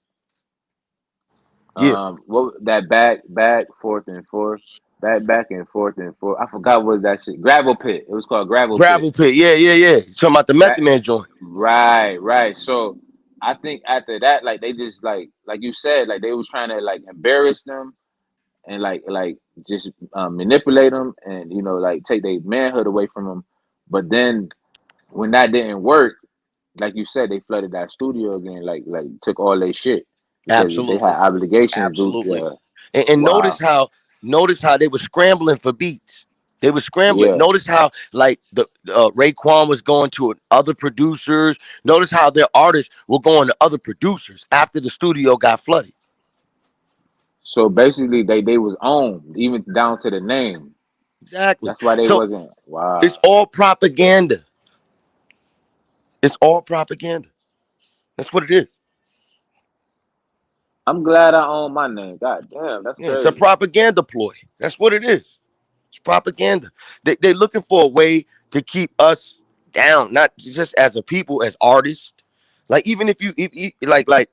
yeah, What that back back and forth. I forgot what that shit. Gravel pit. It was called gravel pit. gravel pit. Yeah. You talking about the That Method Man joint? right. So I think after that, like they just like you said, like they was trying to like embarrass them and like just manipulate them and like take their manhood away from them. But then when that didn't work, like you said, they flooded that studio again, like took all their shit because they had Absolutely. obligations. Due, Absolutely. And wow, notice how they were scrambling for beats. They were scrambling. yeah. Notice how like the Raekwon was going to other producers. Notice how their artists were going to other producers after the studio got flooded. So basically, they was owned even down to the name. Exactly. That's why they So wasn't. Wow. it's all propaganda. It's all propaganda. That's what it is. I'm glad I own my name. God damn, that's Yeah, it's a crazy. propaganda ploy. That's what it is. It's propaganda. They're looking for a way to keep us down, not just as a people, as artists. Like even if like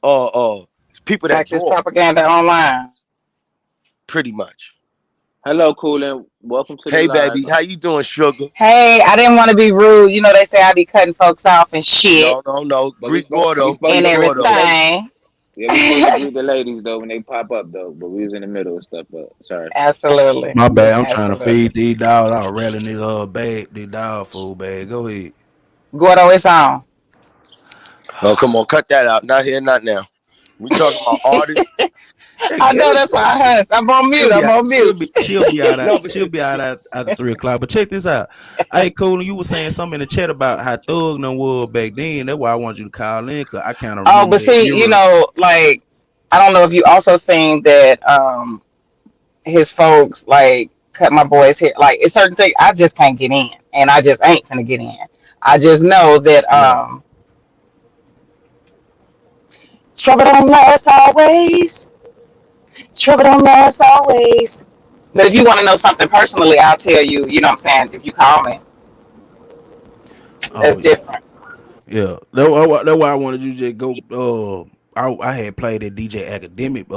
uh people that Practice draw, propaganda online. pretty much. Hello, Coolin. Welcome to the Hey, live. baby, how you doing, sugar? Hey, I didn't want to be rude. You know, they say I be cutting folks off and shit No, no, no. But Greek we Gordo, supposed and Greek to greet the Gordo. ladies. everything. Yeah, we supposed to greet the ladies though when they pop up though. But we was in the middle of stuff. But sorry. Absolutely. My bad. I'm trying to Absolutely. feed these dogs. I was rattling this bag, this dog food bag. Go ahead. Gordo, it's on. Oh, come on, cut that out. Not here, not now. We talking about artists. I know that's why I hush. I'm on She'll mute. be I'm out. on mute. She'll be out. No, but She'll be out after 3 o'clock. But check this out. Hey, cool. You were saying something in the chat about how Thug no was back then. That's why I want you to call in because I kind of Oh, remember but that see, you era. know, like I don't know if you also seen that his folks like cut my boy's hair. Like it's certain things I just can't get in, and I just ain't gonna get in. I just know that Yeah. trouble don't last always. Trouble don't last always. But if you want to know something personally, I'll tell you. You know what I'm saying? If you call me, that's Oh different. yeah. That's why I wanted you to just go. I had played that DJ Academic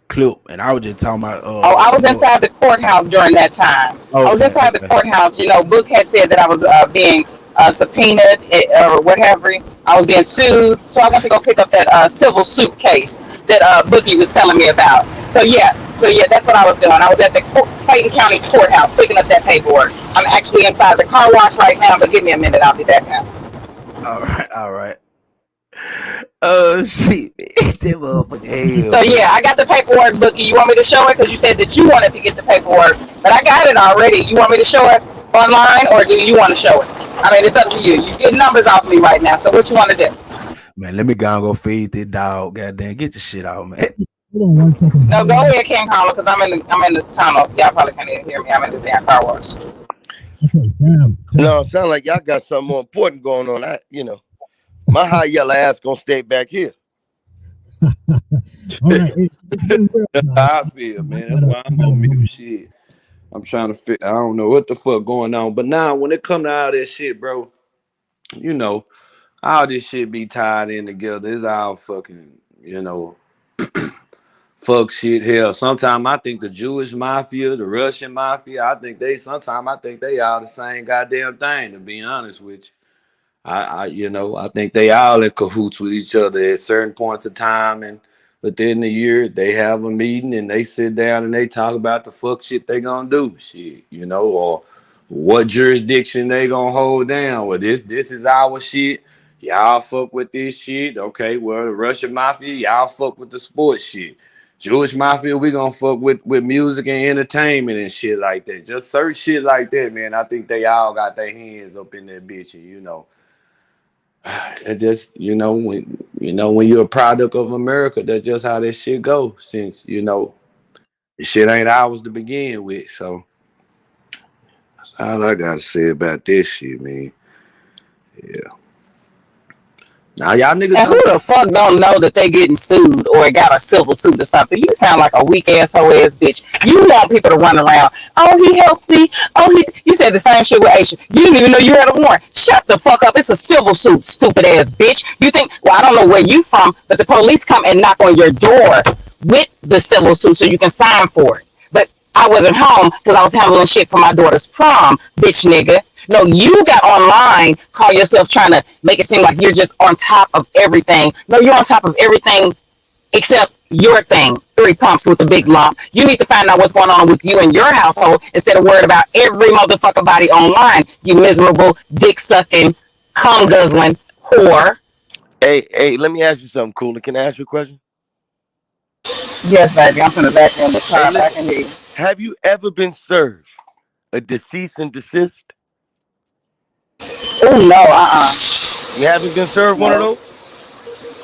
clip, and I was just talking about Oh, I was inside the courthouse during that time. I was Okay. inside the courthouse. You know, Book had said that I was being subpoenaed or whatever. I was being sued, so I went to go pick up that civil suit case that Bookie was telling me about. So yeah, that's what I was doing. I was at the Clayton County Courthouse picking up that paperwork. I'm actually inside the car wash right now, but give me a minute, I'll be back now. All right. All right. Oh shit, that motherfucker hell, So bro. yeah, I got the paperwork, Bookie. You want me to show it? Because you said that you wanted to get the paperwork, but I got it already. You want me to show it online, or do you want to show it? I mean, it's up to you. You get numbers off me right now. So what you want to do? Man, let me go feed this dog. Goddamn, get your shit out, man. Hold on 1 second. No, go ahead, King Carla, because I'm in the tunnel. Y'all probably can't even hear me. I'm in this damn car wash. Okay, damn. no, sound like y'all got something more important going on. My high yellow ass gonna stay back here. All right, it's been real. That's how I feel, man. That's why I'm on mute. Shit, I'm trying to fit. I don't know what the fuck going on, but now when it come to all this shit, bro, you know, all this shit be tied in together. It's all fucking, fuck shit. Hell, sometimes I think the Jewish mafia, the Russian mafia, sometimes I think they all the same goddamn thing. To be honest with you. I think they all in cahoots with each other at certain points of time, and within the year they have a meeting and they sit down and they talk about the fuck shit they gonna do, or what jurisdiction they gonna hold down. Well, this is our shit. Y'all fuck with this shit, okay? Well, the Russian mafia, y'all fuck with the sports shit. Jewish mafia, we gonna fuck with music and entertainment and shit like that. Just certain shit like that, man. I think they all got their hands up in that bitch, and it just when you're a product of America, that's just how this shit goes. Since the shit ain't ours to begin with, so that's all I gotta say about this shit, man. Yeah. Now y'all niggas And who don't. the fuck don't know that they getting sued or got a civil suit or something? You sound like a weak ass hoe ass bitch. You want people to run around. Oh, he helped me. Oh, you said the same shit with Aisha. You didn't even know you had a warrant. Shut the fuck up. It's a civil suit, stupid ass bitch. You think? Well, I don't know where you from, but the police come and knock on your door with the civil suit so you can sign for it. But I wasn't home because I was handling shit for my daughter's prom, bitch nigga. No, you got online, call yourself trying to make it seem like you're just on top of everything. No, you're on top of everything except your thing. 3 pumps with a big lump. You need to find out what's going on with you and your household instead of worried about every motherfucker body online. You miserable, dick sucking, cum guzzling whore. Hey, let me ask you something, Cooler. Can I ask you a question? Yes, baby. I'm from the back end of the Hey, car, but I listen. can hear you. Have you ever been served a cease and desist? Oh no, You haven't been served one of no, those?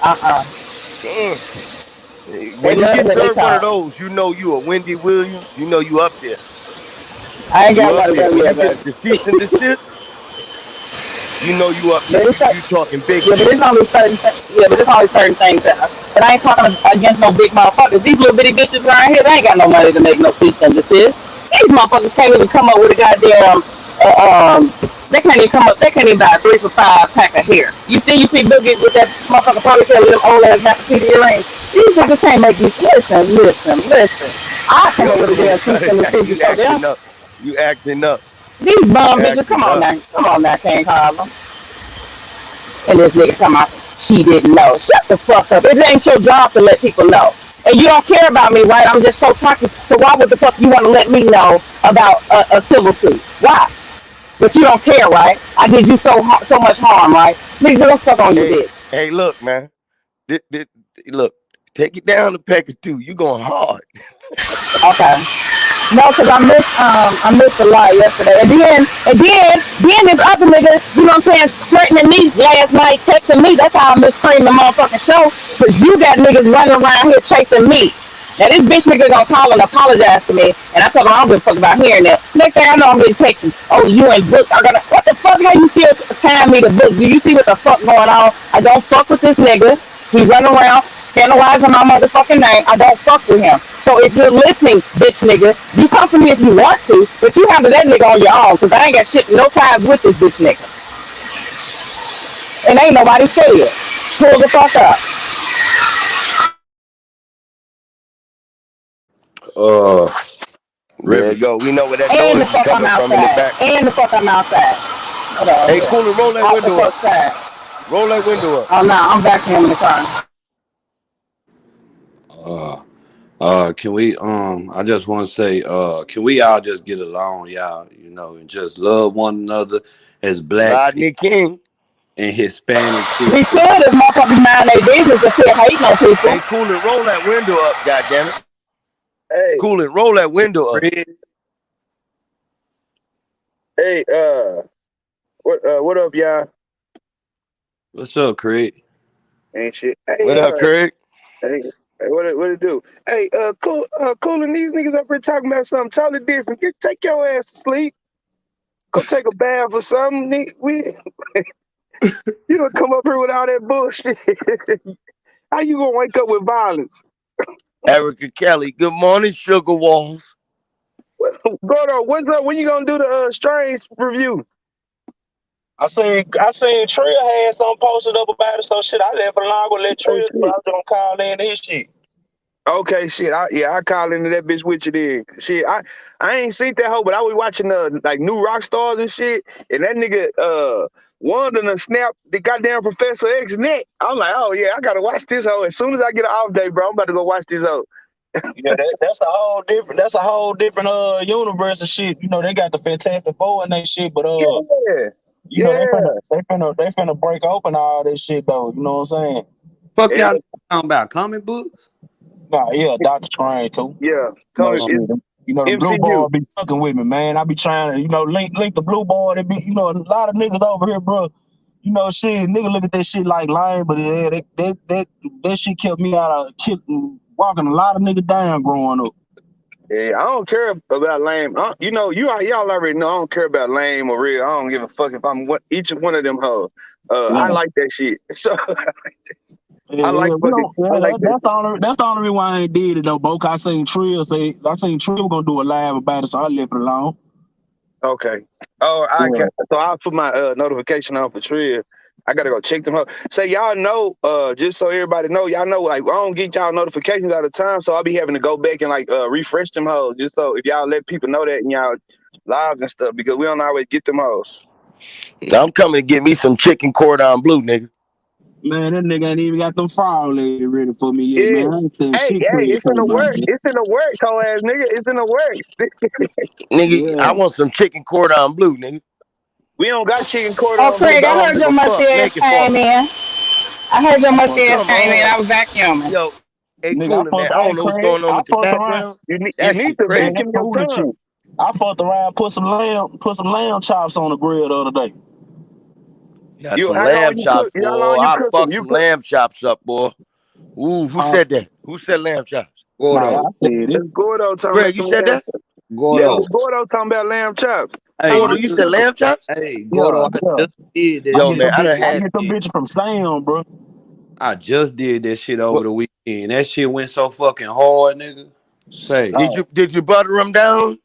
uh. Damn. They When you love get when they served one of talk. those, you know you a Wendy Williams. You know you up there. I ain't You got up one of there. them When you yet, get a baby. cease and desist, you know you up there. But it's You talking big yeah, but shit. it's only certain yeah, but it's only certain things that but I ain't talking against no big motherfuckers. These little bitty bitches around here, they ain't got no money to make no cease and desist. These motherfuckers can't even come up with a goddamn They can't even come up. They can't even buy a 3 for $5 pack of hair. You see Bill get with that motherfucking ponytail with them old ass Mac earrings. These niggas can't make me listen. I come Yo, up with a damn 272 you so damn. acting up. You acting up. These You bum bitches, acting up. come on now, can't call them. And this nigga come out, she didn't know. Shut the fuck up. It ain't your job to let people know. And you don't care about me, right? I'm just so toxic. So why would the fuck you want to let me know about a civil suit? Why? But you don't care, right? I did you so much harm, right? Nigga, let's fuck on you, Hey, bitch. hey, look, man. Look, take it down to Packers 2. You going hard. Okay. No, cause I missed a lot yesterday, and then this other nigga, you know what I'm saying, threatening me last night, texting me. That's how I missed streaming the motherfucking show, cause you got niggas running around here chasing me. Now this bitch nigga gonna call and apologize to me, and I told him I don't give a fuck about hearing that. Next thing I know, I'm getting texting. Oh, you ain't booked. I gotta. What the fuck? How you still time me to book? Do you see what the fuck going on? I don't fuck with this nigga. He run around scandalizing my motherfucking name. I don't fuck with him. So if you're listening, bitch nigga, you come for me if you want to, but you handle that nigga on your own, cause I ain't got shit, no ties with this bitch nigga. And ain't nobody say it. Pull the fuck up. Uh, There you Rivers. go. We know where that And the noise is fuck I'm coming from in the outside. back. And the fuck I'm outside. Hold on Hey, here. Cooler, roll that Out the window up. fuck side. Roll that window up. Oh no, I'm back here in the car. Can we I just want to say, can we all just get along, y'all, and just love one another as black people Rodney King. and Hispanic We people? could if motherfuckers mind their business and quit hating on people. Hey, Cooler, roll that window up, goddammit. Hey, Cooler, roll that window up. Fred, hey, what up, y'all? what's up, Craig? Ain't shit. Hey, What up, Craig? hey, what it do? Hey, cool, and these niggas up here talking about something totally different. Take your ass to sleep. Go take a bath or something. You don't come up here with all that bullshit. How you gonna wake up with violence? Erica Kelly. Good morning, Sugar Walls. Gordo, what's up? When you gonna do the Strange review? I seen Trill had something posted up about it, so shit, I left it alone. Gonna let Oh Trill, but I shit. was gonna call in his shit. Okay, shit. I call into that bitch with you then. Shit, I ain't seen that hoe, but I was watching like new rock stars and shit, and that nigga Wanda done snapped the goddamn Professor X neck. I'm like, oh yeah, I gotta watch this hoe as soon as I get an off day, bro. I'm about to go watch this hoe. Yeah, that's a whole different. That's a whole different universe of shit. You know, they got the Fantastic Four and that shit, but Yeah, you know, yeah. they finna break open all this shit though. You know what I'm saying? Fuck Yeah, y'all talking about comic books? Nah, yeah, Doctor Strange too. yeah. You know, Coming, shit. it's You know, the blue MCU. ball be fucking with me, man. I be trying to, link the blue ball. They be, a lot of niggas over here, bro. You know, shit, nigga look at that shit like lame, but yeah, that shit kept me out of walking a lot of niggas down growing up. Yeah, I don't care about lame. Y'all already know I don't care about lame or real. I don't give a fuck if I'm each one of them hoes. I Yeah. like that shit. So Yeah, I like we fucking. don't. I Yeah, like that. that's the only reason why I ain't did it though, bro. 'Cause I seen Trill gonna do a live about it, so I left it alone. Okay. Oh, I Yeah. can. So I'll put my notification on for Trill. I gotta go check them out. Say y'all know, just so everybody know, y'all know, like I don't get y'all notifications all the time, so I'll be having to go back and like refresh them hoes, just so if y'all let people know that in y'all lives and stuff, because we don't always get them hoes. I'm coming to get me some chicken cordon bleu, nigga. Man, that nigga ain't even got them fire lady ready for me yet, Yeah. man. I ain't said Hey, shit to it's in the about work. that. It's in the works, whole ass nigga. It's in the works. Nigga, I Yeah. want some chicken cordon bleu, nigga. We don't got chicken Oh, cordon bleu. Craig, I I don't heard give your a musty fuck. ass Make it for came me. in. I heard your I musty fucked ass Come came in. on. I was vacuuming. Yo, hey, Nigga, I Cooler, man. fucked. I don't Hey, know what's Craig, going on I with the fucked around. background. You That need shit to Man, crazy. that vacuum your foolishness. tongue. I fucked around, put some lamb chops on the grill the other day. Got You some how long lamb you chops, cook? How long boy. you I cook them? fuck You some cook. lamb chops up, boy. Ooh, who Huh? said that? Who said lamb chops? Nah, Gordo, I said it. It's Gordo talking about Greg, you some said lamb. that? Yeah, Gordo. it's Gordo talking about lamb chops. Hey, How Gordo, long you you you said just, cook them? lamb chops? hey, Yeah, Gordo, I yeah. just did that Yo, shit. man, I done I had get them shit. bitches from Sam, bro. I just did that shit over What, the weekend. That shit went so fucking hard, nigga. Say, Oh did you butter them down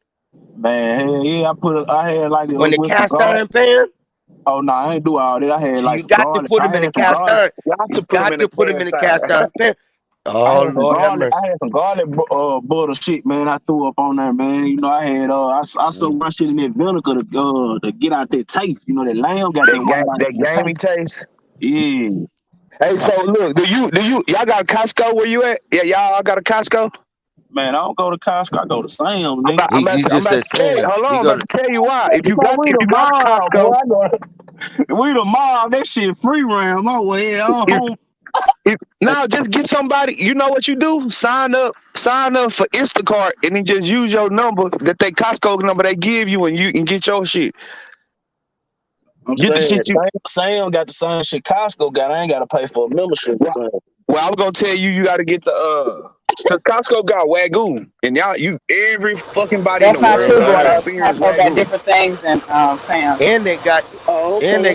man, hell yeah, I had like in the with some cast garlic. iron pan? Oh no, I ain't do all that. I had So like you some got to garlic. put I them in a had some cast garlic. iron. Got You to put them got in a to put them in cast a cast iron. iron pan. I Oh had some Lord have garlic. I mercy. had some garlic butter shit, man. I threw up on there, man. You know, I had I soaked my shit in that vinegar to get out that taste. You know, that lamb got that wild out That that gamey taste. taste. Yeah, Hey, so look, y'all got a Costco where you at? Yeah, y'all got a Costco. man. I don't go to Costco. I go to Sam's, nigga. He I'm just about said to tell you. Sam. Hold on, He I'm go about to to tell you why. You know, we If the you got a mall, boy. Costco, We the mall. That shit free round. Oh well, if, home. now just get somebody. You know what you do? Sign up for Instacart, and then just use your number that they Costco number they give you, and you can get your shit. I'm Get the saying, shit you. Sam got the same shit Costco got. I ain't got to pay for a membership or Well, something. I was gonna tell you, you got to get the cause Costco got Wagyu, and every fucking body in the That's not world true, know how to brother. experience Costco got Wagyu. different things than Sam's. and they got Oh, okay. and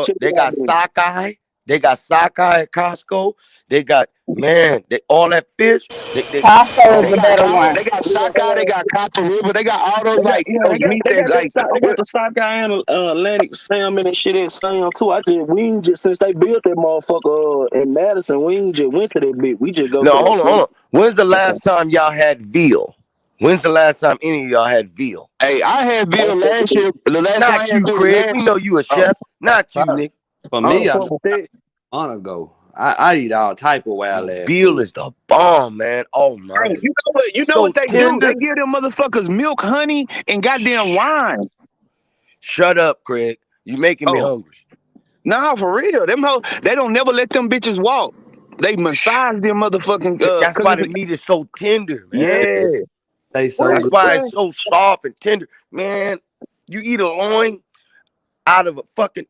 Check they it out got then. sockeye. They got sockeye at Costco. They got man, they all that fish. They Costco is They oh the got better man. one. They got sockeye, they got Copper River, they got all those like Yeah, those meat they that got like they got the sockeye and Atlantic salmon and shit at Sam too. We ain't just since they built that motherfucker in Madison, we ain't just went to that bit. We just go No, to that hold place. on. When's the last time y'all had veal? When's the last time any of y'all had veal? Hey, I had I veal fuck last with that. year. The last time I Not had you, veal Craig. We last know you a Oh, chef. Not you, For Nick. for I me, don't I fuck know with that. on ago. I eat all type of wild ass Veal food. is the bomb, man. Oh my, hey, you know so what they do? They tender. give them motherfuckers milk, honey, and goddamn wine. Shut up, Craig. You making me Oh, hungry. nah, for real. Them hoes, they don't never let them bitches walk. They massage them motherfucking That's cause why the it's, meat is so tender, man. yeah. They What so That's good. why man? it's so soft and tender, man. You eat a loin out of a fucking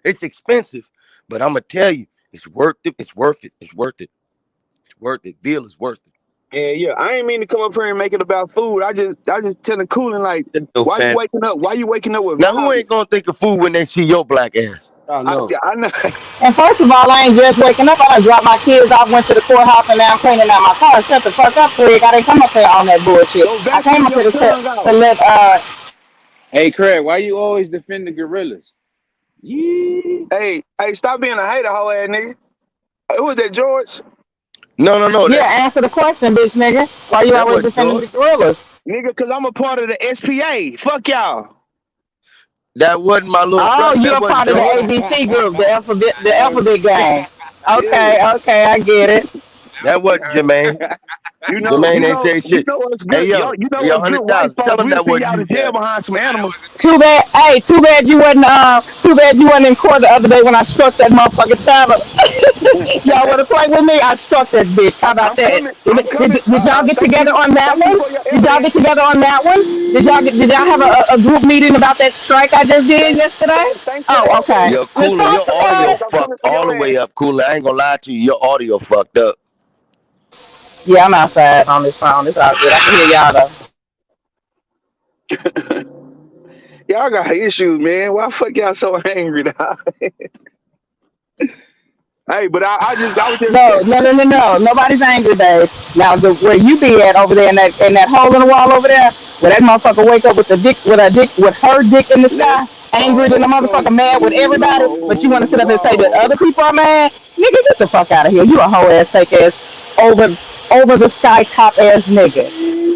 it's expensive, but I'm gonna tell you, it's worth it. It's worth it. It's worth it. It's worth it. Veal is worth it. Yeah. I ain't mean to come up here and make it about food. I just telling Coolin like, That little why you fat. waking up? Why you waking up with Now, who vomit? ain't gonna think of food when they see your black ass? I I know. I know. And first of all, I ain't just waking up. I done dropped my kids off, went to the courthouse, and now I'm cleaning out my car. Shut the fuck up, Craig. I didn't come up here on that bullshit. Go I came vacuum up your here tongue to out. let Hey, Craig, why you always defend the gorillas? Yeah. Hey, stop being a hater, hoe ass nigga. Who was that, George? No. yeah, answer the question, bitch nigga. Why you That always wasn't defending George. the gorillas? Nigga, cause I'm a part of the SPA. Fuck y'all. That wasn't my little Oh, brother. That you're a wasn't part of the George. ABC group, the Hey, alphabet gang. Yeah. Okay, I get it. That wasn't Jermaine. You know, Jermaine you ain't know, say you shit. know what's Hey good. yo, You know hey yo, what's good, white 100,000. Tell folks. him We'll that send wasn't y'all to you. jail yeah. behind some animals. Too bad. Hey, too bad you wasn't. Too bad you wasn't in court the other day when I struck that motherfucking child. Y'all want to play with me? I struck that bitch. How about I'm that? coming. Did, I'm coming. did y'all get Thank together you. on that Thank you one? for your Did y'all get evidence. together on that one? Did y'all have a group meeting about that strike I just did yesterday? Thanks for the Oh, okay. evidence. Yo, Let's Cooler, talk your about audio it. Evidence. I'm coming fucked for all the your way ass. up, Cooler. I ain't gonna lie to you. Your audio fucked up. Yeah, I'm outside on this phone. It's all good. I can hear y'all though. Y'all got issues, man. Why fuck y'all so angry now? Hey, but I was just No. Nobody's angry, Dave. Now, where you be at over there in that hole in the wall over there, where that motherfucker wake up with the dick with her dick in the let's sky, angry than the go. motherfucker, mad with everybody, but you want to sit up and say that No. other people are mad? Nigga, get the fuck out of here. You a hoe ass, fake ass, over the sky top ass nigga.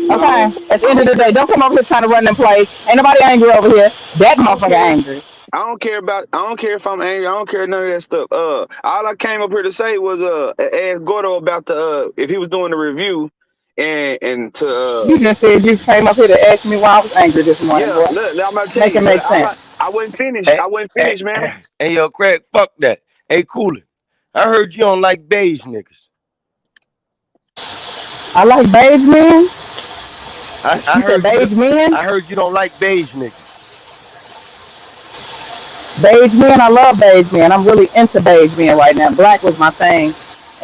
No. Okay. At the I end of don't the care. day, don't come over here trying to run them plays. Ain't nobody angry over here. That I don't motherfucker care. angry. I don't care if I'm angry. I don't care none of that stuff. All I came up here to say was ask Gordo about the if he was doing the review and to You just said you came up here to ask me why I was angry this morning, yeah, boy. look, I'm about to tell Make you, it but make sense. I wasn't finished. Hey, I wasn't hey, finished, man. hey, yo, Craig, fuck that. Hey, Cooler, I heard you don't like beige niggas. I like beige men. I You said heard you. beige men? I heard you don't like beige niggas. Beige men. I love beige men. I'm really into beige men right now. Black was my thing,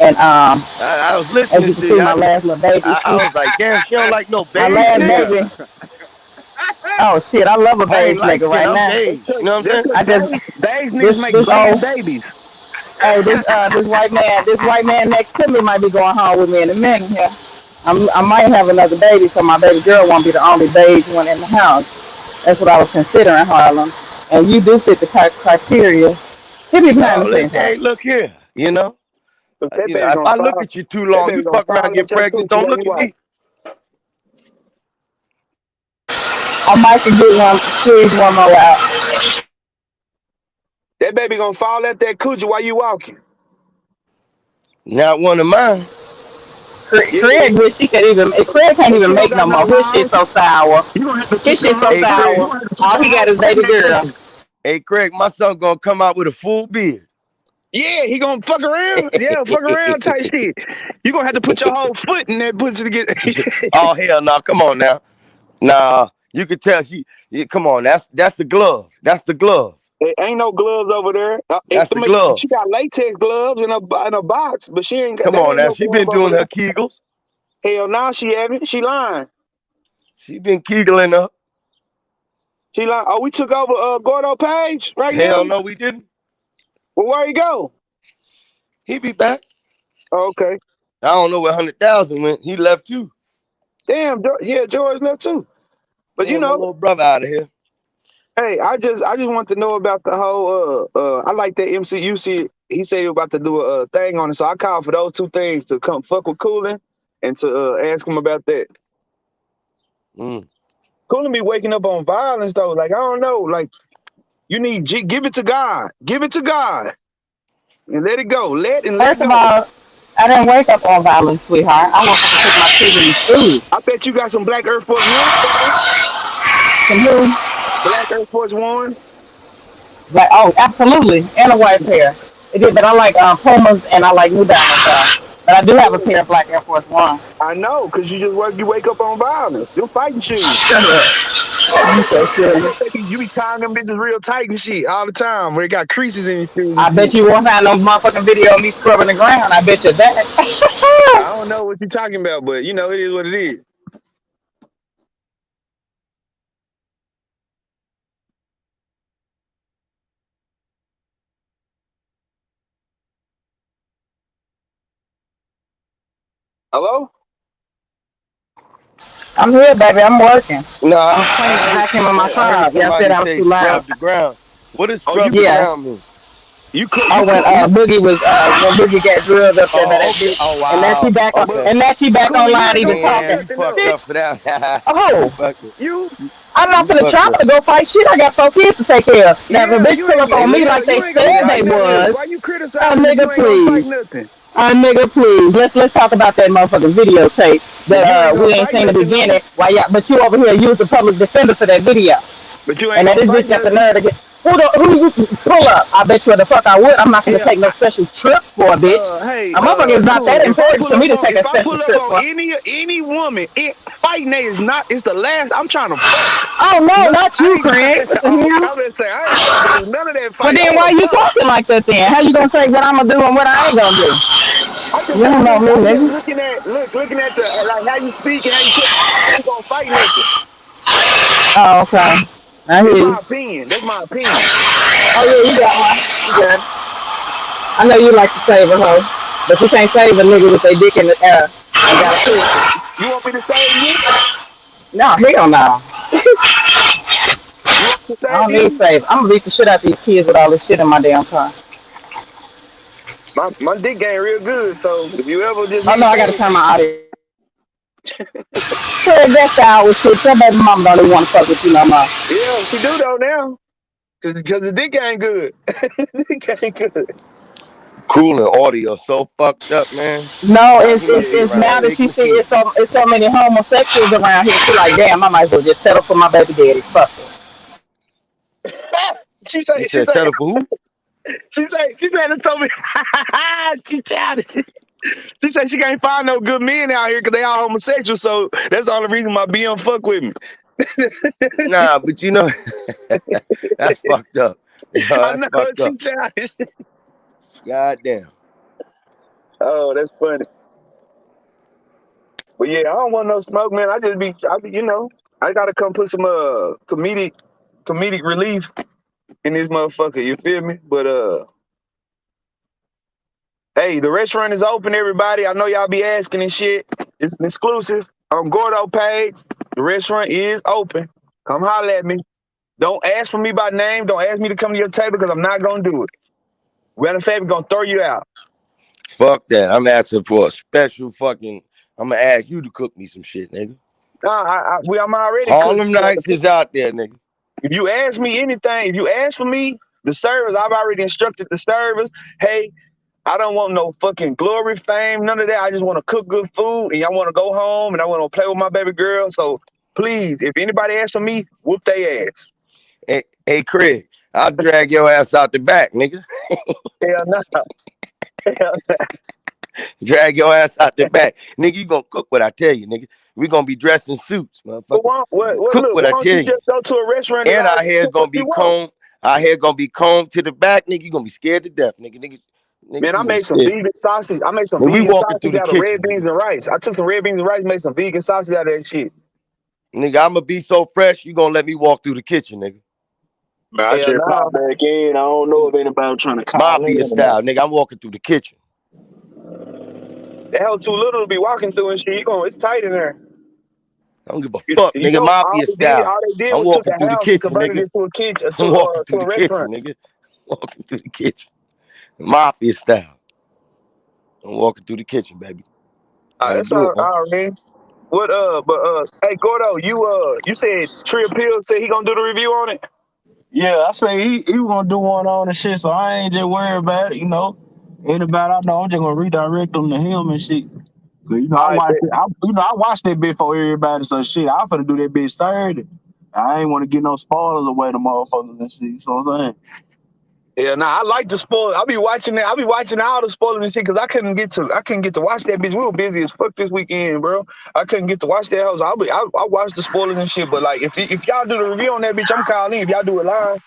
and I was as you listening can to see, you. my last little baby, I was like, damn, she don't like no my beige last nigga. baby. Oh shit, I love a I ain't beige light nigga skinned, right I'm now. beige. You know what That's I'm saying? because I just beige niggas this make this bland old babies. hey this white man next to me might be going home with me in a minute here. I might have another baby, so my baby girl won't be the only beige one in the house. That's what I was considering, Harlem. and you do fit the criteria, he be behind No, the scenes. listen, hey, look here. That baby If gonna I look fall. at you too That long, baby you gonna fuck around fall and at get your pregnant. coochie Don't while look you at watch. me. I might could get one, squeeze one more out. That baby gonna fall at that coochie while you walking. Not one of mine. Yeah, Craig wish he could even. Craig can't and she even don't make no got no more. His shit walls. so sour. You gonna have to His put your shit so whole Hey, foot. Craig. You sour. gonna have to put All your he got whole is foot in baby that girl. pussy. Hey, Craig, my son gonna come out with a full beard. Yeah, he gonna fuck around. Yeah, fuck around type shit. You gonna have to put your whole foot in that pussy to get. Oh hell no! Come on now. Nah, you can tell come on, that's the glove. That's the glove. There ain't no gloves over there. That's the glove. She got latex gloves in a box, but she ain't got. Come That on ain't now. no She glove been over doing her there. kegels. Hell, now she haven't. She lying. She been kegling up. She lying. Oh, we took over Gordo Page right now. Hell no, we didn't. Well, where he go? He be back. Oh, okay. I don't know where 100,000 went. He left too. Damn. Yeah, George left too. But Yeah, my little brother out of here. hey, I just want to know about the whole I like that MCU shit. He said he was about to do a thing on it, so I called for those two things to come fuck with Coolin and to ask him about that. Mm. Coolin be waking up on violence though. Like I don't know, like you need give it to God, give it to God, and let it go. Let First of go. all, I didn't wake up on violence, sweetheart. I woke up to take my children to school. I bet you got some black Air Force Ones on. From who? Black Air Force Ones. Like, oh, absolutely, and a white pair. It did, but I like Pumas and I like New Balance. But I do have a Yeah, pair of black Air Force One. I know, cause you wake up on violence. Them fighting shoes. Shut up. You so silly. You be tying them bitches real tight and shit all the time, where it got creases in your shoes and I bet shit. you won't find no motherfucking video of me scrubbing the ground. I bet you I that. don't know what you're talking about, but you know it is what it is. Hello? I'm here, baby. I'm working. No, I was cleaning the vacuum in my I heard car. Y'all said somebody I was say too loud. scrub the ground. What does Oh, you scrub the cook? Yes. ground mean? You cook? Oh, You when cook? You Boogie was when Boogie got drilled up there by Oh, that okay. Oh, bitch, and now she wow. back on, Okay. and now she back Cooler, you online ain't even gonna fuck talking. Man, you nothing up. fucked up Bitch, for that. you oh, fucked up. You, I'm not You finna fucked travel up. to go fight shit. I got 4 kids to take care of. Now if a yeah, bitch you pull ain't. up Hey, on me listen. like Yeah, they you ain't gonna said Hey, fight they nothing. was, Why you oh criticizing if you nigga, ain't gonna fight please. nothing? Nigga, please. Let's talk about that motherfucking videotape But that you ain't we gonna ain't fight seen the nothing though. beginning. Why y'all? But you over here use the public defender for that video. But you ain't And that gonna this fight bitch got the nothing. nerve to get who you pull up. I bet you the fuck I would. I'm not gonna Yeah. take no special trip for a bitch. Hey, A motherfucker is not cool. that important for me to take If a I special pull up trip on for. any woman, fighting is not. It's the last. I'm trying to fuck. Oh no, No, not I you, ain't trying. Craig. What the Oh, okay. hell? I'm gonna say I ain't trying to do none of that Well fight. I then why want to you fuck. talking like that then? How you gonna say what I'm gonna do and what I ain't gonna do? You don't know me, I'm just nigga. looking at the like how you speak and how you talk. I ain't gonna fight nothing. Oh, okay. I hear It's you. my opinion. That's my opinion. Oh yeah, you got one. You good. I know you like to save a hoe, but you can't save a nigga with their dick in the air and You got a pussy. you want me to save you? No, hell no. You want me to I save don't need you? save. I'm gonna beat the shit out these kids with all this shit in my damn car. My dick game real good. So if you ever just Oh need no, I gotta saving, turn my audio. Craig, that's the hour shit. Your baby mama don't even want to fuck with you no more. yeah, she do though now. Cause the dick ain't good. The dick ain't good. Cooling audio so fucked up, man. No, He must be it's around a now that big she see machine. it's so many homosexuals around here. She like, damn, I might as well just settle for my baby daddy. Fuck it. she You say she said say settle for who? she said it told me she childish. She said she can't find no good men out here because they all homosexual. So that's the only reason my BM fuck with me. Nah, but you know, that's fucked up. You know, I that's know fucked she up. childish. God damn. Oh, that's funny. But yeah, I don't want no smoke, man. I gotta come put some comedic relief in this motherfucker. You feel me? But hey, the restaurant is open, everybody. I know y'all be asking and shit. It's an exclusive on Gordo page. The restaurant is open. Come holler at me. Don't ask for me by name. Don't ask me to come to your table because I'm not gonna do it. Matter of fact, we're gonna throw you out. Fuck that. I'm asking for a special fucking. I'm gonna ask you to cook me some shit, nigga. Nah, I'm already Harlem cooking. Nights is out there, nigga. If you ask me anything, if you ask for me, the servers, I've already instructed the servers, hey, I don't want no fucking glory, fame, none of that. I just want to cook good food and y'all want to go home and I want to play with my baby girl. So please, if anybody asks for me, whoop their ass. Hey, Craig, I'll drag your ass out the back, nigga. Hell no. Hell no. Drag your ass out the back. Nigga, you gonna cook what I tell you, nigga. We gonna be dressed in suits, motherfucker. Cook Look, what why I don't tell you you. just go to a restaurant and And I'll our hair cook what gonna you be want? combed. Our hair gonna be combed to the back, nigga. You gonna be scared to death, nigga. Nigga, Man, I you gonna be made some scared. vegan sausage. I made some When we vegan walking through sausage the out of red kitchen, beans nigga. and rice. I took some red beans and rice, made some vegan sausage out of that shit. Nigga, I'ma be so fresh, you gonna let me walk through the kitchen, nigga. Man, I Hell just no. popped back in. I don't know if anybody trying to call in Mafia or not. style, nigga. I'm walking through the kitchen. The hell too little to be walking through and shit. It's tight in there. I don't give a fuck, nigga. Mafia style. All they did I'm was took walking a through the house and kitchen, converted nigga. it to a kitchen, I'm walking to through a the kitchen, restaurant. nigga. Walking through the kitchen. Mafia style. I'm walking through the kitchen, baby. Gotta That's do it, man. all, man. Hey Gordo, you said Trill Pill said he gonna do the review on it. Yeah, I say he was gonna do one on and shit, so I ain't just worried about it, you know. Anybody I know, I'm just gonna redirect them to him and shit. So, you know, All I right, watched bet. it. I watched that bit for everybody. So shit, I'm finna do that bit Saturday. I ain't want to get no spoilers away the motherfuckers and shit. You know what I'm saying? Yeah, nah, I like the spoilers. I'll be watching that. I'll be watching all the spoilers and shit because I couldn't get to watch that bitch. We were busy as fuck this weekend, bro. I couldn't get to watch that house. I'll watch the spoilers and shit. But like, if y'all do the review on that bitch, I'm calling in. If y'all do it live,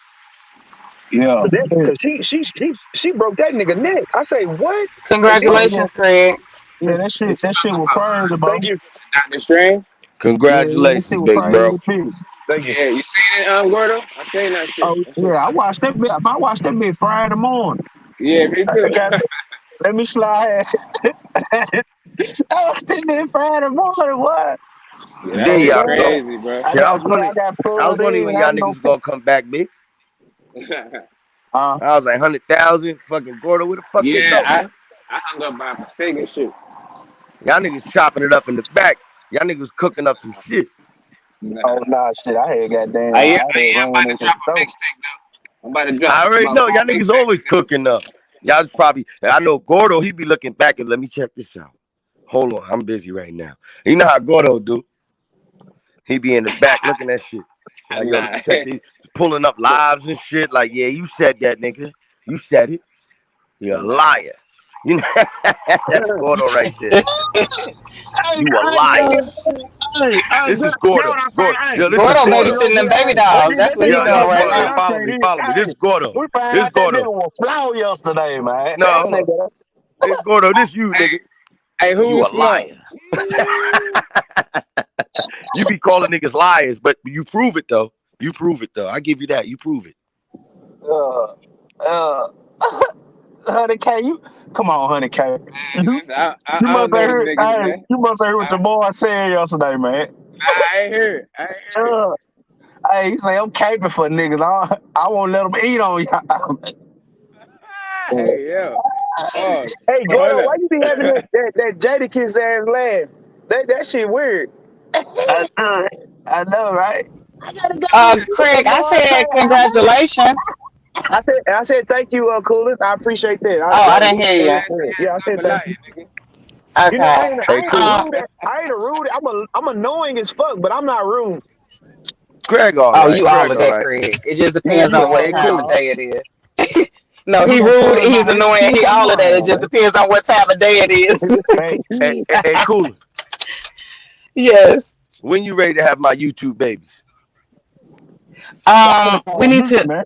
Yeah. because she broke that nigga neck. I say what? And then Oh yeah, Congratulations, Craig. yeah. That shit was crazy, thank bro. you, Doctor Strange. Yeah, that shit Congratulations, was big crazy bro. as bitch. thank you. Yeah, you seen it, Gordo? I seen that shit. Oh That shit yeah, I tough. watched that bit. I watched that bit Friday morning. Yeah, me I too. got let me slide. I watched that bit Friday morning. What? Yeah, that There Oh shit y'all God, go. crazy, bro. I Shit, got yeah, I got I was pulled wondering in. when I y'all was niggas gonna come back, big. uh, I was like 100,000. Fucking Gordo, where the fuck they Yeah, go? I hung up by mistake and shit. Y'all niggas chopping it up in the back. Y'all niggas cooking up some shit. oh nah, shit. I had goddamn. I I had am ran about to into the drop a store. mixtape though. I'm about to drop I already about know. 4 Y'all niggas always mixtapes. cooking up. Y'all just probably, I know Gordo, he be looking back and let me check this out. Hold on, I'm busy right now. You know how Gordo do. He be in the back looking at shit. Like, yo, Nah, check it. Pulling up lives and shit. Like, yeah, you said that, nigga. You said it. You're a nah. liar. You know, that's Gordo right there. Hey, You a hey, liar. This good. is That Gordo. what I Gordo. say. Hey, Yo, this is Gordo you Gordo. know babysitting them what? baby Hey, dolls. That's what he Yo, hey, doing yo, this right what Gordo. now. I Follow say. me. Follow me. This Hey, is Gordo. we found This out that Gordo. nigga was flow yesterday, man. No, Hey, hold on. This Gordo. This you, nigga. Hey, who You a was slow? liar. You be calling niggas liars, but you prove it though. You prove it though. I give you that. You prove it. uh, uh, 100K, you come on, 100K. You, Listen, you I must don't have know them heard. niggas, Hey, man. you must have heard what I, your boy said yesterday, man. I ain't heard it. I ain't heard it. Uh, hey, he say I'm caping for niggas. I won't let them eat on y'all. Hey, yo. Pause. Hey But hold Gordo, why up. you be having that Jadakiss ass laugh? That shit weird. I know, right? I gotta go. Craig, I Boy, said congratulations. I said thank you, Coolin. I appreciate that. Oh, I didn't hear you. Yeah, I said thank you. Jambalaya, nigga. You know, Okay. Hey, I ain't a Cooler. rude. I ain't a rude. I'm annoying as fuck, but I'm not rude. Craig, all Oh, right. you all Craig, of all that, right. Craig. It just Yeah, depends you on what all Hey, that, time of Cooler. dog. day it is. No, We he gonna rude. pull him He's out every annoying. tooth He and all of that. It nail, just man. depends on what time of day it is. Hey, Hey, Cooler. Yes. When you ready to have my YouTube babies? stop putting We on need mute, to man.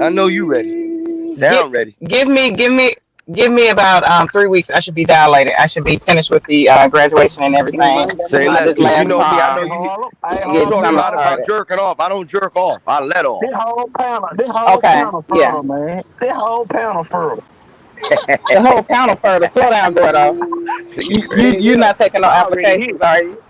I know you ready. get Sound ready. give me give me about 3 weeks. I should be dilated. I should be finished with the graduation and Look, everything. man, that Say man, less, This cause you last know me. I prom know hey, you. Harlem, hey, and You get Harlem, talk a this summer lot about started. jerking off. I don't jerk off. I let off. whole Okay. panel Yeah. fertile, man. This whole panel fertile. The whole panel further. Slow down, Gordo. Shit, crazy. You're Yeah, not taking no I already hit. applications, are you?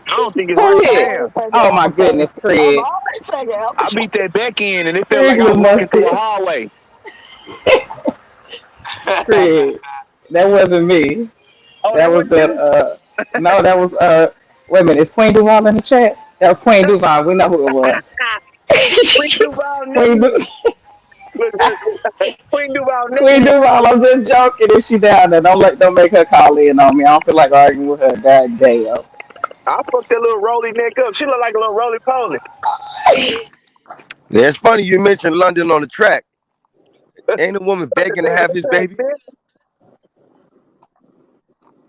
I don't think it's Who worth a hit? damn. Oh my goodness, I'm Craig. always taking help. I beat that back end and it felt Craig like I was was walking through a musty. hallway. Craig. That wasn't me. Oh, That that was wasn't that you? no, that was wait a minute, is Queen Duval in the chat? That was Queen Duval. We know who it was. Queen Duval Queen negative. du- Look. Queen Duval Queen negative. Duval, I'm just joking if she down there. Don't make her call in on me. I don't feel like arguing with her. God damn. I fucked that little roly neck up. She look like a little roly poly. Yeah, it's funny you mentioned London on the track. Ain't a woman begging to have his baby?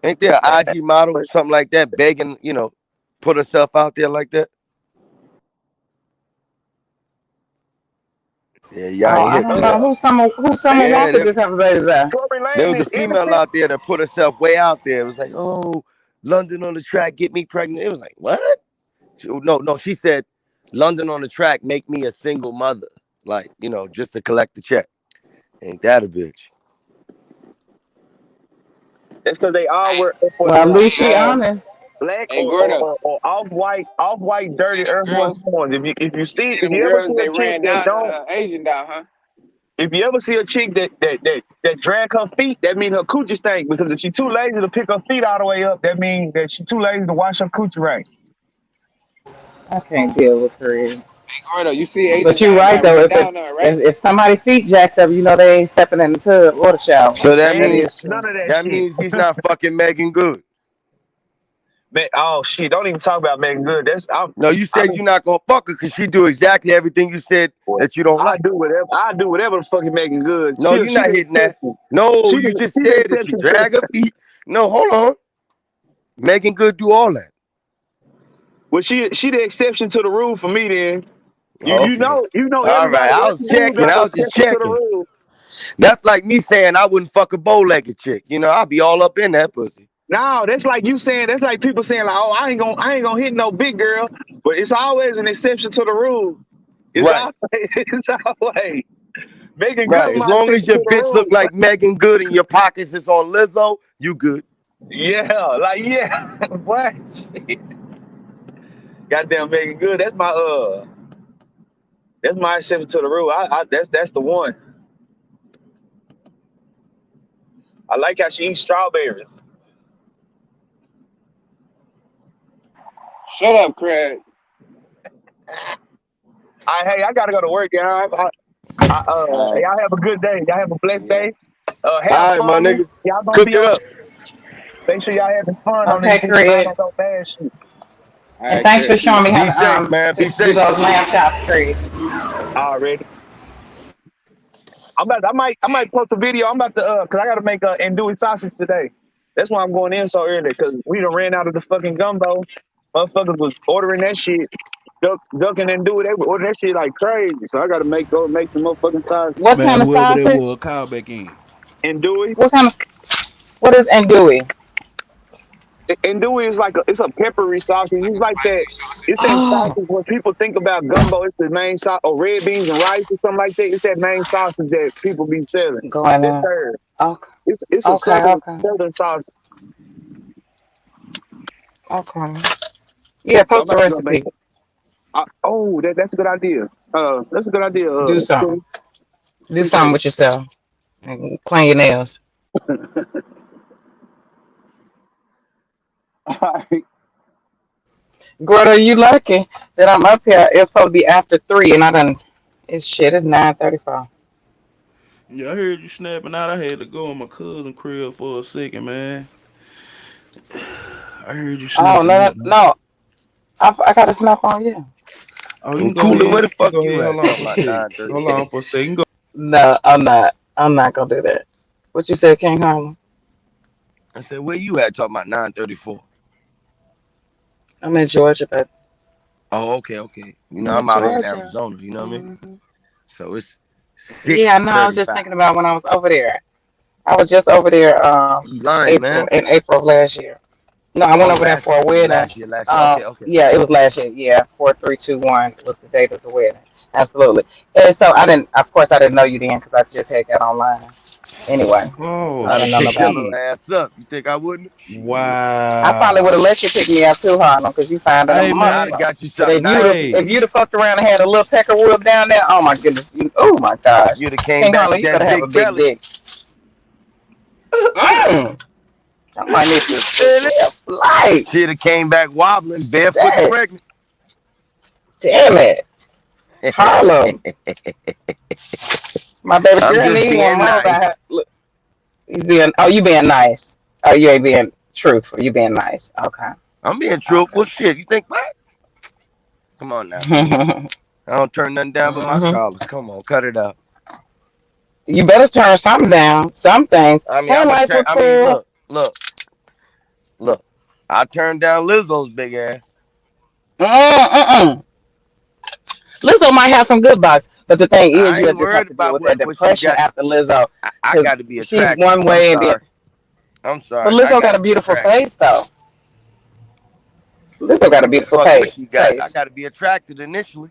Ain't there an IG model, something like that, begging, put herself out there like that? Yeah, y'all Oh, ain't I hip don't to know that. who Summer Yeah, Walker just have a baby by. Tory there Lane was is a female innocent. out there that put herself way out there. It was like, oh, London on the track, get me pregnant. It was like, what? No, she said, London on the track, make me a single mother. Like, just to collect the check. Ain't that a bitch? That's because they all Hey, wear Air Force Well, at One. least she honest. Black hey, or, Gordo. off white You see dirty them Air Force girls? Ones. You see If them you ever see girls? a They chick ran that down don't Asian down, huh? if you ever see a chick that drag her feet, that means her coochie stink. Because if she too lazy to pick her feet all the way up, that means that she too lazy to wash her coochie right. I can't deal with her. Gordo, you see Asian But you're down right there though. run If it down there, right? if somebody feet jacked up, you know they ain't stepping in the tub or the shower. So that Man, That means is true. none of that that shit. means he's not fucking Megan Good. Man, oh shit! Don't even talk about Megan Good. No, you said you're not gonna fuck her because she do exactly everything you said that you don't I like. do whatever. I do whatever the fucking Megan Good. No, you're She not the hitting that. exception. No, She you the just she the said if she exception to drag her feet. No, hold on. Megan Good do all that. well, she the exception to the rule for me. Then Okay. you know All right. everybody I else was rules checking. are I the was just exception to the checking. rule. That's like me saying I wouldn't fuck a bow-legged chick. I'll be all up in that pussy. No, that's like you saying. That's like people saying like, "Oh, I ain't gonna hit no big girl," but it's always an exception to the rule. It's Right. always it's always Megan Good Right. is As my long as exception your to the bitch look rule. like Megan Good and your pockets is on Lizzo, you good. Yeah, like yeah, what? Shit. Goddamn Megan Good. That's my exception to the rule. That's the one. I like how she eats strawberries. Shut up, Craig. I gotta go to work, y'all. All right. Y'all have a good day. Y'all have a blessed Yeah. day. Have All right, my fun. nigga. Y'all gonna Cook be it on. up. Make sure y'all having fun on this Okay, bitch. Not Craig. on no bad shit. All And right, thanks for Craig. showing Peace. me how Be safe, man. Be to do safe. those lamb chops, Craig. Already. I might post a video. I'm about to cause I gotta make andouille sausage today. That's why I'm going in so early, cause we done ran out of the fucking gumbo. Motherfuckers was ordering that shit, ducking andouille. They were ordering that shit like crazy. So I gotta go make some motherfucking sausage. What Man, kind of whoever that sausage? was, call back in. Andouille. What kind of what is andouille? Andouille is like it's a peppery sausage. It's like that. It's that Oh, sausage when people think about gumbo. It's the main sauce, or red beans and rice or something like that. It's that main sausage that people be selling. going That's on. her. Okay, It's a okay, okay, southern sausage. okay. Yeah, So I'm post a about to go make recipe. it. That's a good idea. That's a good idea. Do something. Do something Appreciate with yourself. And clean your nails. it. All right. Greta, you lucky that I'm up here. It's supposed to be after 3, and I done. It's shit. It's 9:34. Yeah, I heard you snapping out. I had to go in my cousin crib for a second, man. I heard you Oh snapping no, out, man. no. I got a snap on you. Oh, you can And go Cooler, ahead. where the You can fuck go you ahead. at? Hold on Talking for a about second. Hold on 934. for a second. Go. No, I'm not. I'm not gonna do that. What you said, King Harlem? I said, where you at? Talking about 934. I'm in Georgia, but Oh, okay. I'm Miss out here in Georgia. Arizona, you know what I mean? Hmm. So it's Yeah, no, I was just 6:35. thinking about when I was over there. I was just over there You lying, April man. in April of last year. No, I went Oh, over there for a wedding. last year. Okay. Yeah, it was last year. Yeah, 4321 was the date of the wedding. Absolutely. And so I didn't, of course, I didn't know you then because I just had got online. Anyway, Oh I I'd don't have know picked nobody. your shit! little ass up. You think I wouldn't? Shit. I probably would have Wow. let you pick me up too, Harlem, because you find that I'm Hey a I'd man. have monster. got you But something nice. if Hey. you'd have fucked around and had a little pecker whoop down there, oh my goodness, oh my gosh, You'd have came King back Harlem, with you better that have a big big belly. dick. Mm, I might need to Really? get a flight. She'd have came back wobbling, barefoot and Shit, pregnant. damn it, Harlem, my baby I'm girl just need one being more. nice. Look, he's being. Oh, you being nice. Oh, you ain't being truthful. You being nice. Okay, I'm being truthful. okay. Shit. You think what? Come on now, shit. I don't turn nothing down but my hmm collars. Come on, cut it out. You better turn something down. Some things. I mean, Hey, I'm a life turn. was I mean, cool. look. I turned down Lizzo's big ass. Mm-mm. Lizzo might have some good vibes, but the thing is, I you ain't just have worried to deal about with that what she depression got. after Lizzo, I because got to be she's attractive. one I'm way and then. sorry. I'm But sorry. I Lizzo got got to a be beautiful attractive. face, though. Lizzo I got don't a give a beautiful fuck what she got. I face. got to be attracted initially.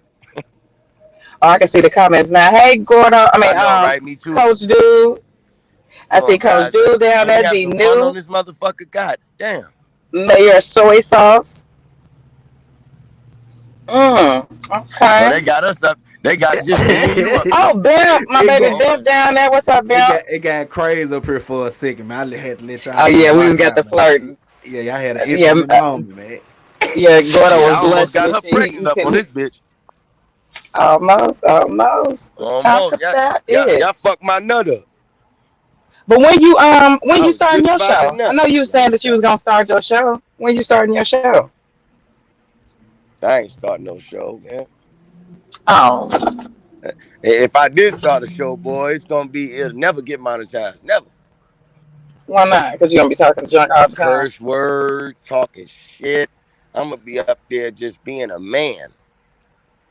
Oh, I can see the comments now. Hey, Gordo. I I mean, know, right? Me too. Coach Dude. I Come see on, Coach guys. Dude down Can we there. have G some fun on New. this motherfucker? God damn. Mayor Soy Sauce. Oh, Okay. they got us up. They got just me and you up here. Oh, Bimp. My it baby got Oh, Bimp down there. What's up, it Bimp? got it got crazy up here for a second, man. I had to let Oh, y'all know. yeah, we was Watch got the out, man. flirting. Yeah, y'all had an Yeah, intimate moment, man. yeah, Gordo shit. I was almost blushing got and her shit. pregnant He up on couldn't. this bitch. Almost. Let's talk Almost. about Y'all it. fucked my nut up. But when I you was starting just your about to show? I nut. know you were saying that you was gonna start your show. When you starting your show? I ain't starting no show, man. Oh, If I did start a show, boy, it'll never get monetized. Never. why not? Because you're gonna be talking junk all the time. Curse word, talking shit. I'm gonna be up there just being a man.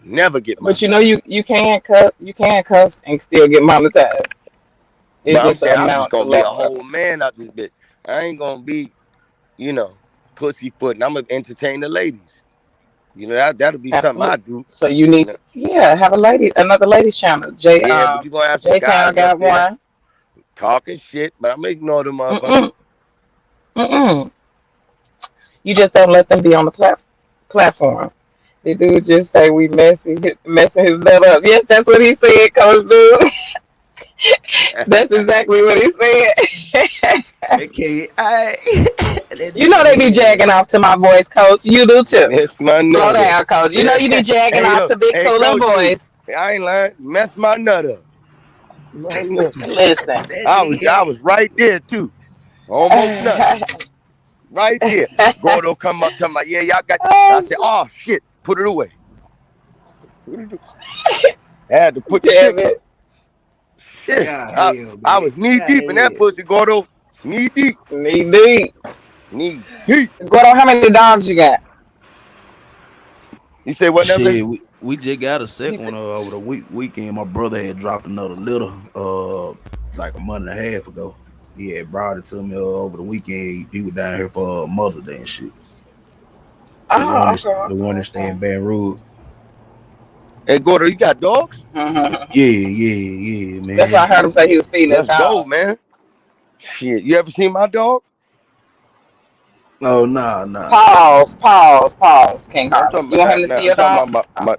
Never get But monetized. you can cuss and still get monetized. It's But I'm just the saying I'm just amount, the gonna be a level of whole it. man out this bitch. I ain't gonna be, you know, pussyfooting. I'm gonna entertain the ladies. You know, that'll be something I Absolutely. do. So you You need know? to, have another ladies channel. Yeah, but you're gonna have some J Town guys up got there one. talking shit, but I'm gonna ignore the motherfuckers. Mm-mm, mm-mm. You just don't let them be on the platform. The dude just say we messing his nut up. Yes, that's what he said, Coach Dude. That's exactly what he said. Okay, I that You nigga know they be here. jagging off to my voice, Coach. You do too. Mess my Slow nut up. down, Coach. You know you be jagging Hey off yo, to Big hey Cooler coach dude. voice. I ain't lying. Mess my nut up. My nut. Listen. That I was nigga I was right there too. Almost nuts. Right there. Gordo come up talking about, yeah, y'all got. I Oh, said, oh shit, put it away. I had to put the damn dick up. it. Shit. God hell, I man. was knee God deep in that hell. pussy, Gordo. Knee deep. Knee deep. Knee deep. Gordo, how many dogs you got? You say what now, baby? Shit, we just got a You second said, one over the weekend. My brother had dropped another litter like a month and a half ago. He had brought it to me over the weekend. He was down here for Mother's Day and shit. oh, okay, The one that stay okay, in Baton Rouge. Hey, Gordo, you got dogs? okay. Yeah, That's why I man. heard him say he was feeding his Let's go, dog. man. Shit. You ever seen my dog? Oh nah. Pause, King I'm Harlem. talking You about want not, him to see not I'm your talking dog? about my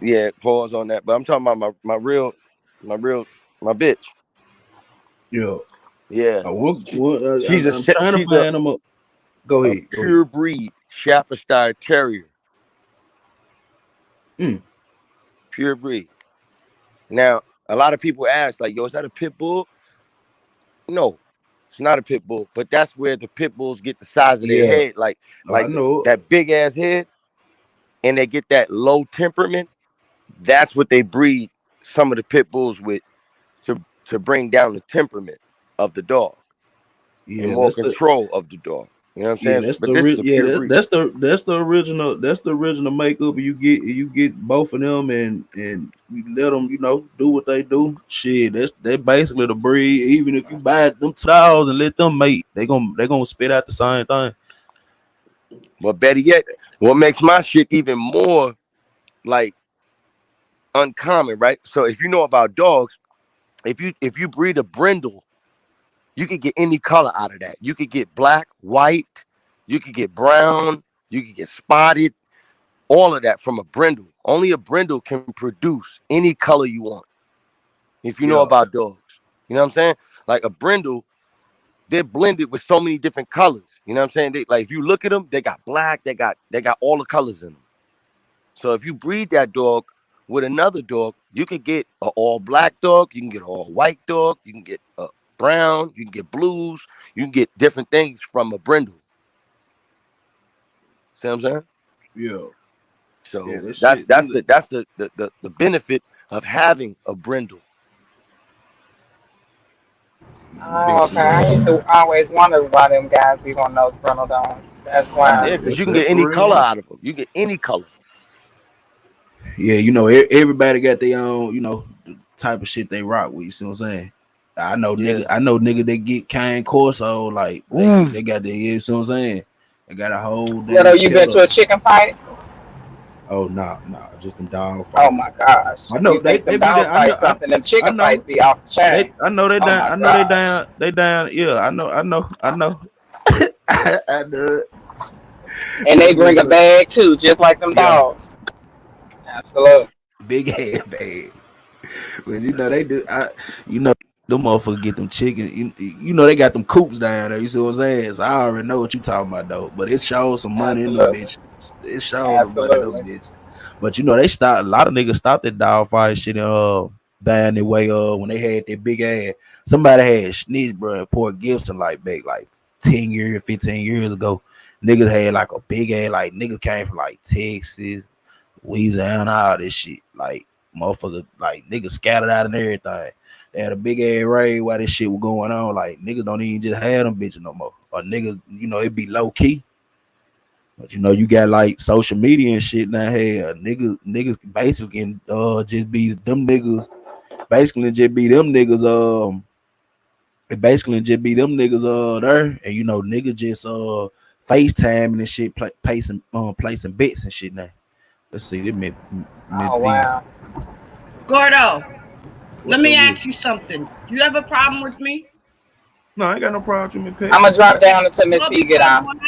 yeah, pause on that. But I'm talking about my bitch. Yeah. Yeah. I'm trying to She's a find him up. Go a ahead. pure breed Staffordshire Terrier. Mm, Pure breed. Now, a lot of people ask, like, yo, is that a pit bull? No, it's not a pit bull, but that's where the pit bulls get the size of their yeah, head, like I like know. that big ass head, and they get that low temperament. That's what they breed some of the pit bulls with to bring down the temperament of the dog and Yeah, more that's the control of the dog. You know what I'm yeah, saying? that's But the this re- is a yeah, pure breed. that's the original makeup. You get both of them and you let them do what they do. Shit, that's basically the breed. Even if you buy them $2 and let them mate, they gonna spit out the same thing. But better yet, what makes my shit even more like uncommon, right? So if you know about dogs, if you breed a brindle, You could get any color out of that. You could get black, white, you could get brown, you could get spotted, all of that from a brindle. Only a brindle can produce any color you want. If you know Yeah. about dogs. You know what I'm saying? Like a brindle, they're blended with so many different colors. You know what I'm saying? Like if you look at them, they got black, they got all the colors in them. So if you breed that dog with another dog, you can get an all black dog, you can get an all white dog, you can get a brown, you can get blues, you can get different things from a brindle. See what I'm saying? Yeah. So Yeah, that that's shit. the benefit of having a brindle. Oh, okay. Bitches. I used to always wonder why them guys be on those frontal dogs. That's why. Yeah, because you can That's get for any color real. out of them. You get any color. Yeah, you know, everybody got their own, you know, the type of shit they rock with. You see what I'm saying? Yeah. I know nigga that get Cane Corso, like Ooh. they got their, you see what I'm saying? They got a whole Little, damn you been killer. to a chicken fight? Oh nah, just them dog Oh fight. my gosh. I know You think they them be there. dog fights something? Them I chicken fights know be off the chain. I know they Oh down. my I know gosh. they down. Yeah, I know. I know. I know it. And they But bring just a bag too, just like them yeah, dogs. Absolutely. big head bag. But you know they do. You know them motherfuckers get them chickens. You know they got them coops down there. You see what I'm saying? So I already know what you talking about though. But it shows some money in them Absolutely. bitches. It shows some money in them Absolutely. bitches. But you know they stopped. A lot of niggas stopped that dog fight shit down the way when they had that big ass. Somebody had sneeze, bro, in Port Gibson like back like 10 years, 15 years ago. Niggas had like a big ass, like niggas came from like Texas, Louisiana, all this shit. Like motherfucker, like niggas scattered out and everything. They had a big ass raid while this shit was going on. Like niggas don't even just have them bitches no more. Or niggas, you know, it be low key. But you know, you got like social media and shit now. Hey, niggas basically can just be them niggas. Basically just be them niggas. It basically just be them niggas there, and you know, niggas just FaceTime and shit, placing bets and shit now. Let's see, this mid Oh B. wow. Gordo, let What's me up with it? ask you something. Do you have a problem with me? No, I ain't got no problem with me, Pet. I'm gonna drop down until Miss Well, P get because out. when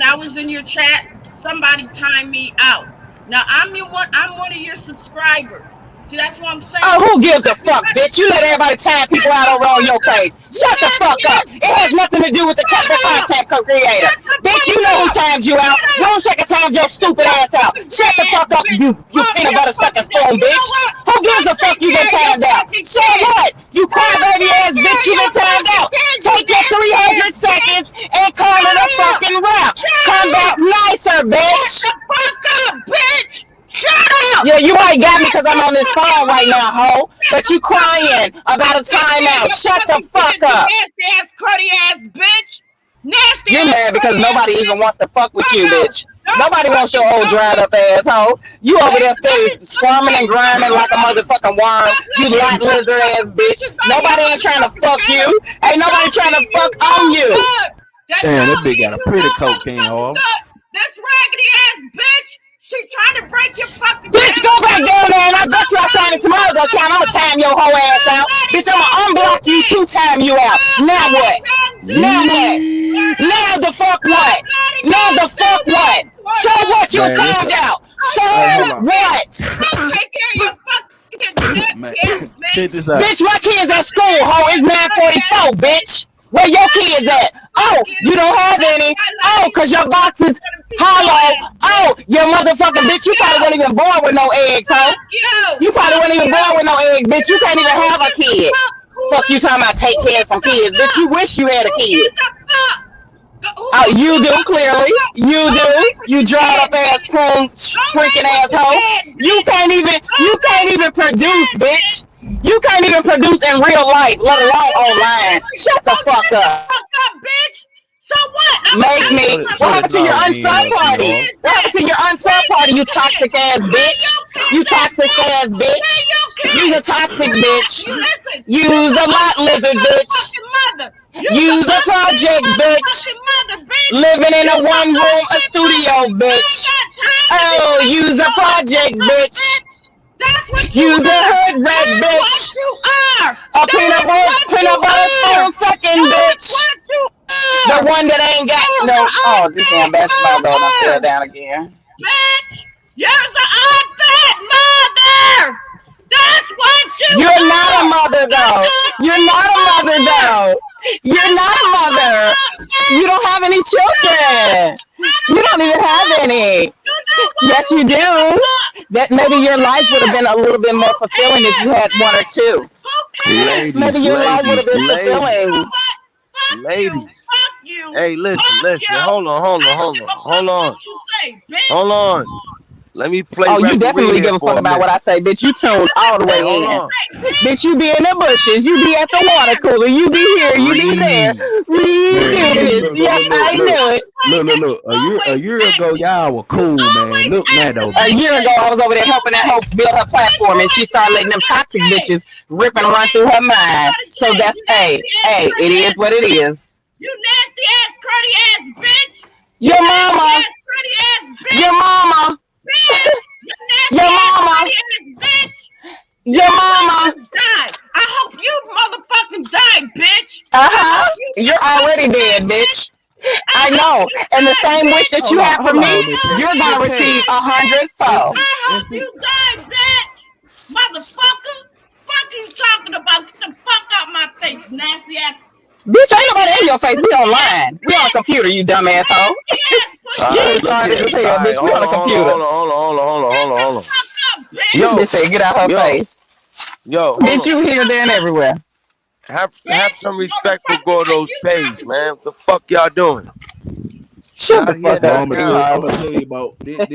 I was in your chat, somebody timed me out. Now I'm one of your subscribers. See, that's what I'm saying. Oh, who gives a fuck, bitch? You let everybody time people out over on your page. Shut the fuck up. It has nothing to do with the content creator. Bitch, you know who times you out. Rose Shaker times your stupid ass out. Shut the fuck up, you peanut butter sucker spoon, bitch. Who gives a fuck you been timed out? So what? You crybaby ass bitch, you been timed out. Take your 300 seconds and call it a fucking wrap. Come back nicer, bitch. Shut the fuck up, bitch. Shut up! Yeah, you might got me because I'm on this phone right now, ho. But you crying about a timeout. Shut the fuck up. Nasty ass, cruddy ass bitch. Nasty You're ass, mad because cruddy ass nobody bitch. even wants to fuck with you, Gordo, bitch. don't Nobody wants your fucking old talk dried to up me. asshole. You over there Let still me squirming and grinding like a Gordo, motherfucking worm. stop You letting lot these lizard ass motherfucking bitch. bitches on your Nobody ain't trying to motherfucking fuck channel you. that Ain't nobody don't trying to leave you fuck no on you. good. That Damn, that don't bitch got leave a you no pretty coat, King motherfucking Hall. good. This raggedy ass bitch, she trying to break your fucking Bitch, go channel back down. down there and I You bet won't you I let signed me it to my other account. I'ma time your whole ass out. let Bitch, him I'ma do unblock you this. 2 times you out. Don't Now let what? him do Now this, what? Yee. Gordo. Now the fuck what? Don't let Now him the do fuck this, what? So Gordo. what? You Man, timed out. So Shut hold up, on. bitch. what? Go take care of your fucking Man, nasty ass check bitch. this out. Bitch, my kids at Fucking school, nasty ho. It's ass, cruddy ass 9:44, bitch. bitch. Where your Fuck kids you. at? Fuck Oh, you. you don't have That's any? why I let Oh, these cause your boxes motherfuckers beat your hollow. ass, Oh, bitch. your motherfucking Fuck bitch. You probably weren't you. even born with no eggs, ho. Fuck you. You probably Fuck weren't even born you. with no eggs, You bitch. You know can't even what? have a kid. Fuck you talking about take Who care of gives some a kids. Bitch, fuck? you wish you had a Who kid. gives a fuck? You Who do, wants to clearly. fuck? You Go do. lay with You the dried dead, up ass, bitch. prune, Go lay shrinking with the asshole. dead, You bitch. can't even, Go you lay can't even with the produce, dead, bitch. bitch. You can't even produce in real life, let alone online. Shut the Oh, fuck shut the up. fuck up, bitch. So what? I'm gonna Make tell Hey, you me. What show something. that happened to your dog Where again, unsub your King party? Hall. kids What happened at? to your unsub Where party, your you kids? toxic ass Where bitch? your You kids at, toxic bitch? ass Where bitch. your You's a kids? toxic You bitch. listen. You's You's an a lot unfit lizard bitch. motherfucking mother. You's an You's a unfit project bitch. motherfucking mother, bitch. Living in a You's an one room, a unfit mother. studio I ain't bitch. got time to be Oh, playing with you's a your unfit project mother, bitch. bitch. That's what you You's a are. hood rat That's what bitch. you are. A That's what peanut butter that one that ain't got You're no. the Oh, this damn unfit basketball goal done fell mother, down again. bitch. You're the unfit mother. That's what you You're not a are. mother An though. You're unfit not a mother mother. though. You're That's not a what you mother. are, You bitch. don't have any Shut up. children. I You don't don't give a even have fuck. any. You know what? Yes, Who you gives a do. fuck? That Who maybe your life would have been cares? a little bit Who more fulfilling if you cares, had one or bitch? two. Who cares? Maybe Ladies, your life would have ladies, been You ladies, know fulfilling. what? Fuck you. ladies. Fuck you. Hey, listen, Fuck listen. you. I don't give a fuck Hold what on, you say, bitch. hold on. Let me play Oh, you referee definitely here give a for fuck a about what minute. I say, bitch. You tuned all the Hey, hold way in. on. Bitch, you be in the bushes. You be at the water Care. cooler. You be I here. don't You be there. Read. We Man, do look, this. look, look, Yep, look, I look, knew it. look. A always year ago, acting. y'all were You cool, man. always Look now though, acting A like bitch. year ago, this. I was over there helping that hoe Always. build her When you platform, and she ain't started letting them nasty as toxic Shay. bitches rip You and run ain't through her mind. motherfucking So Shay. that's You nasty ass, it cruddy is ass what it bitch. is. You nasty ass, cruddy ass bitch. You Your nasty mama, ass, cruddy ass your bitch. mama, Bitch. You nasty your ass, mama, cruddy ass bitch. You your deserve mama. to die. I hope you motherfucking die, bitch. Uh I hope huh. you You're already motherfucking die, dead, bitch. bitch. I I hope know. you And the die, same wish that bitch. you have for Hold I me, on, Miss Pat. you're hope gonna you Miss Pat. receive die, a bitch. And hundredfold. see, I and hope see. you die, bitch. Motherfucker. Fuck you talking about? Get the fuck out my face, nasty ass, Bitch, ain't pussy nobody in ass, your face. We pussy ass online. We on a bitch. computer, you dumb asshole. Nasty ass, All pussy You right, ass look retarded here. as bitch. All hell, right, bitch. We on a computer. Shut the hold on. fuck up, This bitch. Yo, bitch said, get out her yo, face. hold Bitch, on. you here, there, and everywhere. Have Bitch, some respect for motherfucker, what Gordo's you page, talking to? man. What the fuck y'all doing? Shut the Not here, fuck But up, not I'm gonna tell now. you, I'm retard. gonna tell you about this.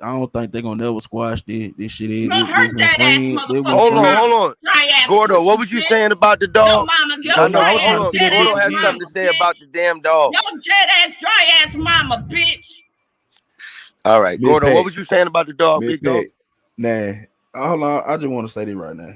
I don't think they're gonna never squash this shit. Go This hurt when that ass friend, this when motherfucking friend. mama. Hold on. Dry ass Gordo, what pussy was you bitch. saying about the Your dog? mama, your Oh no, dry I was ass trying to Hold see on. dead that Gordo bitch ass has again. something mama, to say bitch. about the damn dog. Your dead ass dry ass mama, bitch. All right, Miss Gordo, what Pat, was you saying about the dog, Miss big dog? Pat. Nah, hold on. I just want to say this right now.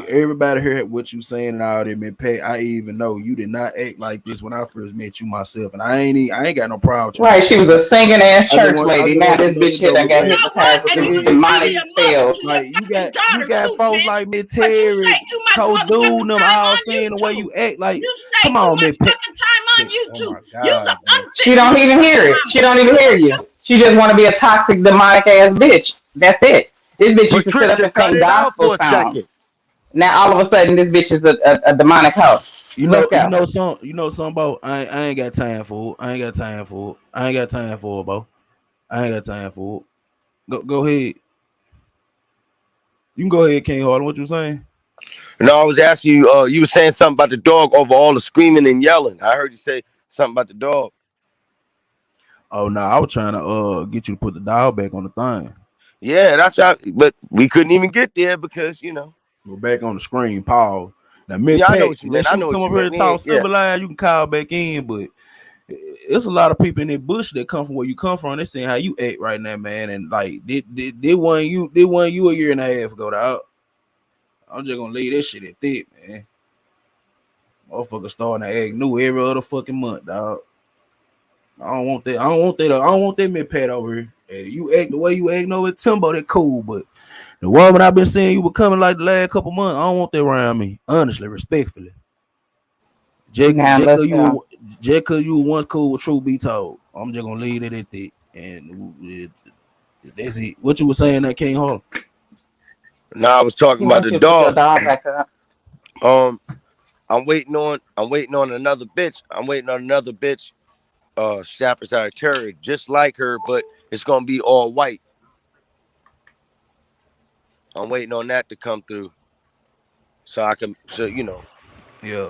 Everybody heard what you saying and all that, Miss Pat. I even know you did not act like this when I first met you myself, and I ain't got no problem with you, Right, Miss she Pat. was a singing ass church I lady. just Now want you this to know bitch this here though, done Miss got You Pat. know what? hypnotized with And this you can be demonic a mother spell. to your Like fucking you daughter got too, folks bitch. like Miss Cause you Terry, stay too much Coach Dude, and motherfucking them time all on saying the way YouTube. you act. Like, You stay come too on, much Miss Pat. fucking time on Oh YouTube. my You's an God, bro. She unfit don't even hear motherfucking it. She mama. don't even hear You you. She just want to be a toxic, demonic ass bitch. That's it. This bitch used to sit up Patricia, and cut sing it out gospel for a second. songs. Now all of a sudden, this bitch is a demonic hoe. Let's go. You know some about I ain't got time for it. I ain't got time for it. I ain't got time for it, bro. I ain't got time for it. Go ahead. You can go ahead, King Harden. What you saying? No, I was asking you, you were saying something about the dog over all the screaming and yelling. I heard you say something about the dog. Oh no, I was trying to get you to put the dial back on the thing. Yeah, but we couldn't even get there because, you know. Go back on the screen, pause. Now, Miss Yeah, I know Pat, what you meant. unless I you know come what up you here meant. and We talk ain't, yeah. civilized, you can call back in, but it's a lot of people in that bush that come from where you come from. They saying how you act right now, man. And like, did one you a year and a half ago, dog. I'm just gonna leave this shit at that, man. Motherfucker starting to act new every other fucking month, dog. I don't want that. I don't want that. I don't want that Miss Pat over here. Hey, you act the way you act over at Timbo, that cool, but the woman I've been seeing you becoming like the last couple months, I don't want that around me. Honestly, respectfully. Now let's go. Just cause you were once cool with truth be told. I'm just gonna leave it at that. And that's it. What you were saying that King Harlem? No, I was talking You about know the she'll put your dog. dog back up. Um, I'm waiting on another bitch. I'm waiting on another bitch, Staffordshire Terrier, just like her, but it's gonna be all white. I'm waiting on that to come through Yeah.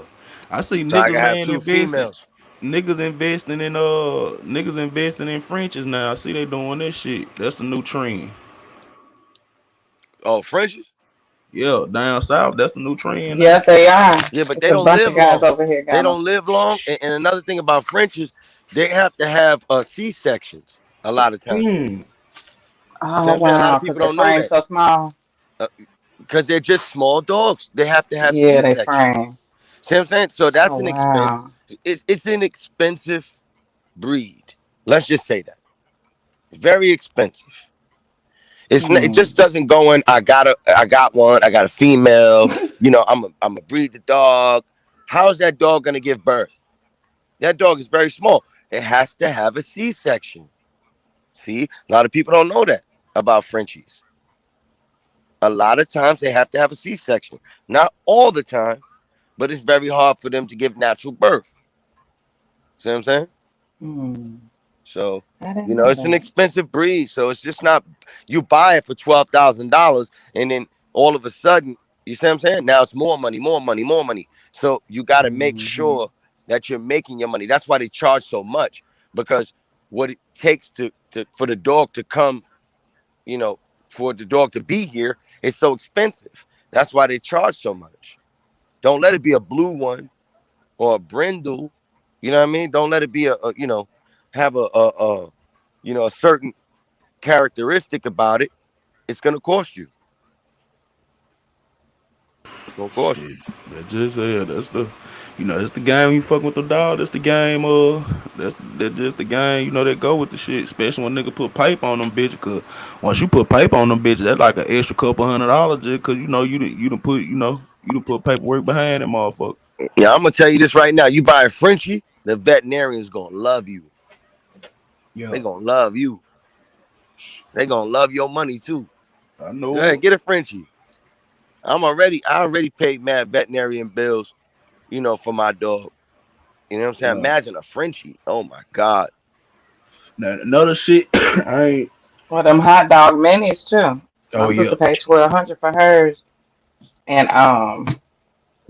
I see so I niggas, can have man, two investing. females. Niggas investing in Frenches now. I see they doing this shit. That's the new trend. Oh, Frenchies? Yeah, down south, that's the new trend now. Yes, they are. Yeah, but It's they a don't bunch live of guys long. over here, They Gunna. don't live long. And another thing about Frenchies, they have to have C-sections a lot of times. Mm. See Oh what I'm saying? A lot wow, of because people they don't know frame that. so small. Because they're just small dogs. They have to have Yeah, they C-sections. frame. See what I'm saying? So that's Oh an expense. wow. It's an expensive breed. Let's just say that. Very expensive. It Hmm. just doesn't go in. I got one. I got a female. I'm a breed the dog. How's that dog gonna give birth? That dog is very small. It has to have a C-section. See, a lot of people don't know that about Frenchies. A lot of times they have to have a C-section. Not all the time, but it's very hard for them to give natural birth. See what I'm saying? Hmm. So, I didn't know it's an that. expensive breed. So it's just not you buy it for $12,000 and then all of a sudden, you see what I'm saying? Now it's more money, more money, more money. So you got to make Hmm. sure that you're making your money. That's why they charge so much, because what it takes for the dog to come, you know, for the dog to be here is so expensive. That's why they charge so much. Don't let it be a blue one or a brindle. You know what I mean? Don't let it be have a certain characteristic about it. It's gonna cost you. It's gonna cost you. Shit, that just that's the game. You fuck with the dog. That's the game. That's just the game. That go with the shit. Especially when nigga put pipe on them bitches. Cause once you put pipe on them bitches, that's like an extra couple $100 just cause you done put paperwork behind that motherfucker. Yeah, I'm gonna tell you this right now. You buy a Frenchie, the veterinarian's gonna love you. They Yeah, gonna love you. They gonna love your money too. I Go know ahead, it. get a Frenchie. I already paid mad veterinarian bills, for my dog. You know what I'm saying? Yeah. Imagine a Frenchie. Oh my God. Now another shit. I ain't. Well, them hot dog minis too. My Oh yeah. sister paid 1,200 for hers, and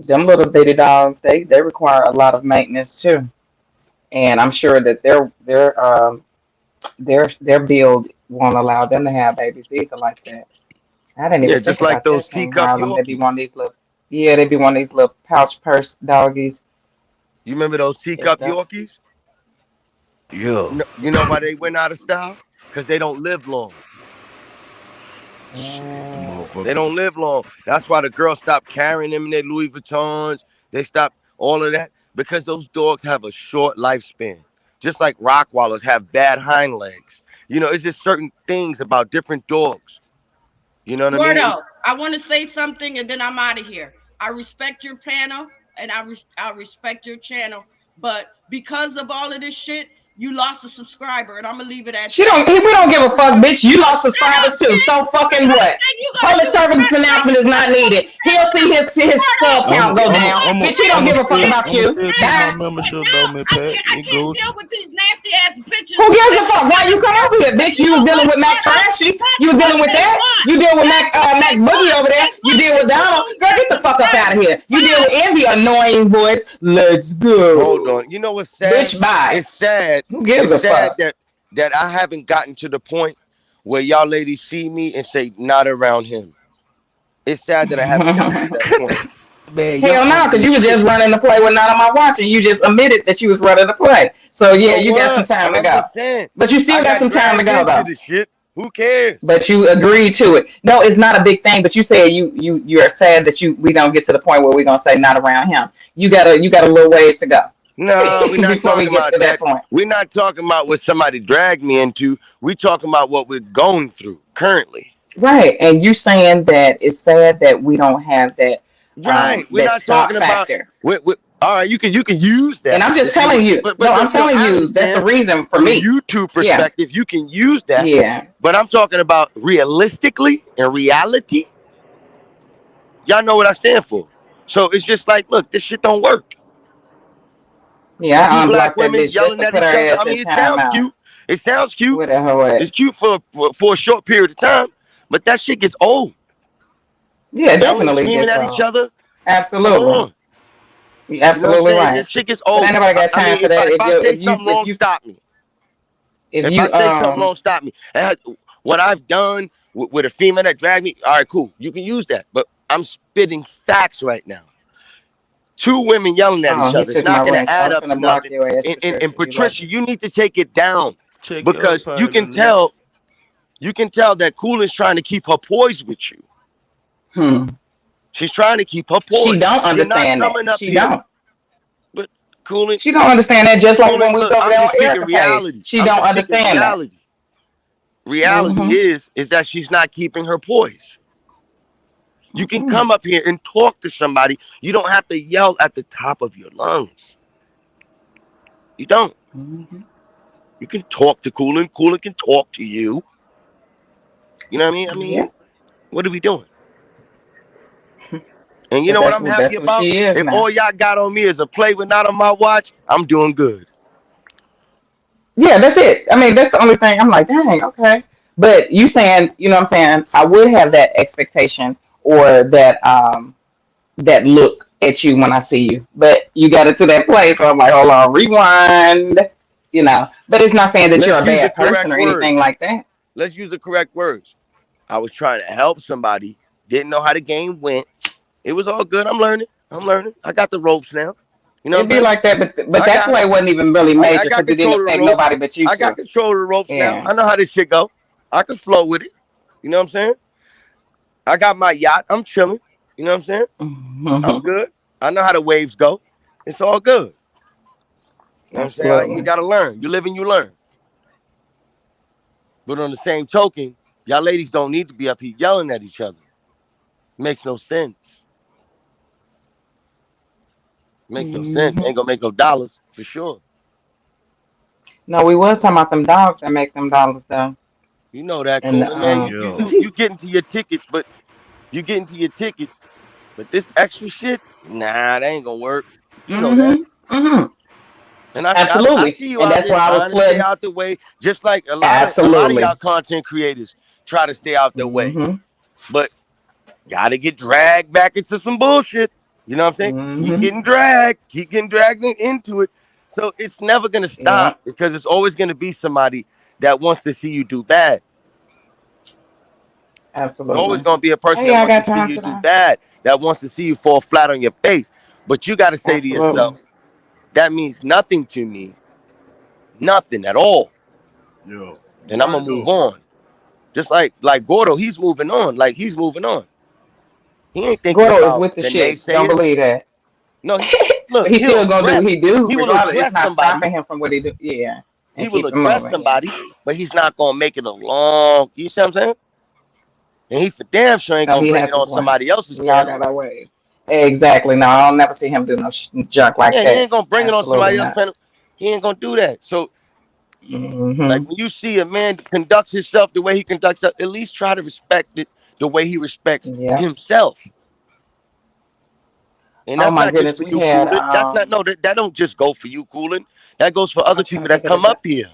them little bitty dogs, they require a lot of maintenance too. And I'm sure that their build won't allow them to have babies either like that. I didn't Yeah, even just think like about those that, King teacup Harlem. They be one of Yorkies. these little, yeah, they be one of these little pouch purse doggies. You remember those If teacup the, Yorkies? Yeah. You know why they went out of style? Because they don't live long. Shit, the They motherfucker. don't live long. That's why the girls stopped carrying them in their Louis Vuittons. They stopped all of that because those dogs have a short lifespan. Just like Rottweilers have bad hind legs. It's just certain things about different dogs. You know what I mean? Gordo, I want to say something and then I'm out of here. I respect your panel and I respect your channel, but because of all of this shit, you lost a subscriber, and I'm gonna leave it at she that. don't, we don't give a fuck, bitch. You Oh, lost shut up, subscribers too. bitch! So fucking Shut up, what? then you gonna Public do it service right announcement is now. not I'm gonna needed. tell He'll see you, his Gordo. sub I'm count go You I'm know down, what? I'm bitch. He Shut don't I'm give a fuck still about bitch. I'm you. still keep my Bye. And membership now though, man. Pat. I It can't goes. deal with these nasty ass bitches Who gives that a fuck? Why sit you up come here. over here, And bitch? you You was know dealing what, with Mac Gordo? Trashy. That's You was what dealing with they that. want. You deal with That's what Mac they Boogie want. over there. They You want deal you with to Donald. lose Girl, your get the fuck up out of subscribers. here. You deal with Bye. Envy, annoying voice. Let's Hold on. go. You know what's sad? Bitch, bye. It's sad. Who gives It's a sad fuck? that I haven't gotten to the point where y'all ladies see me and say, not around him. It's sad that I haven't gotten to that point. Man, your Hell no, because you was shit. just running the play with not on my watch, and you just admitted that you was running the play. So yeah, So you got some what? time But to I'm go. just saying, But you I still got got some time to dragged go into though. the shit. Who cares? But you agreed to it. No, it's not a big thing. But you said you are sad that we don't get to the point where we're gonna say not around him. You got a little ways to go No, we're not before we talking get about to that that. point. We're not talking about what somebody dragged me into. We talking about what we're going through currently. Right. And you saying that it's sad that we don't have that Right. We're that not stop talking about. factor. All right, you can use And that I'm just if you telling you. No, but I'm no, telling I you that's the understand reason for from a me. YouTube Yeah. perspective you can use that, Yeah. but I'm talking about realistically and reality. Y'all know what I stand for. So it's just like, look, this shit don't work. Yeah, Two I black unblocked that women bitch just yelling to at put her each other. I ass in mean, it sounds timeout. cute. It sounds cute. Where the hell It's at? cute for a short period of time, but that shit gets old. Yeah, it Yelling, definitely screaming gets at each old. other. Come Absolutely. on. You're You know what I'm absolutely saying? right. This shit gets But old. ain't nobody got I time mean, for if I that. if I say something wrong, stop me. If If you I say something wrong, stop me. What I've done with a female that dragged me, all right, cool. You can use that. But I'm spitting facts right now. Two women yelling at oh, each he other. It's took my not going ring, to so I add was up to gonna block nothing. your ass, And Patricia. You Patricia, lucky. you need to take it down Check your other because page, Nick. you can tell that Cool is trying to keep her poise with you. Hmm. She's trying to keep her She poise. don't You're not understand that. coming up She here, don't. but Coolin, She don't understand that. Just like when Coolin, we was look, over I'm there on just speaking Erica page, reality. she I'm don't just speaking understand that. reality. Reality Mm-hmm. is that she's not keeping her poise. You can Mm-mm. come up here and talk to somebody. You don't have to yell at the top of your lungs. You don't. Mm-hmm. You can talk to Coolin. Coolin can talk to you. You know what I mean? Yeah, What are we doing? And you because know what I'm happy that's what about? she is If now. all y'all got on me is a play with not on my watch, I'm doing good. Yeah, that's it. I mean, that's the only thing. I'm like, dang, okay. But you saying, you know what I'm saying? I would have that expectation or that look at you when I see you. But you got it to that place, so I'm like, hold on, rewind. But it's not saying that you're Let's a use the bad person correct or anything words. like that. Let's use the correct words. I was trying to help somebody. Didn't know how the game went. It was all good. I'm learning. I got the ropes now. You know what It'd I'm be saying? like that, but I that got it. play wasn't even really I major got because it control didn't of the affect ropes. nobody but you I got two. control of the ropes now. Yeah. I know how this shit go. I can flow with it. You know what I'm saying? I got my yacht. I'm chilling. You know what I'm saying? I'm Mhm. good. I know how the waves go. It's all good. You know what I'm saying? You Absolutely. gotta learn. You live and you learn. But on the same token, y'all ladies don't need to be up here yelling at each other. Makes no sense. Makes no sense. Hmm. Ain't gonna make no dollars for sure. No, we was talking about them dogs that make them dollars though, You know that, and Cooler, man. You you Yeah. you you get into your tickets, but you get into your tickets, but this extra shit, nah, that ain't gonna work. You know that. hmm hmm And I absolutely, see you and out that's there why I was trying to stay flooding. out the way, just like a lot of y'all Absolutely. content creators try to stay out the way. Hmm But gotta get dragged back into some bullshit. You know what I'm saying? hmm Keep getting dragged into it. So it's never gonna Yeah, stop because it's always gonna be somebody that wants to see you do bad. Always absolutely. gonna be a person Hey, that I wants to got see time you do today. bad, that wants to see you fall flat on your face. But you gotta say to Absolutely. yourself, that means nothing to me, nothing at all. Yeah. And I'm Right gonna move though. on. Just like Gordo, he's moving on. Like he's moving on. He ain't thinking Gordo is about with the the shits. Don't naysayers. believe that. No, But look, he's he'll still gonna do what address. he do, He will regardless. It's address not somebody. stopping him from what he do. Yeah, He and will keep it address moving. Yeah. somebody, but he's not gonna make it a long. You see what I'm saying? And he for damn sure ain't No, gonna he bring it has his on way. somebody else's We all panel. got our way. Exactly. No, I'll never see him do no junk like Yeah, he that. ain't gonna bring it on Absolutely somebody else's not. panel. He ain't gonna do that. So, like Hmm when you see a man conducts himself the way he conducts, at least try to respect it the way he respects Yeah. himself. And Oh that's my not just goodness, for we you, had Coolin. That's not no. That don't just go for you, Coolin. That goes for I other was trying people to that think of come the up here.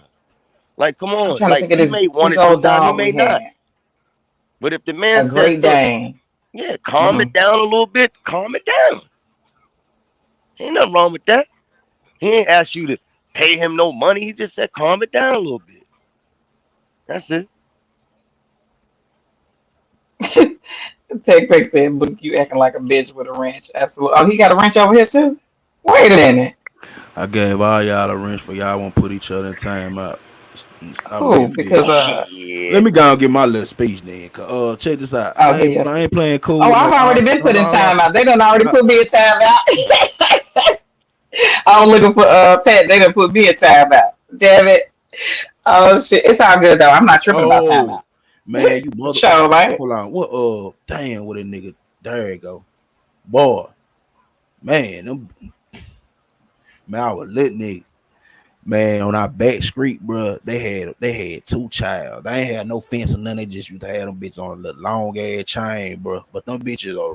Like, come I'm on. trying to Like think of he this may want big it old sometime. He dog may we not. had. But if the man A says, Great look, Dane. yeah, calm Hmm it down a little bit, calm it down. Ain't nothing wrong with that. He ain't asked you to pay him no money. He just said, calm it down a little bit. That's it. Tech Tech said, "Book, you acting like a bitch with a wrench." Absolutely. Oh, he got a wrench over here too. Wait a minute. I gave all y'all a wrench for y'all won't put each other in time out. Stop Cool, being because bitch. Let Shit. me go and get my little speech then. Check this out. oh, he is. I ain't playing Oh, cool. I've already been put Hold in on, hold on. time out. They done already I, put me in time out. I was looking for Pat. They done put me in time out. Damn it. Oh shit. It's all good though. I'm not tripping about time oh out. man, you mother. Show, right? Hold on. What? Damn. What a nigga. There you go. Boy, man, man, I was lit nigga. Man, on our back street, bro, they had two child. They ain't had no fence or nothing. They just used to have them bitches on a little long ass chain, bro. But them bitches are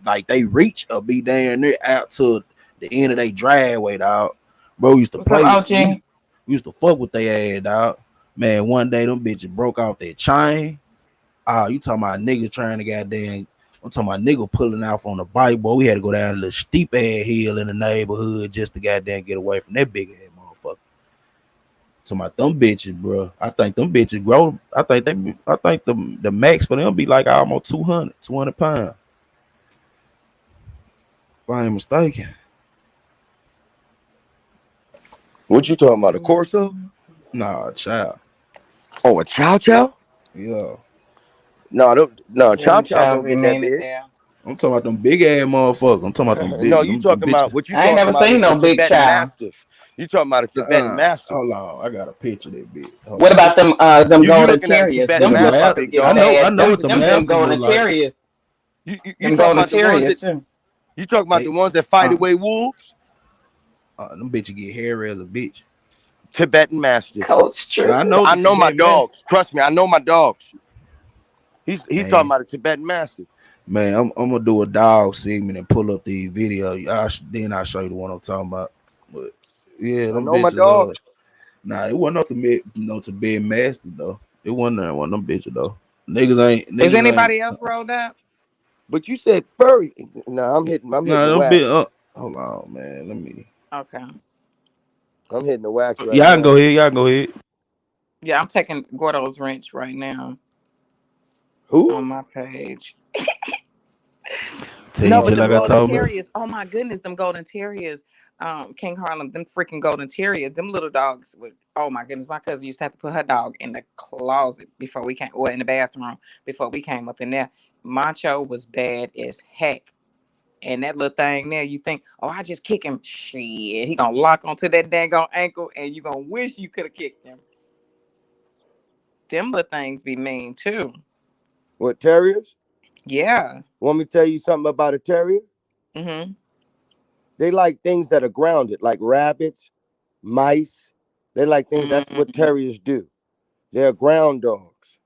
like they reach or be down there out to the end of their driveway, dog. Bro, used to What's up, play with OG? we used to fuck with their ass, dog. Man, one day them bitches broke off their chain. Ah, you talking about niggas trying to goddamn. I'm talking about nigga pulling off on the bike, boy. We had to go down a little steep ass hill in the neighborhood just to goddamn get away from that big ass motherfucker. To my them bitches, bro. I think them bitches grow. I think the max for them be like almost 200 pounds. If I ain't mistaken. What you talking about? A Corso? Nah, child. Oh, a Chow Chow? Yeah. No, Yeah, Chow them Chows child don't be get that mean as big. hell. I'm talking about them big ass motherfuckers. I'm talking about them No, big you them talking about bitches. what you I ain't talking never about seen is a no big Tibetan child. Mastiff. You talking about a Tibetan Mastiff. Hold on. I got a picture of that bitch. Hold What on. about them You golden looking at a terriers? Yeah, Tibetan Them the Mastiff, mask. motherfuckers big get I dog. know. I bad. know Them what the them them mask golden look like. terriers. You Them talking golden about the ones that terriers too. you talking about They the ones that fight Uh, away wolves? Them bitches get hairy as a bitch. Tibetan Mastiff. Coach True. I know I the know my Tibetan man. dogs. Trust me, I know my dogs. He's talking Man, about a Tibetan Mastiff. man, I'm gonna do a dog segment and pull up the video. Then I'll show you the one I'm talking about. But yeah, I them know my bitches. dogs. Nah, it wasn't no to be master though. It wasn't there. One them bitches though. Niggas Is ain't. anybody else rolled up? But you said furry. No, I'm hitting Nah, the them bitch. wax. Hold on, man. Let me. Okay. I'm hitting the wax right Y'all can now. go ahead. Y'all can go ahead. Yeah, I'm taking Gordo's wrench right now Who? on my page. Tell you No, but just them like I golden told me. terriers. Oh my goodness, them golden terriers. King Harlem, them freaking golden terriers. Them little dogs would. Oh my goodness, my cousin used to have to put her dog in the closet before we came, or in the bathroom before we came up in there. Macho was bad as heck. And that little thing there, you think, oh, I just kick him. Shit, he gonna lock onto that dang on ankle, and you gonna wish you could have kicked him. Them little things be mean too. What, terriers? Yeah. Want me to tell you something about a terrier? Mm-hmm. They like things that are grounded, like rabbits, mice. They like things. That's what Mm-hmm. terriers do. They're ground dogs.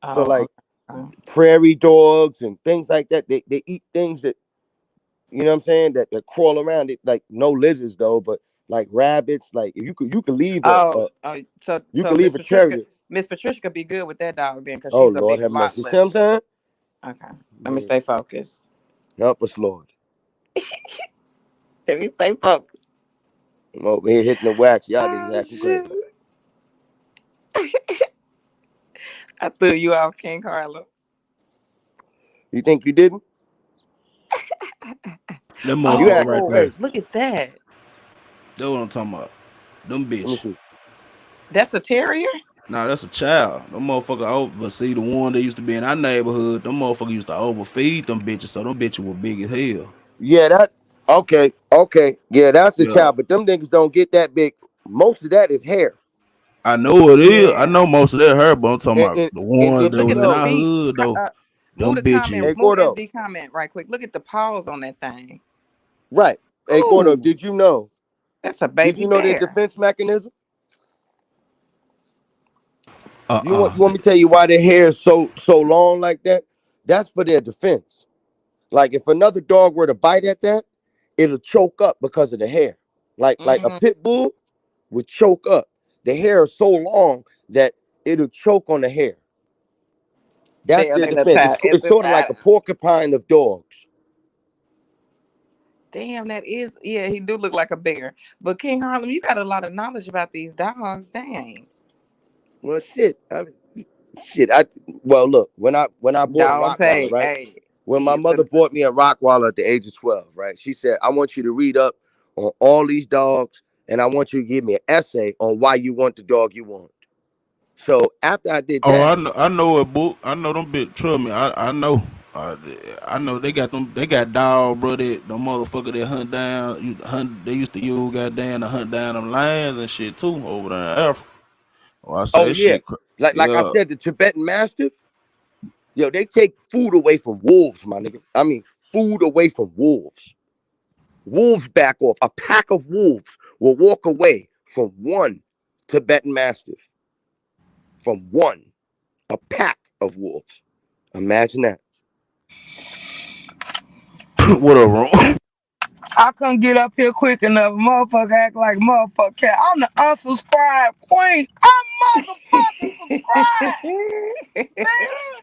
So Oh, like okay. prairie dogs and things like that. They eat things that, you know what I'm saying, that crawl around it, like no lizards though, but like rabbits. Like you could leave you So could leave Miss a Patricia, terrier. Miss Patricia could be good with that dog then, because Oh she's a Lord big have lot mercy. See what I'm lister. saying? Okay, let me stay focused. Help us, Lord. Let me stay focused. I'm over here hitting the wax. Y'all niggas Oh acting crazy. shoot! I threw you off, King Carlo. You think you didn't? That You motherfucker acting right Oh, there. crazy. look at that. That's what I'm talking about. Them Let me bitch. see. That's a terrier. Nah, that's a child. Them motherfucker over. But see, the one that used to be in our neighborhood, them motherfucker used to overfeed them bitches, so them bitches were big as hell. Yeah, that okay. Yeah, that's the Yeah, child. But them niggas don't get that big. Most of that is hair. I know it is. I know Yeah. most of that hurt, but I'm talking And, about and, the and one did that you Look was at in the know? our feet. hood though. Move Them the bitches. comment. Hey, Move Gordo. SD comment right quick. Look at the paws on that thing. Right. Hey, Gordo, Ooh, did you know? that's a Did baby you know their bear. defense mechanism? Uh-uh. You want me to tell you why their hair is so long like that? That's for their defense. Like if another dog were to bite at that, it'll choke up because of the hair. Like a Mm, pit bull would choke up. The hair is so long that it'll choke on the hair. That's there, their they the defense. tie. It's It's the sort of like tie. a porcupine of dogs. Damn, that is. Yeah, he do look like a bear. But King Harlem, you got a lot of knowledge about these dogs. Dang. Well, shit. Well, look, when I bought a Dogs, Rottweiler, hey, right? hey. When my It's a mother bought me a Rottweiler at the age of 12, right? She said, "I want you to read up on all these dogs, and I want you to give me an essay on why you want the dog you want." So after I did Oh, that, I know a book. I know them bitch. Trust me, I know. I know they got them. They got dog, bro. That the motherfucker that hunt down. They used to use goddamn to hunt down them lions and shit too over there in Africa. Oh, I say oh that yeah, shit. like I Yeah, said, the Tibetan Mastiff, yo, they take food away from wolves, my nigga. I mean, food away from wolves. Wolves back off. A pack of wolves will walk away from one Tibetan Mastiff. From one, a pack of wolves. Imagine that. what a wrong. I couldn't get up here quick enough. Motherfucker act like motherfucker cat. I'm the unsubscribed queen. I'm motherfucking subscribed. Man,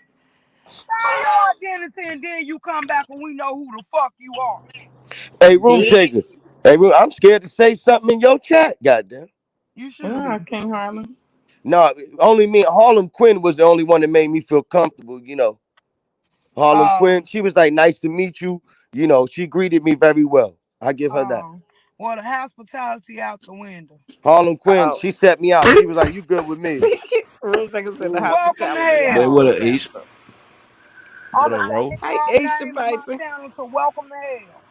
find your identity and then you come back and we know who the fuck you are. Hey, Room bitch. Shaker. Hey, I'm scared to say something in your chat, goddamn. You should Oh, be. King Harlem. No, only me. Harlem Quinn was the only one that made me feel comfortable, Harlem Quinn, Um, she was like, nice to meet you. She greeted me very well. I give her that. well, the hospitality out the window. Harlem Quinn, Oh. she set me out. She was like, you good with me. Rose Shaker said the Welcome to hospitality Man, out hell. what the a ish. window. What I'ma a roll. change Hey, my Aisha, name and my baby. channel to Welcome to Hell.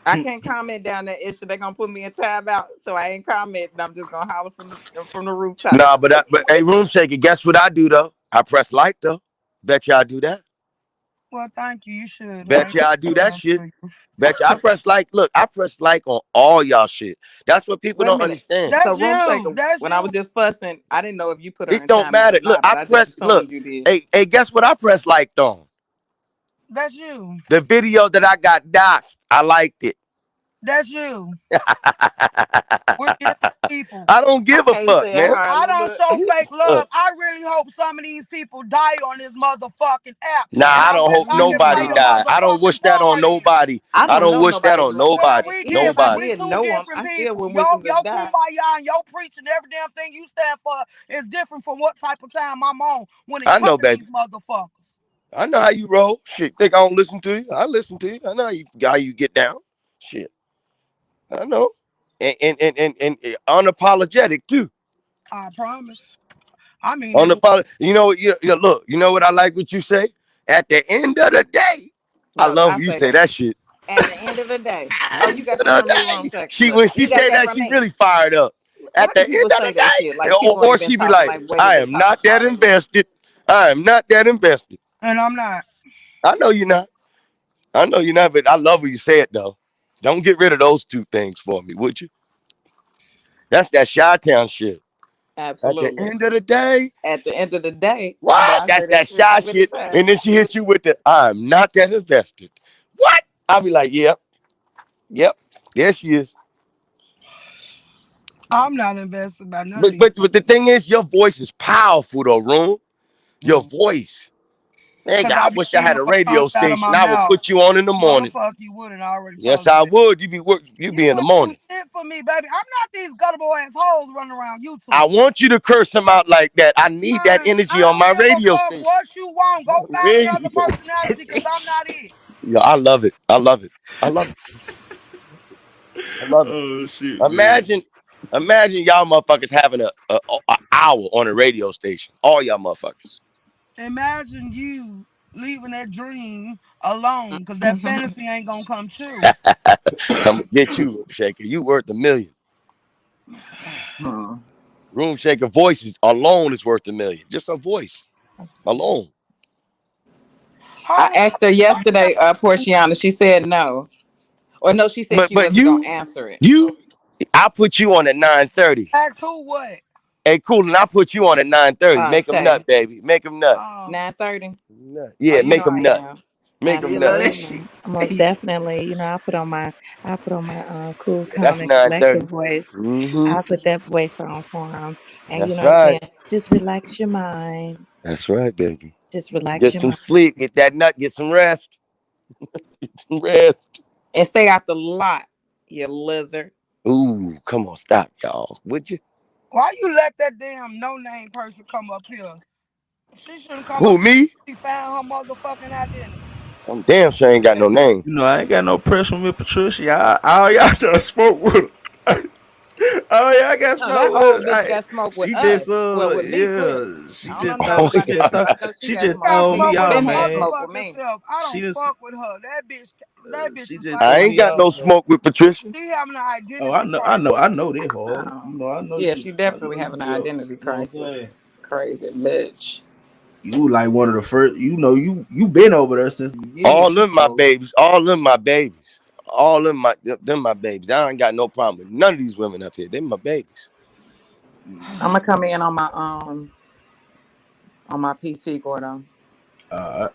I can't comment down there, Isha. They're gonna put me in timeout, so I ain't commenting. I'm just gonna holler from the Nah, rooftops. but hey, Room Shaker, guess what I do though? I press like though. Bet y'all do that. Well, thank you. You should. Bet Thank you I do that you. shit. Bet you I press like. Look, I press like on all y'all shit. That's what people Wait a don't minute. understand. So That's room you. shaker, That's when I you. was just fussing, I didn't know if you put her It in don't timeout matter. or Look, not, I but I just press. Look, assumed you did. hey, guess what? I press liked on That's you. the video that I got doxxed. I liked it. That's you. We're different people. I don't I give a can't fuck, say it man. I hardly, don't but show fake Uh, love. I really hope some of these people die on this motherfucking app. Nah, And I I don't wish hope I could play nobody the no. die. I don't wish motherfucking that on part in. nobody. I I don't don't know wish that nobody on would wish Well, that. nobody. we Even if I different. Nobody. We did two know him, different I still people. wouldn't wish Your him to your die. kumbaya and your preaching, every damn thing you stand for is different from what type of time I'm on when it I comes know, to these baby. motherfuckers. I know how you roll. Shit, think I don't listen to you? I listen to you. I know how you get down. Shit, I know. And unapologetic too. I promise. I mean it. Unapologetic. Look. You know what I like? What you say? At the end of the day, I Look, love I when you say say that. that shit. At the end of the day. Oh, you got End that of from the me, room day. check. She Look, when she you got say that that, from she me. really fired up. Why At the do end people of say the that shit? day, Like people or ain't been she be talking like, like way I at the am top not of that Hollywood. invested. I am not that invested. And I'm not. I know you're not. I know you're not, but I love when you say it though. Don't get rid of those two things for me, would you? That's that Chi-Town shit. At the Absolutely. end of the day, At the end of the day, you know what? I That's say that that shit shy with the shit. time. And then she hit you with the I'm not that invested. What? I'll be like, yep, yep. There she is. I'm not invested by none of But these. but but the thing is, your voice is powerful though, Room. Your voice. Man, Because God, I I be wish I meaning had a what comes radio out of station. my I would mouth. put you on in the No, the morning. fuck you wouldn't. I already Yes, told you I that. would. You You be in the wouldn't do morning. shit for me, baby. I'm not these gullible ass hoes running around I YouTube. want you to curse him out like that. I need that Man, energy I on don't my give a radio fuck station. what you want. Go find There you another go. personality because I'm not it. Yeah, I love it. I love it. I love it. I love it. Oh shit, man. Imagine, imagine y'all motherfuckers having a hour on a radio station. All y'all motherfuckers. Imagine you leaving that dream alone because that fantasy ain't gonna come true. I'm gonna get you, Room Shaker. You worth $1 million. Hmm. Room Shaker voices alone is worth $1 million. Just a voice alone. I Hold asked her yesterday, Portiana. She said no. Or no, she said she But wasn't gonna you, answer it. you, I put you on at 9:30. ask who what? Hey, cool, and I put you on at 9:30. Make them nut, Shay. baby. Make them nut. 9:30. Oh, Yeah, you make know them I nut. am. Make them You nut. love that shit. Absolutely. Most definitely. I put on my cool, Yeah, that's calm, and collected 9:30. voice. Mm-hmm. I put that voice on for him. And you That's know what I'm right. saying? Just relax your mind. That's right, baby. Just relax Get your some mind. sleep. Get that nut. Get some rest. Some rest. And stay out the lot, you lizard. Ooh, come on, stop, y'all. Would you? Why you let that damn no name person come up here? She shouldn't come up Who, here. me? She found her motherfucking identity. I'm damn sure ain't got no name. You know, I ain't got no pressure with Patricia. All y'all just smoke with her. Oh yeah, I got No, smoke that with whole her. bitch got smoked with she just us. Well, with me, clearly. yeah, I don't know nothing Oh, about that bitch, yeah. but I know she she got just smoked Got with throwed me. smoke me with off, her Been had man. smoke with motherfucking me. self. I She don't just fuck with her. That bitch she is just like I threw ain't me got off, no man. smoke with Patricia. she having an Oh, I identity know, crisis. I know that hard. I know Yeah, you. she I know definitely you having an do. identity You know what I'm crisis. saying? Crazy bitch. You like one of the first. You know, you been over there since the beginning. All She them my told me. babies. All them my babies. All them my babies. I ain't got no problem with none of these women up here. They my babies. I'm gonna come in on my PC, Gordo. Uh,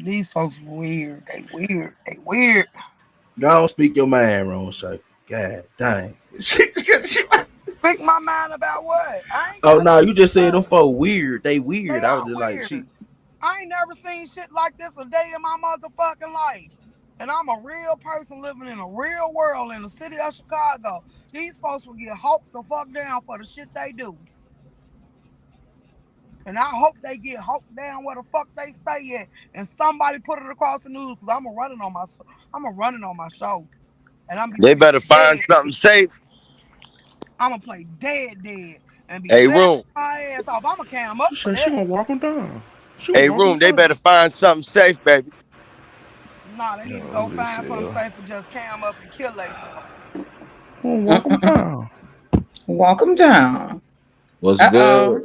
These folks weird. They weird. They weird. don't speak your mind, wrong, Shay. God dang. Speak my mind about what? I ain't Oh gotta no, speak you just said them my mind. folk weird. They They weird. I was are just like, she. weird. I ain't never seen shit like this a day in my motherfucking life. And I'm a real person living in a real world in the city of Chicago. These folks will get hulked the fuck down for the shit they do. And I hope they get hulked down where the fuck they stay at. And somebody put it across the news because I'm a running on my show. And I'm be They playing better find dead. something safe. I'm gonna play dead and be Hey, laughing room. my ass off. I'm gonna cam up She for said she that. gonna walk him down. She gonna Hey, walk him room. They down. better find something safe, baby. Nah, they need to Oh, go this find something hell. safe and just cam up and kill themselves. Gonna walk him down. Walk him down. What's Uh oh. good?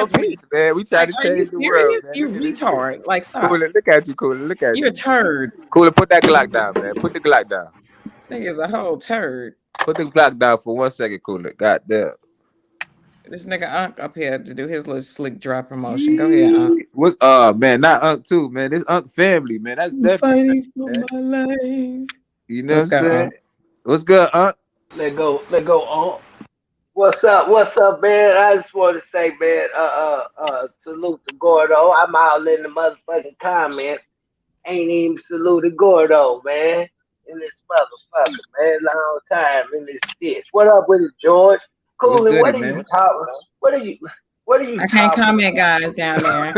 last week. peace, man. We trying Like, to are you change the world, serious? man. You Look at this shit. retard. Like, stop. Cooler, look at you, Cooler. Look at You're a you. turd. Cooler, put that Glock down, man. Put the Glock down. This nigga is a whole turd. Put the Glock down for 1 second, Cooler. God damn. This nigga Unc up here to do his little slick drop promotion. Go ahead, Unc. What's man? Not Unc too, man. This Unc family, man. That's I'm definitely fighting for family, man. my life. You know what Let's I'm go, saying? Unc. What's good, Unc? Let go on. What's up, man? I just want to say, man, salute to Gordo. I'm out in the motherfucking comments. Ain't even saluted Gordo, man. In this motherfucker, man. Long time in this bitch. What up with it, George? What's Cooley, good, what are you man? talking? What are you I can't talking comment, about? guys, down there.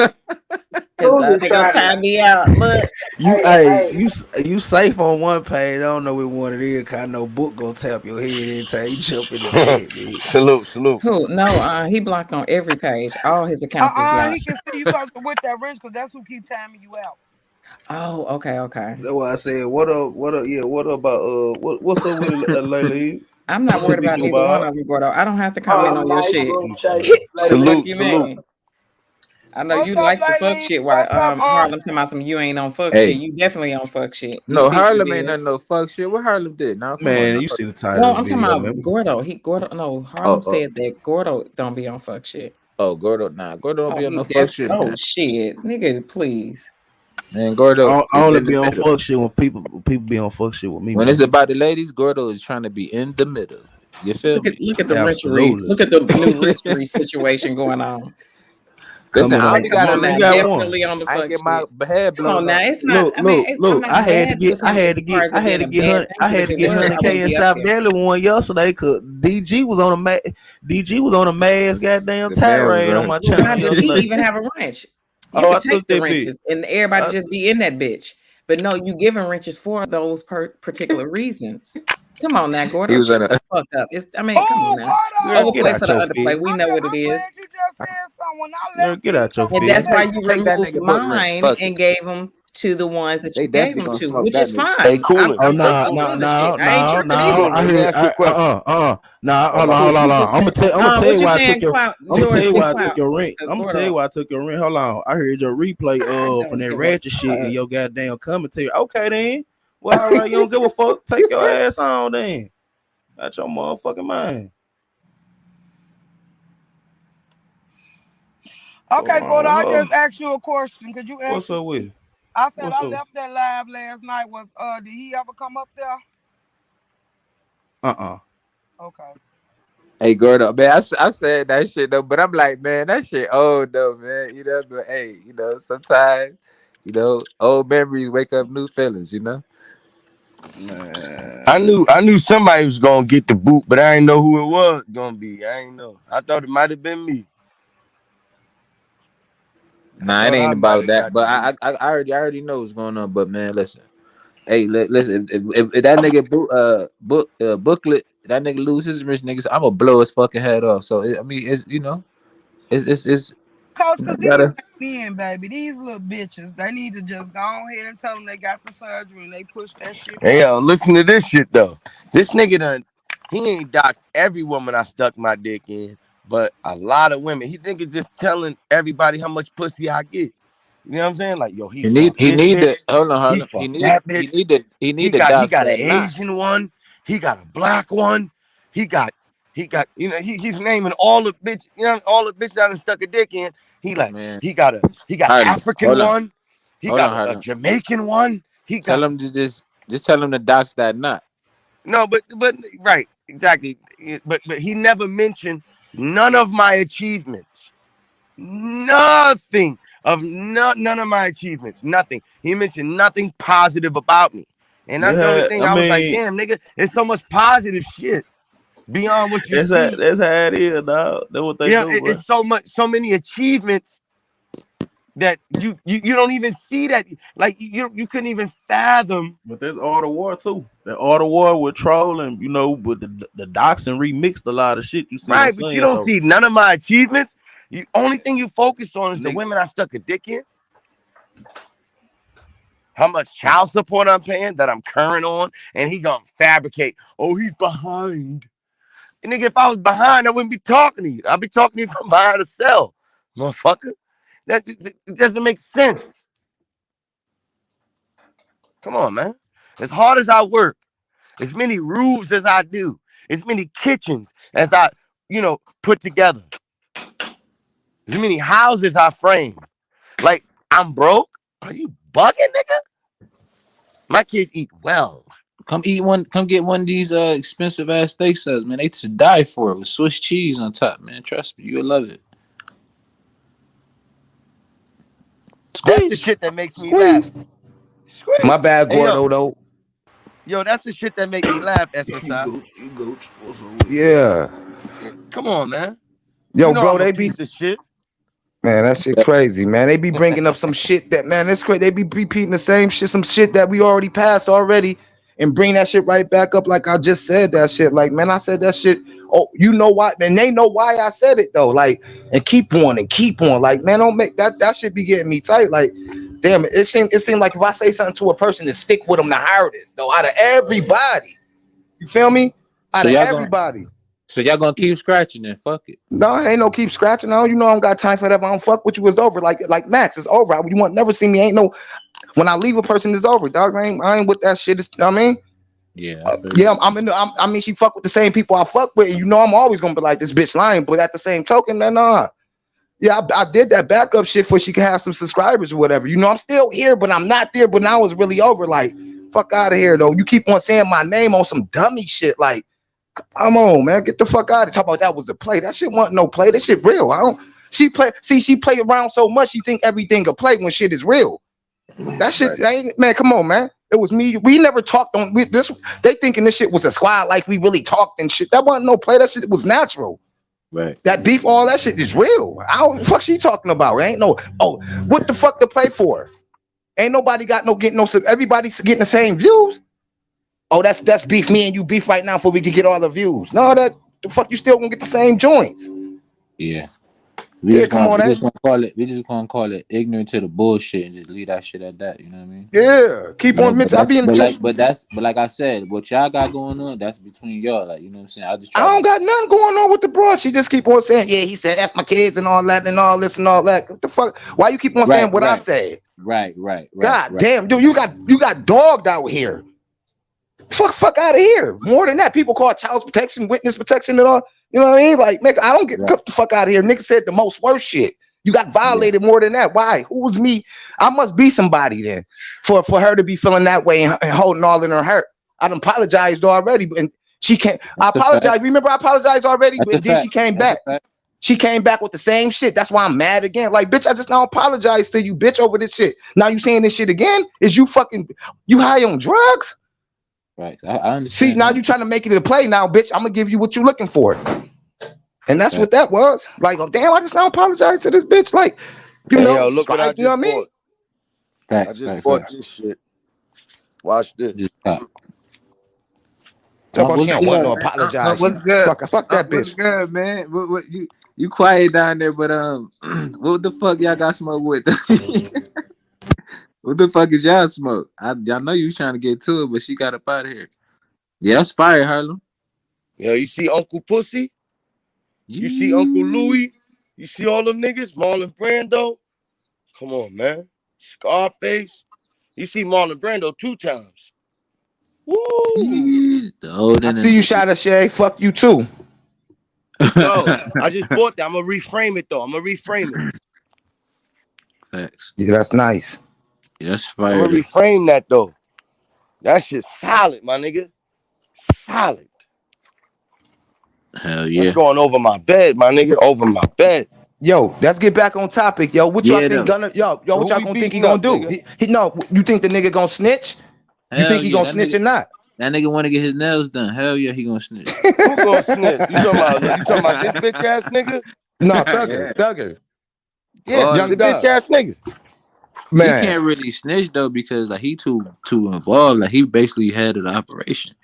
Cause Cooley they gonna trying to. tie me out. Look, You, Hey, hey, hey. you safe on one page. I don't know which one it is. Cause I know Book gonna tap your head every time you jump in the chat, man. Salute. who? No, he blocked on every page. All his accounts is He blocked. can see you cause with that wrench, cause that's who keep timing you out. Oh, okay. That's why I said, what up? What up? Yeah, what about what's up with it, Laylee? I'm not What's up, worried about Big neither one Bob? of them, Gordo. I don't have to comment Oh, on your nice shit. room chase. Later, The fuck baby. Salute. you Salute. mean? I know What's you up, like the fuck Laylee? shit while What's up, Harlem talking about some you ain't on fuck shit. Hey, You definitely on fuck shit. You no, see what you Harlem ain't did. nothing no fuck shit. What Harlem did? Now, come on, Man, now. you see the title No, of I'm the talking video, about man. Gordo. No, Oh, Harlem said that Gordo don't be on fuck shit. Gordo, nah, Gordo don't Oh, be on he no fuck def shit, oh man. shit. Nigga, please. Man, Gordo I is only in the be on middle. fuck shit when people be on fuck shit with me, When it's man. about the ladies, Gordo is trying to be in the middle. You feel me? Look at the rentry. Absolutely. Look at the new rentry situation going on. Listen, Coming I Okay, on. only come got a on You now. renter. got one. Definitely on the I ain't fuck get my shit. head Come on blown now. off. It's not. Look, I mean, look, I'm look. not I had to mad get with him as far as it being a bad thing. I But if had to it get was, I 100K wouldn't in be up South here. Dallas one yesterday cause DG was on a mass goddamn The man was tirade on on. my Well, channel how does he yesterday. even have a wrench? You Oh, I could take took the that bit. wrenches and everybody I, just be in that bitch. But no, you giving wrenches for those particular reasons. Come on now, He Gordo. was Shut on a the fuck up. I mean, come on Oh, now. girl, get Gordo! Overplay out for the your underplay. feelings. We know what it I'm is. glad you just said something. When I Girl, left get you, you out your told And me to that's feelings. why say you take that removed nigga book rent. mine Fuck it. and gave them to the ones that They you gave definitely them gonna to, smoke which that is nigga. Hey, fine. Cooley. Oh I'm Hey, fucking no, with no, the Cooley. other shit. no, I ain't no, tripping no. either. Cooley. I Let me heard ask you a question. nah, Oh my hold fault. on. I'm gonna tell What you you why I took saying, your Clout? I'm gonna tell George, you be why I took quiet. your rent. I'm gonna tell you Gordo, why I took your rent. Hold on. I heard your replay I from don't that give a ratchet shit and fuck. your goddamn commentary. Okay then. Well, all right, you don't give a fuck. Take your ass on then. That's your motherfucking mind. Okay, Gordo, I Oh, just asked you a question. Could you what's answer? up with it? I said What's I up? left that live last night. Did he ever come up there? Uh-uh. Okay. Hey, Gordo, man, I said that shit though, but I'm like, man, that shit old though, man. You know, but hey, you know, sometimes, you know, old memories wake up new feelings. You know. I Man. knew somebody was gonna get the boot, but I didn't know who it was gonna be. I ain't know. I thought it might have been me. I Nah, it thought I ain't might about have that. got the But boot. I already know what's going on. But man, listen. Hey, listen. If that nigga booklet, that nigga lose his rich niggas, I'm gonna blow his fucking head off. So I mean, it's you know, it's Coach, you know, because these gotta. ain't men, baby. These little bitches, they need to just go ahead and tell them they got the surgery and they push that shit Hey, back. yo, listen to this shit though. This nigga done. He ain't doxed every woman I stuck my dick in, but a lot of women. He think it's just telling everybody how much pussy I get. You know what I'm saying? Like, yo, he fucked He this need bitch. to hold on, He hold on. fucked that bitch. He He need to got he dox got an that knot. Asian one. He got a black one. He got you know he's naming all the bitch all the bitches I done stuck a dick in. He like Man, he got Harlem, African one. He hold got on, a Harlem. Jamaican one. He Tell got him to just tell him to dox that knot. no, but right exactly. But he never mentioned none of my achievements. Nothing of none of my achievements. Nothing. He mentioned nothing positive about me. And that's the only I thing I was like, mean, damn, nigga, there's so much positive shit beyond what you see. that's how it is, dog. That's what they You know, do, bro. it's so many achievements that you don't even see that. Like you couldn't even fathom. But there's Art of War too. The Art of War with Troll and with the Doxing remixed a lot of shit. You see what I'm Right, but you saying? don't So see none of my achievements. You only thing you focused on is the nigga, women I stuck a dick in, how much child support I'm paying that I'm current on, and he gonna fabricate. Oh, he's behind. And nigga, if I was behind, I wouldn't be talking to you. I'd be talking to you from behind a cell, motherfucker. That it doesn't make sense. Come on, man. As hard as I work, as many roofs as I do, as many kitchens as I put together. As many houses I framed. Like, I'm broke? Are you bugging, nigga? My kids eat well. Come get one of these expensive ass steak subs, man. They to die for it with Swiss cheese on top, man. Trust me, you'll love it. That's the Squeeze. shit that makes me laugh. Squeeze. My Squeeze. bad, Hey, Gordo, though. yo, that's the shit that make me laugh, You SSI. gooch, you gooch. What's up with it? Yeah. Come on, man. You Yo, know bro, I'm a they be piece of shit. man, that shit crazy, man. They be bringing up some shit that, man, it's crazy. They be repeating the same shit, some shit that we already passed already, and bring that shit right back up. Like I just said that shit. Like, man, I said that shit. Oh, you know why? And they know why I said it though. Like, and keep on and keep on. Like, man, don't make that. That shit be getting me tight. Like, damn, it seemed like if I say something to a person, to stick with them the hardest though. Out of everybody, you feel me? Out So of y'all gonna everybody. keep scratching then? Fuck it. No, I ain't no keep scratching. No, you know I don't got time for that. If I don't fuck with you, it's over. Like Max, it's over. You want never see me. Ain't no. When I leave a person, it's over, dogs. I ain't with that shit. I mean, Yeah, yeah, I mean, she fuck with the same people I fuck with. And you know, I'm always gonna be like this bitch lying. But at the same token, man, nah. Yeah, I did that backup shit for she could have some subscribers or whatever. You know, I'm still here, but I'm not there. But now it's really over. Like, fuck out of here, though. You keep on saying my name on some dummy shit, like. Come on, man, get the fuck out of here. Talk about that was a play. That shit wasn't no play. That shit real. I don't. She play around so much. She think everything a play when shit is real. That shit, ain't, man. Come on, man. It was me. We never talked on this. They thinking this shit was a squad, like we really talked and shit. That wasn't no play. That shit was natural. Right. That beef, all that shit is real. I don't fuck she talking about. Ain't no. Oh, what the fuck to play for? Ain't nobody got no getting no. Everybody's getting the same views. Oh, that's beef. Me and you beef right now, before we can get all the views. No, that the fuck you still gonna get the same joints. Yeah. Yeah, come on, We just gonna call it ignorant to the bullshit and just leave that shit at that. You know what I mean? yeah. Keep You know, on mentioning. I be in the but like I said, what y'all got going on, that's between y'all. Like, you know what I'm saying? I just I try don't to. got nothing going on with the broad. She just keep on saying, yeah, he said F my kids and all that and all this and all that. What the fuck? Why you keep on saying what I said? Right. God damn, dude, you got dogged out here. Fuck out of here. More than that, people call child protection, witness protection, and all. You know what I mean? Like, nigga, I don't get the fuck out of here. Nigga said the most worst shit. You got violated more than that. Why? Who was me? I must be somebody then for her to be feeling that way and holding all in her hurt. I done apologized already, and she can't. I apologize. Remember, I apologized already, but then she came back. She came back with the same shit. That's why I'm mad again. Like, bitch, I just now apologize to you, bitch, over this shit. Now you saying this shit again? Is you high on drugs? Right. I understand. See, now you trying to make it a play now, bitch. I'm gonna give you what you looking for. And that's what that was. Like, oh damn, I just now apologize to this bitch. Like, you know, Yo, look what I you know what just I mean? bought. I just bought this shit. Watch this. Talk about she What's don't want good, no man? apologize. She What's good? fuck that What's bitch. good, man? What you quiet down there, but what the fuck y'all got smoke with? What the fuck is y'all smoke? Y'all know you was trying to get to it, but she got up out of here. Yeah, that's fire, Harlem. Yo, you see Uncle Pussy? You see Uncle Louie? You see all them niggas? Marlon Brando? Come on, man. Scarface? You see Marlon Brando 2 times. Woo! I see you shot a Shay. Fuck you too. Yo, I just bought that. I'm gonna reframe it though. I'm gonna reframe it. Facts. Yeah, that's nice. Yeah, that's I'm fire. gonna reframe that though. That shit's solid, my nigga. Solid. Hell yeah. That's going over my bed, my nigga. Over my bed. Yo, let's get back on topic, yo. What y'all think Gunna? Yo, So what who y'all we gonna think he beating gonna up, do? nigga? He no, you think the nigga gonna snitch? You Hell think he yeah, gonna snitch or not? That nigga want to get his nails done. Hell yeah, he gonna snitch. Who gonna snitch? You talking about this bitch ass nigga? No, Thugger. Yeah, Young the bitch Doug. ass nigga. He Man. can't really snitch though because like he too involved. Like he basically head of the operation.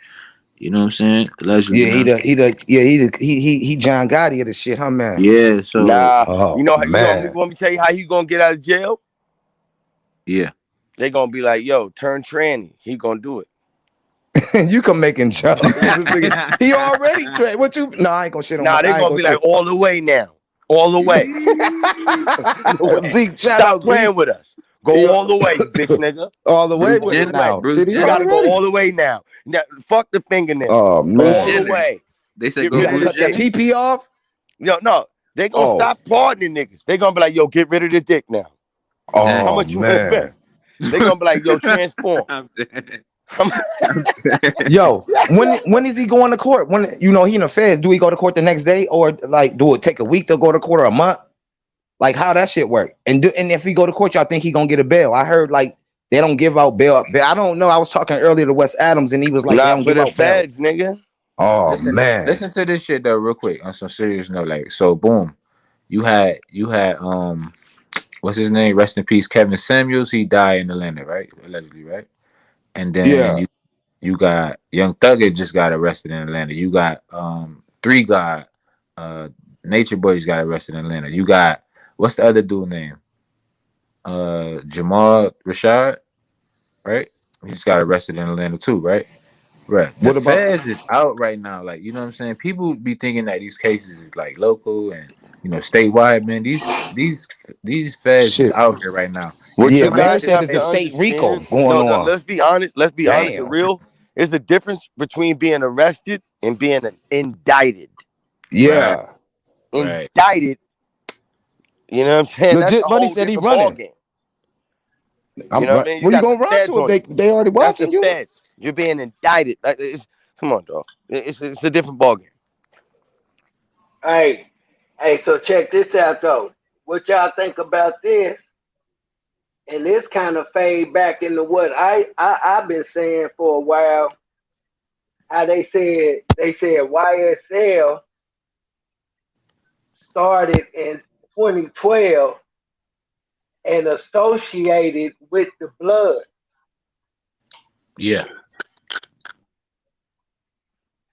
You know what I'm saying? Allegedly. Yeah, he John Gotti of the shit, huh, man? Yeah, so Nah, oh, you want man. me to tell you how he gonna get out of jail? Yeah. They gonna be like, yo, turn tranny. He gonna do it. You come making jokes. He already trained. What you? No, I ain't gonna shit on my. Nah, they gonna be like all the way now. All the way. Zeke, shout Stop out playing Zeke. with us. Go all the way, bitch nigga. All the way Bruce with it Jenner, now. Bruce Shit, he You gotta Jenner. go already. all the way now. Fuck the fingernail. Oh Go all man. the way. They said Get go You rid gotta of Bruce this cut that Jenner. bitch. PP off. No, they gonna Oh, stop pardoning niggas. They gonna be like, yo, get rid of the dick now. Dang. How oh much you want to man. invest? They gonna be like, yo, transform. I'm dead. How mu- I'm dead. Yo, when is he going to court? When he in the feds, do he go to court the next day, or like do it take a week to go to court or a month? Like how that shit work? And if he go to court, y'all think he gonna get a bail? I heard like they don't give out bail. I don't know. I was talking earlier to Wes Adams, and he was like they Not don't for give the out bail. feds, nigga. Oh Listen, man, listen to this shit though, real quick. On some serious note, like, so boom, you had what's his name? Rest in peace, Kevin Samuels. He died in Atlanta, right? Allegedly, right? And then yeah. you got Young Thugger just got arrested in Atlanta. You got Three God, uh Nature Boy just got arrested in Atlanta. You got what's the other dude name? Jamal Rashad, right? He just got arrested in Atlanta too, right? Right. The What about feds is out right now. Like, you know what I'm saying? People be thinking that these cases is like local and statewide, man. These feds is shit? out here right now. And What Yeah, you somebody Mayor guys just said have it's a to hey, state RICO understand, going no, on. let's be honest. Let's be honest and Damn. real. There's a difference between being arrested and being indicted. right, Yeah. right. Indicted, you know what I'm saying? That's Legit a money whole said he different ball running. game. You I'm know what run. I mean? You Where you got the gonna run feds to if on you. they already That's the watching you? feds. You're being indicted. Come on, dog. It's a different ball game. Hey, hey, so check this out though. What y'all think about this? And this kind of fade back into what I've been saying for a while. How they said YSL started in 2012 and associated with the blood. Yeah.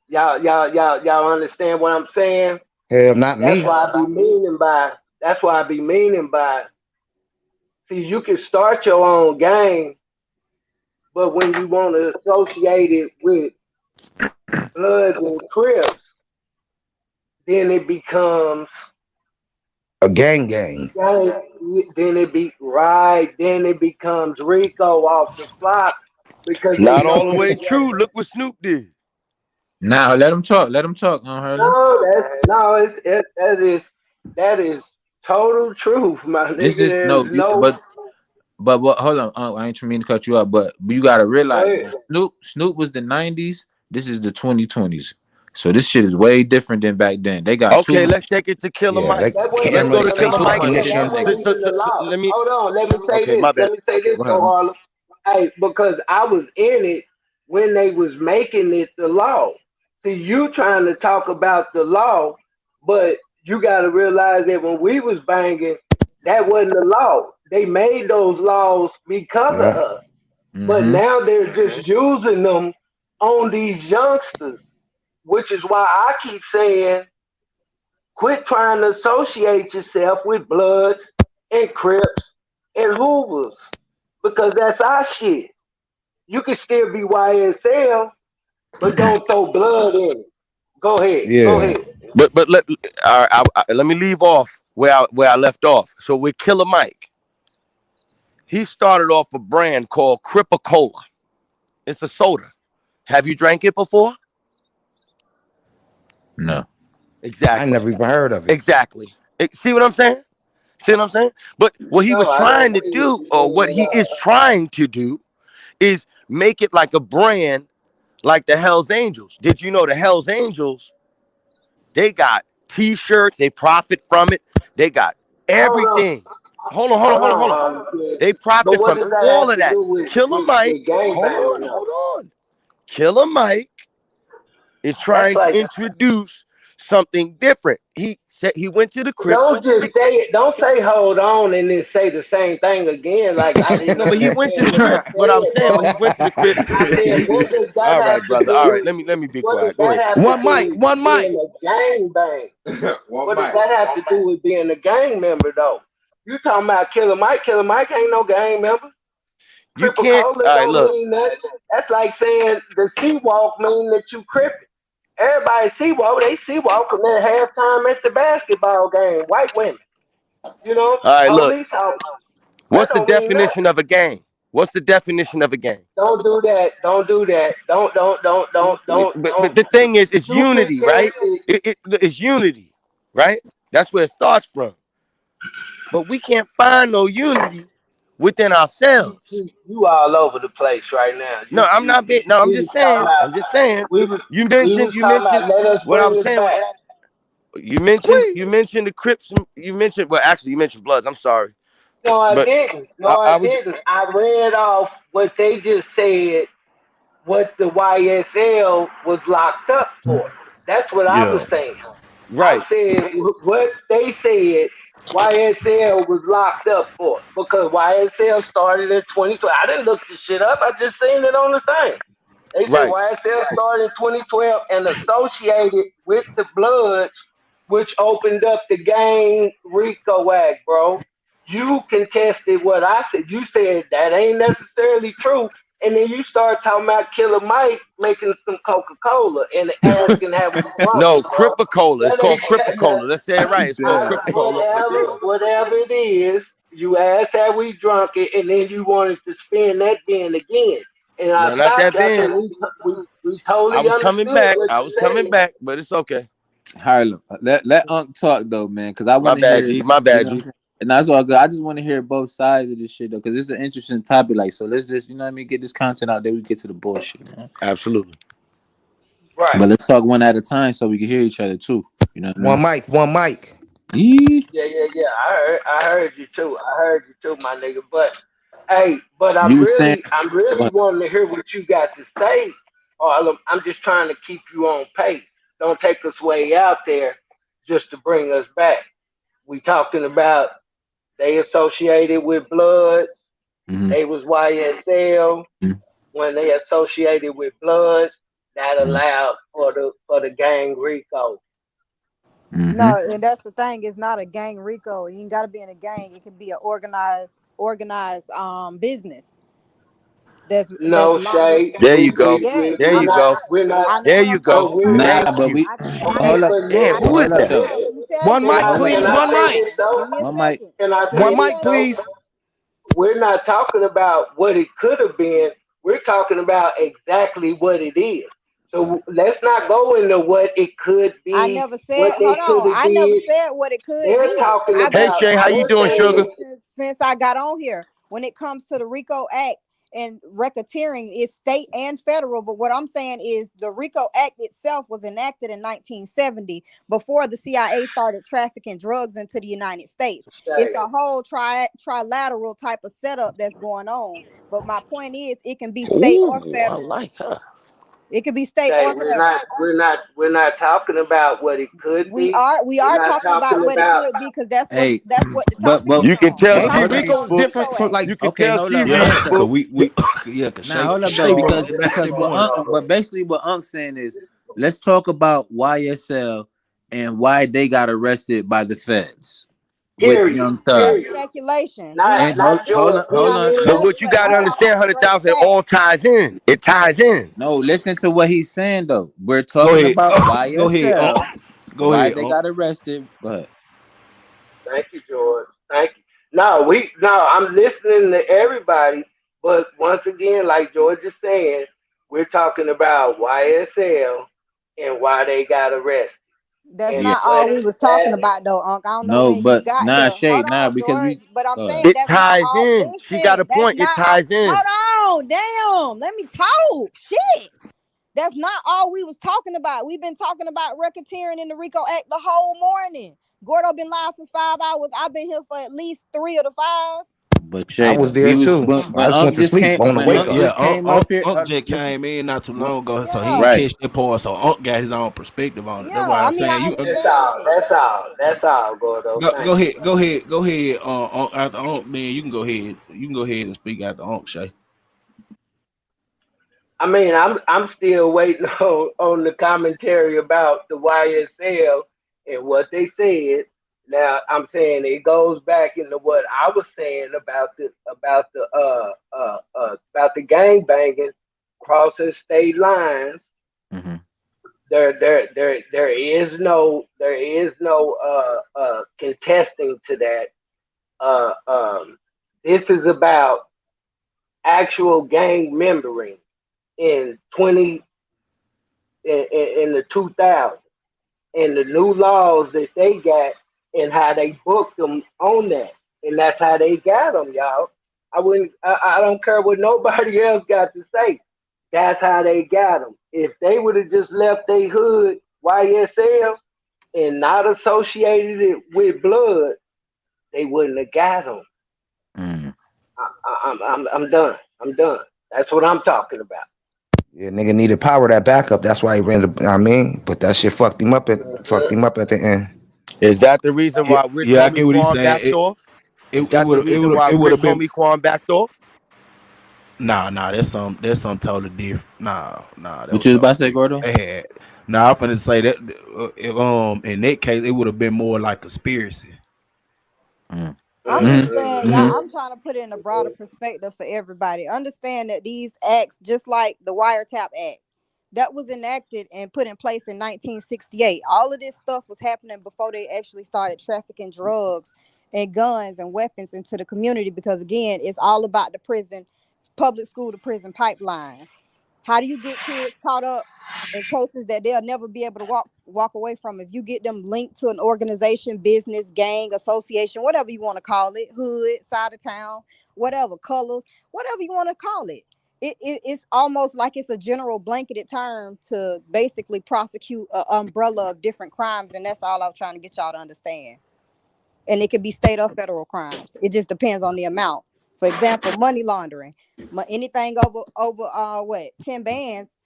Y'all understand what I'm saying? Hell, not That's me. why I be meaning by. That's why I be meaning by. See, you can start your own game, but when you want to associate it with Bloods and Crips, then it becomes A gang. then it be right. Then it becomes Rico off the flop because they Not all the know way that. true. Look what Snoop did. Now let him talk. Let him talk, Harlan. No, that's no. That is total truth, my This nigga. is no, There's no. but hold on. I ain't trying to cut you up, but you gotta Go realize ahead. when Snoop was the '90s. This is the 2020s. So this shit is way different than back then. They got too Okay, much. let's take it to Killer Yeah, Mike. they That wasn't Let's camera go even to the They Killer law. too Mike much Nigga, then. that shit. wasn't ignition. even the law. Let me. Hold on, let me say Okay, my this. bad. Let me say this, Go ahead, though, man. Harlem. Hey, because I was in it when they was making it the law. See, you trying to talk about the law, but you got to realize that when we was banging, that wasn't the law. They made those laws because of Yeah, us. But Mm-hmm. now they're just using them on these youngsters, which is why I keep saying quit trying to associate yourself with Bloods and Crips and Hoovers because that's our shit. You can still be YSL, but don't throw blood in it. Go ahead. Go yeah. ahead. But all right, let me leave off where I left off. So with Killer Mike, he started off a brand called Cripa Cola. It's a soda. Have you drank it before? No. I Exactly. never even heard of it. Exactly. See what I'm saying? See what I'm saying? But what he was No, I don't trying to see what do, you're or saying what at he is all. trying to do, is make it like a brand like the Hells Angels. Did you know the Hells Angels, they got t-shirts, they profit from it, they got Hold on. everything. Hold on. Hold on, kid. They But profit what from does that all have of to that. do with, Killer with, Mike, with gang hold on, banging, though? hold on. Killer Mike is That's trying to like, introduce something different. He said he went to the Crips. don't just say it. Don't say hold on and then say the same thing again like I didn't No, but he went to understand the what you Crips. What I'm said, saying, when he bro. went to the Crips, I said, what does that all have right, to brother. do All right, with, let me be what does quiet. Go that ahead. have to One do mic, with one mic. being a gang bang? One What does mic. that have to do with being a gang member, though? You talking about Killer Mike? Killer Mike ain't no gang member. You Triple can't. Cola All right, don't look. mean nothing. That's like saying the sea walk mean that you crippin'. Everybody sea walk, they sea walk from their halftime at the basketball game. White women, All right, look. police officers. That What's the don't mean definition nothing. of a gang? What's the definition of a gang? Don't do that. Don't do that. Don't But the thing is, it's stupid unity, right? cases. It's unity. right? That's where it starts from. But we can't find no unity within ourselves. You all over the place right now. No, I'm not being. No, I'm We just was talking saying. about I'm just saying. we was You we mentioned. was You talking about mentioned let us what I bring was it saying. back. You mentioned. You mentioned the Crips. You mentioned. Well, actually, you mentioned Bloods. I'm sorry, No, I but didn't. No, I I was didn't. I read off what they just said, what the YSL was locked up for. That's what I Yeah. was saying. I right. said what they said YSL was locked up for because YSL started in 2012. I didn't look this shit up. I just seen it on the thing. They said Right. YSL started in 2012 and associated with the Bloods, which opened up the gang Rico Act, bro. You contested what I said. You said that ain't necessarily true. And then you start talking about Killer Mike making some Coca Cola and asking have we drunk No, it, bro. Cripicola. It's That called ain't that, Cripicola. Let's say it right. It's called Cripicola. But yeah. whatever it is, you asked have we drunk it, and then you wanted to spin that bin again. And I No, not stopped that you. I said Ben. we I totally was coming understood back. what I you was coming said. back, but it's okay. Harlem, let Unc talk though, man, because I My want to bad, hear, G. My you bad, know what I'm G. saying? And that's all good. I just want to hear both sides of this shit though, because it's an interesting topic. Like, so let's just, you know what I mean, get this content out there. We get to the bullshit, man. Absolutely. Right. But let's talk one at a time so we can hear each other too. You know what I One mean? mic, one mic. Yeah. Yeah. I heard you too. I heard you too, my nigga. But hey, but You was saying, I'm really what? wanting to hear what you got to say. Harlem. I'm just trying to keep you on pace. Don't take us way out there just to bring us back. We talking about they associated with Bloods. Mm-hmm. They was YSL. When they associated with Bloods, that allowed for the gang Rico. Mm-hmm. No, and that's the thing. It's not a gang Rico. You ain't got to be in a gang. It can be an organized business. That's No lawful. shade. There you go. Yes, There I you know. go. I know There what you I'm go. But talking we're about. not. Nah, Thank but you. we, I but hold up, But Damn, listen, I who but know is hold what up I'm that? though. saying. Let me tell One you. mic, Hold up. please. can I One say mic. this though? Give me a One mic. second. Can I Give say One me a this mic, though? second. please. We're not talking about what it could have been. We're talking about exactly what it is. So let's not go into what it could I be, never what said. they Hold could on. have I never did. said what it could They're be. talking I've been Hey about. Shay, how I've you They're been doing, saying saying sugar? this that. since I got on here. When it comes to the RICO Act and racketeering, it's state and federal. But what I'm saying is the RICO Act itself was enacted in 1970 before the CIA started trafficking drugs into the United States. It's Shay. a whole trilateral type of setup that's going on. But my point is, it can be state or Ooh, I federal. like her. It could be state Shay, or federal. we're not talking about what it could We be. are we We're are not talking about talking what it about. could be because Hey, that's what the but topic but is You can on. tell The but she AP hold topic up. is reading Rico on is the books. different RICO from Act. You like can Okay, tell hold she up, hold yeah, up reading though. cause books. we cause Nah, Shay hold up though, Shay Hold going because on. back to them what points. Unc, Hold but on. basically what Unc's saying is, let's talk about YSL and why they got arrested by the feds with Period. Young Thug. That's Period. speculation. We're Not not And talking not about your we're hold not on. But opinion. what you speculating. gotta We're talking understand, about hundred straight thousand, it all facts. ties in. It ties in. No, listen to what he's saying though. We're Go talking ahead. about Go ahead. YSL, Go why ahead. they got arrested. Go ahead. Thank you, George. Thank you. No, I'm listening to everybody, but once again, like George is saying, we're talking about YSL and why they got arrested That's and Yeah. not what all we was that talking about though, Unc. I don't know No, when you but got nah, here. Shay, Hold nah, on, because George. we But I'm go ahead. saying It that's not ties all. in. She got Listen, a that's point. It not all. ties in. Hold on, damn. Let me talk. Shit. That's not all we was talking about. We've been talking about racketeering in the RICO Act the whole morning. Gordo been live for 5 hours. I've been here for at least 3 of the 5. But I Shay was though, there he was too. when I just Unc went to just sleep came on the when wake Unc up. Yeah, just came up here. Unc just Listen, came in not too what? long ago, so he Yeah. didn't Right. catch that part. So Unc got his own perspective on it. That's Yeah. why I I'm mean, saying I you that's understand all. that. That's all. That's all, Gordo. Thank you. go ahead. Unc, after Unc, then you can go ahead. You can go ahead and speak after Unc, Shay. I mean, I'm still waiting on the commentary about the YSL and what they said. Now I'm saying it goes back into what I was saying about the gang banging crossing state lines. Mm-hmm. There is no contesting to that. This is about actual gang membering in 20 in the 2000s. and the new laws that they got and how they booked them on that, and that's how they got them, y'all. I wouldn't. I don't care what nobody else got to say. That's how they got them. If they would have just left their hood YSL and not associated it with Bloods, they wouldn't have got them. Mm. I'm done. I'm done. That's what I'm talking about. Yeah, nigga needed power that backup. That's why he ran the. I mean, but that shit fucked him up at the end. Is that the reason Yeah, why Rich yeah, I Homie get what he's Quan saying. backed off? It Is that the would reason why it would have Rich been Homie Quan backed off? nah, that's some totally different. Nah, that What was you was about to totally say, different. Gordo? They had I'm finna say that if, in that case it would have been more like conspiracy. Mm. I'm hmm just saying, y'all, hmm I'm trying to put it in a broader perspective for everybody. Understand that these acts, just like the Wiretap Act, that was enacted and put in place in 1968. All of this stuff was happening before they actually started trafficking drugs and guns and weapons into the community because, again, it's all about the prison, public school to prison pipeline. How do you get kids caught up in cases that they'll never be able to walk away from? If you get them linked to an organization, business, gang, association, whatever you want to call it, hood, side of town, whatever, color, whatever you want to call it. It's almost like it's a general blanketed term to basically prosecute an umbrella of different crimes, and that's all I'm trying to get y'all to understand. And it could be state or federal crimes. It just depends on the amount. For example, money laundering, anything over what 10 bands,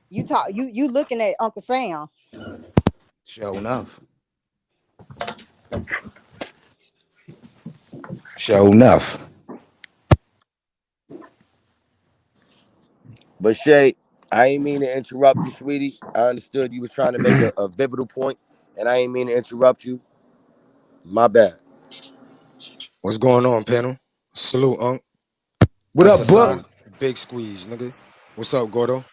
you looking at Uncle Sam. Show enough. Show enough. But Shay, I ain't mean to interrupt you, sweetie. I understood you was trying to make a pivotal point, and I ain't mean to interrupt you. My bad. What's going on, panel? Salute, Unc. What up, SSI. Book? Big squeeze, nigga. What's up, Gordo?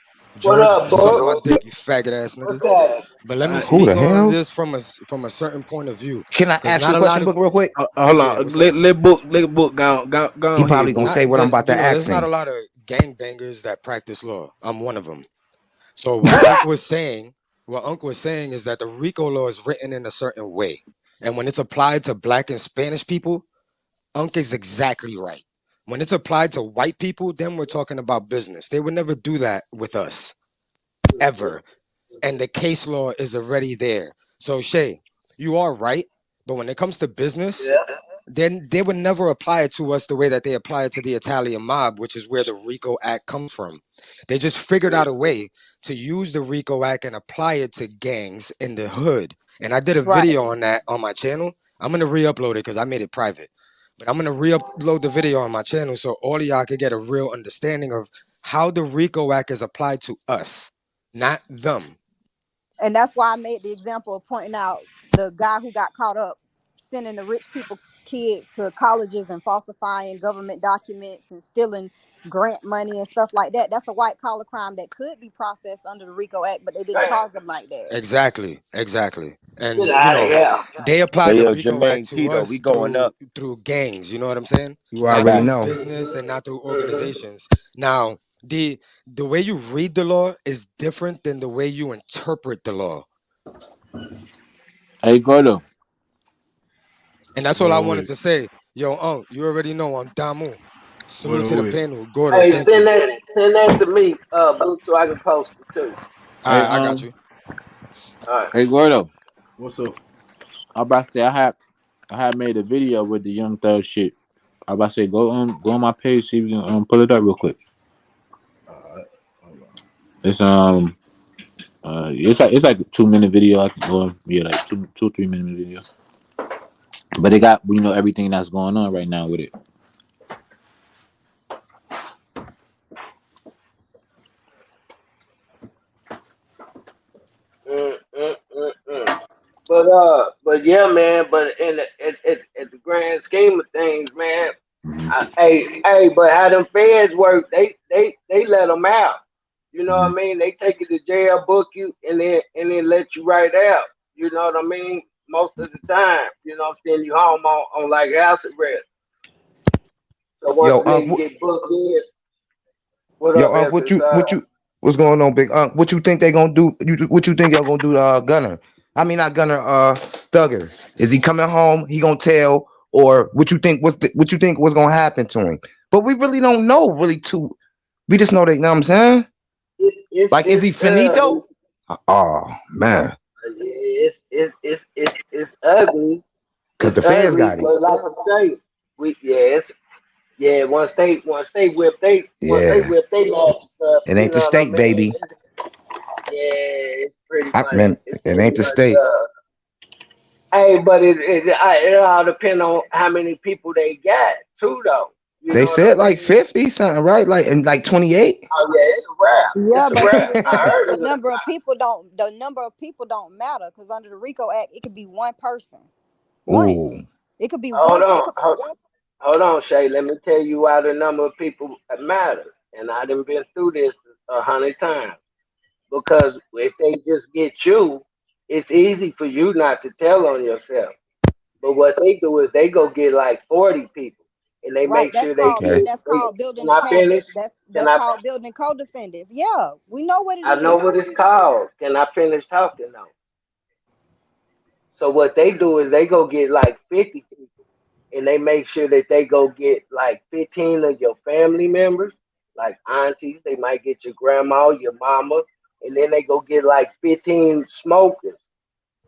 What George, up, suck my Buck? dick, you faggot ass What's nigga. that? But let me Who speak the on hell? this from a certain point of view. Can I Cause ask you not a a lot question, of Book, real quick? Hold yeah, on, what's up? let book go He ahead, probably gonna book. say Not what I'm the about to there's ask not a him. lot of gangbangers that practice law. I'm one of them. So what Unc was saying is that the RICO law is written in a certain way. And when it's applied to black and Spanish people, Unc is exactly right. When it's applied to white people, then we're talking about business. They would never do that with us, ever. And the case law is already there. So Shay, you are right. But when it comes to business, Yeah. then they would never apply it to us the way that they apply it to the Italian mob, which is where the RICO Act comes from. They just figured out a way to use the RICO Act and apply it to gangs in the hood. And I did a Right. video on that on my channel. I'm gonna re-upload it because I made it private. But I'm gonna re-upload the video on my channel so all of y'all could get a real understanding of how the RICO Act is applied to us, not them. And that's why I made the example of pointing out the guy who got caught up sending the rich people kids to colleges and falsifying government documents and stealing grant money and stuff like that. That's a white collar crime that could be processed under the RICO Act, but they didn't charge them like that. Exactly. Get And out of here. they apply Hey the yo, RICO Act Jermaine to Tito, we us going up. through gangs. You know what I'm saying? You Not already through Facts. know. business and not through organizations. Now, the way you read the law is different than the way you interpret the law. Hey, Gordo. And that's all I What wanted with to say. Yo, Unc, you already know I'm Damu. what Salute to the with panel. Gordo, Hey, thank you. send that to me, Book, so I can post it too. Hey, All right, I got you. All right. hey, Gordo. what's up? I about to say I had made a video with the Young Thug shit. I about to say go on my page, see if you can pull it up real quick. Hold on. It's it's like a 2 minute video. I can go yeah, like 3 minute video. But it got everything that's going on right now with it. Mm. But yeah, man. But in at the grand scheme of things, man. But how them feds work? They let them out. You know what Mm-hmm. I mean? They take you to jail, book you, and then let you right out. You know what I mean? Most of the time, send you home on like house arrest. So once Yo, a nigga get booked in, what up, Unc, SSI? what's going on, Big Unc? What you think they gonna do? What you think y'all gonna do to Gunner? I mean, not Gunner. Thugger. Is he coming home? He gonna tell, or what you think? What you think was gonna happen to him? But we really don't know. Really, too. We just know that. You know what I'm saying? Like, is he finito? Oh man, it's ugly. because It's the feds ugly, got him. but like I say, once they Yeah, whip they laws stuff, it you ain't the know what I state, mean? baby. It's pretty much Man, it ain't the state. hey, but it all depends on how many people they got too, though. You They know what I said like mean? 50 something, right? Like and like 28. Oh yeah, it's a wrap. Yeah, It's a but see, wrap. the thing I is, heard it. the number of people don't matter because under the RICO Act, it could be one person, one. Ooh, It could be Hold one on, person. hold on, Shay. Let me tell you why the number of people matter. And I done been through this 100 times. Because if they just get you, it's easy for you not to tell on yourself. But what they do is they go get like 40 people, and they Right. make sure they okay. get. That's called building Can the I co. finish? Can That's I? called building co-defendants. Yeah, we know what it I know is. what it's called. Can I finish talking now? So what they do is they go get like 50 people, and they make sure that they go get like 15 of your family members, like aunties. They might get your grandma, your mama, and then they go get like 15 smokers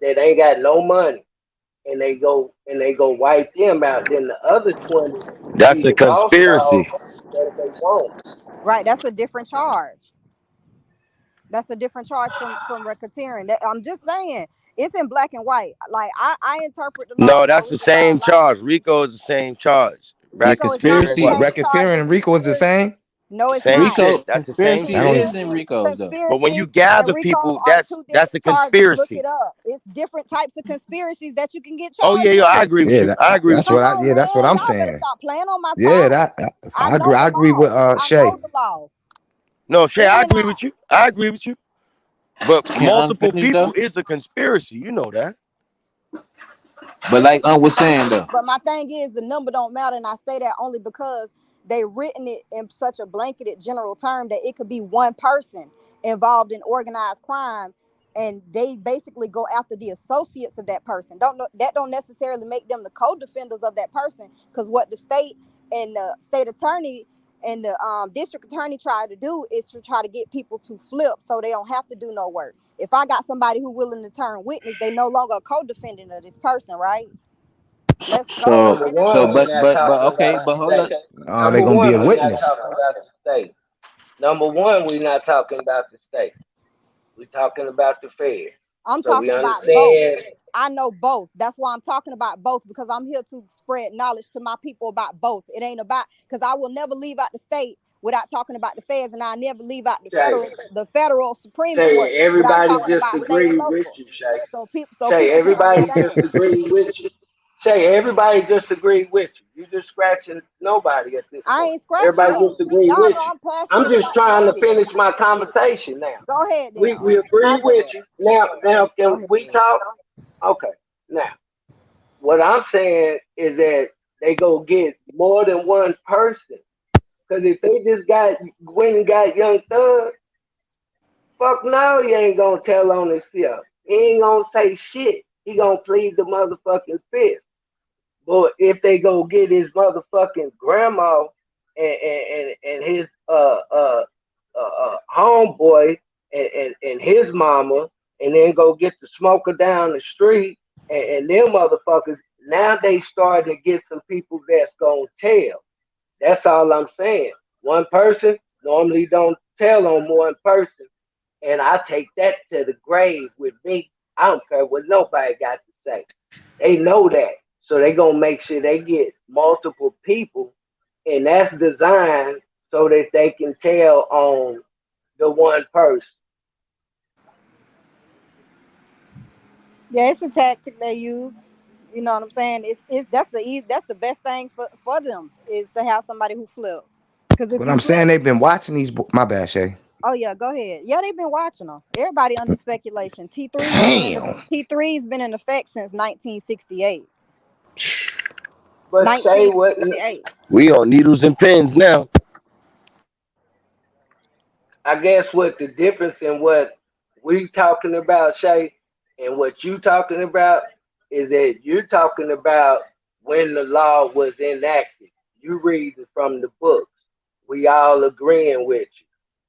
that ain't got no money, and they go wipe them out. Then the other 20 be That's a the boss dog conspiracy. that they want. Right. That's a different charge. That's a different charge from racketeering. I'm just saying, it's in black and white. Like I interpret the laws No, how that's the Rico laws same like. charge. Rico is the same charge. Yeah, Rico is not Racketeering the What conspiracy. wasn't. same charge racketeering as and Rico is the conspiracy. same? No, it's Same not. Rico shit. That's the same conspiracy I shit. is don't. in Conspiracy, Rico's though. But when you conspiracy, and gather RICO people, are that's two that's a different charges. Look conspiracy. it up. It's different types of conspiracies that you can get Oh yeah, charged yeah, I with. agree with Yeah, you. I agree with that's you. Come what I. on, Yeah, that's what man. I'm Y'all better saying. stop playing on my Yeah, time. that I I agree. know I the agree with law. I Shay. know the law. No, Shay, I And agree with you. I agree with you. But Can multiple unfinish people though? is a conspiracy. You know that. But like was saying though. but my thing is the number don't matter, and I say that only because they written it in such a blanketed general term that it could be one person involved in organized crime, and they basically go after the associates of that person. Don't necessarily make them the co-defenders of that person, because what the state and the state attorney and the district attorney try to do is to try to get people to flip so they don't have to do no work. If I got somebody who willing to turn witness, they no longer a co-defendant of this person, right? Let's go. So Number And that's so one, what we're but not but but talking okay, about but the hold up. state. Oh, they Number gonna be one, a we're not witness. talking about the state. Number one, we're not talking about the state. We're talking about the feds. I'm So we talking about both. understand. I know both. That's why I'm talking about both, because I'm here to spread knowledge to my people about both. It ain't about, because I will never leave out the state without talking about the feds, and I never leave out Shay, the federal Supreme Court Shay, without everybody talking just about state and agreed with local. you, Shay. So Shay, people can everybody just understand. agreed with you. Shay, everybody just agreed with you. You just scratching nobody at this I point. ain't scratching Everybody nothing. just agreed Y'all with know you. I'm I'm passionate just about the trying to feds. finish my conversation now. Go ahead We then. we agree My with bad. you. Now Go can ahead we then. talk? Okay. Now, what I'm saying is that they go get more than one person. Because if they just went and got Young Thug, fuck no, he ain't gonna tell on himself. He ain't gonna say shit. He gonna plead the motherfucking fifth. But if they go get his motherfucking grandma and his homeboy and his mama, and then go get the smoker down the street and them motherfuckers, now they starting to get some people that's gonna tell. That's all I'm saying. One person normally don't tell on one person, and I take that to the grave with me. I don't care what nobody got to say. They know that. So they gonna make sure they get multiple people, and that's designed so that they can tell on the one person. Yeah, it's a tactic they use. You know what I'm saying? It's that's the best thing for them is to have somebody who flip. Because if But you I'm saying flip, they've been watching these. My bad, Shay. oh yeah, go ahead. Yeah, they've been watching them. Everybody under speculation. Damn. T3's been in effect since 1968. But say what 1968. We on needles and pins now. I guess what the difference in what we talking about, Shay, And what you talking about is that you're talking about when the law was enacted. You read it from the books. We all agreeing with you.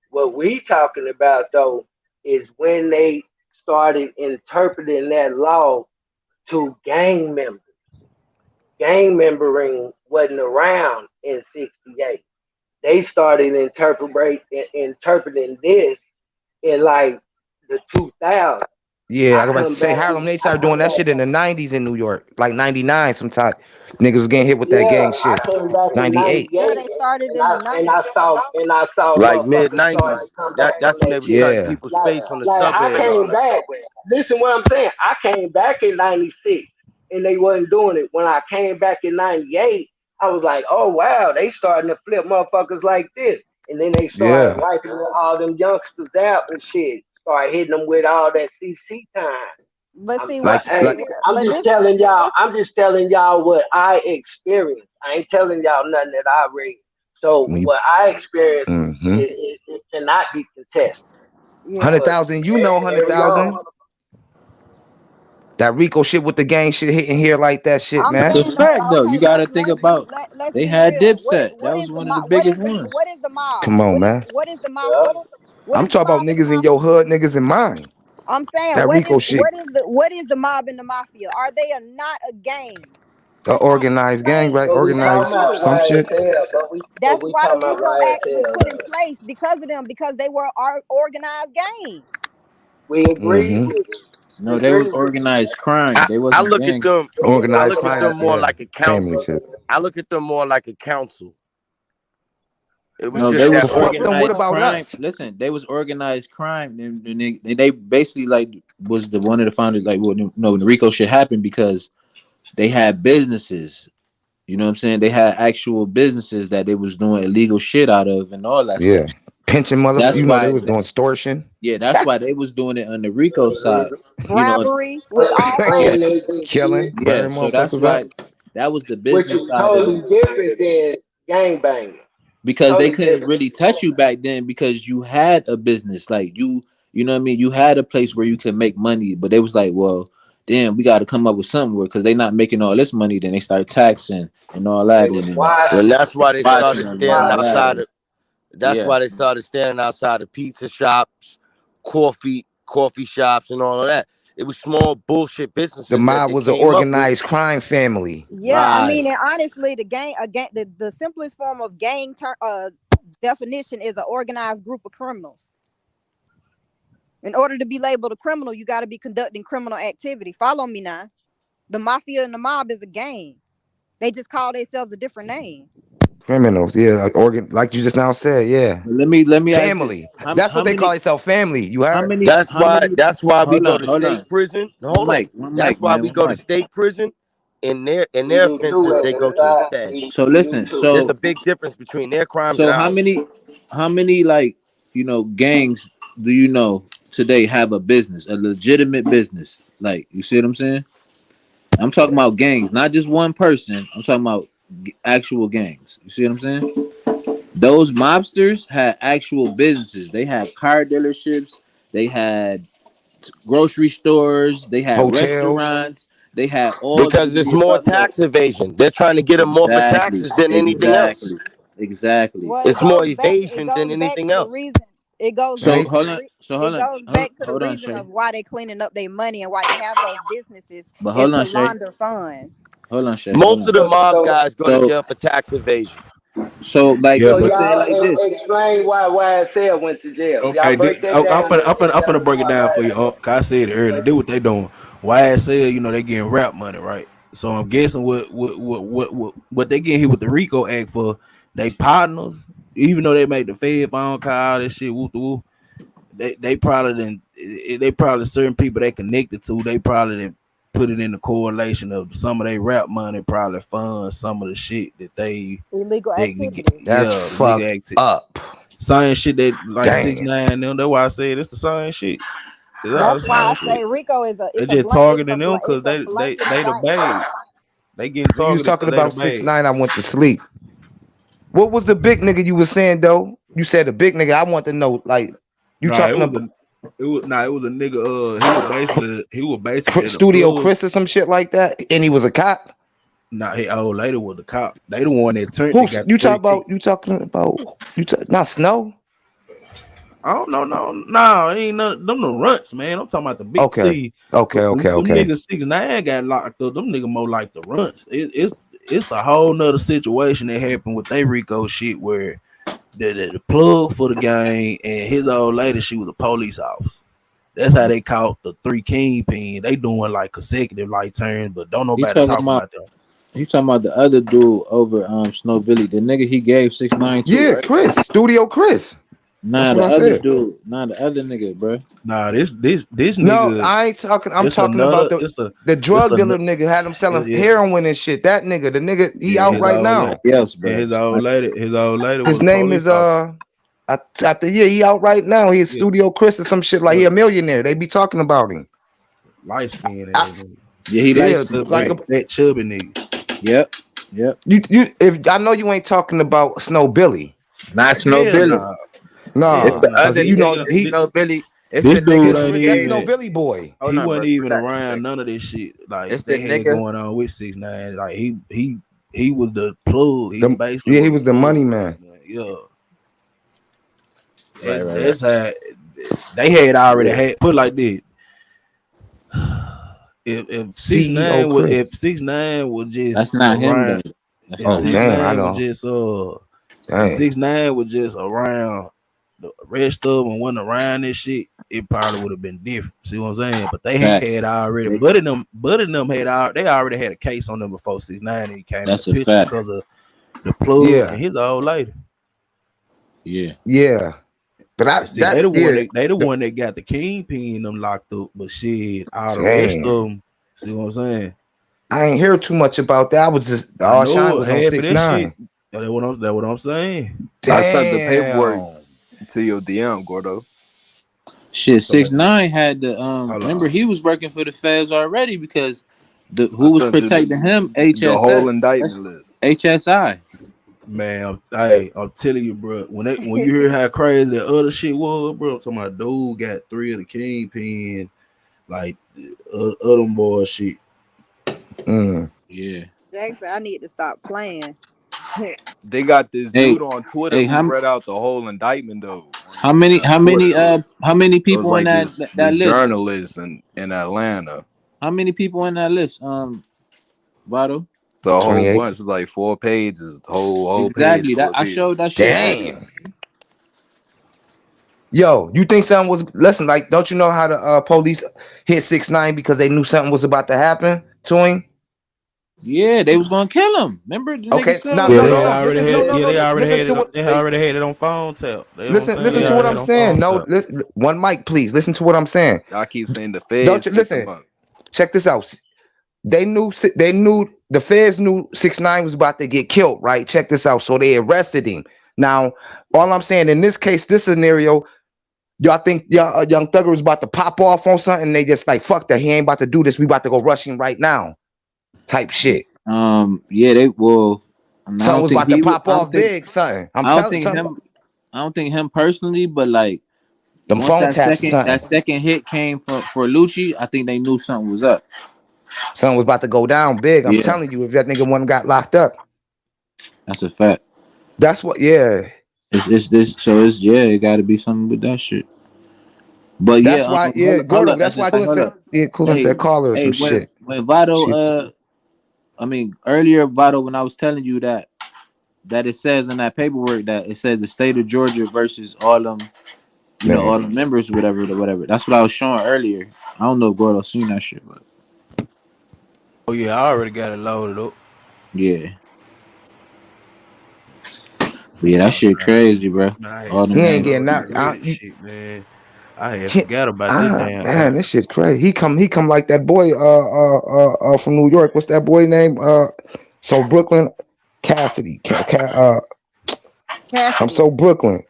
What we talking about though is when they started interpreting that law to gang members. Gang membering wasn't around in '68. They started interpreting this in like the 2000s. Yeah, I I was about to come say back. Harlem. They I started come doing that back. shit in the '90s in New York, like '99. Sometime niggas was getting hit with that Yeah, gang I shit. came back in '98. Yeah, '98, they started and in the I 90s. saw Like mid motherfuckers starting to '90s. come back on That's when that they was shit. cutting Yeah, people's Like face on the I subway and all came that. back. Listen, what I'm saying. I came back in '96, and they wasn't doing it. When I came back in '98, I was like, oh wow, they starting to flip motherfuckers like this. And then they started yeah. wiping all them youngsters out and shit. Start hitting them with all that CC time. But see Like, Hey, like, I'm but just this telling y'all. I'm just telling y'all what I experienced. I ain't telling y'all nothing that I read. So when you, what I experienced, mm-hmm. it cannot be contested. yeah. 100,000, you know, Carry on. 100,000. That Rico shit with the gang shit hitting here like that shit, I'm That's man. a saying though, fact though. You okay, gotta think about let's they be had real. Dipset. That was one of the What biggest ones. what is the mob? Come on, man. What is the Yeah. mafia? What I'm is the talking about mob in the niggas in your mafia? hood, niggas in mine. I'm saying That Rico shit, what is the mob in the mafia? Are they not a gang? the That's not organized gang, right? explained. But we Thank talking Organized about you. some shit. YSL. But That's we why the talking about RICO Act was YSL put in though. place because of them, because they were our organized gang. We agree Mm-hmm. with you. We No, they was agree with organized crime. They I wasn't look at gang. them. you. I Organized look at them crime, more yeah. like a Family council. shit. I look at them more like a council. It was No, Mm, they just was that But fuck them. What organized about crime. us? Listen, they was organized crime. They basically like was the one of the founders. Like, well, no, when the Rico shit happened because they had businesses. You know what I'm saying? They had actual businesses that they was doing illegal shit out of and all that Yeah. stuff. Pinching mother, That's you know, they why, was doing extortion. yeah, that's why they was doing it on the Rico side. You know, bribery, which all yeah, Playing they Killing, shit, yeah. burning So that's motherfuckers up. why that was the which business is side of totally it. different than gangbanging. Because they Totally couldn't different. really touch you back then because you had a business like you know what I mean, you had a place where you could make money, but they was like, well, damn, we got to come up with something where because they not making all this money, then they start taxing and all They that was and watching. And that's why they watching started them and standing all Watching. that. outside of. That's Yeah. why they started standing outside of pizza shops, coffee shops, and all of that. It was small bullshit The businesses that mob they was an came up with. organized crime family. Yeah, I Right. mean, and honestly, the simplest form of definition is an organized group of criminals. In order to be labeled a criminal, you got to be conducting criminal activity. Follow me now. The mafia and the mob is a gang. They just call themselves a different name. Criminals, yeah. Like you just now said, yeah. But let me ask this. Family. That's what How they call many themselves, family. You how heard? many That's how why. many That's why we go to hold state on. prison. Hold on. One That's mic, why man, we one go to mic. state prison. In We their do too offenses, at they the go to the side. feds. So We do listen, too. There's a big difference between their crimes and so ours. how many like gangs do you know today have a business, a legitimate business? Like, you see what I'm saying? I'm talking about gangs, not just one person. I'm talking about actual gangs. You see what I'm saying? Those mobsters had actual businesses. They had car dealerships. They had grocery stores. They had Hotels. restaurants. They had all the Because it's different more stuff. So tax evasion. They're trying to get them more for exactly, taxes than anything else. exactly, exactly. Well, It's more evasion than anything to the else. reason. It goes Man, So back they, to hold the on. re- So it hold on. goes back to the Hold on, reason Shay. of why they cleaning up their money and why they have those businesses But is hold to on, Shay. launder funds. Hold on, Shay. Hold Most of on. the mob So, guys go to So jail for tax evasion. like Yeah, so let me but say it y'all like this. explain why YSL went to jail. Y'all okay, break that I'm down. finna, I'm And finna, I'm tell finna us break it why down for you. YSL. 'Cause I said it earlier. Do what they doing. YSL, they getting rap money, right? So I'm guessing what they getting hit with the Rico Act for? They partners, even though they make the Fed phone call, all this shit, whoop the whoop. They probably didn't. They probably certain people they connected to. They probably didn't put it in the correlation of some of their rap money. Probably fund some of the shit that Illegal they can get. activities. that's Yeah, legal fucked activity. up. Same shit that like Damn. 6ix9ine them. That's why I said it's the same shit. It's all the That's why same I shit. say Rico is They just targeting them because it's a they blanket the indictment. bag. They getting When you was targeted talking because they the about six bag. nine, I went to sleep. What was the big nigga you was saying though? You said a big nigga. I want to know, like, you Nah, it talking was about? a It was it was a nigga. He was basically in the Studio plug. Chris or some shit like that, and he was a cop. Nah, his old lady was the cop. They the one that turned. They Who's got the you talk 3 about? key. You talking about? Not Snow? I don't know, no, it ain't none. Them the runts, man. I'm talking about the big Okay, C. okay, Them okay, okay. niggas 6ix9ine got locked up. Them niggas more like the runts. It's a whole nother situation that happened with they Rico shit where the plug for the gang and his old lady, she was a police officer. That's how they caught the 3 kingpin. They doing like consecutive light turns, but don't He nobody talking talk about about them. he talking about the other dude over Snow Billy, the nigga he gave 6ix9ine to, Yeah, right? Chris, Studio Chris. That's Nah, what the I other said. dude, the other nigga, bro. Nah, this No, nigga, I ain't talking. I'm it's talking about another, the it's drug a dealer nigga had him selling yeah, heroin and shit. That nigga, the nigga, he yeah, out his right old lady, now. Somebody else, yeah, bro. Somebody, his old lady was His a name police is officer. yeah, he out right now. He's Yeah, Studio Chris or some shit like he yeah, a millionaire. They be talking about him. light skin I, ass nigga. yeah, he yeah, likes Fat, me, like right? fat chubby nigga. Yep, yep. you. If I know you ain't talking about Snow Billy. Not Snow Hell Billy. nah, It's Nah, hell the nah. cause other you know nigga, he Snow Billy. It's This the nigga dude that's ain't that's Snow even. Billy boy. Hold He on, bro. wasn't even Relax a around second. none of this shit like It's the they had nigga. going on with 6ix9ine. Like he was the plug. He The, basically yeah, he was the was the money plug. man. Yeah, Right, right, right. that's how they had already Yeah, had put like this. If six CEO nine was Chris. if 6ix9ine was just That's not him around, though. That's if Oh not six him. damn, I nine was know. just if Damn. 6ix9ine was just around the rest of them wasn't around this shit, it probably would have been different. See what I'm saying? But they had Facts. already They- Buddy them they already had a case on them before 6ix9ine and he came in the That's a picture fact. because of the plug and Yeah, his old lady. Yeah. yeah. But I And see, that yeah. they the The, one that got the kingpin them locked up, but shit, all the rest damn. of them. See what I'm saying? I ain't hear too much about that. I was just I all shine know was on half of six that shit. nine. That what I'm saying. I sent the paperwork Damn. to your DM, Gordo. Shit, So 6ix9ine had the hold remember on, he was working for the feds already because the I who was sent you protecting him? the whole HSS. That's indictment list. HSI. man. I'm telling you, bro. When you hear how crazy that other shit was, bro, I'm talking about dude got 3 of the kingpin, like other boy shit. Mm. Yeah. Jackson, I need to stop playing. They got this Hey, dude on Twitter hey, who read out the whole indictment though how many on Twitter. how many It was people on like that this list? journalist in Atlanta. How many people on that list? Vado? The whole 28. bunch is like 4 pages, whole page Exactly. full That of I people. showed that shit earlier. Damn. Yo, you think something was listen, like don't you know how the police hit 6ix9ine because they knew something was about to happen to him? Yeah, they was gonna kill him. Remember the nigga Okay, said no, was Yeah, no, gonna no, they kill no. him? already Listen, no, had. no, Yeah, no. they already Listen had to it. what They already had it on phone tap. They know what I'm saying. They listen to what already had I'm it on saying. phone No, tap. listen, one mic, please. Listen to what I'm saying. Y'all keep saying the Don't feds you picked them listen? up. Check this out. They knew the feds knew 6ix9ine was about to get killed, right? Check this out. So they arrested him. Now, all I'm saying in this case, this scenario, y'all think y'all young Thugger was about to pop off on something, and they just like fuck that. He ain't about to do this. We about to go rush him right now. Type shit. Yeah, they well. I mean, Something was about to pop I don't off think big, something. I'm I don't telling think something. him. I don't think him personally, but like Them once phone taps or something. that second hit came for Lucci, I think they knew something was up. Something was about to go down big. I'm Yeah, telling you, if that nigga one got locked up, that's a fact. that's what. Yeah, It's this. So it's yeah, it got to be something with that shit. But that's yeah, why. Yeah, hold Gordo. up. That's That's why just Coolin hold said. up. Yeah, Coolin Hey, said call her or some when shit. Vado, She. I mean earlier Vado, when I was telling you that it says in that paperwork that it says the state of Georgia versus all them, all Man, the members, whatever. That's what I was showing earlier. I don't know if Gordo seen that shit, but Oh yeah, I already got it loaded up. yeah, but yeah, that Oh shit man, crazy, bro. All he them ain't names. getting already out. read this shit, man. I had He, forgot about this damn man, app. this shit crazy. He come like that boy. From New York. What's that boy name? So Brooklyn, Cassidy. I'm Cassidy. so Brooklyn.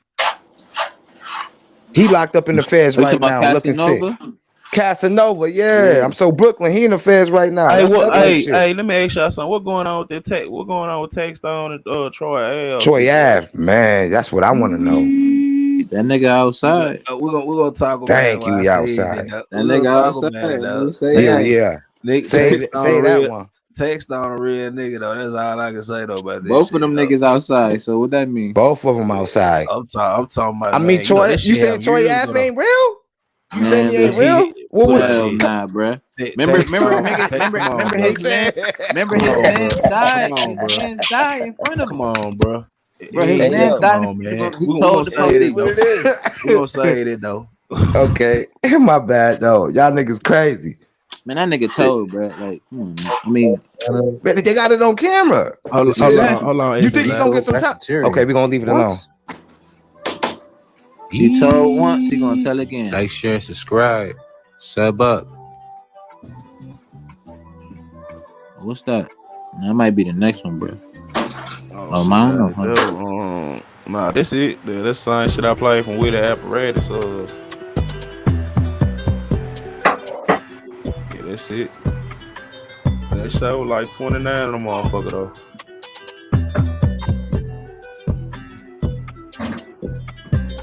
He locked up in the feds Are you talking right about now, looking sick. Casanova? Casanova, yeah. Yeah. I'm so Brooklyn. He in the feds right now. Hey, That's what? that type shit. Hey, let me ask y'all something. What going on with that tech? What going on with Tech Stone and Troy L Troy situation? Ave, man. That's what I want to know. That nigga outside. We're gonna talk about it Thank while you. I We say it. outside. That We're gonna nigga talk outside. about it, Nigga, though. say Yeah, that. yeah. Text on Say a that real one. text on a real nigga though. That's all I can say though about this Both of shit them though. niggas outside. So what that mean? Both of them outside. I'm talking about, I mean, man. You know Troy, that you shit saying happened Troy years Ave ago though. ain't real? You saying Man, he ain't listen. real? What Put was it Hell in. nah, bruh. Remember, Text remember, on. nigga, remember, Come on, remember bro. he his said? man. Remember Come his on, bro. man Come died. on, His bro. man's died in front of Come him, on, bro. bro. His Hey, man's yo. Come died. on, man. He We gonna told the say it police in what though. it is. We gonna say it though. Okay, my bad though. Y'all niggas crazy. Man, that nigga told, bro. Like, come on, man. I mean, Man, they got it on camera. exactly. Hold on, You think he Essence. gonna get some time? Okay, we gonna leave it alone. What? He told once, he gonna tell again. Like, share, subscribe, sub up. What's that? That might be the next one, bro. Oh Oh, shit, mine. nah, nah, this it. That's the same shit I played from with the apparatus. Yeah, that's it. That show like 29 of them motherfucker though.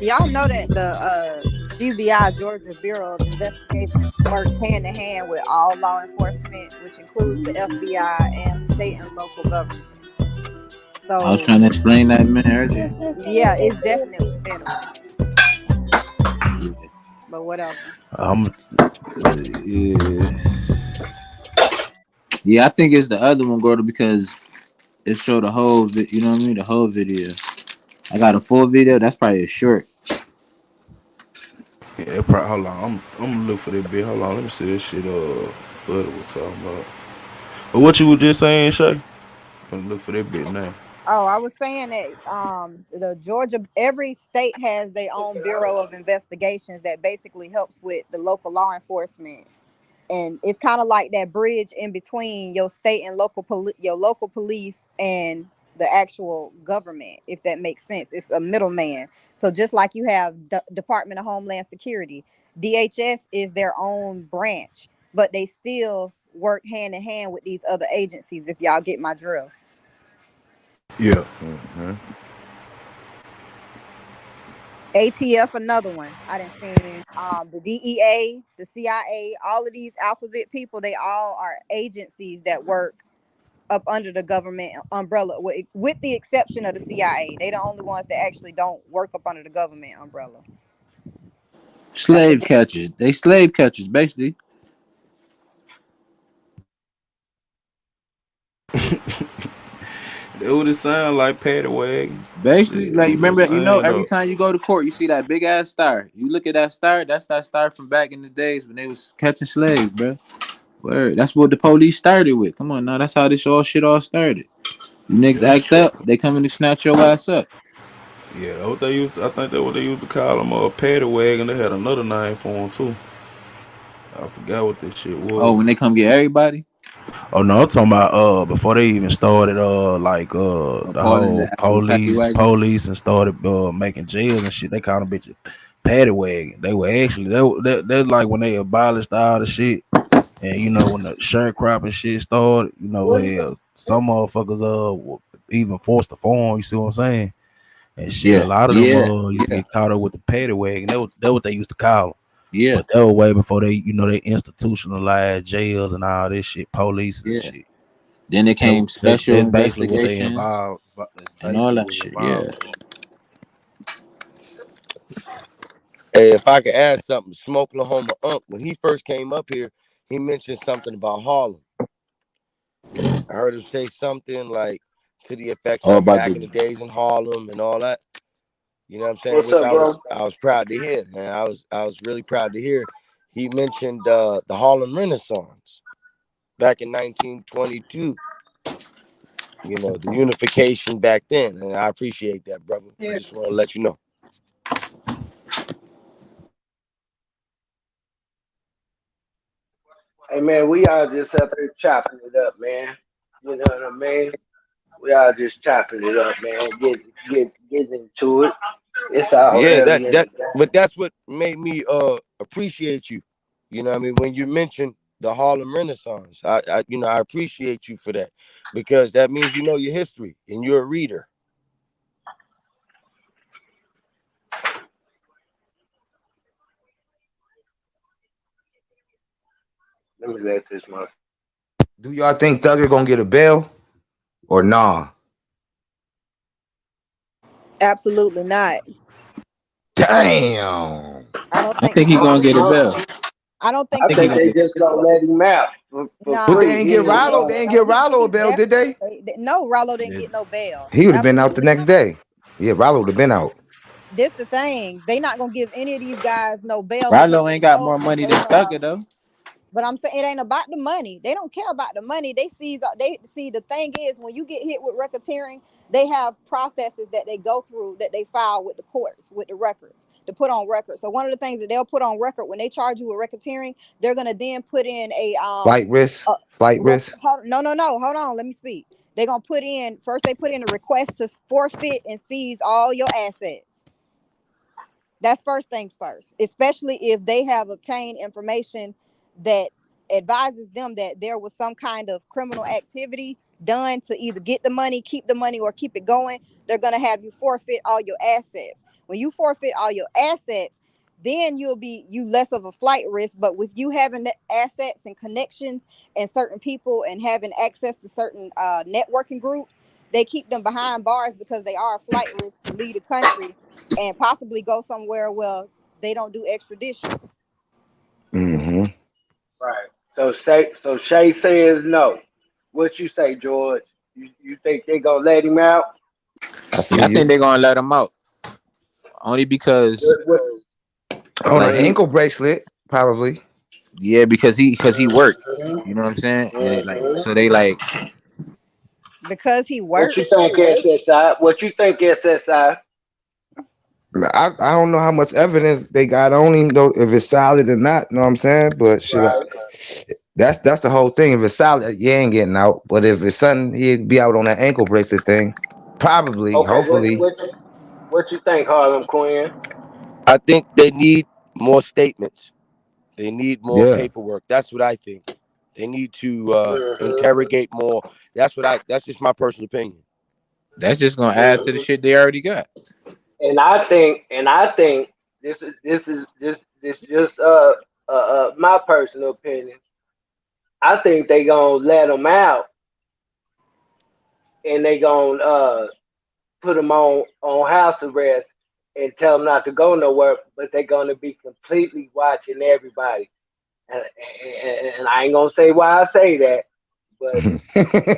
Y'all know that the GBI, Georgia Bureau of Investigation, works hand in hand with all law enforcement, which includes the FBI and the state and local government. I was So trying to explain that, man, earlier. yeah, it's definitely federal, Yeah. but whatever. Yeah. Yeah, I think it's the other one, Gordo, because it showed the whole, you know what I mean, the whole video. I got a full video. That's probably a short. Yeah, hold on. I'm gonna look for that bit. Hold on, let me see this shit. What it was talking about. But what you were just saying, Shay? I'm gonna look for that bit now. Oh, I was saying that the Georgia, every state has their own Bureau of Investigations that basically helps with the local law enforcement, and it's kind of like that bridge in between your state and your local police and the actual government, if that makes sense. It's a middleman. So just like you have Department of Homeland Security, DHS is their own branch, but they still work hand in hand with these other agencies, if y'all get my drill. Yeah. ATF, another one. I didn't see the DEA, the CIA, all of these alphabet people, they all are agencies that work up under the government umbrella, with the exception of the CIA. They the only ones that actually don't work up under the government umbrella. Slave catchers. They slave catchers, basically. It would sound like paddy wagon. Basically, like, remember, you know, every Though. time you go to court, you see that big ass star. You look at that star, that's that star from back in the days when they was catching slaves, bro. Word. That's what the police started with. Come on now, that's how this all started. You niggas Yeah. act up, they coming to snatch your ass up. Yeah, what they used. I think that's what they used to call them. Paddy wagon. They had another name for them too. I forgot what that shit Oh, was. when they come get everybody? Oh no, I'm talking about before they even started Oh, the Paul and whole the actual paddy wagon. police and started making jails and shit. They called them bitches paddy wagon. They were actually they like when they abolished all the shit, and you know when the sharecropping shit started, you know, hell, some motherfuckers were even forced to farm. You see what I'm saying? And shit, a Yeah, lot of them yeah, used to yeah, get caught up with the paddy wagon. That what they used to call them. yeah, But that was way before they, you know, they institutionalized jails and all this shit, police and yeah. shit. Then it came special That's basically what they investigations involved. and all Basically, that was shit. Yeah. involved in. Hey, if I could add something, Smoke Lahoma Unc, when he first came up here, he mentioned something about Harlem. I heard him say something like to the effects Oh, of about back in the the days in Harlem and all that. You know what I'm saying? What's Which up, bro? I was proud to hear, man. I was really proud to hear. He mentioned the Harlem Renaissance back in 1922. You know, the unification back then, and I appreciate that, brother. I just want to let you know. Hey man, we all just up here chopping it up, man. You know what I mean? We all just chopping it up, man. Get into it. It's all Yeah, early in the but day. that's what made me appreciate you. You know what I mean? When you mentioned the Harlem Renaissance, I you know, I appreciate you for that because that means you know your history and you're a reader. Let me let this one. Do y'all think Thugger gonna get a bail or nah? Absolutely not. Damn. I don't I think think he I gonna don't get a think bell. I don't I think I think he's he think gonna gonna they get. get just gonna let him out for But they nah. free. ain't He get ain't Rollo. They ain't get Rollo a He's bail, did they? no, Rollo didn't Yeah. get no bail. He would have been out the Absolutely next not. day. Yeah, Rollo would have been out. This the thing. They not gonna give any of these guys no bail because Rallo they ain't got know more money they than will have. Thugger though. But I'm saying it ain't about the money. They don't care about the money. They see the thing is when you get hit with racketeering, they have processes that they go through that they file with the courts with the records to put on record. So one of the things that they'll put on record when they charge you with racketeering, they're gonna then put in Flight risk. Flight risk. no, hold on, let me speak. They're gonna put in first they put in a request to forfeit and seize all your assets. That's first things first, especially if they have obtained information that advises them that there was some kind of criminal activity done to either get the money, keep the money, or keep it going. They're going to have you forfeit all your assets. When you forfeit all your assets, then you less of a flight risk. But with you having the assets and connections and certain people and having access to certain networking groups, they keep them behind bars because they are a flight risk to leave the country and possibly go somewhere where they don't do extradition. Mm-hmm. right. So Shay says no. What you say, George? You think they gonna let him out? I see Yeah, I think you. they're gonna let him out only because What, On an like uh-huh. he ankle bracelet, probably. yeah because he worked. Uh-huh. You know what I'm saying? And it like Uh-huh. so they like Because he What worked. you think, SSI? What you think, SSI? I don't know how much evidence they got. I don't even know if it's solid or not. Know what I'm saying? But shit, Right. that's the whole thing. If it's solid, you ain't getting out. But if it's something, he'd be out on that ankle bracelet thing. Probably, Okay. hopefully. What you think, Harlem Quinn? I think they need more statements. They need more Yeah. paperwork. That's what I think. They need to Uh-huh. interrogate more. That's just my personal opinion. that's just gonna add to the Uh-huh. shit they already got. And I think this just my personal opinion. I think they gonna let him out and they gonna put him on house arrest and tell him not to go nowhere, but they're gonna be completely watching everybody. And I ain't gonna say why I say that, but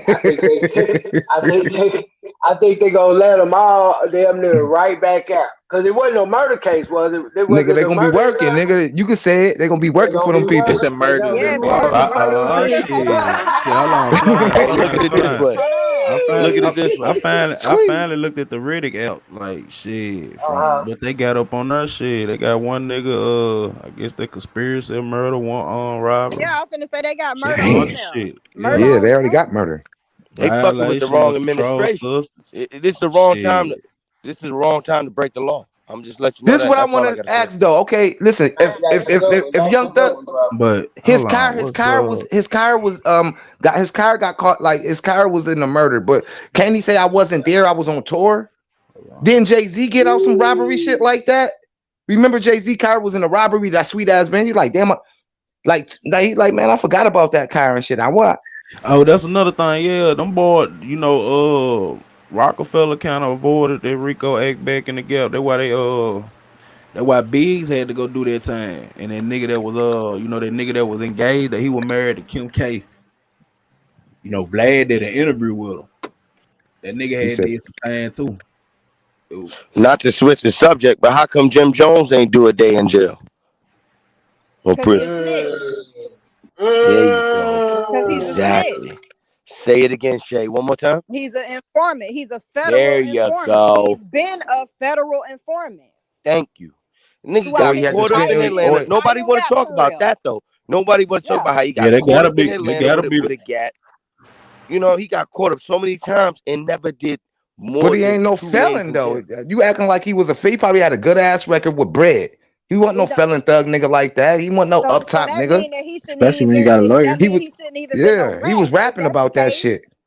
I think they, I think they gonna let them all damn near right back out because it wasn't no murder case, was it? There Nigga, wasn't they a gonna be murder working. trial. Nigga, you can say it. They gonna be They working for gonna them be people. It's a working. They murder gonna be Yes, murder working. murder. Hold Shit. on, hold Shit, hold on, on. Hey, look at slow it this down. way. Hold on. Look at it I, this way. I Squeeze. finally looked at the Riddick app. Like shit, from Uh-huh. what they got up on that shit, they got one nigga. I guess the conspiracy of murder, one robbery, Yeah, I'm finna say they got just murder a on bunch of Damn. there. shit. Murder Yeah, Yeah, they on already there. got murder. They fucking with the violation wrong of controlled administration. substance. This is the wrong time. Shit. This is the wrong time to break the law. I'm just let you know This is that. what I That's want all I to gotta say. ask though. Okay, listen. That's a good one. If That's a Young good Thug, one, bro. But hold on, what's his car got caught, like his car was in the murder. But can he say I wasn't there? I was on tour. hold on. Didn't Jay-Z get out some robbery shit like that? Remember Jay-Z car was in a robbery, that sweet ass man. He's like, damn, he's like, man, I forgot about that car and shit. I what? Oh, that's another thing. Yeah, them boy, Rockefeller kind of avoided that Rico act back in the gap. That's why Biggs had to go do that time. And that nigga that was that nigga that was engaged, that he was married to Kim K. Vlad did an interview with him. That nigga You had said did some time too. Not to switch the subject, but how come Jim Jones ain't do a day in jail or Cause he a prison? snitch. There you go. Cause he's a snitch. Exactly. Say it again, Shay. One more time. He's an informant. He's a federal There you informant. go. He's been a federal informant Thank you. Nigga or throughout he got had to his caught up spend in entire his Atlanta. or Nobody entire want to rap talk about career. that though. Nobody want to talk Yeah. about how he Yeah, got caught up in Atlanta be with a gat. He got caught up so many times and never did but more he than ain't no 2 days felon in though. jail. You acting like he was he probably had a good ass record with bread. He wasn't no It don't, felon thug nigga like that. He wasn't no so up top that nigga. mean that he shouldn't Especially when even you been. got a That lawyer. He mean was he shouldn't even been no he was rat if rapping that's the about that case. shit.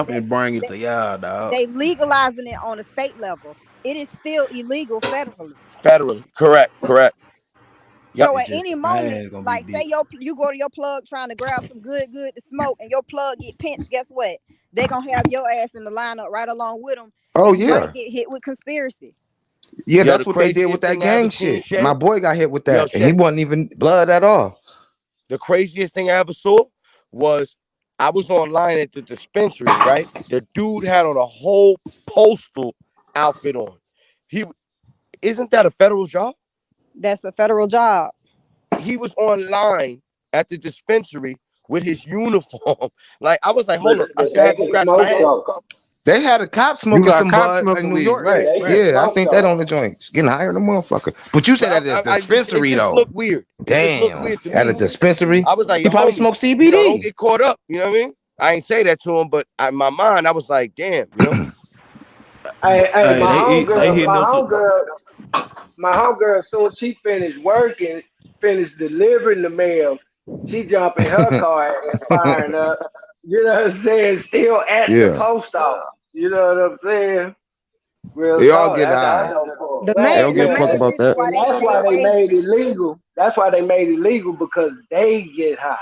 I'm finna bring it to y'all, dog. they legalizing it on a state level. It is still illegal federally. Federally, correct. Yep. So It's at just any the moment, fine gonna be like say different. you go to your plug trying to grab some good to smoke, and your plug get pinched. Guess what? They gonna have your ass in the lineup right along with them, Oh and you might yeah. get hit with conspiracy. Yeah, Yo, that's the what they did with craziest that thing I ever gang seen, shit. My Shay. boy got hit with Yo, that, and he Shay. wasn't even blood at all. The craziest thing I ever saw was I was online at the dispensary, right? The dude had on a whole postal outfit on. He isn't that a federal job? That's a federal job. He was online at the dispensary with his uniform. Like I was like, But hold up. I but should have they to can scratch my smoke head. though. They had a cop You smoking got some cops bud smoking in New weed, York. right? They can Right. Yeah, I smoke seen that though. on the joints. Getting higher than a motherfucker. But you said But at a it dispensary just though. looked weird. It just looked Damn. weird to At a me. dispensary. I was like, He yo, probably homie, smoked don't CBD. get caught up. You know what I mean? I ain't say that to him, but in my mind, I was like, damn. Hey, Hey, they hitting up the my homegirl, soon as she finished working, finished delivering the mail, she jump in her car and firing up. You know what I'm saying? Still at the Yeah. post office. You know what I'm saying? Real They all talk. get That's I high. know for The a They fact. don't main the give a Yeah. fuck main about reason that. why And that's why they they made it legal. That's why they made it legal because they get high.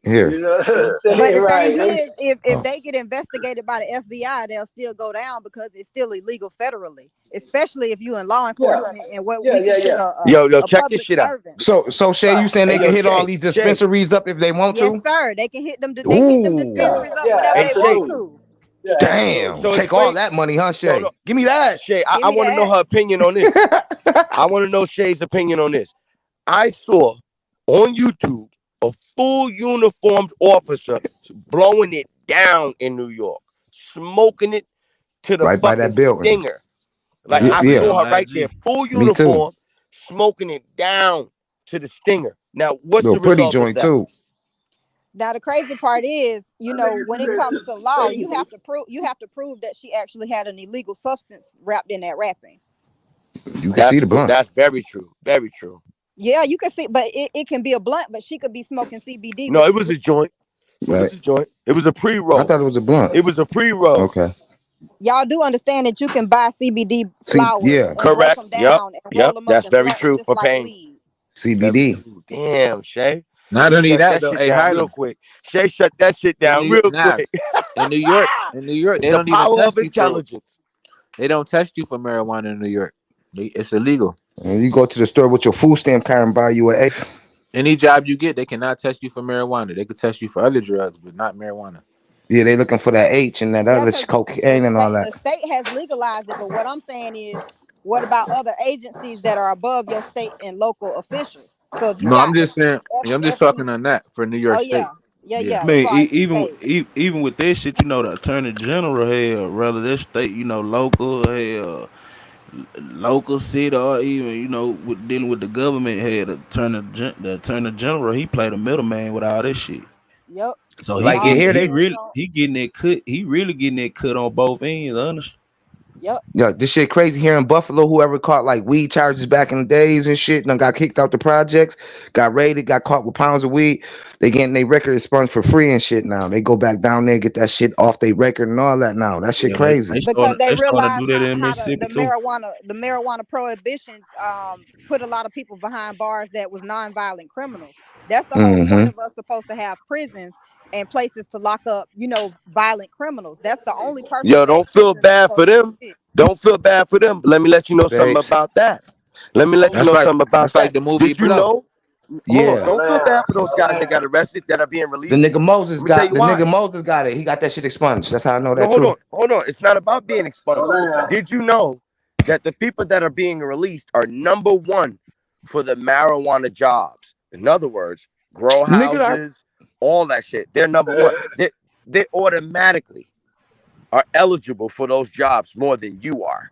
Here. You know what I'm but saying? the thing Right. is, if Oh. they get investigated by the FBI, they'll still go down because it's still illegal federally, especially if you in law Yeah. enforcement and what Yeah, we yeah, consider yeah. Yo, a check this public shit out. servant. So Shay, you Right. saying Hey, they can yo, hit all Shay, these Shay, dispensaries up if they want Yes, to? sir. They can hit them. They hit them Ooh. dispensaries up Yeah, whenever hey, they want Shay, absolutely. to. Yeah, absolutely. Damn. so Take all explain. that money, huh, No, Shay? Give me that. Shay, Give I me want to know that. her opinion on this. I want to know Shay's opinion on this. I saw on YouTube a full uniformed officer blowing it down in New York, smoking it to the Right by that fucking building. stinger. Like yeah, I I seen it Yeah. saw on her right there, IG. full Me too. uniform, smoking it down to the stinger. Now, what's Little the pretty result of joint that? too. Now the crazy part is, That nigga when do it that comes shit to for law, safety. you have to prove that she actually had an illegal substance wrapped in that wrapping. You can see the blunt. That's very true. Very true. Yeah, you can see, but it can be a blunt, but she could be smoking CBD, No, which it is was a joint. It Right. was a joint. It was a I pre-roll. thought it was a blunt. It was a pre-roll. Okay. y'all do understand that you can buy CBD See, flowers yeah. and break Correct. them Yep. down and roll Yep. them up That's in very blunts true just for like pain. weed. Very CBD. true. Damn, Shay. Not You only shut that that though, shit hey, down real Harlem quick. Shay shut that shit in down New York, real nah, quick. in New York, they The don't even power of test you for. intelligence. They don't test you for marijuana in New York. It's illegal. And you go to the store with your food stamp card and buy you an eighth. Any job you get, they cannot test you for marijuana. They could test you for other drugs, but not marijuana. Yeah, they looking for that H and that Yeah, other because cocaine and all that. the state has legalized it, but what I'm saying is, what about other agencies that are above your state and local officials? So if you No, I'm got just saying. I'm just FB, talking on that for New oh York State. yeah, yeah, Yeah. yeah, as Man, far as the even state. even with that shit, the attorney general had rather that state, local, local city, or even with dealing with the government, had the attorney general. He played a middleman with all this shit. Yep, So he Like in all getting here, he he they did really was he getting that cut. He really getting that cut on both ends, honest. yep. yeah, this shit crazy here in Buffalo. Whoever caught like weed charges back in the days and shit, and got kicked out the projects, got raided, got caught with pounds of weed. They getting their record expunged for free and shit now. They go back down there, get that shit off their record and all that now. That shit Yeah, they crazy. they Because started they they starting to realize do that in how Mississippi too. the marijuana prohibition put a lot of people behind bars that was nonviolent criminals. That's the whole point Mm-hmm. of us supposed to have prisons and places to lock up, violent criminals. That's the only purpose Yo, that don't feel prisons are bad for supposed to them. exist. Don't feel bad for them. Let me let you know something Babes. about that. Let me let you Oh, That's know like something about that's like that. the movie Did you Blow. know? Hold on. Yeah. Don't feel Atlanta. bad for those guys that got Atlanta. arrested that are being The released. nigga Moses Let me tell got you the nigga why. Moses got it. He got that shit expunged. That's how I know No, that hold too. on. Hold on. It's not about being expunged. Atlanta. Did you know that the people that are being released are number one for the marijuana jobs? In other words, grow Nigga, I, houses, all that shit. They're number one. They automatically are eligible for those jobs more than you are.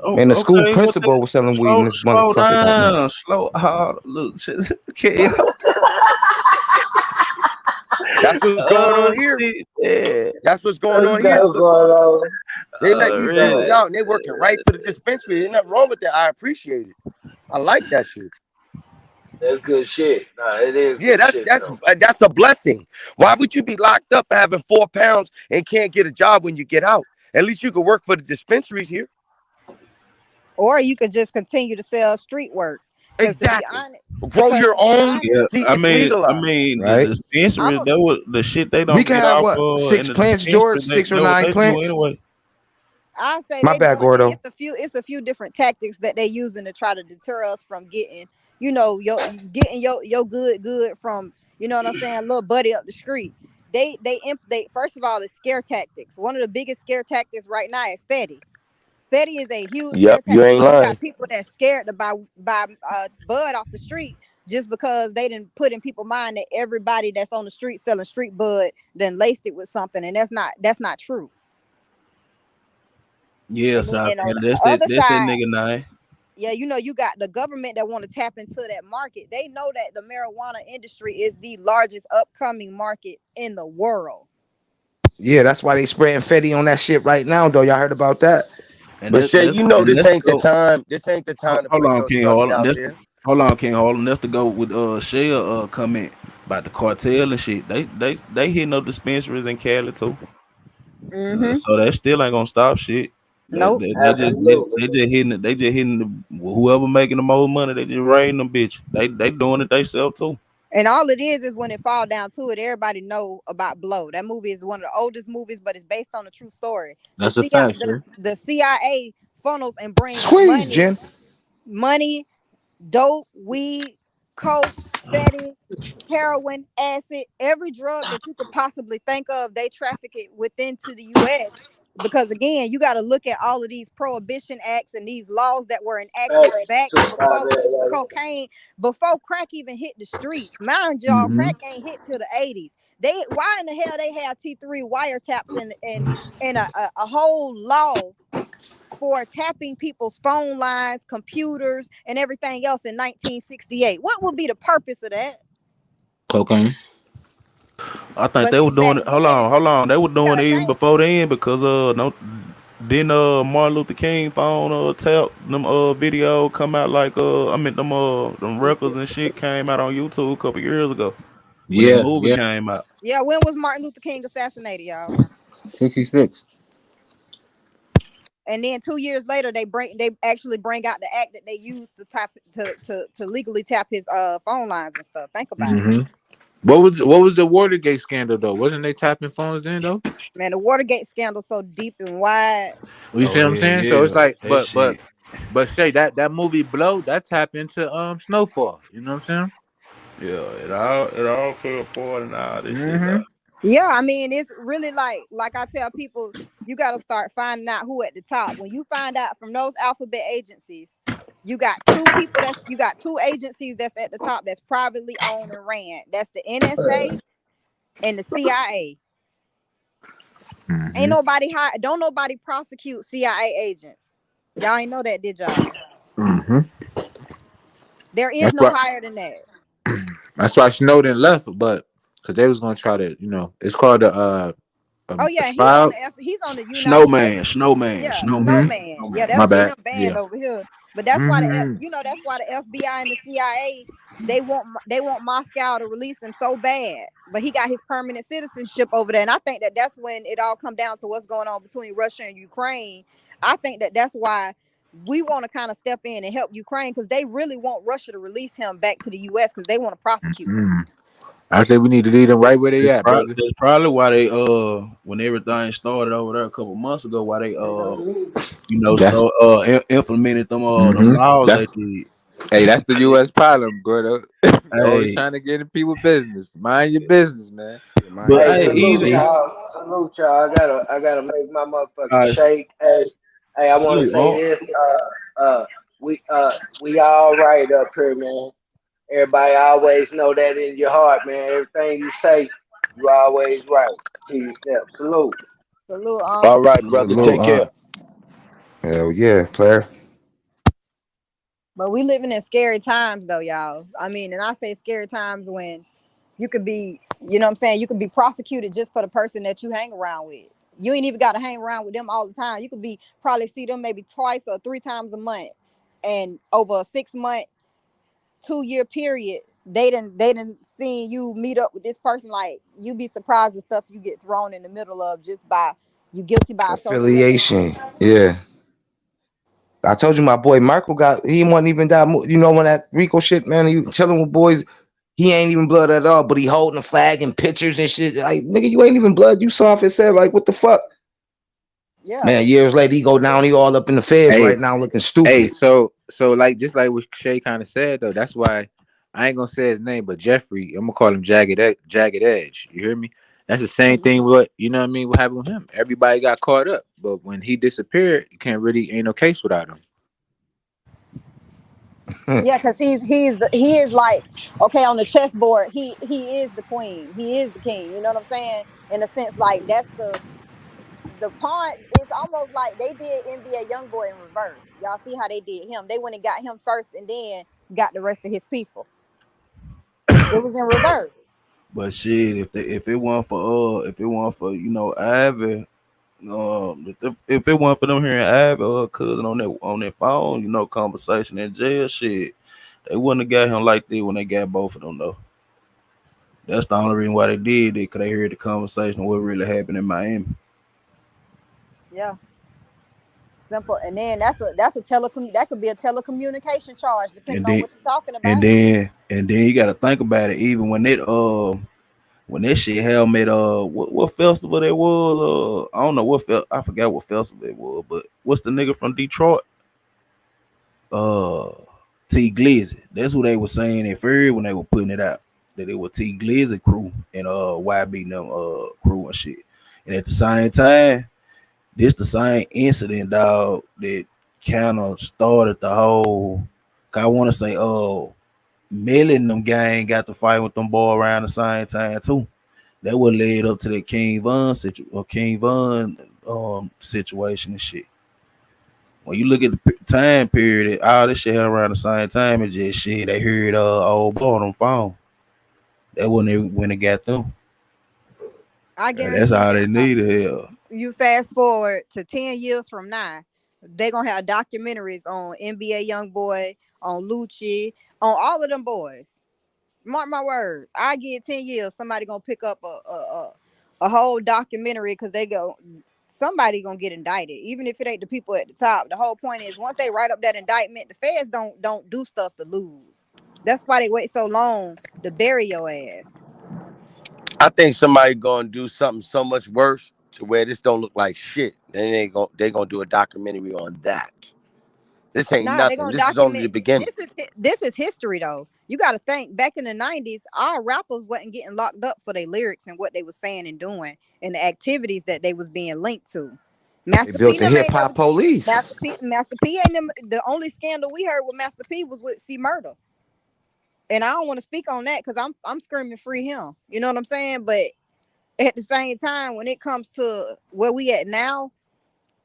Oh, man, the school okay, what that? principal was selling weed in this Slow motherfucker goddamn. down, slow. Look, shit. Okay, That's what's going on here. shit, yeah. That's what's going Let's on here. go, going on. They letting these dudes Really? out and they working right for the dispensary. There's nothing wrong with that. I appreciate it. I like that shit. That's good shit. Nah, it is Yeah, good that's shit that's though. that's a blessing. Why would you be locked up having 4 pounds and can't get a job when you get out? At least you could work for the dispensaries here. or you could just continue to sell street work. Because to be Exactly. honest, Grow because your to be own. honest, Yeah, See, it's legalized. the right? I'm dispensaries, a, that was the shit they We don't can get have off what, in 6 the plants, George? dispensaries. 6 or That what 9 they do plants? anyway. I say My they bad, doing it. Gordo. It's a few different tactics that they using to try to deter us from getting, you know, your good from, you know what I'm saying, little buddy up the street. They first of all, it's scare tactics. One of the biggest scare tactics right now is Fetty. Fetty is a huge scare Yep, you tactic ain't because you got lying. people that's scared to buy bud off the street just because they didn't put in people's mind that everybody that's on the street selling street bud then laced it with something, and that's not true. Yeah, And then South and on Canada. the other That's that side, nigga name. yeah, you know, you got the government that want to tap into that market. They know that the marijuana industry is the largest upcoming market in the world. Yeah, that's why they spreading Fetty on that shit right now, though. Y'all heard about that? And But Shay, you know this that's ain't the the go. time. This ain't the time to Hold put on, your King trust Harlan. out That's there. hold on, King Harlan. That's to go with Shell comment about the cartel and shit. They hitting up dispensaries in Cali too. Mm-hmm. So that still ain't gonna stop shit. Nope. Absolutely. They just hitting it. They just hitting whoever making the most money. They just raiding them bitch. They doing it themselves too. And all it is when it fall down to it, everybody know about Blow. That movie is one of the oldest movies, but it's based on a true story. The That's a CIA, fact, sir. the CIA funnels and brings Squeeze, Jen. money, dope, weed, coke, fatty, heroin, acid, every drug that you could possibly think of, they traffic it within to the US. Because again, you got to look at all of these prohibition acts and these laws that were enacted Facts. back Too, before brother. cocaine, before crack even hit the streets. Mind y'all, Mm-hmm. crack ain't hit till the 80s. They why in the hell they have T3 wiretaps and a whole law for tapping people's phone lines, computers, and everything else in 1968. What would be the purpose of that? Cocaine. I think But they were see, doing back it. then, Hold on. They were you doing gotta it even think. before then because no didn't Martin Luther King phone tap them video come out like I mean them records and shit came out on YouTube a couple years ago when that Yeah, movie yeah. came out. Yeah, when was Martin Luther King assassinated, y'all? 66. And then 2 years later, they actually bring out the act that they used to tap to legally tap his phone lines and stuff. Think about it, Mm-hmm. What was the Watergate scandal though? Wasn't they tapping phones then though? man. The Watergate scandal so deep and wide. You see Oh what I'm hell saying? So it's yeah, like, that but shit. but Shay, that movie Blow that tap into Snowfall. You know what I'm saying? Yeah, it all fell apart and all this shit Mm-hmm. though. Yeah, I mean, it's really like I tell people, you got to start finding out who at the top. When you find out from those alphabet agencies, you got two agencies that's at the top that's privately owned and ran. That's the NSA and the CIA. Ain't Mm-hmm. nobody don't nobody prosecute CIA agents. Y'all ain't know that, did y'all? Mm-hmm. There is That's no why. higher than that. That's why Snowden left, but because they was gonna try to, it's called Oh a yeah, trial. he's on the United Snowman, States. snowman, Yeah, Mm-hmm. snowman, snowman. Yeah, snowman. My that's getting bad. him banned Yeah. over here. But that's why Mm-hmm. that's why the FBI and the CIA they want Moscow to release him so bad. But he got his permanent citizenship over there, and I think that that's when it all come down to what's going on between Russia and Ukraine. I think that that's why we want to kind of step in and help Ukraine because they really want Russia to release him back to the U.S. because they want to prosecute him. Mm-hmm. I think we need to lead them right where they at, brother. That's probably why they when everything started over there a couple months ago, why they That's implemented them mm-hmm. laws they That's did. hey, that's the U.S. problem, brother. They always Hey, trying to get in people business. Mind your business, man. Yeah, mind but your Hey, hey, business, salute easy. G. y'all. Salute y'all. I gotta make my motherfucking I shake. Hey, I wanna salute, say this. We all right up here, man. Everybody always know that in your heart, man. Everything you say, you always right. To yourself. Salute. Salute, All right, brother. Salute, Take care. Hell yeah, player. But we living in scary times though, y'all. I mean, and I say scary times when you could be, you know what I'm saying, you could be prosecuted just for the person that you hang around with. You ain't even got to hang around with them all the time. You could be probably see them maybe twice or three times a month. And over a 6 month, 2 year period, they didn't seeing you meet up with this person. Like you be surprised the stuff you get thrown in the middle of just by you guilty by association. Affiliation. Yeah. I told you my boy Marco he wasn't even that. You know when that Rico shit, man. He chilling with boys. He ain't even blood at all, but he holding a flag and pictures and shit. Like nigga, you ain't even blood. You soft as hell. Like what the fuck, Yeah, man. Years later, he go down. He all up in the feds Hey, right now, looking hey, stupid. so like just like what Shay kind of said though, that's why I ain't gonna say his name, but Jeffrey, I'm gonna call him Jagged Edge. You hear me? That's the same hmm thing. What you know what I mean? What happened with him? Everybody got caught up, but when he disappeared, you can't really ain't no case without him. yeah, because he is like, okay, on the chessboard, he is the queen, he is the king. You know what I'm saying? In a sense, like that's the pawn. It's almost like they did NBA YoungBoy in reverse. Y'all see how they did him? They went and got him first, and then got the rest of his people. It was in reverse. But shit, if it weren't for Ivy, if it weren't for them hearing Ivy or her cousin on that phone, conversation in jail, shit, they wouldn't have got him like that when they got both of them though. That's the only reason why they did it, cause they heard the conversation of what really happened in Miami. Yeah, simple. And then that's a telecom. That could be a telecommunication charge, depending And on then what you're talking and about. then and then you gotta think about it, even when that shit held made what festival that was, I don't know I forgot what festival it was, but what's the nigga from Detroit? uh T Glizzy. That's who they were saying at first when they were putting it out. That it was T Glizzy crew and YB and them crew and shit. And at the same time, this the same incident, dog, that kind of started the whole, I wanna say Melly and them gang got to fight with them boy around the same time too. That would led up to that King Von situation and shit. When you look at the time period, all this shit happened around the same time. It just shit. They heard old boy on the phone. That when it got them. I And that's guarantee all they needed. Hell. you fast forward to 10 years from now, they're gonna have documentaries on NBA YoungBoy, on Lucci, on all of them boys. Mark my words. I get 10 years. Somebody gonna pick up a whole documentary because somebody gonna get indicted, even if it ain't the people at the top. The whole point is once they write up that indictment, the feds don't do stuff to lose. That's why they wait so long to bury your ass. I think somebody gonna do something so much worse to where this don't look like shit. Then they gonna do a documentary on that. This ain't Nah, they're nothing. gonna This is only document. the beginning. This is history though. You got to think back in the '90s, our rappers wasn't getting locked up for their lyrics and what they was saying and doing and the activities that they was being linked to. They Master P built the them hip ain't never hop get police. Master P ain't them. The only scandal we heard with Master P was with C Murder, and I don't want to speak on that because I'm screaming free him. You know what I'm saying? But at the same time, when it comes to where we at now,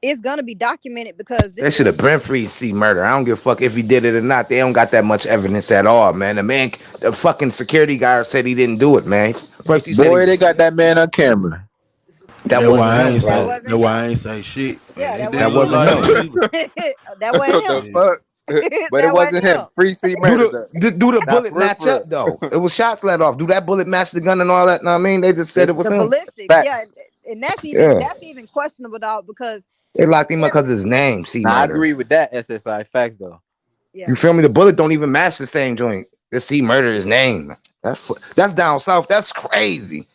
it's gonna be documented because They this should is have been free C Murder. I don't give a fuck if he did it or not. They don't got that much evidence at all, man. The fucking security guard said he didn't do it, man. First he said Boy, they got that man on camera. that That's why wasn't I him, ain't that bro. say. That's wasn't why I him. ain't say shit. And Yeah, it that didn't That wasn't look wasn't like him. him either. him. That wasn't What the him. Shit. fuck? But it That wasn't wasn't him. him. Free C Do murder the though. do the Not bullet for match up real. though? It was shots let off. Do that bullet match the gun and all that? Know what I mean, they just said it This was The him. ballistics, yeah, facts. and Yeah, that's even questionable, dog, because they locked him up every because his name, C Now I Murder. agree with that. SSI facts though. You yeah, feel me? The bullet don't even match the same joint. The C Murder his name. That's down south. That's crazy.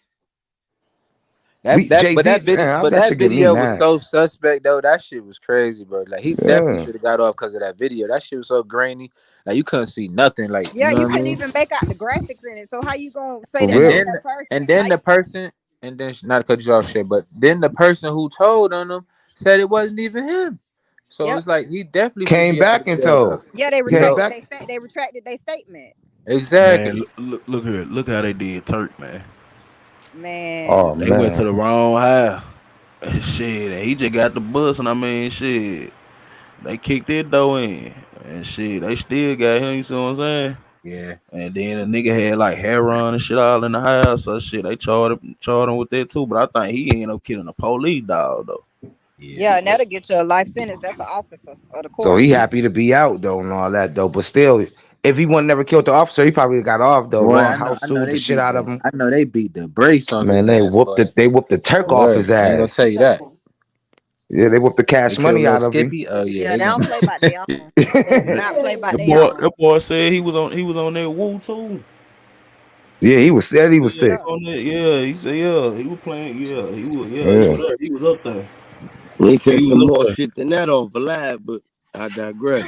We Jay Z, man, But that that should get me video was mad. so suspect though. That shit was crazy, bro. Like he definitely Yeah, should have got off because of that video. That shit was so grainy. Like you couldn't see nothing. Like you yeah. know You what I couldn't mean? even make out the graphics in it. So how you gonna say for that And that's real. then that person? and then the person and then not to cut you off shit, but then the person who told on him said it wasn't even him. So Yep. it's like he definitely should Came be out of back and jail told. though. Yeah, they You Came know retracted. back. They retracted their statement. Man, exactly. look here. Look how they did Turk, man. Oh Man, They went to man. the wrong high. Shit, and he just got the bus, and I mean, shit, they kicked that door in, and shit, they still got him. You see what I'm saying? Yeah, And then the nigga had like hair on and shit all in the house, so shit, they charged him with that too. But I think he ended up killing a police dog though. yeah. yeah, and that'll get you a life sentence. That's an officer of the So court. he happy to be out though and all that though. But still, if he would never killed the officer, he probably got off though. Boy, Law house I know sued the they shit beat out of the him. I know they beat the brace off Man, his ass, boy. they whooped the Turk off Word. his I ain't gonna ass. tell you that. Yeah, they whooped the They cash killed money little out of him. Skippy. Oh yeah, Yeah, they they don't gonna. play by their own. They do That, not play by that their boy, own. that boy said he was on that woo too. Yeah, he was said he was Yeah, sick. Yeah. on that. Yeah, he said he was playing. Yeah, he was. Yeah, he Yeah. was there. He was up there. He said He some was up more there. shit than that on Vlad, but I digress.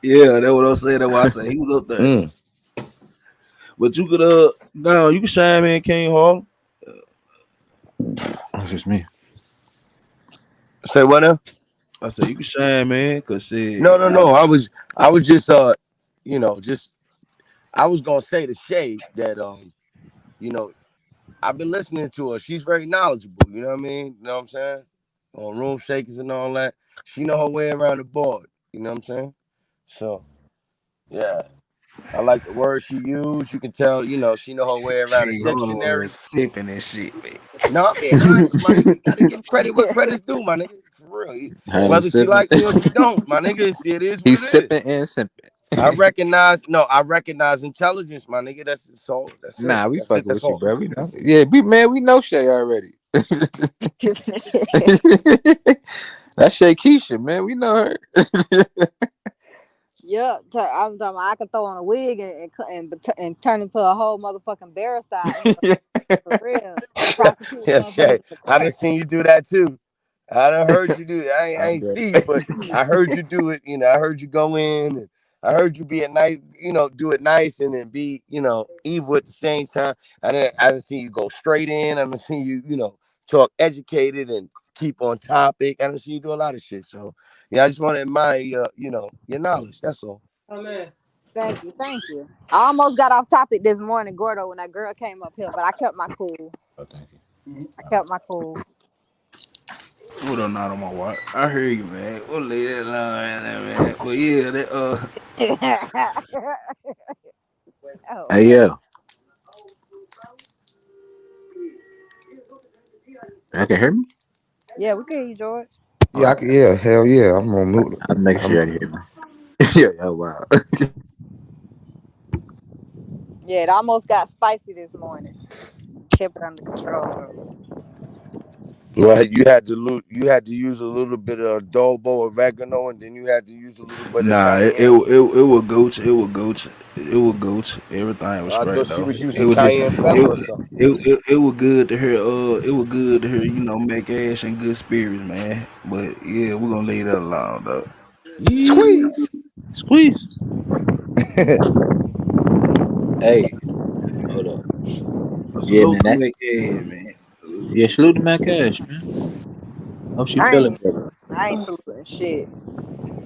Yeah, that's what I said. That's why I said he was up there. Mm. But you could now you can shine in King Hall. That's just me. Say what now? I said you can shine, man, cause No, shit. no, no. I was just just I was gonna say to Shay that you know, I've been listening to her. She's very knowledgeable, you know what I mean? You know what I'm saying? On room shakers and all that. She know her way around the board, you know what I'm saying? So yeah. I like the words she used. You can tell, she know her way around a King Hall over there dictionary. sipping and shit, man. No, I'm being honest, my nigga. You gotta give credit what credit's due, my nigga. For real. Heard him Whether she sipping. like me or she don't, my nigga, it is what He's it is. sipping and simping. I recognize intelligence, my nigga. That's all. That's it. Nah, we That's it. fucking That's with you, all. bro. We know. Yeah, we know Shay already. That's Shay Keisha, man. We know her. Yeah, I'm talking. I can throw on a wig and turn into a whole motherfucking barrister out here for real and prosecute Yeah, motherfuckers Shay. in the I done court. seen you do that too. I done heard you do it. I I'm ain't see you, but I heard you do it. I heard you go in and I heard you be a nice, do it nice and then be, evil at the same time. I done seen you go straight in. I done seen you, talk educated and keep on topic. I done seen you do a lot of shit. So yeah, I just want to admire your, your knowledge. That's all. Thank you, thank you. I almost got off topic this morning, Gordo, when that girl came up here, but I kept my cool. Oh, thank you. I kept my cool. Put a knot on my watch. I hear you, man. We'll lay that line, man. But yeah, that Oh Hey man. yo, I can hear me. Yeah, we can hear you, George. Oh, Yeah, yeah, hell yeah. I'm gonna move. I'm making I'm sure I hear me. Yeah, oh wow. Yeah, it almost got spicy this morning. Kept it under control though. Well, you had to use a little bit of adobo oregano, and then you had to use a little bit of nah, cayenne. it would go to it would go to everything was I straight thought she though. was It using was just cayenne pepper or something. it was good to hear Mac Ash and good spirits, man. But yeah, we're gonna leave that alone though. Yeah. squeeze. Squeeze. Hey, hold up. Yeah, Salute man. to That Mac Ash, man. Salute to yeah. Mac Salute to my cash, man. Hope she feeling better. I ain't saluting shit.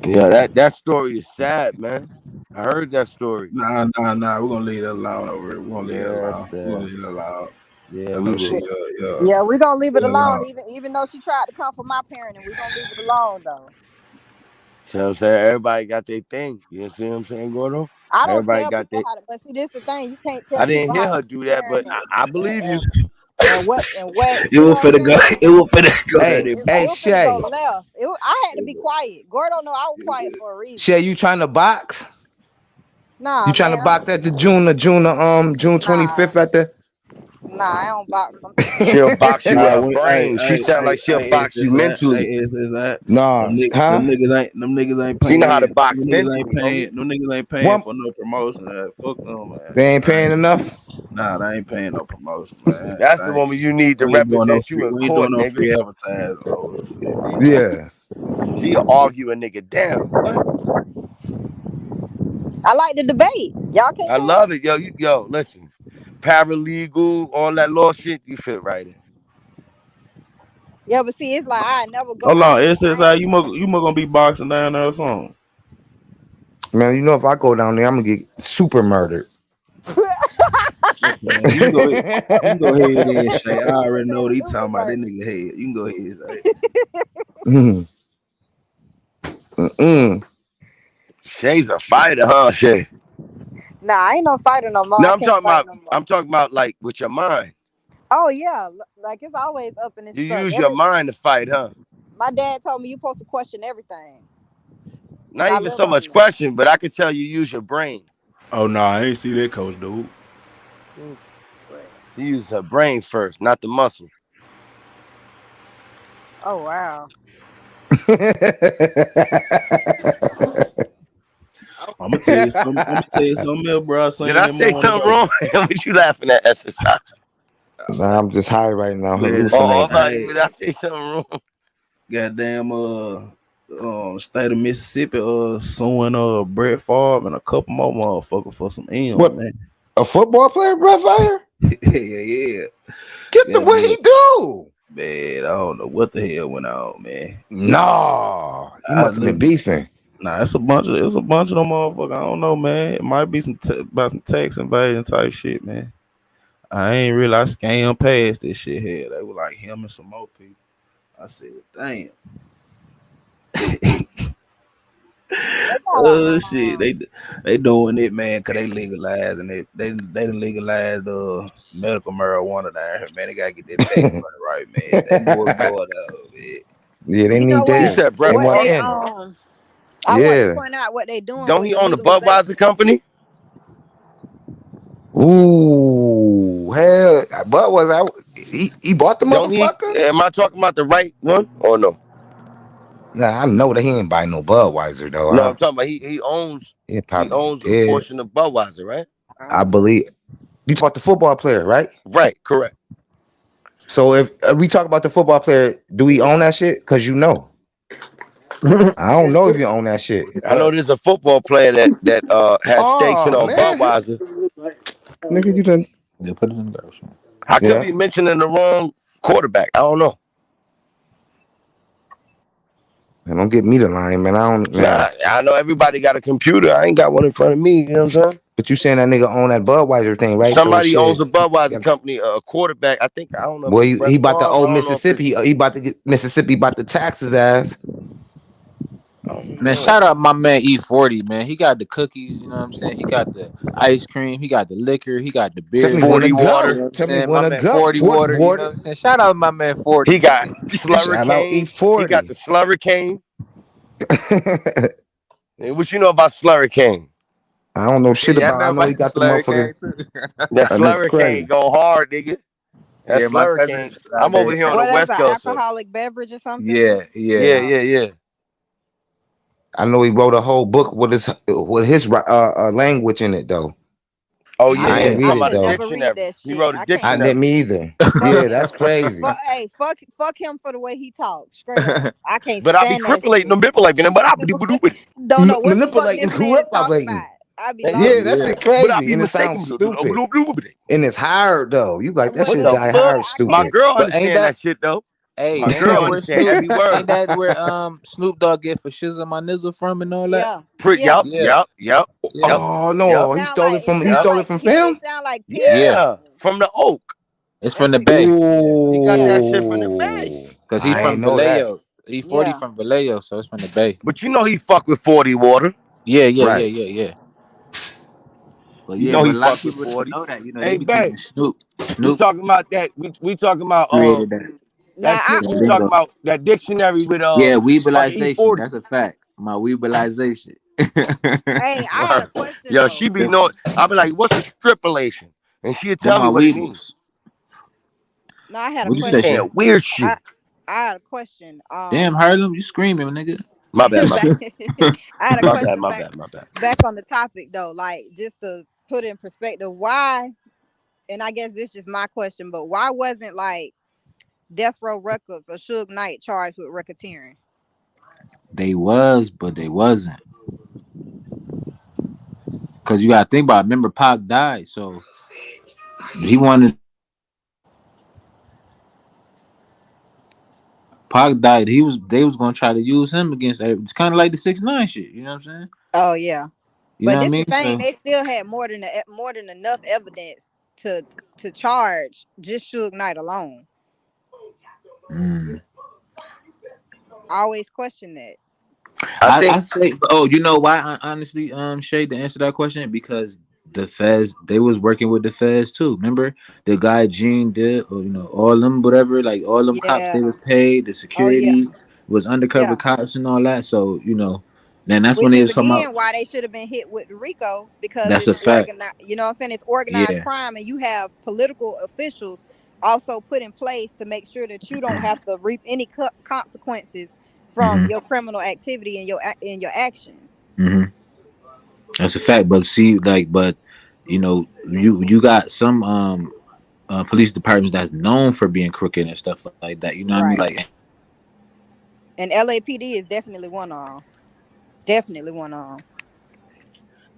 Yeah, that story is sad, man. I heard that story. Nah. We're gonna leave that alone over here. We're gonna leave that Yeah, alone. We're gonna sad. leave that alone. Yeah, I we know she will. yeah. Yeah, we gonna leave it Leave that alone, alone. even though she tried to come for my parent, and we gonna leave it alone though. See what I'm saying? Everybody got their thing. You see what I'm saying, Gordo? I don't Everybody tell got people their. how to, but see, this the thing. You can't I tell didn't people how hear to her do that, parent but I believe you. and what It you know was what I'm finna go. saying. It was finna go down Hey, there. It hey, was finna go Shay. left. I had to be quiet. Gordo know I was quiet for a Shay, reason. you trying to box? You Nah, trying to man. box at the June Nah, 25th at the nah. I don't box. I'm too She'll scared. box you with Nah, her when brain. She sound like she'll box you mentally. it's that. Nah, huh? Them niggas ain't She know how to paying. box mentally, homie. Them niggas ain't paying One, for no promotion. Fuck them, man. they ain't paying enough. Nah, they ain't paying no promotion, man. That's the woman you need to represent you in We ain't doing court, no nigga. free advertising over for that bitch. Yeah. She'll argue a nigga down. What? I like the debate. Y'all can't I tell me. love it. Yo, listen. Paralegal, all that law shit, you fit right in. Yeah, but see, it's like I never go. Hold I on, ain't. it says I you must gonna be boxing down there or something. Man, you know if I go down there, I'm gonna get super murdered. ain't. Okay, you can go ahead and Shay. I Nigga already know said what he super talking about. That murder. nigga head. You can go ahead, Shay. Mm, mm. Shay's a fighter, huh, Shay? Nah, I ain't no fighter no more. No, I I'm can't talking fight about no more. I'm talking about like with your mind. Oh yeah, like it's always up and it's You stuck. use your mind to fight, huh? My dad told me you supposed to question everything, and Not I even live so by much that. question, but I could tell you use your brain. Oh no, I ain't see that coach dude. Mm. She uses her brain first, not the muscle. Oh wow. I'm gonna tell you something. I'm gonna tell you something else, bro. I Did seen I that say morning something though. wrong? What you laughing at, SSI? Nah, I'm just high right now, Man, Oh, I'm hallucinating. like, hey, did I say something wrong? goddamn, state of Mississippi, suing Brett Favre and a couple more motherfuckers for some M, What, man. a football player, Brett Fire? Yeah. Get the what Goddamn, he do? man, I don't know what the hell went on, man. No, he I must have been look, beefing. nah, it's a bunch of them motherfuckers. I don't know, man. It might be about some tax invasion type shit, man. I ain't really I scammed past this shit here. They were like him and some more people. I said, damn. They Oh gotta shit, they doing it, man, cause they legalized and they done legalized medical marijuana down here, man. They gotta get their tax money right, man. They know what's going on, man. Yeah, they you know need You what? that. said They Brett What want they Favre? in. I want to Yeah. point out what they doing Don't with he the own the Budweiser legalization. company? Ooh, hell, what was I? He bought the Don't he? motherfucker? Am I talking about the right one or no? Nah, I know that he ain't buy no Budweiser though. No, I'm talking about He he probably owns a did. portion of Budweiser, right? I believe you talk about the football player, right? Right, correct. So if we talk about the football player, do we own that shit? Cause you know, I don't know if you own that shit. I know there's a football player that has stakes in Oh on man, Budweiser. nigga, you done? Yeah, put it in the garbage. I could Yeah, be mentioning the wrong quarterback. I don't know. man, don't get me the line, man. I don't, man. Nah, I know everybody got a computer. I ain't got one in front of me. You know what I'm saying? But you saying that nigga own that Budweiser thing, right? So Somebody owns shit. a Budweiser company, a quarterback. I think I don't know if Boy, it's he Brett about to Favre. owe I don't know if it's Mississippi. He about to get Mississippi about to tax his ass. I don't Man, know. shout out my man E40, man. He got the cookies, you know what I'm saying? He got the ice cream, he got the liquor, he got the Tell me beer. when to 40 You water. know go. what I'm Tell me saying? when My to man go. 40 40 water, you know what water. I'm saying? Shout out my man 40, He got man. Shout out Slurricane. He got E40. the Slurricane. What you know about Slurricane? I don't know shit Yeah, I about. I know know he about the got the Slurricane motherfucker. too. That That nigga Slurricane crazy. go hard, nigga. That Yeah, my Slurricane. cousins out I'm over there here on trying. the What that's West an Coast, so alcoholic beverage or something? Yeah, yeah, yeah. Oh, yeah, yeah. I know he wrote a whole book with his language in it though. Oh yeah, I yeah. ain't You Yeah. I read talking it about a couldn't though. never read dictionary? that He shit. wrote a I can't. I dictionary. didn't either. Fuck, Yeah, that's crazy. fuck him for the way he talks. Straight up, I can't But I be stand that crippling shit. them people like, but I be Don't know what the fuck Manipulating, this man is talking corrupting. about. I be yeah, lost. Yeah, that Yeah. shit but I crazy, be and it mistaken. sounds stupid. And it's hard though. You like that What What shit the die the fuck? hard hell? I My can't. stupid. girl But ain't understand that that shit though. hey, My ain't girl that where understand Snoop every word. ain't that where Snoop Dogg get for shizzle my nizzle from and all that? Yeah, yeah. Yup, Yeah. yup, yup, Yeah. yup, Oh yup. no, he Sound stole it like from P. It film. sound like P. Yeah. Yeah, from the Oak. It's from That's the what. Bay. Yeah. He got Yeah, that shit from the Bay. Ooh, Cause he I yeah, ain't from know that. Vallejo. He 40 yeah. from Vallejo, so it's from the Bay. But you know he fuck with 40 water. Yeah, yeah, yeah, Right. yeah, yeah. But You yeah, know but he a lot fuck of with people don't 40. know that. You know, they Hey, be thinking babe, Snoop. we Snoop talking about that. We talking about created that. that Now, shit. That We talking lingo. about that dictionary with Yeah, fucking weebalization. E40. That's a fact. My weebalization. I had a question Yo, she though. be knowing. I be like, what's a stripulation? And she'll Them tell my me what it means. weebles. No, I had a What you She be say, question. Shay? saying weird I shit. I had a question. Damn, Harlem, you screaming, nigga. My bad, my Back, bad. I had a My bad, question my back bad, my bad. back on the topic though. Like just to put in perspective, why? And I guess this is just my question, but why wasn't like Death Row Records or Suge Knight charged with racketeering? They was, but they wasn't. Cause you gotta think about it. Remember Pac died, so he wanted Pac died. They was gonna try to use him against it's kinda like the 6ix9ine shit, you know what I'm saying? Oh yeah, You know but what I this the mean? thing. So They still had more than enough evidence to charge just Suge Knight alone. mm. I always question that. I I think say, oh, you know why? Honestly, Shay, to answer that question, because the Feds, they was working with the Feds too. Remember the guy Gene did, or all them whatever, like all them cops, Yeah. they was paid. The Oh yeah. security was undercover Yeah. cops and all that. So then that's when Which they is was come out. again why they should have been hit with Rico because That's a it's fact. organized. You know what I'm saying? It's organized Yeah, crime, and you have political officials also put in place to make sure that you don't have to reap any consequences from your criminal activity and your actions. Mm-hmm. That's a fact. But see, like, but you got some police departments that's known for being crooked and stuff like that. You know what I mean? Like, Right. And LAPD is definitely one of them. Definitely one of them.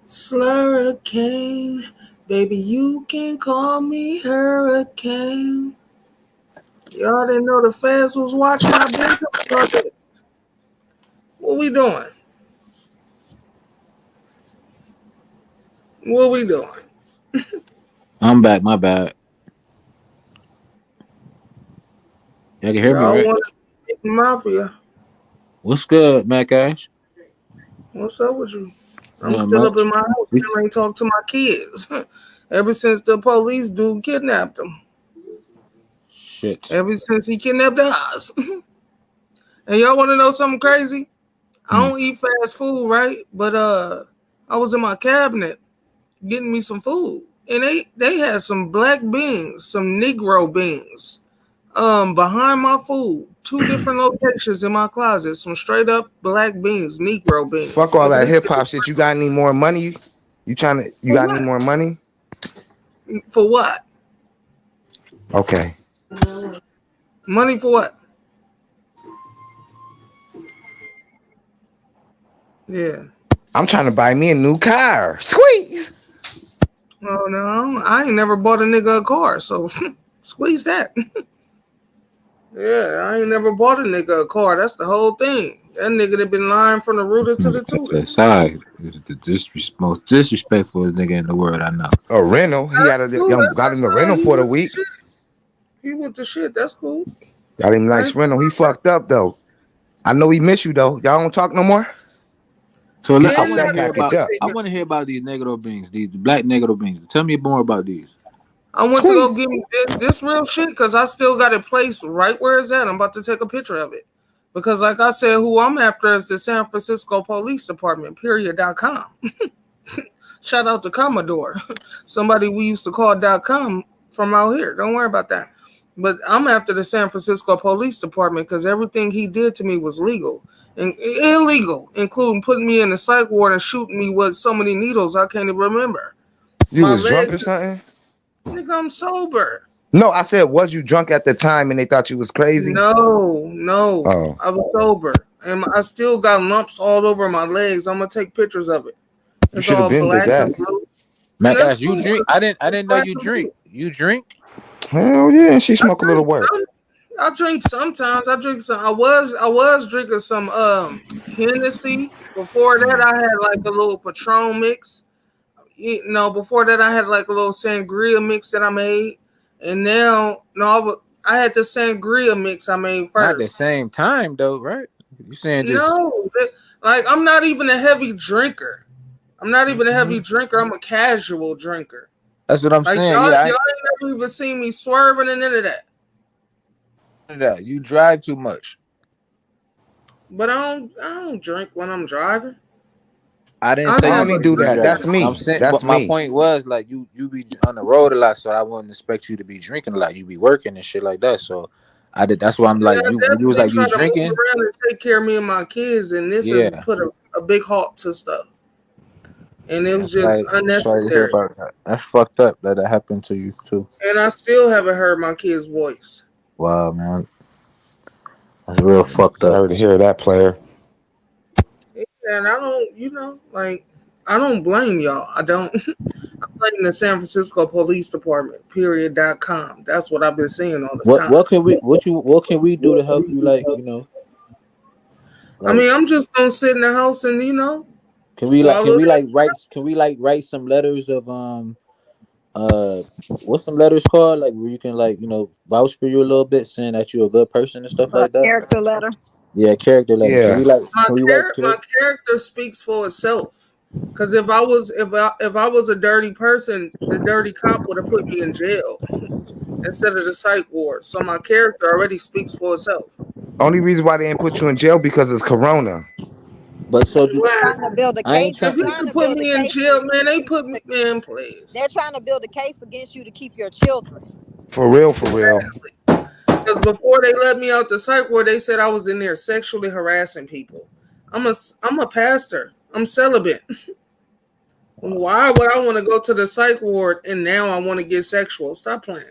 Slurricane, baby, you can call me Hurricane. Y'all didn't know the fans was watching. I've been talking about this. What we doing? What we doing? I'm back. My bad. Y'all can hear me, Y'all right? want to mafia? What's good, Mac Ash? What's up with you? I'm Not still up much. in my house. Still ain't talk to my kids. Ever since the police dude kidnapped them. Shit. Ever since he kidnapped us. And y'all want to know something crazy? I don't eat fast food, right? But I was in my cabinet getting me some food, and they had some black beans, some Negro beans, behind my food. 2 different locations in my closet. Some straight up black beans, Negro Fuck beans. all Nigga, that this hip shit hop was shit. You got any more money? You for got any what? more money? For what? Okay. Money for what? Yeah. I'm trying to buy me a new car. Squeeze. Oh no, I ain't never bought a nigga a car, so squeeze that. Yeah, I ain't never bought a nigga a car. That's the whole thing. That nigga that been lying from the rooter to the tutor. Side is the most disrespectful nigga in the world I know. A rental. He That's had a cool. got That's him the rental fine. He for the with the week. shit. He with the shit. That's cool. Got him I nice ain't rental. He fucked up though. I know he miss you though. Y'all don't talk no more. So He I man, fucked want to that hear package about up. these negro beans, these black negro beans. Tell me more about these. I went to go Squeeze. get me this real shit because I still got it placed right where it's at. I'm about to take a picture of it. Because like I said, who I'm after is the San Francisco Police Department, period.com. Shout out to Commodore. Somebody we used to call .com from out here. Don't worry about that. But I'm after the San Francisco Police Department because everything he did to me was legal and illegal, including putting me in the psych ward and shooting me with so many needles I can't even remember. You My was drunk legs, or something? nigga, I'm sober. No, I said, was you drunk at the time and they thought you was crazy? No, Oh, I was sober, and I still got lumps all over my legs. I'm gonna take pictures of it. you It's should have all been did black that. and blue. Mac That's Ash, you cool. drink? I didn't know Black you and drink. blue. You drink? Hell yeah, she I smoke a little drink work. some. I drink sometimes. I drink some. I was drinking some Hennessy. Before that, I had like a little Patron mix. Before that, I had like a little sangria mix that I made, and now I had the sangria mix I made Not the first. same time though, right? You saying just No, like I'm not even a heavy drinker. I'm not even a heavy drinker. I'm a casual drinker. that's what I'm Like saying. y'all, Yeah, y'all ain't never even seen me swerving and none of that. you drive too much. But I don't drink when I'm driving. I didn't I say I have you only a do you that. drive. That's I'm me. saying, That's but my me. point was like you be on the road a lot, so I wouldn't expect you to be drinking a lot. You be working and shit like that. So I did. That's why I'm Yeah, like I you. When you was definitely like try you to move drinking, around and take care of me and my kids, and this has yeah. put a big halt to stuff. And it was just I'm sorry to hear unnecessary. about that. That's fucked up that happened to you too. And I still haven't heard my kid's voice. Wow, man, that's real fucked up. Sorry to hear that, player. And I don't, like I don't blame y'all. I don't. I blame the San Francisco Police Department. Period.com. That's what I've been saying all this time. What can we do to help you? Like I like mean, I'm just gonna sit in the house and can swallow we that. like write some letters of uh what's some letters called like where you can like vouch for you a little bit saying that you're a good person and stuff A like that. character letter. Yeah, character letter. Yeah. Can we write My character speaks for itself. Because if I was a dirty person, the dirty cop would have put me in jail instead of the psych ward. So my character already speaks for itself. Only reason why they didn't put you in jail because it's Corona. but so do They're Well, trying to build a I case. ain't if They're trying you trying could to put build a me in case jail, man, they put me, man, please. they're trying to build a case against you to keep your children. For real, for real. Because before they let me out the psych ward, they said I was in there sexually harassing people. I'm a pastor. I'm celibate. Why would I want to go to the psych ward and now I want to get sexual? Stop playing.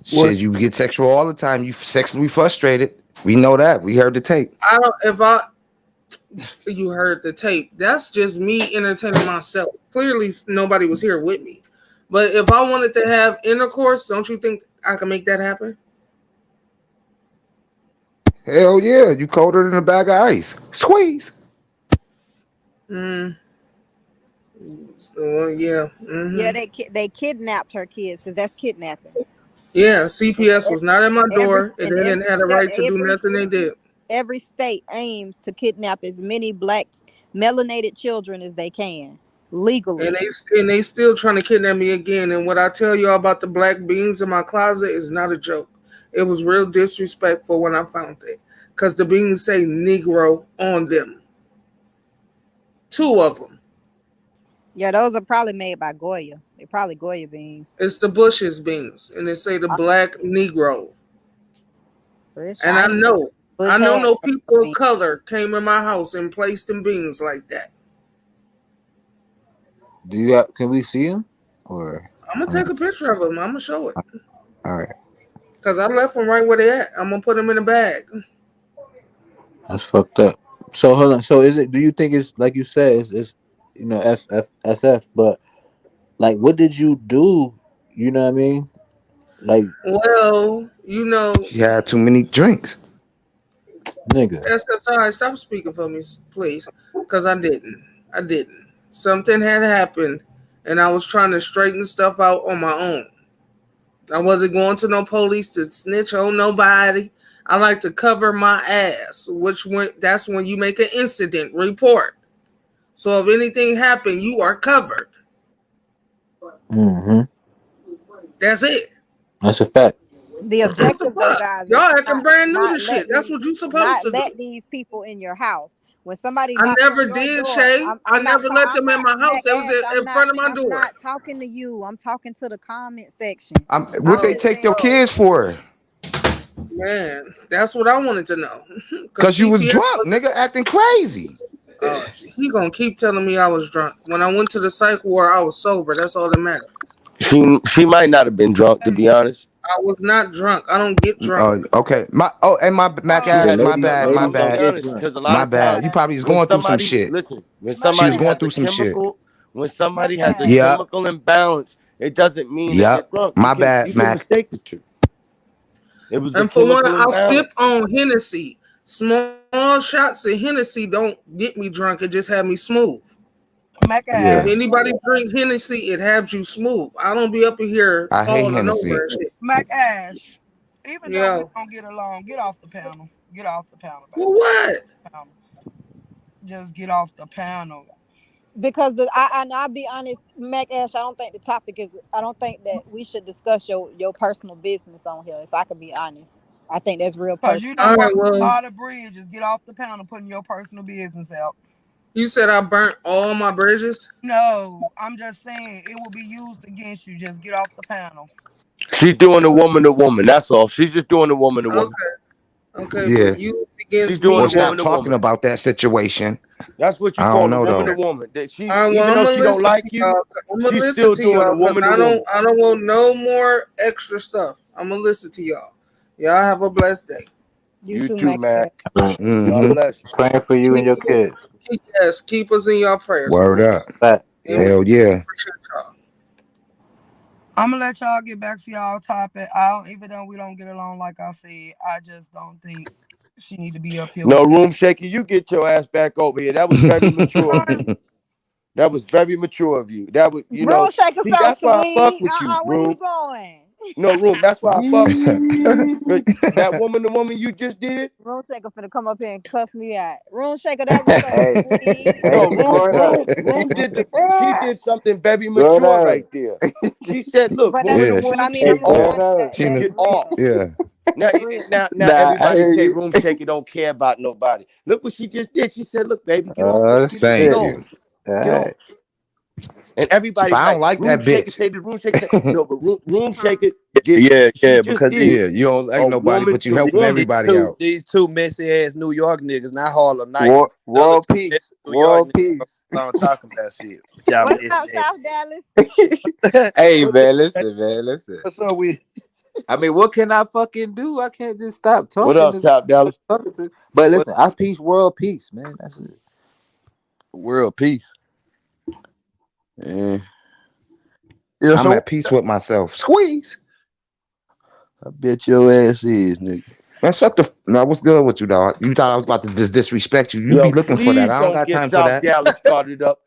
Shit, you get sexual all the time. You sexually frustrated. We know that. We heard the tape. I don't. You heard the tape. That's just me entertaining myself. Clearly, nobody was here with me. But if I wanted to have intercourse, don't you think I can make that happen? Hell yeah, you colder than a bag of ice. Squeeze. Mm. So, yeah. Mm-hmm. Yeah, they kidnapped her kids because that's kidnapping. Yeah, CPS was not at my door, and they Every didn't have the right to do nothing they did. every state aims to kidnap as many black melanated children as they can legally. And they still trying to kidnap me again. And what I tell y'all about the black beans in my closet is not a joke. It was real disrespectful when I found it, because the beans say Negro on them. 2 of them. Yeah, those are probably made by Goya. They're probably Goya beans. It's the Bush's beans, and they say the black Negro. And I know no people of color came in my house and placed them beans like that. Do you have, can we see him? Or I'm gonna take a picture of them. I'm gonna show it. All right. Cause I left them right where they at. I'm gonna put them in a bag. That's fucked up. So hold on. So is it? Do you think it's like you said? It's you know SF, but like, what did you do? You know what I mean? Like, well, you know, she had too many drinks. Nigga. SSI, stop speaking for me, please, because I didn't. Something had happened, and I was trying to straighten stuff out on my own. I wasn't going to no police to snitch on nobody. I like to cover my ass, that's when you make an incident report. So if anything happened, you are covered. Mm-hmm. That's it. That's a fact. The objective, though, guys, y'all acting brand new to shit. That's what you supposed to do. Let these people in your house. When somebody I never did, Shay. I never let them in my house. They was in front of my door. I'm not talking to you. I'm talking to the comment section. What they take your kids for? Man, that's what I wanted to know. Because you was drunk, nigga, acting crazy. He gonna keep telling me I was drunk. When I went to the psych ward, I was sober. That's all that matters. She might not have been drunk, to be honest. I was not drunk. I don't get drunk. Okay. My Mac Ash, my bad. My bad. You probably was going through some shit. Listen, when somebody has a chemical, when somebody has a chemical imbalance, it doesn't mean that they're drunk. My bad, you Mac. can mistake the two. It was and for one, I'll sip on Hennessy. Small shots of Hennessy don't get me drunk. It just have me smooth. Yeah. If anybody drink Hennessy, it has you smooth. I don't be up in here falling over and shit. Mac Ash, even though we don't get along, get off the panel. Get off the panel. Well, what? Just get off the panel. Because I'll be honest, Mac Ash, I don't think the topic is. I don't think that we should discuss your personal business on here. If I could be honest, I think that's real personal. Because you don't want all the bridges. Get off the panel, putting your personal business out. You said I burnt all my bridges? No, I'm just saying it will be used against you. Just get off the panel. She's doing a woman to woman. That's all. She's just doing a woman to woman. Okay. Yeah. She's doing a stop talking about that situation. That's what you I call don't a know, woman though. to woman. Even I'm though she don't like you, I'm gonna she's listen still to doing y'all. a woman to woman. I don't want no more extra stuff. I'm gonna listen to y'all. Y'all have a blessed day. You too, Mac. Mm-hmm. Praying for you and your kids. Yes, keep us in your prayers. Word please. up. Hell yeah. I'm gonna let y'all get back to y'all topic. Even though we don't get along, like I said, I just don't think she need to be up here. No, Room Shaker, you get your ass back over here. That was very mature of you. That was very mature of you. That was, Room Shaker, see, that's why I fuck with you, where Room. you going? No, Room, that's why I fuck with you. That woman to woman you just did. Room Shaker finna come up here and cuss me out. Room Shaker, that was so sweet. No, Room she did something very mature right there. She said, "Look, woman to woman, get off." Yeah. Now everybody say Room Shaker don't care about nobody. Look what she just did. She said, "Look, baby, get off. Thank you. Get off." and everybody But was I like, don't like "Room that shaker, bitch. say the room shaker." No, but room shaker did. Yeah, She yeah, just because did Yeah, you don't like a nobody, woman but you to helping woman. everybody out. These two messy ass New York niggas, not Harlem Nights. But the other World two messy peace. New York World niggas peace. on talking about shit. But y'all What's messy up, ass. South Dallas? Hey What's up? man, listen. What's up with? I mean, what can I fucking do? I can't just stop What talking up, to South Dallas? talking to. But What listen, I peace world peace, man. That's it. world peace? Yeah. Yeah. I'm So at peace with myself. Squeeze. I bet your ass is, nigga. Man, shut the. Now, what's good with you, dog? You thought I was about to just disrespect you. You be Yo, looking for that. please I don't don't got get time for South that. Dallas started up.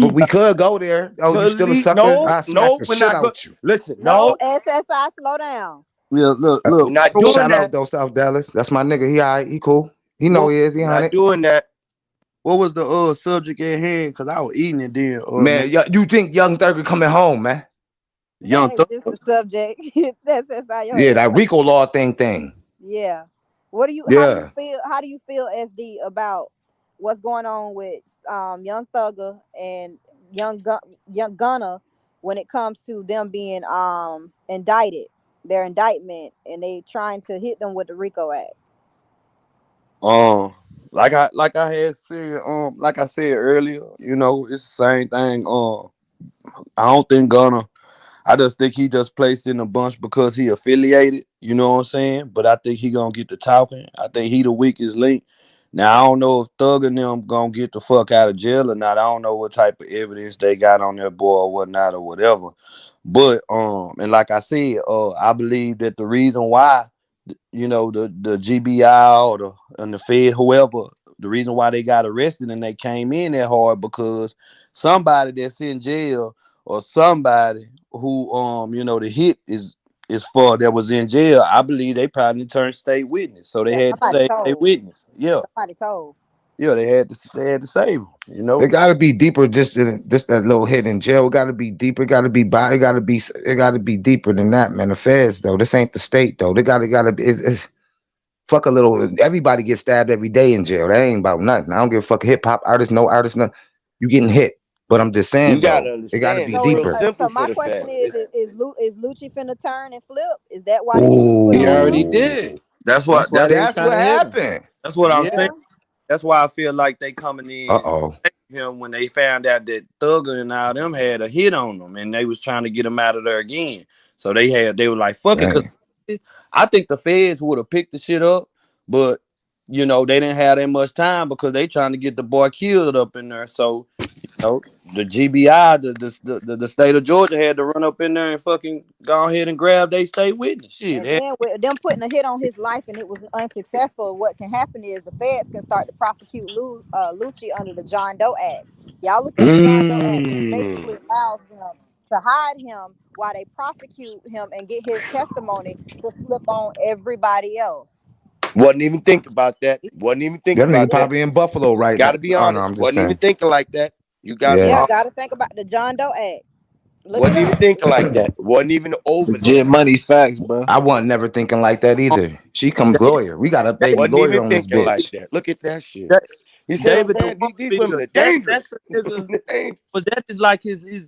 But Please, we could go there. Oh, you still a please. sucker? No, I smack no, the we're shit not good. out you. Listen, No, no. SSI, slow down. We're not doing Shout out that. though, South Dallas. That's my nigga. He alright. He cool. He know No, he is. He we're on not it. doing that. What was the subject at hand? Cause I was eating it then. Man, Man, you think Young Thurger coming home, man? That Young ain't Thug. just the subject. That's SSI, your Yeah, ass. that Rico law thing. Yeah. What do you? How do you Yeah. feel? How do you feel, SD, about what's going on with Young Thugger and Young Gunna when it comes to them being indicted, their indictment, and they trying to hit them with the Rico Act? Um, like I had said, like I said earlier, it's the same thing. I don't think Gunna. I just think he just placed in a bunch because he affiliated. You know what I'm saying? But I think he gonna get the talking. I think he the weakest link. Now I don't know if Thug and them gonna get the fuck out of jail or not. I don't know what type of evidence they got on their boy or whatnot or whatever. But and like I said, I believe that the reason why the GBI or the Fed, whoever, the reason why they got arrested and they came in that hard because somebody that's in jail or somebody who the hit is for that was in jail. I believe they probably turned state witness, so they Yeah, had to somebody say they told. witness. Yeah, Somebody told. yeah, they had to save It him. got to be deeper. Just that little hit in jail. It got to be deeper. It got to be body. It got to be deeper than that, man. The feds though. This ain't the state though. They got to be. Fuck a little. Everybody gets stabbed every day in jail. That ain't about nothing. I don't give a fuck. Hip hop artist, no artist, nothing. You getting hit. But I'm just You saying got to though, it got to understand, be it's real deeper. So simple for my the question fact. It's is Lucci finna turn and flip? Is that why he was put He on already trial? did. Ooh, that's That's what why that's they was That's trying what to hit him. happened. that's what I'm Yeah. saying. That's why I feel like they coming Uh in to oh. save him when they found out that Thugger and all them had a hit on them, and they was trying to get him out of there again. So they were like, "Fuck it," because Dang. I think the feds would have picked the shit up, but they didn't have that much time because they trying to get the boy killed up in there. So the GBI, the state of Georgia had to run up in there and fucking go ahead and grab they state witness. Shit, And then with them putting a hit on his life and it was unsuccessful, what can happen is the feds can start to prosecute Lucci under the John Doe Act. Y'all look up the John Doe Act, which basically allows them to hide him while they prosecute him and get his testimony to flip on everybody else. wasn't even think about that. Wasn't even think That nigga about that. probably in Buffalo right Got now. to be Oh no, honest. I'm just Wasn't even saying. thinking like that. You got Yeah. Yeah, gotta think about the John Doe Act. Look it wasn't even up. thinking like that. Wasn't even over Legit that. money facts, bro. I wasn't never thinking like that Um, either. She come David, lawyer. We got a baby Wasn't lawyer even on this thinking like bitch. that. Look at that shit. Da- You see what I'm David the saying? One These women Field. are That's dangerous. the nigga. Was that just like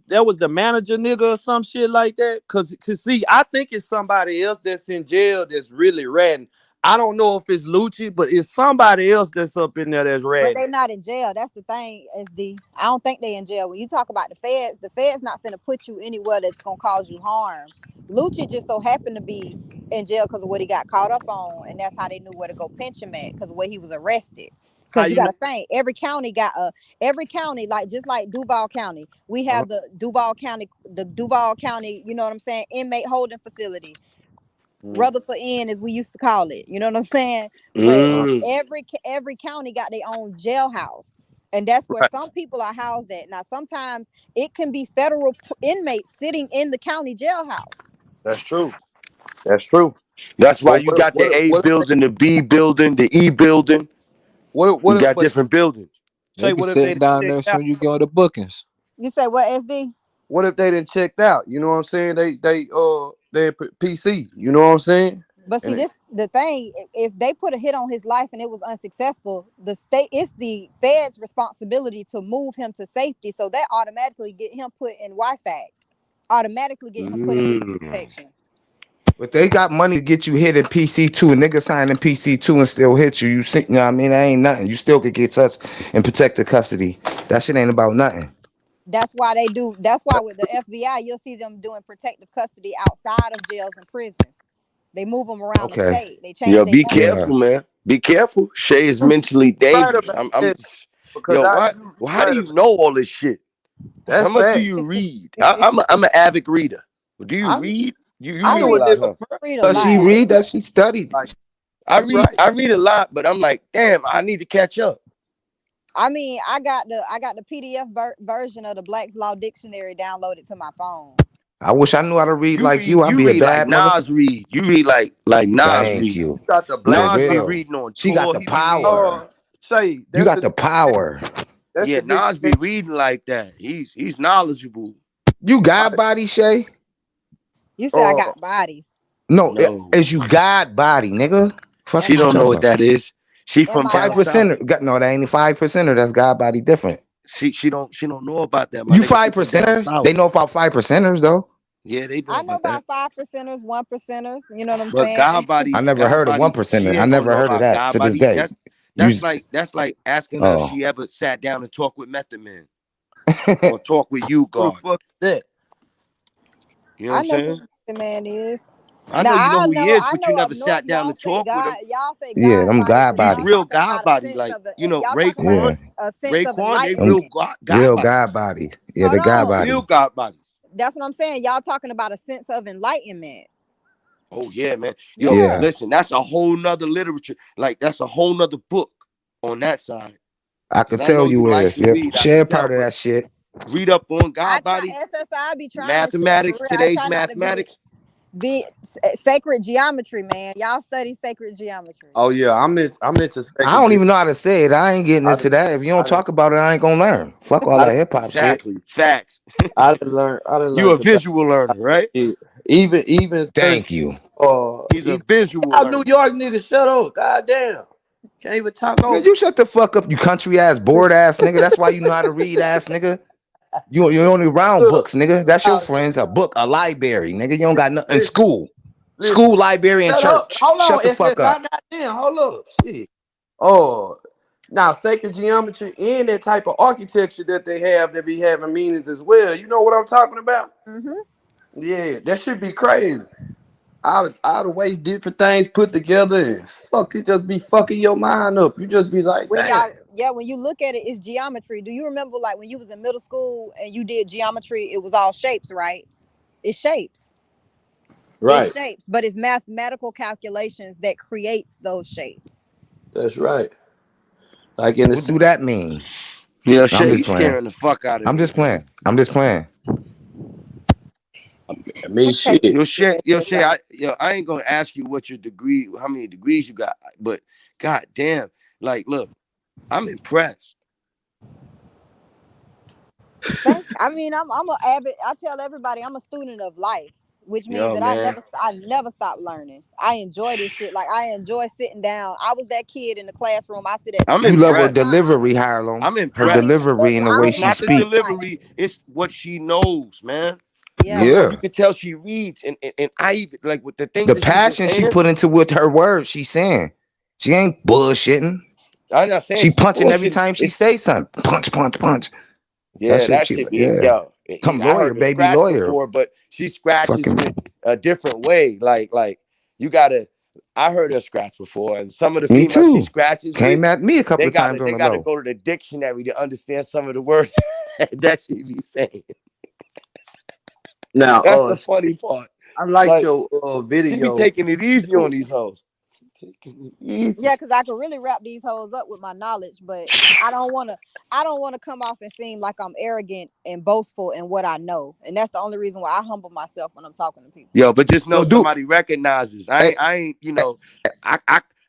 that was the manager nigga or some shit like that? Cause see, I think it's somebody else that's in jail that's really ratting. I don't know if it's Lucci, but it's somebody else that's up in there that's But ratting. they not in jail. That's the thing, SD. I don't think they in jail. When you talk about the feds not finna put you anywhere that's gonna cause you harm. Lucci just so happened to be in jail because of what he got caught up on, and that's how they knew where to go pinch him at because of where he was arrested. How Because you you know? got to think, every county, like just like Duval County, we Uh-huh. have the Duval County, you know what I'm saying, inmate holding facility. Mm. Rutherford Inn, as we used to call it. You know what I'm saying? But Uh, Mm. every county got their own jailhouse, and that's where right. some people are housed at. Now, sometimes it can be federal inmates sitting in the county jailhouse. That's true. That's true. That's why But you got the A what if building, the B building, the E building. You got but different buildings. they Say, be what if they sitting didn't down check there as out? soon as you go to bookings. You say what, SD? What if they didn't checked out? You know what I'm saying? They PC. You know what I'm saying? But see, And this the thing, if they put a hit on his life and it was unsuccessful, the state, it's the Fed's responsibility to move him to safety. So that automatically get him put in YSAC, automatically get him put in witness protection. But they got money to get you hit in PC2, and nigga signing PC2 and still hit you. You see, you know what I mean? That ain't nothing. You still could get touched and protected custody. That shit ain't about nothing. That's why they do. That's why with the FBI, you'll see them doing protective custody outside of jails and prisons. They move them around the Okay. state. They change Yo, their be name. Yeah. careful, man. Be careful. Shay is You mentally right dangerous. about I'm that because yo, I what? you Well, how do right you about know all this shit? How that's much do fact. you read? I'm an avid reader. Do you I read? You I read a knew a read. lot, nigga huh? Read a But personally she lot. who read that she studied. like I you read right. I read a lot, but I'm like, damn, I need to catch up. I mean, I got the PDF version of the Black's Law Dictionary downloaded to my phone. I wish I knew how to read like you. I'd You be a read like bad mother. Nas read. You read like Nas Thank read. you. You got the For black Nas be law. real. reading on She got tour. the He be reading. power. Say You got the power. that's Yeah, the bitch Nas be reading like that. He's knowledgeable. You got body, Shay? You say I uh got bodies. No, No, is you God body, nigga? Fuck That she is you might don't be. know talking what about? that is. She That from might. Five down south. percenter. No, that ain't 5%er. That's God body different. She don't know about that. My You nigga, she five from down percenters? They south. know about 5%ers though. Yeah, they know I know about that. about 5%ers, 1%ers. You know what I'm But saying? I never heard of one She percenter. I ain't gonna never know heard of about that God to this body. day. That's You, that's like that's like asking her if oh, she ever sat down and talked with Method Man or talk with you, who the God. fuck is that? You know what I I'm know who saying? the man is. I Now know you know I who he know is, I but you know up never north sat down y'all and say talked with God, him. y'all say yeah, God them body, God but He's y'all body. real talking God about a body, sense like of y'all talking about Yeah, Raekwon. a sense of Raekwon, they them real enlightenment. God real body. God body. Yeah, Hold the God on. Real body. God body. That's what I'm saying. Y'all talking about a sense of enlightenment. Oh yeah, man. Yo, Yeah. Yeah, listen, that's a whole nother literature. Like that's a whole nother book on that side. I Cause could I tell know you you like is. to Yeah, read. I share could tell, part of but that shit. read up on I God try body, SSI be trying to shit for mathematics, real. I today's try not to mathematics. be sacred geometry, man. Y'all study sacred geometry. Oh yeah, I'm into I second don't G. even know how to say it. I ain't getting I into didn't that. If you don't I didn't talk about it, I ain't gonna learn. Fuck all I that didn't hip hop shit. Exactly. Facts. I didn't You learn a the back visual learner, right? shit. Even search Thank you. He's a visual out New learner. York nigga, shut up. God damn. Can't even talk Man, over. you shut the fuck up, you country ass, bored ass nigga. That's why you know how to read ass nigga. You only around Look, books, nigga. That's your uh, friends. A book, a library, nigga. You don't got nothing. listen, School. listen. School, library, and Shut up. church. Hold Shut on, the fuck SSI. up. Goddamn, hold up. Shit. Oh, now sacred geometry and that type of architecture that they have that be having meanings as well. You know what I'm talking about? Mm-hmm. Yeah, that should be crazy. Out of ways, different things put together, and fuck, it just be fucking your mind up. You just be like, When damn. y'all, yeah, when you look at it, it's geometry. Do you remember like when you was in middle school and you did geometry? It was all shapes, right? It's shapes. It's Right. shapes, but it's mathematical calculations that creates those shapes. That's right. Like in the What do that mean? Yeah, No, I'm Shay, just you playing. scaring the fuck out of I'm me, just man. playing. I'm just playing. I mean, Okay. shit. Yo, Shay, I ain't gonna ask you what your degree, how many degrees you got, but god damn, like, look, I'm impressed. I mean, I'm a avid. I tell everybody I'm a student of life, which means Yo, that man, I never stop learning. I enjoy this shit. Like I enjoy sitting down. I was that kid in the classroom. I sit at the I'm You desk. love I her don't impressed. mind. delivery, Harlem. I'm Her I don't impressed. even delivery and deliver. the I way don't It's even she not the speak. deliver right. delivery, it's what she knows, man. Yeah. Like you Yeah. can tell she reads, and I even like with the things The that she's been passion she saying. put into with her words, she's saying. She ain't bullshitting. I'm not saying She she punching every bullshit. time she It's say something. Punch, punch, punch. That yeah, shit, that she, shit be yeah. yo. Come I lawyer, heard her baby scratch lawyer. before, but she scratches Fucking, with a different way. Like you gotta. I heard her scratch before, and some of the me females she too. scratches with, Came at me a couple they of gotta times on they the gotta low. go to the dictionary to understand some of the words that she be saying. Now, That's the funny part. I liked Like your she be video. taking it easy on these hoes. Taking it easy. Yeah, because I could really wrap these hoes up with my knowledge, but I don't want to. I don't want to come off and seem like I'm arrogant and boastful in what I know, and that's the only reason why I humble myself when I'm talking to people. Yo, but just know Yo, dude. somebody recognizes. Hey, I ain't, hey, I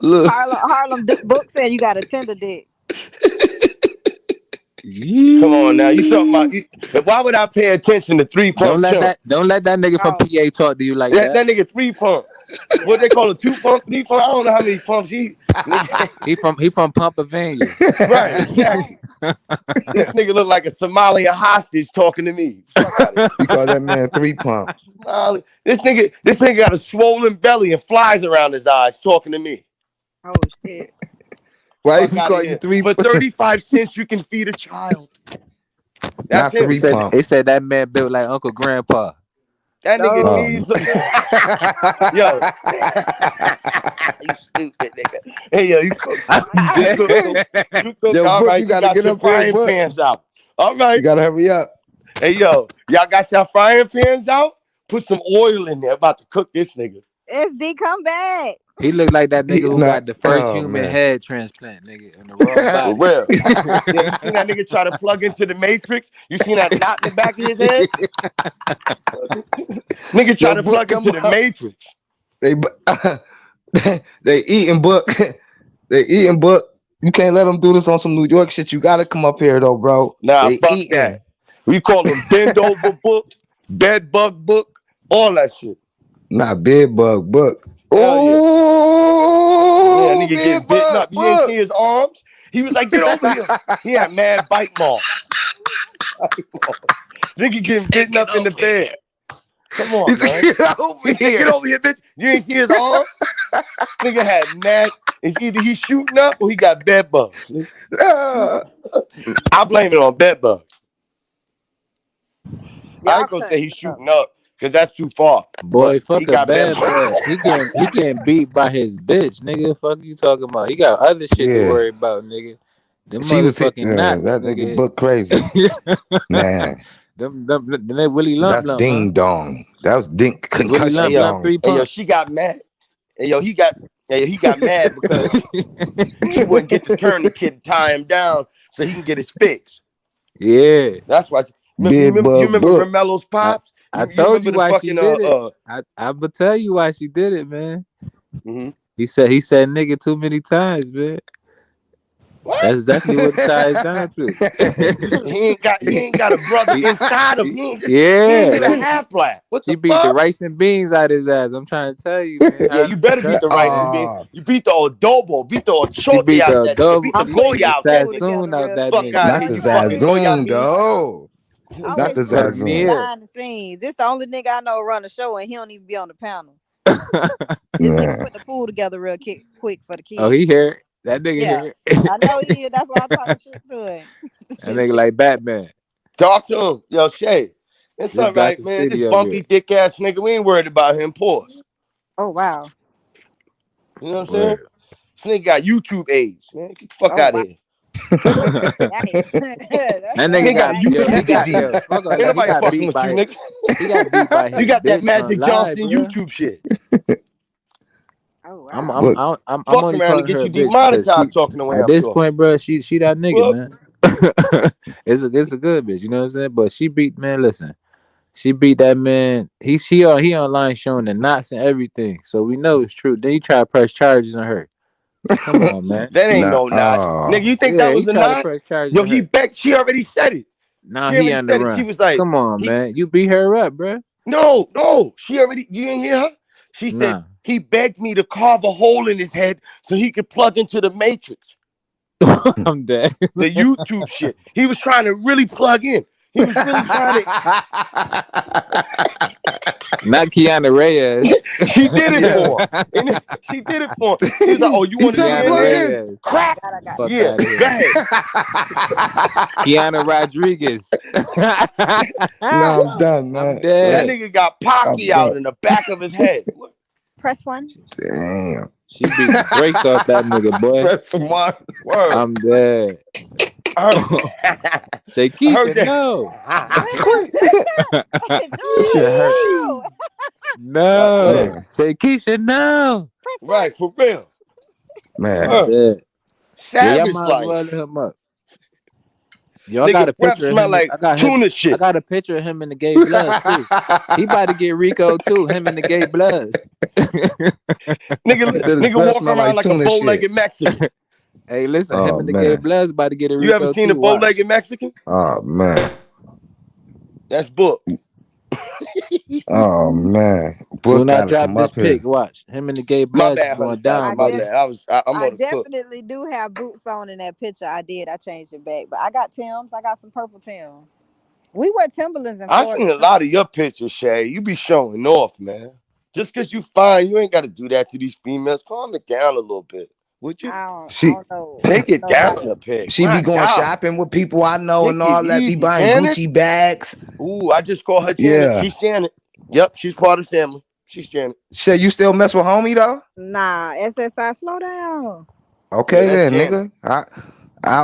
Look. Harlem Book said you got a tender dick. Come on now, you talking about? Why would I pay attention to 3 Pump Chump? Don't let that nigga from Oh, PA talk to you like That that. nigga 3 Pump. What they call it? 2 pump, 3 pump. I don't know how many pumps he. Nigga, He from Pennsylvania. right, exactly. This nigga look like a Somalian hostage talking to me. Fuck out of here. You call that man 3 pump? This nigga got a swollen belly and flies around his eyes talking to me. Oh shit. Why Fuck he out call of you here. 3? For 35 cents, you can feed a child. That's Not him. 3 pump. They said that man built like Uncle Grandpa. That nigga Oh. needs some. Yo. You stupid nigga. Hey, yo, you cook. You cook. Yo, All Book, right, you you gotta got get your up here, frying Book. pans out. All right. You gotta hurry up. Hey, yo, y'all got your frying pans out? Put some oil in there. About to cook this nigga. SD, come back. He looked like that nigga who Nah, got the first oh, human man. head transplant, nigga, in the wrong For body. real. Yeah, you seen that nigga try to plug into the Matrix? You seen that knot in the back of his head? Nigga try Yo, to Book, plug come into the up. Matrix. They eating Book. They eating Book. You can't let them do this on some New York shit. You gotta come up here though, bro. Nah, They fuck eating. that. We call them bend over book, bed bug book, all that shit. Nah, bed bug Book. Hell yeah. Oh, Yeah, nigga getting bed bitten bug up. You ain't Book. seen his arms? He was like, get over here. He had mad bite marks. Nigga getting bitten up in the bed. Come on, man. Get over He said, here. get over here, bitch. You ain't see his arm? Nigga had mad. It's either he's shooting up or he got bed bugs. I blame it on bed bugs. I ain't gonna say he's shooting up because that's too far. Boy, But he fuck a got bed bad bugs. bug. He getting beat by his bitch, nigga. Fuck you talking about? He got other shit to Yeah. worry about, nigga. Them She was hit, motherfucking knots, that nigga nigga. Book crazy. Man. them they Willie Lump That's Lump, ding dong. That was Willie concussion Lump Lump dong. 3 Hey, yo, pumps. she got mad. Hey, yo, he got mad because she wouldn't get the tourniquet and tie him down so he can get his fix. Yeah. That's why. You Big bug remember Book. Ramelo's pops? I You told remember you the why fucking she did it. I will tell you why she did it, man. Mm-hmm. He said nigga too many times, man. What? That's exactly what it ties down to. he ain't got a brother inside him. He ain't Yeah, even like half black. What she the beat the fuck? rice and beans out his ass. I'm trying to tell you, man. Yeah, you better beat the rice and beans. You beat the adobo, beat the She ochote beat out the that nigga, beat the adobo. I'm She putting beat goya the this out that food nigga. sassoon together out real that Fuck quick. nigga. out You of Not know, here, the you you know fucking this. goya Zazoon, beans. though. I'm Not the just putting Zazoon. Premier. behind the scenes. This the only nigga I know run a show and he don't even be on the panel. This nigga Man. put the food together real quick for the Oh, kids. he here. That nigga Yeah, here. I know he is. That's why I talking shit to him. That nigga like Batman. Talk to him. Yo, Shay. It's all Just got right, the man. This city up bunky here. dick ass nigga, we ain't worried about him. Pause. Oh wow. You know what I'm saying? Word. This nigga got YouTube AIDS, man. Get the fuck Oh out of wow. here. Yikes. That's That nigga Nigga got got a he YouTube got disease. fuck all Ain't that. He nobody got fucking beat with you, by nigga. his You got that bitch on Magic live, Johnson bro. YouTube shit. Oh I'm wow. I'm Book. I'm I'm Fuck only around and calling get her you a bitch because demonetized talking the way at I'm this talking. point, bro, she that nigga, What? man. It's a good bitch, you know what I'm saying? But she beat, man. Listen, she beat that man. He online showing the knots and everything, so we know it's true. Then he try to press charges on her. Come on, man. That ain't Nah. no knot. Nigga, you think that Yeah, he was a tried to knot? press charges Yo, on he her. begged. She already said it. Now She he already on the said it. She run. was like, Come on, man. You beat her up, bro. no. She already, you didn't hear her? She said, Nah. he begged me to carve a hole in his head so he could plug into the Matrix. I'm dead. The YouTube shit. He was trying to really plug in. He was really trying to. Not Keanu Reyes. She did it Yeah. for him. And she did it for him. She was like, oh, you He's want to trying be to in Keanu plug there? in. Reyes. Crack. Fuck Yeah, out of go here. ahead. Keanu Rodriguez. No, I'm done, I'm man. That dead. nigga got I'm Pocky done. out in the back of his head. Press one. Damn. She beat the brakes off that nigga, boy. Press some one. Word. I'm dead. Say I heard Keisha, that. no. This shit hurt. No. Man. Say Keisha, no. Right, for real. Man. I'm dead. Yeah, y'all Savage might as well life. let him up. Yo, I got Nigga a breath picture of smell him. like tuna shit. I got a picture of him in the gay bloods too. He about to get Rico too. Him in the gay bloods. Nigga breath walk smell around like like a tuna bow-legged Mexican. Hey, listen, him Oh in the gay man. bloods about to get a You ever Rico seen a too. Watch. bow-legged Mexican? Oh man. That's book. Oh man, Book Soon I gotta drop come this up here. pic, watch him and the gay My blast is bad, going honey down, badger. I My buddy. def bad. I'm I on the cook. definitely do have boots on in that picture. I did. I changed it back, but I got Tims. I got some purple Tims. We wear Timberlands in I seen Florida a too. lot of your pictures, Shay. You be showing off, man. Just because you fine, you ain't got to do that to these females. Calm it down a little bit, would you? I She don't know. Take it Nobody. down a peg. she be My going God. shopping with people I know Take and it all that. Be easy, buying Janet. Gucci bags. Ooh, I just called her Janet. Yeah. She's Janet. Yep, she's part of the family. She's Janet. Shit, you still mess with homie though? Nah, SSI, slow down. Yeah, Okay that's then, Janet. nigga. I'm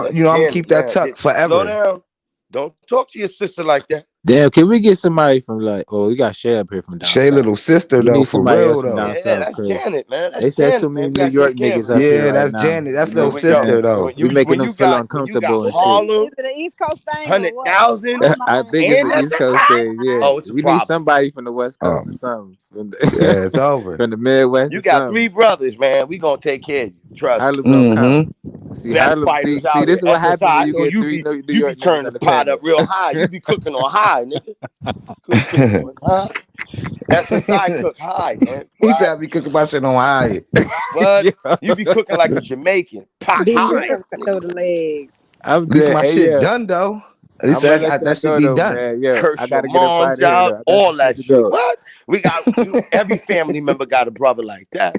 That's gonna Janet, keep that man. tuck Slow forever. down. Don't talk to your sister like that. Damn, can we get somebody from like? Oh, we got Shay up here from down Shay south. little sister We though, need for somebody else real from down though. Yeah, south that's because Janet, man. That's they said too Janet, many man. We New gotta York take care of niggas her. up here Yeah, right that's now. Janet. You That's know little what When I'm yo, sister saying? though. We making when them you feel got uncomfortable and shit. Is Harlem, it an East Coast thing or what? 100,000, I don't I mind. think it's and the that's East a Coast fact. thing. Yeah, Oh, it's a we need problem. somebody from the West Coast or Um, something, from yeah, it's over. from the Midwest You or got something. 3 brothers, man. We gonna take care of you. Trust me. Harlem don't count. Mm-hmm. See Best Harlem. fighters See, out this here. is what SSI, happens when I you know get three New you be York niggas turning on the the pot up panel. real high. You be cooking on high, nigga. Cooking on high. SSI cook high, man. He said What? I be cooking my shit on high. What? Yeah. You be cooking like a Jamaican. Pot D, you high, finna show nigga. the legs. I'm At least dead. my Hey, shit yeah. done though. At I'm least gonna let that that should go be though, done. man. Yeah, I Curse your gotta get up out moms of here out, though. I got some all shit that to shit. go. What? Every family member got a brother like that.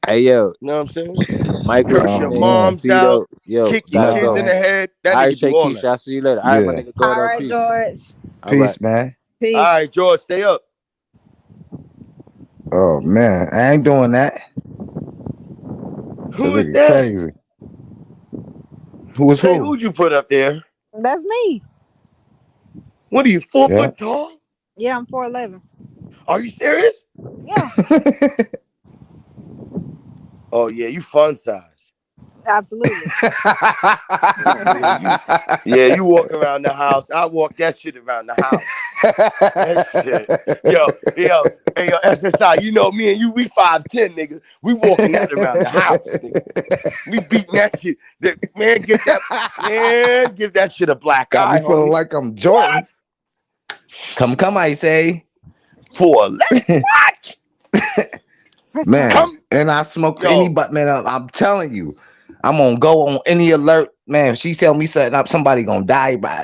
Hey, yo, You know what I'm saying? Michael, Curse your Oh man. moms out, Tito, yo, kick your gotta kids in go. the No. head. That All right, nigga do Shay all that. Keisha, I'll see you later. All right, my Yeah. nigga, All Gordo, right, peace. George. All right. Peace, man. All Peace. right, George, stay up. Oh man. I ain't doing that. That Who is nigga that? crazy. Who was Shay, who? who'd you put up there? That's me. What are you, 4 Yeah. foot tall? Yeah, I'm 4'11". Are you serious? Yeah, Oh yeah, you fun size. absolutely. You walk around the house. I walk that shit around the house. That shit. Hey, yo, SSI, you know me and you, we 5'10", nigga. We walking that around the house, nigga. We beating that shit. Man, give that shit a black Got me eye, feeling homie. like I'm Jordan. What? Come, I say. 4'11". What? Man, Come, and I smoke any yo. but man, I'm telling you, I'm gonna go on any alert. Man, if she tell me something up, somebody gonna die by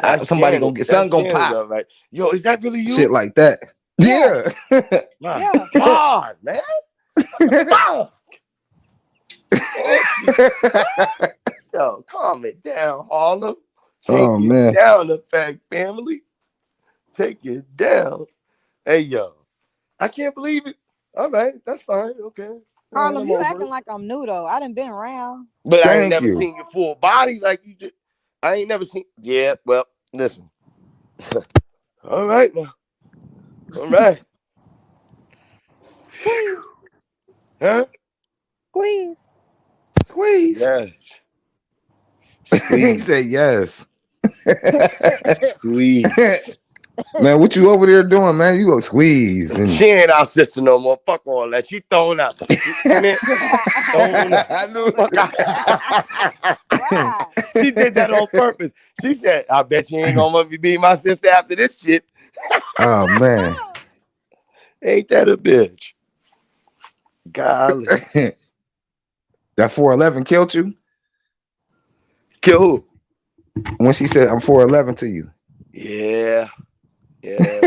That's somebody gonna Janet. get That's something gonna Janet, pop. all right. Yo, is that really Shit you? like that. Yeah, Yeah. My yeah. God, man. Fuck. Man, yo, calm it down, Harlem. Take Oh it man. down, the fact family. Take it down. Hey, yo. I can't believe it. All right, that's fine. Okay. All right, Harlem, I'm you over acting it. like I'm new though. I done been around. But I ain't Thank never you. seen your full body like you just. I ain't never seen. Yeah, well, listen. All right now. All right. Squeeze, Huh? squeeze. Squeeze. Yes. He Squeeze. said yes. Squeeze. Man, what you over there doing, man? You go squeeze. And She ain't our sister no more. Fuck all that. She thrown out. Come here. Thrown out. I knew Fuck out. Why? She did that on purpose. She said, I bet you ain't gonna want me to be my sister after this shit. Oh man. Ain't that a bitch? Golly. That 411 killed you? Kill who? When she said I'm 411 to you. Yeah. Yeah.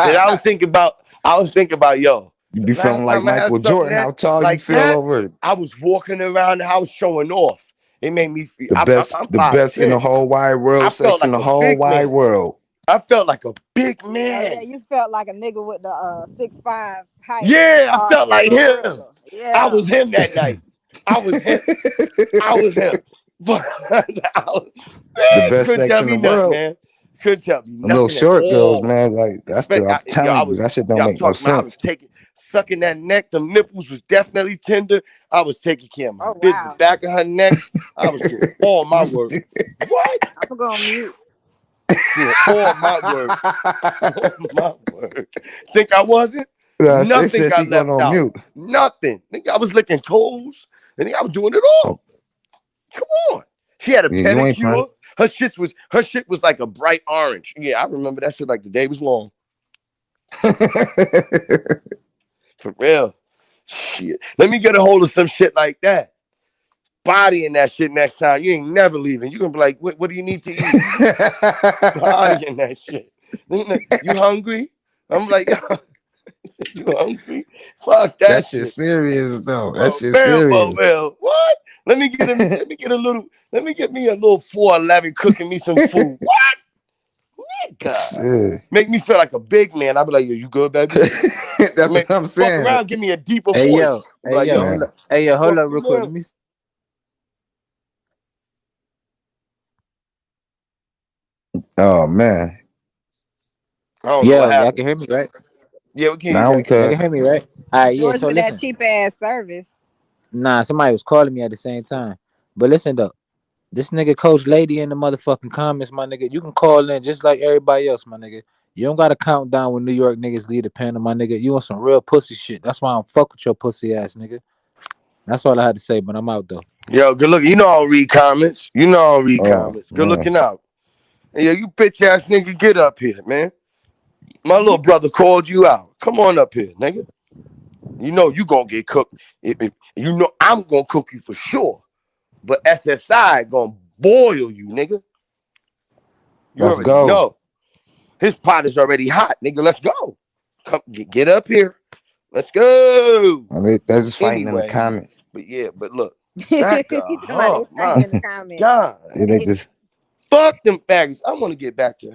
And I was thinking about, yo, You the be last feeling like time I had Michael something Jordan, how that tall you like feel that, over it. I was walking around the house showing off. It made me feel The I'm best in the 5'10". whole wide I world, felt sex in like the a whole big wide man. world. I felt like a big Oh yeah, man. you felt like a nigga with the 6'5" height Yeah, I felt like for him. real. I Yeah. was him that night. I was him. I was him. But The man, best couldn't sex tell in me the nothing, world. man. Couldn't tell me Them little nothing at short girls, all. man. Like I'm telling you, that shit don't I'm make no talking about I was sense. sucking that neck. The nipples was definitely tender. I was taking care of my Oh bitch, the wow. back of her neck. I was doing all my work. What? I'm gonna go on mute. Doing all my work. All my work. Think I wasn't? She Nothing said she got going left on out. mute. Nothing. Think I was licking toes. I think I was doing it all. Come on. She had a You ain't playing. pedicure. Her shit was like a bright orange. Yeah, I remember that shit like the day was long. For real. Shit. Let me get a hold of some shit like that. Bodying that shit next time. You ain't never leaving. You gonna be like, what do you need to eat? Bodying that shit. You hungry? I'm like, you hungry? Fuck That that shit shit. serious though. That For shit real, for serious. real. What? Let me get me a little 411 cooking me some food. What? Nigga. Shit. Make me feel like a big man. I'll be like, yo, you good, baby? That's what I'm Fuck saying. around, give me a deeper Hey voice. yo, I'll be like, yo, hold Man. up. Hey yo, hold fuck up you, real quick. man. Let me. Oh man. I don't know what Yo, y'all happened. can hear me, right? Yeah, we can hear you Now we back. Y'all could. can hear me, right? All right, yeah. George So with that listen, cheap ass service. nah, somebody was calling me at the same time. But listen though, this nigga Coach Lady in the motherfucking comments, my nigga. You can call in just like everybody else, my nigga. You don't gotta count down when New York niggas leave the panel, my nigga. You on some real pussy shit. That's why I don't fuck with your pussy ass, nigga. That's all I had to say, but I'm out though. Yo, good looking. You know I'll read comments. You know I'll read Oh comments. Good man. looking out. Hey, yo, you bitch ass nigga, get up here, man. My little brother called you out. Come on up here, nigga. You know you gonna get cooked. You know I'm gonna cook you for sure. But SSI gonna boil you, nigga. You Let's already go. know. His pot is already hot, nigga. Let's go. Come get up here. Let's go. I mean, they're But just fighting in the anyway, comments. but yeah, but look, He back talking up. about they Oh fighting my in the comments. God. It ain't just Fuck them faggots. I want to get back to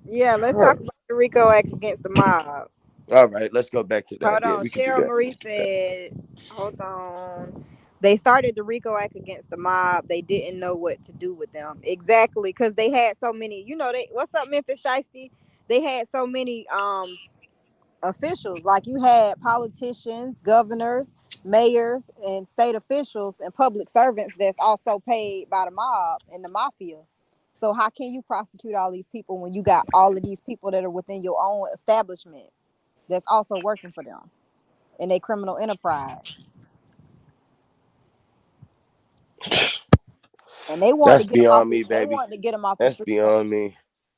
Yeah, let's talk her. about the Rico act against the mob. All right, let's go back to that. Hold Yeah, on. we can do Cheryl that. We Marie can do that. said, hold on. They started the RICO Act against the mob. They didn't know what to do with them. Exactly. Because they had so many, what's up, Memphis Shiesty? They had so many officials. Like you had politicians, governors, mayors, and state officials and public servants that's also paid by the mob and the mafia. So how can you prosecute all these people when you got all of these people that are within your own establishments that's also working for them in a criminal enterprise? And they wanted That's to get them off beyond the me, they baby. wanted to get them off the That's street beyond me.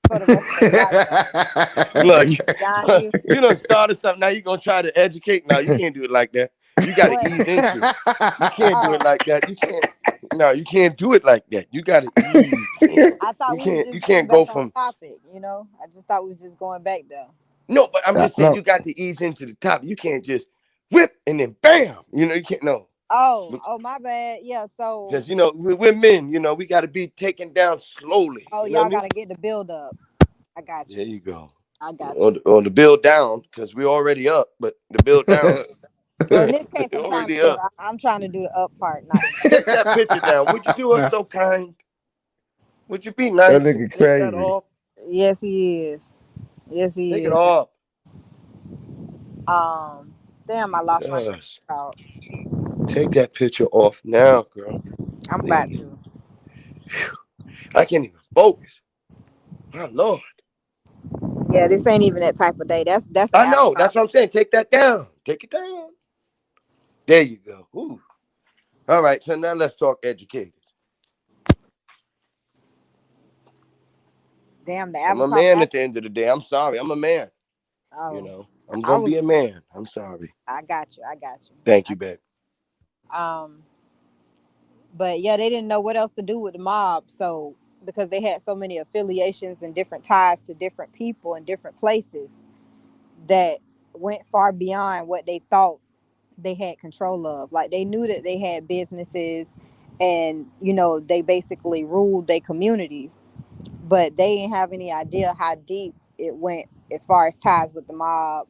for the rest of their life. Look, Beyond you. you done started something. Now you gonna try to educate. No, you can't do it like that. You got to What? ease into it. You can't do Oh, it like that. You can't. No, you can't do it like that. You got to ease in. I thought You we was can't. just You getting can't back go on from topic. I just thought we was just going back there. no. But I'm just saying no. you got to ease into the top. You can't just whip and then bam. You know you can't. No, Oh, my bad. Yeah, so because we're men. We got to be taken down slowly. You know what I y'all mean? gotta get the build up. I got There you. you go. I got you. On the build down because we're already up, but the build down, Well, in this case, we're I'm trying to already do up. I'm trying to do the up part, not the down. Take that picture down. Would you do us so kind? Would you be That nice and nigga take that crazy. off? Yes, he is. Yes, Take he it is. off. Um, damn, I lost my train Jesus. of thought. Take that picture off now, girl. I'm about Please. to. I can't even focus. My Lord. Yeah, this ain't even that type of day. That's an I after know. That's what topic. I'm saying. Take that down. Take it down. There you go. Ooh. All right. So now let's talk educators. Damn, the I'm a avatar man back. at the end of the day. I'm sorry. I'm a man. Oh, I'm I going to was. be a man. I'm sorry. I got you. I got you. Thank you, babe. Um, but yeah, they didn't know what else to do with the mob. So because they had so many affiliations and different ties to different people in different places that went far beyond what they thought they had control of. Like they knew that they had businesses and they basically ruled their communities, but they didn't have any idea how deep it went as far as ties with the mob,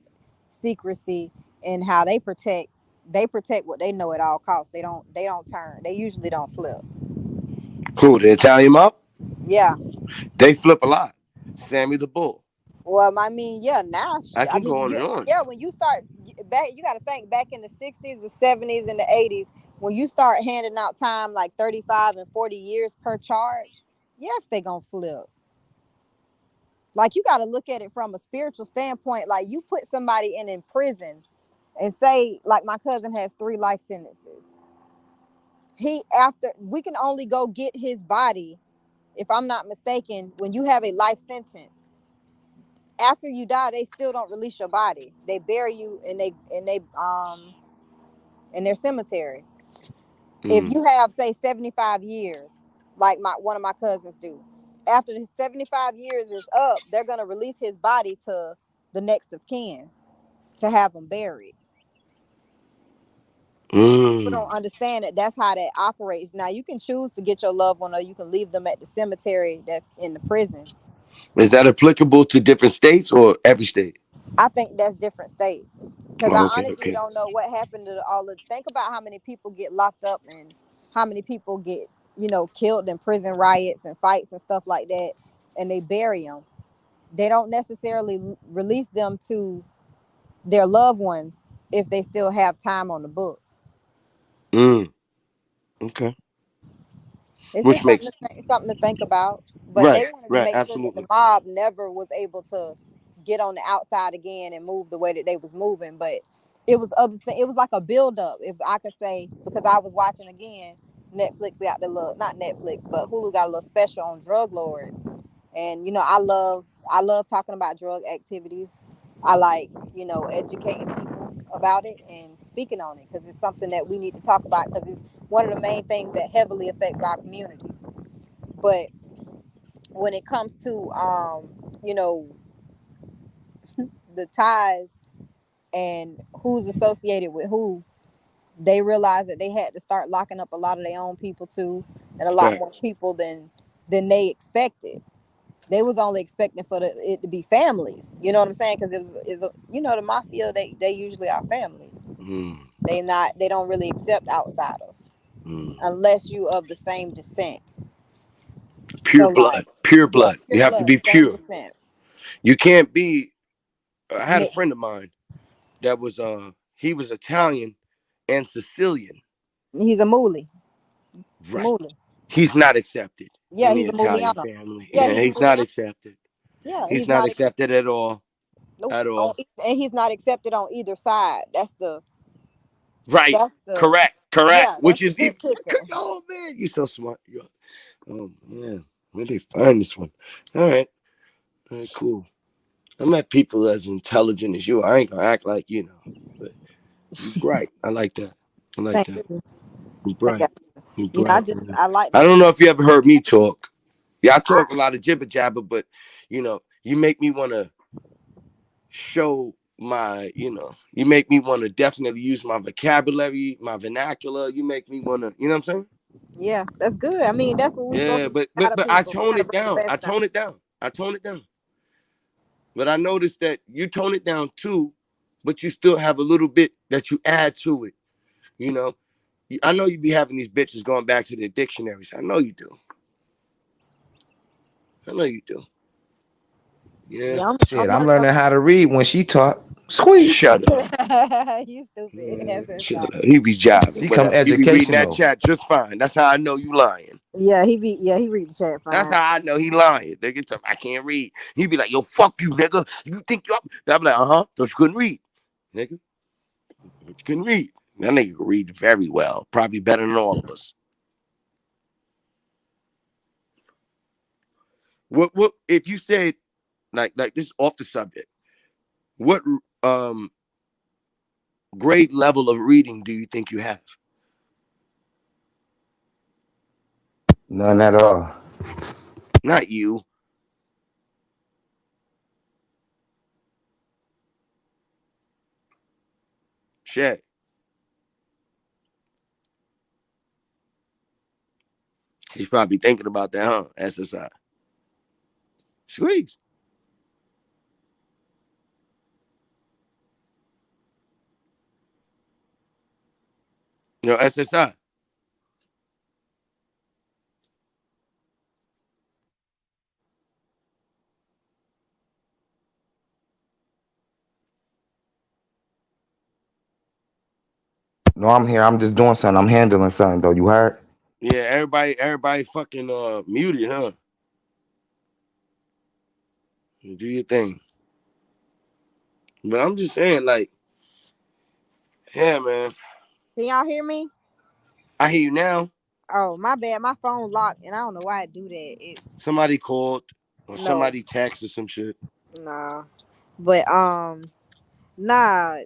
secrecy, and how they protect what they know at all costs. They don't turn. They usually don't flip. Cool. The Italian mob, Yeah. they flip a lot. Sammy the Bull. Well, I mean, yeah. Now, I I can mean, go on and on. yeah. When you start back, you got to think back in the '60s, the '70s, and the '80s. When you start handing out time like 35 and 40 years per charge, yes, they gonna flip. Like you got to look at it from a spiritual standpoint. Like you put somebody in prison and say, like my cousin has 3 life sentences. He after we can only go get his body if I'm not mistaken, when you have a life sentence, after you die, they still don't release your body. They bury you in their cemetery. If Mm. you have, say, 75 years, like one of my cousins do, after the 75 years is up, they're gonna release his body to the next of kin to have him buried. People Mm. don't understand that that's how that operates. Now you can choose to get your loved one, or you can leave them at the cemetery that's in the prison. Is that applicable to different states or every state? I think that's different states, because I Oh, okay, honestly okay. don't know what happened to all the. Think about how many people get locked up and how many people get, killed in prison riots and fights and stuff like that, and they bury them. They don't necessarily release them to their loved ones if they still have time on the books. Mm. Okay. It's Which just makes something to think about. But right, they wanted to right, make sure that the absolutely. mob never was able to get on the outside again and move the way that they was moving. But it was it was like a buildup, if I could say, because I was watching again. Netflix got the little, not Netflix, but Hulu got a little special on drug lords. And I love talking about drug activities. I like, educating people about it and speaking on it, because it's something that we need to talk about, because it's one of the main things that heavily affects our communities. But when it comes to you know the ties and who's associated with who, they realized that they had to start locking up a lot of their own people too, and a lot more Facts. people than they expected. They was only expecting for it to be families. You know what I'm saying? Because the mafia, they usually are family. Mm. They don't really accept outsiders Mm. unless you of the same descent. Pure So like, blood. Pure yeah, blood. pure You have to blood, be same pure. descent. You can't be. I had a Mi- friend of mine that was he was Italian and Sicilian. He's a moolie. He's a Right. moolie. He's not accepted Yeah, in the he's a Italian muliano. family. Yeah, Yeah, he's a he's not muliano. accepted. Yeah, He's he's not not accepted. accepted at all. Nope. At all. And he's not accepted on either side. Right. That's the Correct. Correct. yeah, Which that's the is even. big kicker. Oh man, you're so smart. Oh man, where they find this one? All right. All right. Cool. I met people as intelligent as you. I ain't gonna act like but you bright. I like that. I like Thank that. you. You Thank you. bright. You I bright, just man. I like I to don't know if you ever heard me talk. Yeah, I I talk a lot of jibber jabber, but you make me want to show you make me want to definitely use my vocabulary, my vernacular. You make me want to, you know what I'm saying? yeah, that's good. I mean, that's what we're supposed Yeah, to do but out but of but I people. We tone gotta it bring the down. I best out. tone it down. I tone it down. But I noticed that you tone it down too, but you still have a little bit that you add to it. You know, I know you be having these bitches going back to their dictionaries. I know you do. I know you do. Yeah. Yeah, I'm Shit, I'm working learning how to read when she talk. Squeak. Shut up. on you stupid. Yeah, That's his shut side. up. He be jiving, She come whatever. You be reading that educational. chat just fine. That's how I know you lying. He read the chat That's fine. how I know he lying. Nigga, I can't read. He be like, yo, fuck you, nigga. You think you up? I'm like, uh-huh. So you couldn't read, nigga. You couldn't read. That nigga can read very well. Probably better than all of us. What if you said like this off the subject? What um grade level of reading do you think you have? None at all. Not you. Shit. He's probably thinking about that, huh? SSI. Squeaks. SSI. No, I'm here. I'm just doing something. I'm handling something though. You heard? Yeah, everybody fucking muted, huh? Do your thing. But I'm just saying, like, yeah, man. Can y'all hear me? I hear you now. Oh, my bad. My phone locked, and I don't know why I do that. It's Somebody called or no, somebody texted some shit. nah. But nah.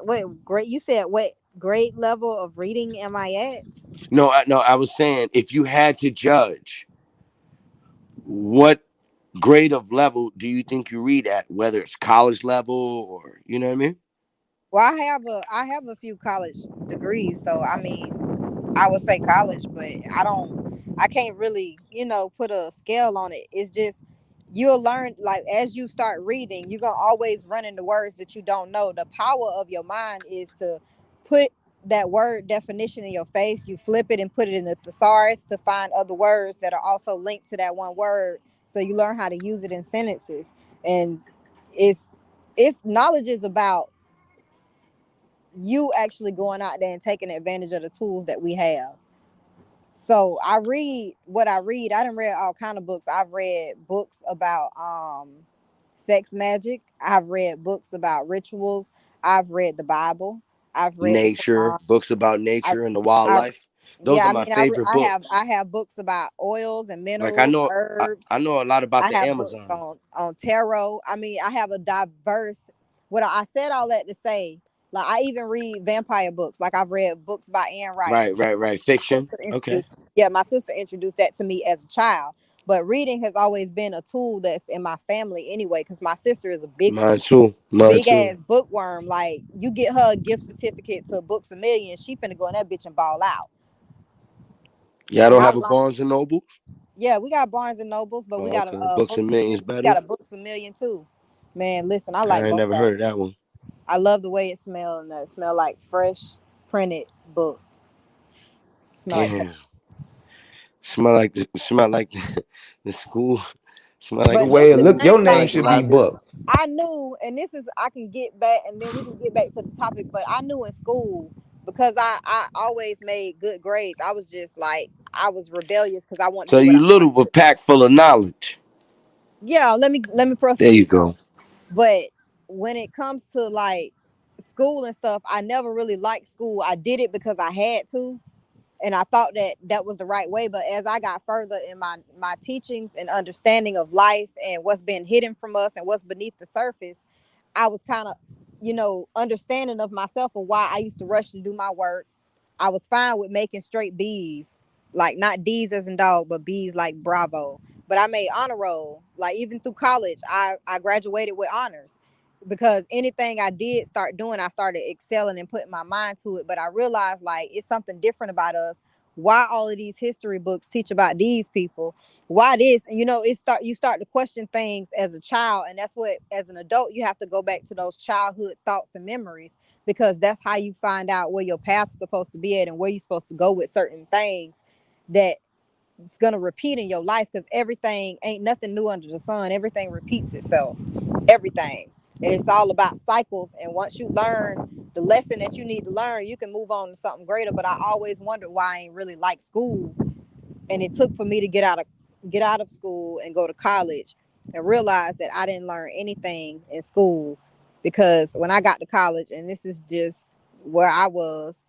What great? You said what grade level of reading am I at? No, I was saying if you had to judge, what grade of level do you think you read at? Whether it's college level or you know what I mean? Well, I have a few college degrees, so I mean, I would say college, but I can't really, put a scale on it. It's just you'll learn like as you start reading, you're gonna always run into words that you don't know. The power of your mind is to put that word definition in your face, you flip it and put it in the thesaurus to find other words that are also linked to that one word. So you learn how to use it in sentences. And it's it's knowledge is about you actually going out there and taking advantage of the tools that we have. So I read what I read. I done read all kind of books. I've read books about sex magic. I've read books about rituals. I've read the Bible. I've read the Nature, Quran. books about I, nature and the I wildlife. Those yeah, are I my mean, favorite books. I have books about oils and Like I minerals, know herbs. I know a lot about I the have books Amazon. on tarot. I mean, I have a diverse. What I said all that to say, like I even read vampire books. Like I've read books by Anne Right, Rice. right, right. Fiction. Sister Okay. introduced, yeah, my sister introduced that to me as a child. But reading has always been a tool that's in my family anyway, because my sister is a big Mine too. Mine big too. ass bookworm. Like you get her a gift certificate to Books a Million, she finna go in that bitch and ball out. Y'all And don't I have a like, Barnes and Noble? yeah, we got Barnes and Nobles, but we Oh, got a okay. Books and Millions we better. got a Books a Million too. Man, listen, I like I ain't both never of heard them. of that one. I love the way it smells, and that it smell like fresh printed books. Smell like Damn. Smell like the school. Smell like but the this Well, the look, school. your thing, Smell name like like the should be library. Book. I knew, and this is I can get back, and then we can get back to the topic. But I knew in school because I always made good grades. I was just like I was rebellious because I wanted to So do what you I little wanted to but do. packed full of knowledge. Yeah, let me There you proceed though. go. But when it comes to like school and stuff, I never really liked school. I did it because I had to, and I thought that that was the right way. But as I got further in my teachings and understanding of life and what's been hidden from us and what's beneath the surface, I was kind of, understanding of myself of why I used to rush to do my work. I was fine with making straight B's, like not D's as in dog, but B's like Bravo. But I made honor roll. Like even through college, I graduated with honors because anything I did start doing, I started excelling and putting my mind to it. But I realized like it's something different about us. Why all of these history books teach about these people? Why this? And you start to question things as a child, and that's what as an adult you have to go back to those childhood thoughts and memories because that's how you find out where your path's supposed to be at and where you're supposed to go with certain things that it's gonna repeat in your life because everything ain't nothing new under the sun. Everything repeats itself. Everything. And it's all about cycles. And once you learn the lesson that you need to learn, you can move on to something greater. But I always wondered why I ain't really like school. And it took for me to get out of school and go to college and realize that I didn't learn anything in school because when I got to college, and this is just where I was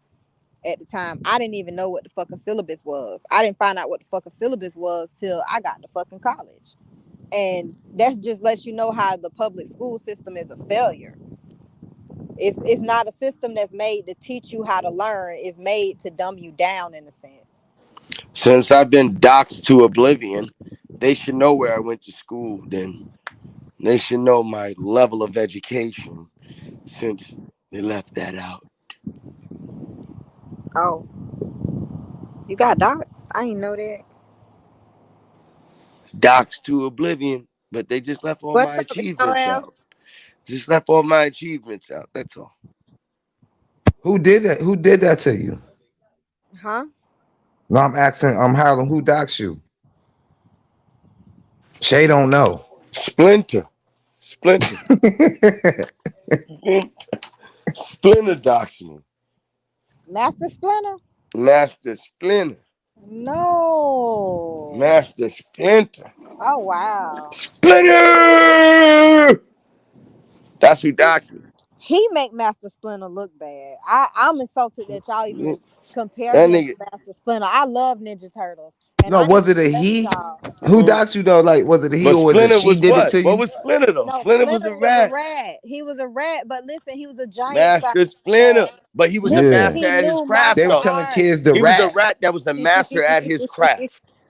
at the time, I didn't even know what the fucking syllabus was. I didn't find out what the fucking syllabus was till I got to fucking college. And that just lets you know how the public school system is a failure. It's not a system that's made to teach you how to learn. It's made to dumb you down in a sense. Since I've been doxxed to oblivion, they should know where I went to school. Then they should know my level of education. Since they left that out, Oh, you got docs? I ain't know that. doxxed to oblivion, but they just left all What's my up, achievements LOL? out. Just left all my achievements out. That's all. Who did that? Who did that to you? Huh? No, I'm asking. I'm Harlem. Who docs you? Shay don't know. Splinter, Splinter, Splinter doxed me. Master Splinter? Master Splinter. No. Master Splinter. Oh wow. Splinter! That's who doxed me. He make Master Splinter look bad. I'm insulted that y'all even compare That him nigga, to Master Splinter. I love Ninja Turtles, and No, I need was to it a let he? y'all. Who mm. doxed you though? Like, was it a he But or was it Splinter she was did it what? to What you? was Splinter though? No, Splinter was Splinter a was a rat. rat. He was a rat, but listen, he was a giant size Master rat. Splinter. But he was a Listen, Yeah. master he at his knew craft They martial was though. telling kids arts. to He was a rat. rat that was a master at his craft.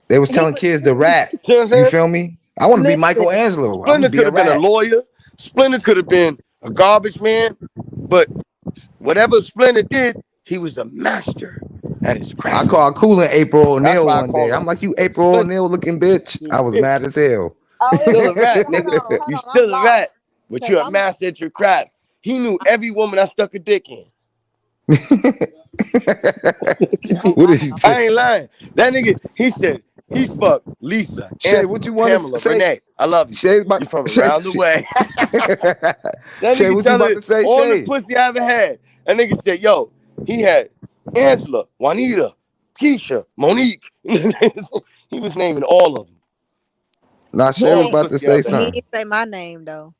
They was He telling was. kids to rat. You know what I'm You saying? feel me? I want to be Listen, Michelangelo. I'm gonna Splinter be could a have been a rat. lawyer. Splinter could have been a garbage man. But whatever Splinter did, he was a master at his I craft. called Cooling April That's O'Neil why I one day. call I'm him like, you a April Splinter. O'Neil looking bitch. You I was bitch. mad as hell. oh, You still a rat, hold nigga. on, hold You on. I'm still a rat. lost But because you're a master at your craft. He knew I'm. every woman I stuck a dick in. Oh What did you wow. say? I ain't lying. That nigga, he said he fucked Lisa, Shay, what Angela, you want to Pamela, say? Renee. I love you. Shay, about, You from Shay, around the way. That Shay, nigga what you tell about her to say, all the Shay? pussy I ever had. That nigga said, yo, he had Angela, Juanita, Keisha, Monique. He was naming all of them. Nah, He Shay was All the ain't. about to pussy I say ever He had. something. ain't say my name though.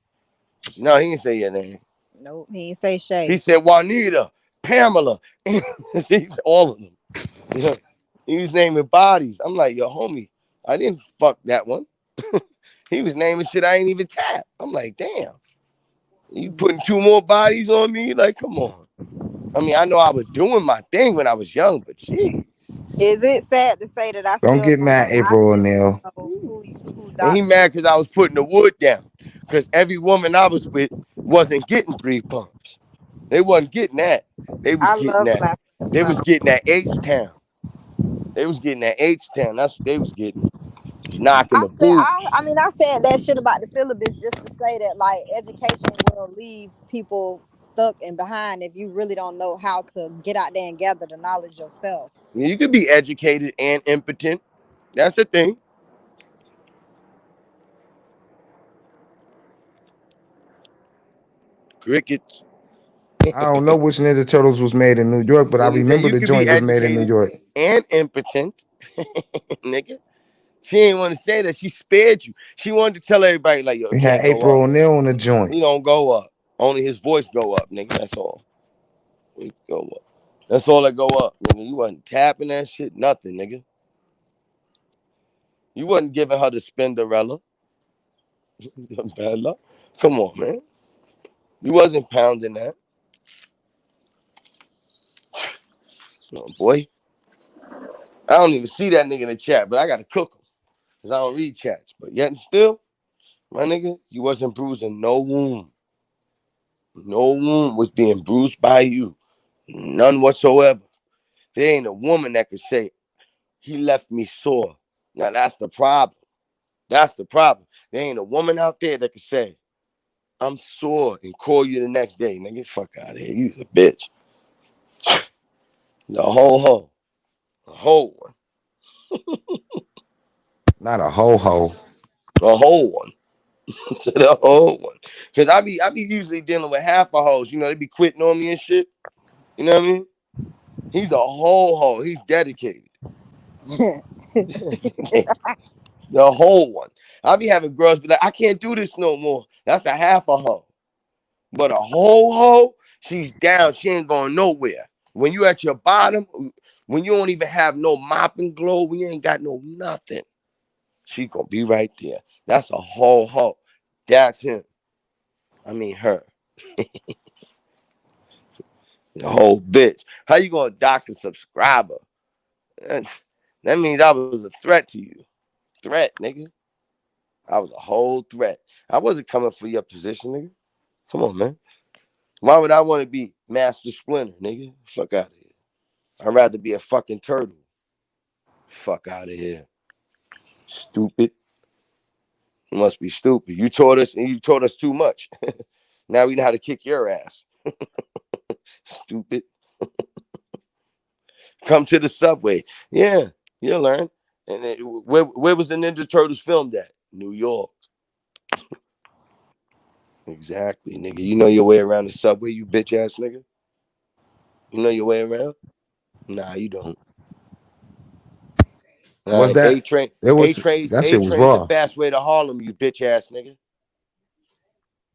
No, he didn't say your name. Nope. He ain't say He Shay. said Juanita, Pamela. He said all of them. You know, he was naming bodies. I'm like, yo, homie, I didn't fuck that one. He was naming shit I ain't even tap. I'm like, damn, you putting two more bodies on me? Like, come on. I mean, I know I was doing my thing when I was young, but geez. Is it sad to say that I Don't still get don't mad, know? I April still O'Neil. don't know who And he doxed me. mad because I was putting the wood down. Because every woman I was with wasn't getting 3 pumps. They wasn't getting that. They was I getting love that. my They was Splinter. getting that H-Town. They was getting that H-Town. That's what they was getting. Just knocking the boots. I mean I said that shit about the syllabus just to say that like education will leave people stuck and behind if you really don't know how to get out there and gather the knowledge yourself. You could be educated and impotent. That's the thing. Crickets. I don't know which Ninja Turtles was made in New York, but I Nigga said remember you the could be joint was made in New educated York. and impotent. Nigga. She ain't want to say that. She spared you. She wanted to tell everybody, like, yo, It it had can't go April up. O'Neil on the joint. He don't go up. Only his voice go up, nigga. That's all. He go up. That's all that go up, nigga. You wasn't tapping that shit, nothing, nigga. You wasn't giving her the Spinderella. Bella. Come on, man. You wasn't pounding that. Oh, boy. I don't even see that nigga in the chat, but I gotta cook him. Because I don't read chats. But yet and still, my nigga, you wasn't bruising no wound. No wound was being bruised by you. None whatsoever. There ain't a woman that could say, he left me sore. Now that's the problem. That's the problem. There ain't a woman out there that could say, I'm sore and call you the next day. Nigga, fuck out of here. You's a bitch. The whole hoe. The whole one. Not a ho ho. The whole one. The whole one. Cause I be usually dealing with half a hoes. You know, they be quitting on me and shit. You know what I mean? He's a whole hoe. He's dedicated. The whole one. I be having girls be like, I can't do this no more. That's a half a hoe. But a whole hoe, she's down. She ain't going nowhere. When you at your bottom, when you don't even have no mopping glow, when you ain't got no nothing, she gonna be right there. That's a whole hoe. That's him. I mean her. The whole bitch. How you gonna dox a subscriber? That means I was a threat to you. Threat, nigga. I was a whole threat. I wasn't coming for your position, nigga. Come on, man. Why would I want to be Master Splinter, nigga? Fuck out of here. I'd rather be a fucking turtle. Fuck out of here. Stupid. You must be stupid. You taught us and you taught us too much. Now we know how to kick your ass. Stupid. Come to the subway. Yeah, you'll learn. And where was the Ninja Turtles filmed at? New York. Exactly, nigga. You know your way around the subway, you bitch ass nigga. You know your way around? Nah, you don't. All Was right, A that? train, It A was train, that A shit was train's the raw. fast way to Harlem, you bitch ass nigga.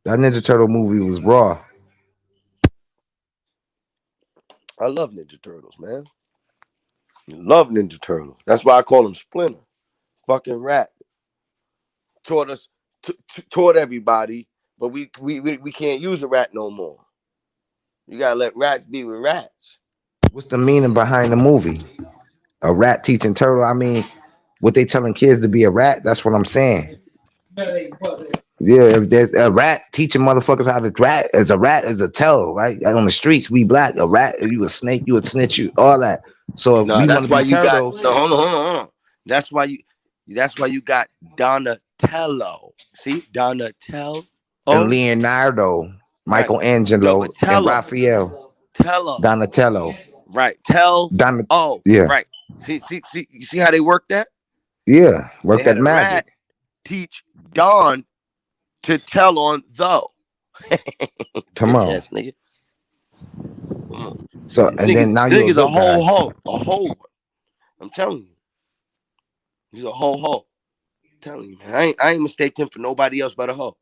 That Ninja Turtle movie was raw. I love Ninja Turtles, man. Love Ninja Turtles. That's why I call him Splinter. Fucking rat. Taught us, taught everybody, but we can't use a rat no more. You gotta let rats be with rats. What's the meaning behind the movie? A rat teaching turtle. I mean, what they telling kids to be a rat? That's what I'm saying. Yeah, if there's a rat teaching motherfuckers how to rat is a tell, right? Like on the streets, we black. A rat, you a snake, you a snitch, you all that. So if No, we want that's to why be you got. turtles No, hold on. That's why you. That's why you got Donatello. See, Donatello. and Leonardo, Right. No, Michelangelo, but and Tello. Raphael, Tello. Donatello, Right. Tell. Don, Oh, yeah, right. See. You see how they work that? yeah, They work had that a magic. rat teach Don to tell on though. Come Bitch on. ass nigga. Come on. So and then now This you're a nigga's a good guy. a whole one. I'm telling you, he's a whole. I'm telling you, man. I ain't mistake him for nobody else but a hoe.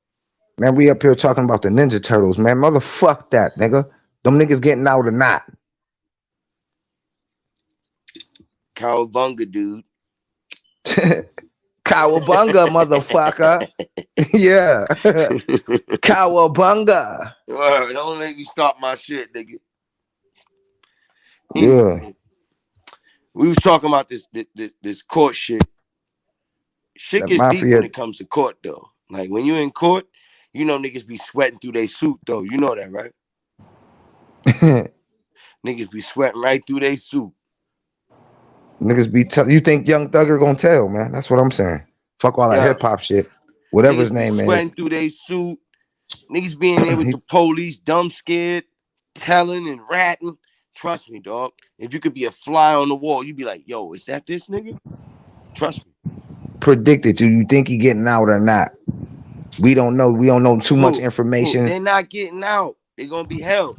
Man, we up here talking about the Ninja Turtles, man. Motherfuck that, nigga. Them niggas getting out or not. Cowabunga, dude. Cowabunga, motherfucker. Yeah. Cowabunga. Don't make me stop my shit, nigga. Yeah. We was talking about this court shit. Shit That gets deep when mafia. it comes to court, though. Like when you in court, you know niggas be sweating through their suit, though. You know that, right? Niggas be sweating right through their suit. Niggas be you think Young Thugger gonna tell, man? That's what I'm saying. Fuck all that Yeah. hip hop shit. Whatever his Niggas be name sweating is. through their suit. Niggas being there with the police, dumb scared, telling and ratting. Trust me, dog. If you could be a fly on the wall, you'd be like, yo, is that this nigga? Trust me. Predicted. Do you think he getting out or not? We don't know. We don't know too much Who? information. They're not getting out. They're gonna be held.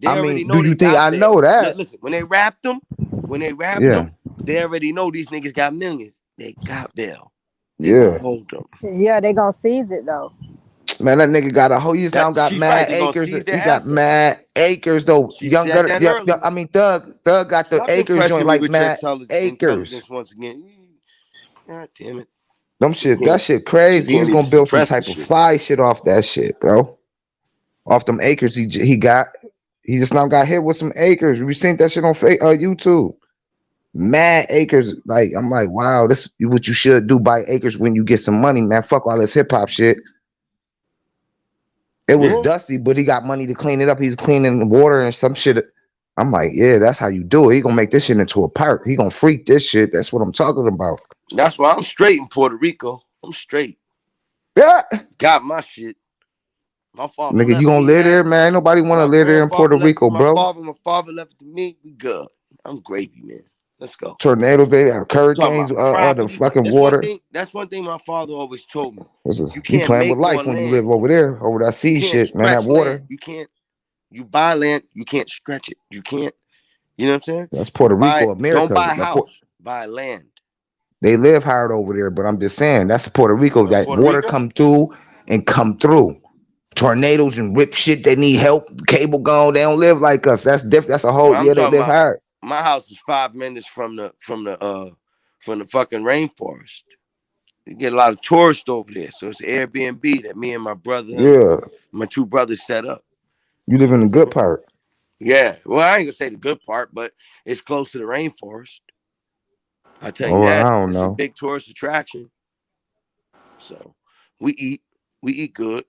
They I already mean, do know you they think got I bail. know that? Listen, when they wrapped them, Yeah. they already know these niggas got millions. They got bail. They Yeah. gonna hold them. Yeah, they gonna seize it though. Man, that nigga got a whole. He's now got She's right. mad They're gonna acres. seize their He got assets. mad acres though. She said that earlier. I mean, Thug got the Stop acres joint impressing me like with your mad acres. intelligence once again. God damn it. Them shit, that shit crazy. He was Can't even gonna build some suppress the type of shit. fly shit off that shit, bro. Off them acres he got. He just now got hit with some acres. We seen that shit on YouTube. Mad acres. Like I'm like, wow, this is what you should do. Buy acres when you get some money, man. Fuck all this hip hop shit. It was dusty, but he got money to clean it up. He's cleaning the water and some shit. I'm like, yeah, that's how you do it. He gonna make this shit into a park. He gonna freak this shit. That's what I'm talking about. That's why I'm straight in Puerto Rico. I'm straight. Yeah. Got my shit. My father Nigga, you left gonna me, live there, man. man? Ain't nobody wanna My live there in grandfather Puerto left it Rico, to my bro. father. My father left it to me. We good. I'm gravy, man. Let's go. Tornadoes, they have Talking hurricanes, about the property. fucking water. That's one thing my father always told me. You You can't playing with make life on when you land. live over there, over that You sea can't shit, man. That stretch land. water. You buy land. You can't stretch it. You can't. You know what I'm saying? That's Puerto Rico, Don't America. buy a house. Buy land. They live hard over there, but I'm just saying that's Puerto Rico. That Puerto water Rico? come through and come through. Tornadoes and rip shit. They need help. Cable gone. They don't live like us. That's different. That's a whole. Well, I'm Yeah, they talking live about hard. my house is 5 minutes from the fucking rainforest. You get a lot of tourists over there, so it's Airbnb that me and my brother, Yeah, my two brothers set up. you live in the good part. Yeah, well, I ain't gonna say the good part, but it's close to the rainforest. I tell you Oh, I that don't it's a know. big tourist attraction. So we eat good.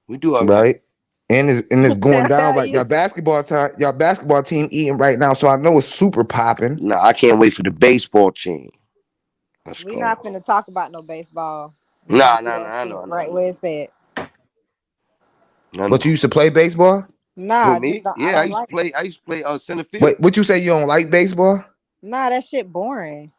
We do all right. Right? And it's going down right. You- Y'all basketball team eating right now, so I know it's super popping. Nah, I can't wait for the baseball team. Let's we go. not finna talk about no baseball. We Nah, gonna do that I shit know. right where it's at. But you used to play baseball? Who, Nah, I just me? don't, I Yeah, don't like. I used to play center field. Wait, what you say you don't like baseball? Nah, that shit boring.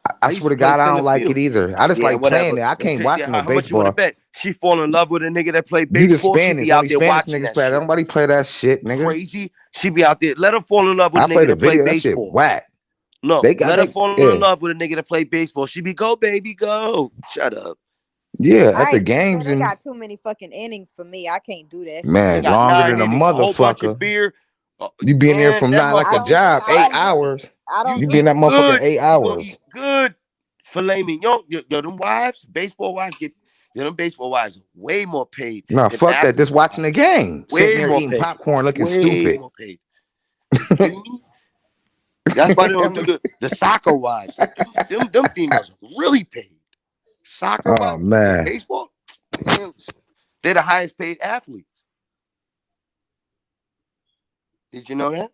I I used swear to to play God, I center don't like it field. either. I just Yeah, like whatever. playing it. I can't watch no How much you want to baseball. bet? She fall in love with a nigga that play You the baseball. She Spanish. be out Only there Spanish watching niggas that play that. shit. Nobody play that shit, nigga. Crazy. She be out there. Let her fall in love with I a nigga played the that play video. That shit baseball. whack. No, They got let her they fall in love with a nigga that play baseball. She be go, baby, go. Shut up. yeah at the Man, games they and got too many fucking innings for me. I can't do that They shit. man got longer 9 than a innings, a whole bunch of motherfucker. beer. You be in there Man, from that not like I a motherfucker don't. be job, I eight don't packed. drink. hours. I don't You be in drink. that motherfucker Good. 8 You gonna hours. eat good filet mignon. Yo, them wives, baseball wives them baseball wives are way more paid Nah, than fuck that. Just basketball watching the wives. game, sitting Way there more eating paid. popcorn, looking Way stupid. more paid. You kidding me? That's why they don't do the soccer wives. Them females are really paid. Soccer Oh wives and man, baseball, man, they're the highest paid athletes. Did you know that?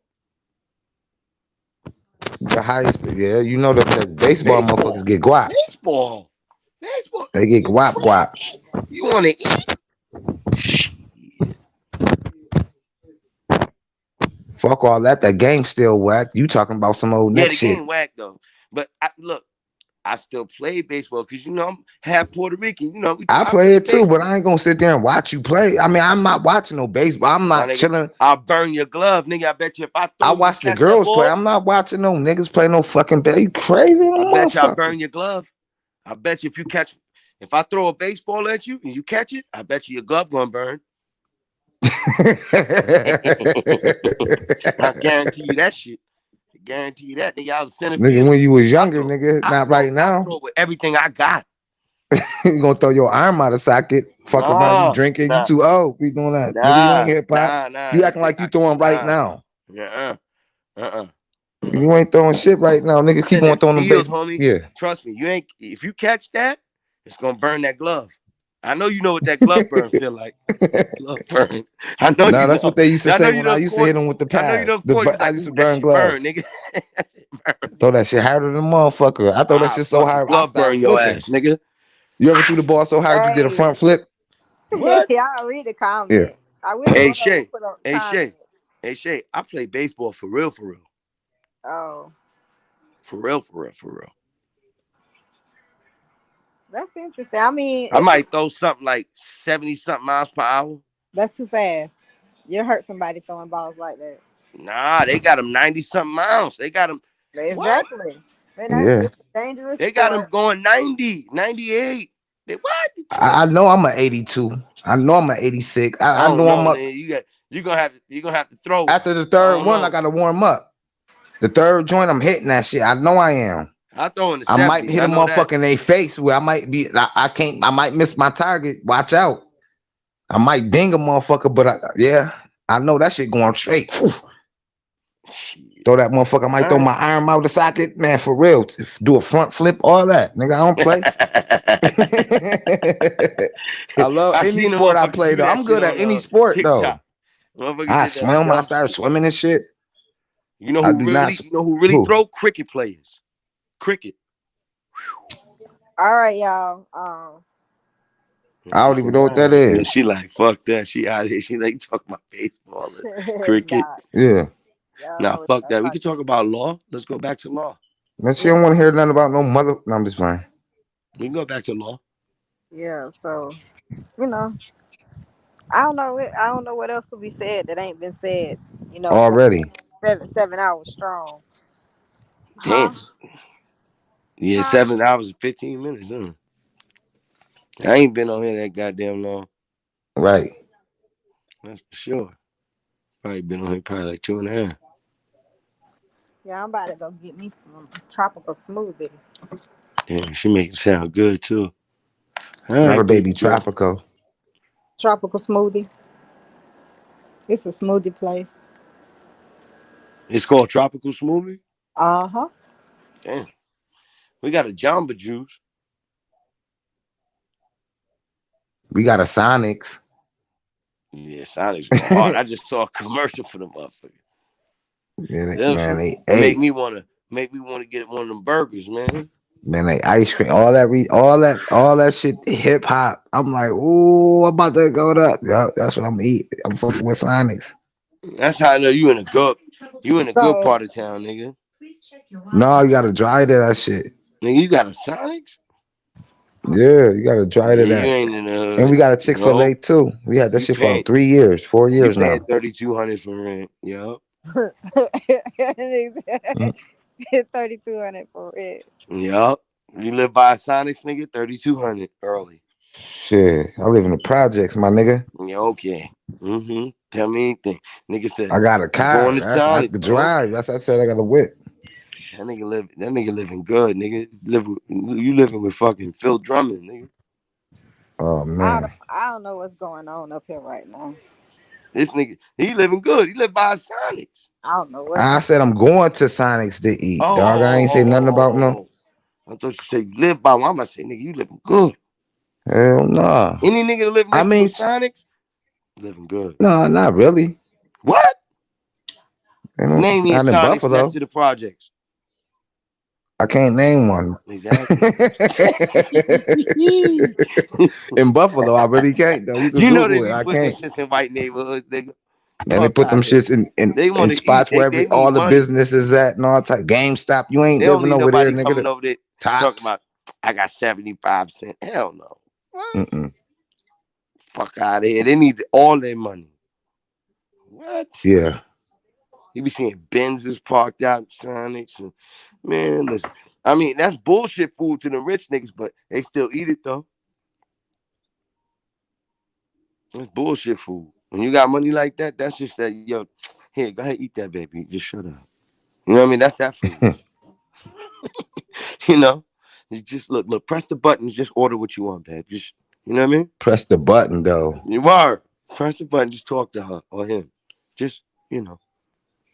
the highest. Yeah, you know the baseball motherfuckers Baseball. get guap. Baseball. Baseball. They get You guap guap. You want to eat? Fuck all that. That game still whack. You talking about some old Yeah, next the shit? game whack though. But look, I still play baseball because I'm half Puerto Rican. I I play play it too, but baseball. I ain't gonna sit there and watch you play. I mean, I'm not watching no baseball. I'm My not nigga, chilling. I'll burn your glove, nigga. I bet you if I I throw you watch the catch that girls play. ball, I'm not watching no niggas play no fucking ball. You crazy, I bet you I'll motherfucker? burn your glove. I bet you if I throw a baseball at you and you catch it, I bet you your glove gonna burn. I guarantee you that shit. I guarantee you that, nigga. I was center Nigga, field. when you was younger, nigga, not right I now. throw with everything I got. You gonna throw your arm out of socket? Fuck around, you No, drinking? You nah, too old? We doing that, nigga? You ain't nah, hip hop. nah, nah. You acting like you throwing right Nah, now. uh. You ain't throwing shit right now, nigga. Keep Center on throwing the field, base. homie. Yeah. Trust me, you ain't. If you catch that, it's gonna burn that glove. I know you know what that glove burn feel like. Glove burn. I know No, you that's know. what they used to I know say you when I done used to caught. hit them with the I know you done pads. caught. You was I like, used to ooh, that burn shit burn, gloves. nigga. Throw that shit harder than a motherfucker. I throw that Ah, shit so fucking hard, I glove burn stopped your flipping. ass, nigga. You ever threw the ball so hard you did a Hey, front flip? What? y'all read the Yeah. comment. I wish Hey one of them would Shay. put up Hey comment. Shay. Hey Shay. I play baseball for real, for real, Oh, for real, for real, for real. that's interesting. I mean, I might throw something like 70 something miles per hour. that's too fast. You hurt somebody throwing balls like that. Nah, they got them 90 something miles. They got them. What? Exactly. Man, Yeah. it's a dangerous They got them sport. going 90, 98. They, what? You I tripping? know I'm an 82. I know I'm an 86. I I don't know I'm know, up. man. You're gonna have to throw. After the I third don't one, I know. gotta warm up. The third joint, I'm hitting that shit. I know I am. I throw in the I might 70s. hit I a know that. motherfucker in their face where I might be. I can't. I might miss my target. Watch out. I might ding a motherfucker, but yeah, I know that shit going straight. Whew. Throw that motherfucker. I might All throw right. my arm out the socket, man. For real, do a front flip, all that, nigga. I don't play. I love I any seen a sport I motherfucker play do though. that I'm shit good at on any sport though. TikTok. Motherfucker I did that swim. I dumb started shit. swimming and shit. You know I who do not. really Who? throw? Cricket players. Cricket. All right, y'all. I don't even know what that Yeah, is. she like, fuck that. She out here. She like talking about baseball and cricket. Nah, Yeah. y'all Nah, know what fuck y'all that. We talking can talk about law. Let's go back to law. Man, she about. don't want to hear nothing about no mother. No, I'm just fine. We can go back to law. Yeah. So you know, I don't know. I don't know what else could be said that ain't been said. For Already. 7 hours strong. Huh? Damn. Yeah, Huh? 7 hours and 15 minutes. Huh? I ain't been on here that goddamn long. Right. That's for sure. Probably been on here probably like 2.5. Yeah, I'm about to go get me some tropical smoothie. Damn, she make it sound good too. All Not a right, baby baby girl. tropical. Tropical smoothie. It's a smoothie place. It's called Tropical Smoothie. Uh huh. Damn. We got a Jamba Juice. We got a Sonics. Yeah, Sonic's go hard. I just saw a commercial for the motherfucker. Man, they It ate. make me want to get one of them burgers, man. Man, they ice cream. All that shit. Hip hop. I'm like, ooh, I'm about to go to. Yeah, that's what I'm eating. I'm fucking with Sonics. That's how I know you in a good So part of town, nigga. No, you gotta dry to that shit. Nigga, you got a Sonics? Yeah, you gotta dry to Yeah, you that. ain't in the And we hood. got a Chick-fil-A Nope. too. We had that You shit for paying 3 years, 4 you years paying now. 3,200 for rent. Yup. 3,200 for it. Yup. You live by a Sonics, nigga, 3,200 early. Shit, I live in the projects, my nigga. Yeah, okay. Tell me anything. Nigga said, I got a I'm going car. to I Sonics. could Okay. drive. That's what I said. I got a whip. That nigga living good, nigga. You living with fucking Phil Drummond, nigga. Oh man. I don't know what's going on up here right now. This nigga, he living good. He live by Sonics. I don't know what's I said I'm going to Sonics to eat, dog. I ain't say nothing about no. Oh. I thought you said you live by one. I'm gonna say, nigga, you living good. Hell nah. Any nigga that live I next to a mean, Sonics, living good. no, not really. What? You know, Name me a not in Sonics next Buffalo. to the projects. I can't name one. Exactly. In Buffalo, I really can't though. You could You know they Google it. be I putting them can't. shits in white neighborhoods, nigga. And they Fuck put out them of here. shits in, They in want to eat. spots where They all need the money. businesses at and all type. GameStop, you ain't They don't living need over there, nobody nigga. coming over there talking Tops. about I got 75 cents. Hell no. What? Mm-mm. Fuck out of here. They need all their money. What? Yeah. You be seeing Benzes parked out, Sonics, and man, listen. I mean, that's bullshit food to the rich niggas, but they still eat it though. That's bullshit food. When you got money like that, that's just that, yo, here, go ahead, eat that, baby. Just shut up. You know what I mean? That's that food. You know? You just look, press the buttons, just order what you want, babe. Just, you know what I mean? Press the button though. You are. Press the button, just talk to her or him. Just,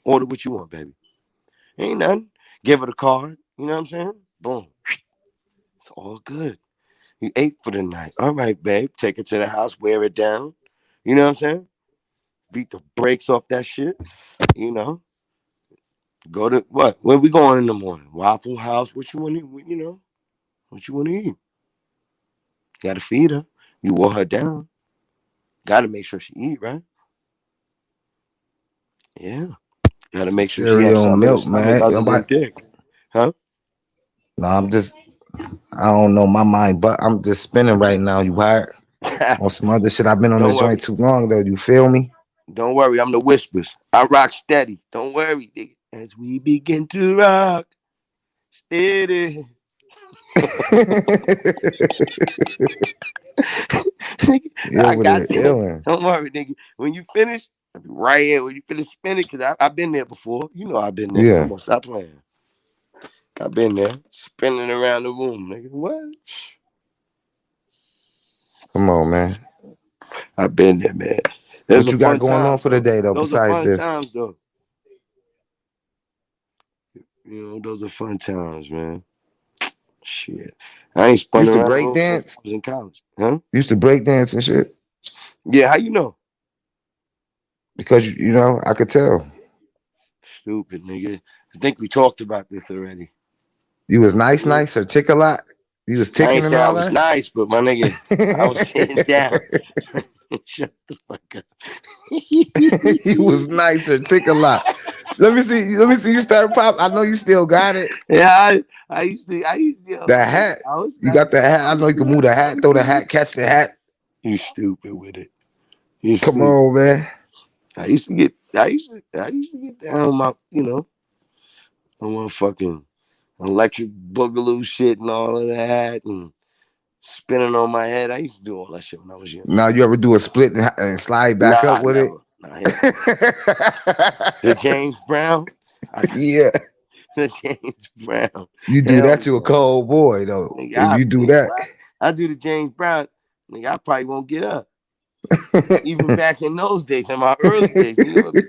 order what you want, baby. Ain't nothing. Give her the card. You know what I'm saying? Boom. It's all good. You ate for the night. All right, babe. Take it to the house, wear it down. You know what I'm saying? Beat the brakes off that shit. You know? Go to what? Where we going in the morning? Waffle House. What you want to eat? What you want to eat? Gotta feed her. You wore her down. Gotta make sure she eat, right? Yeah. Gotta Some make sure she has cereal and something in her milk, stomach man. other than Nobody. dick. Huh? No, I don't know my mind, but I'm just spinning right now. You hired on some other shit. I've been on Don't this joint worry. too long though. You feel me? Don't worry. I'm the whispers. I rock steady. Don't worry, nigga. As we begin to rock steady. You I over there got that. illin'. Don't worry, nigga. When you finish, I'll be right here. When you finish spinning, because I've been there before. You know I've been there. Yeah. Come on, stop playing. I've been there. Spinning around the room, nigga. What? Come on, man. I've been there, man. Those What are you got fun going on times, for the though. day though, Those are besides fun this? times, though. Those are fun times, man. Shit. I ain't You spun used to around the break room since I dance? was in college. Huh? You used to break dance and shit? Yeah, how you know? Because I could tell. Stupid, nigga. I think we talked about this already. You was nice, or tick a lot. You was I ticking ain't and say I all was that. nice, but my nigga, I was sitting down. Shut the fuck up. You was nice or tick a lot. Let me see. You start pop. I know you still got it. Yeah, I used to, The hat. I was You nice. got the hat. I know you can move the hat, throw the hat, catch the hat. You stupid with it. You Come stupid. on, man. I used to get down on my, on my fucking electric boogaloo shit and all of that and spinning on my head. I used to do all that shit when I was young. Now you ever do a split and slide back up Nah, with it? never. Nah, hell no. The James Brown? Yeah. The James Brown. You do Hell that to a no. cold boy though. If Nigga, you do that. what? I do the James Brown. Nigga, I probably won't get up. Even back in those days, in my early days, nigga would be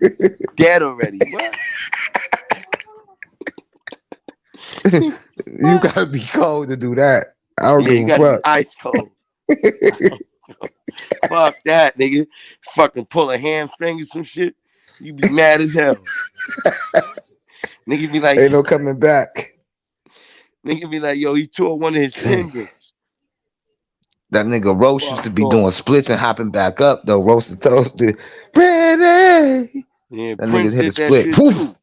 dead already. What? You gotta be cold to do that. I don't Yeah, give you a gotta be fuck. ice cold. Fuck that, nigga. Fucking pull a hamstring or some shit. You be mad as hell. Nigga be like, Ain't no coming back. yo, he tore one of his tendons. That nigga Roast used to Fucked be doing off. splits and hopping back up though. Roasted toasted. Ready. Yeah, That nigga Prince hit a did that split. shit Poof. too.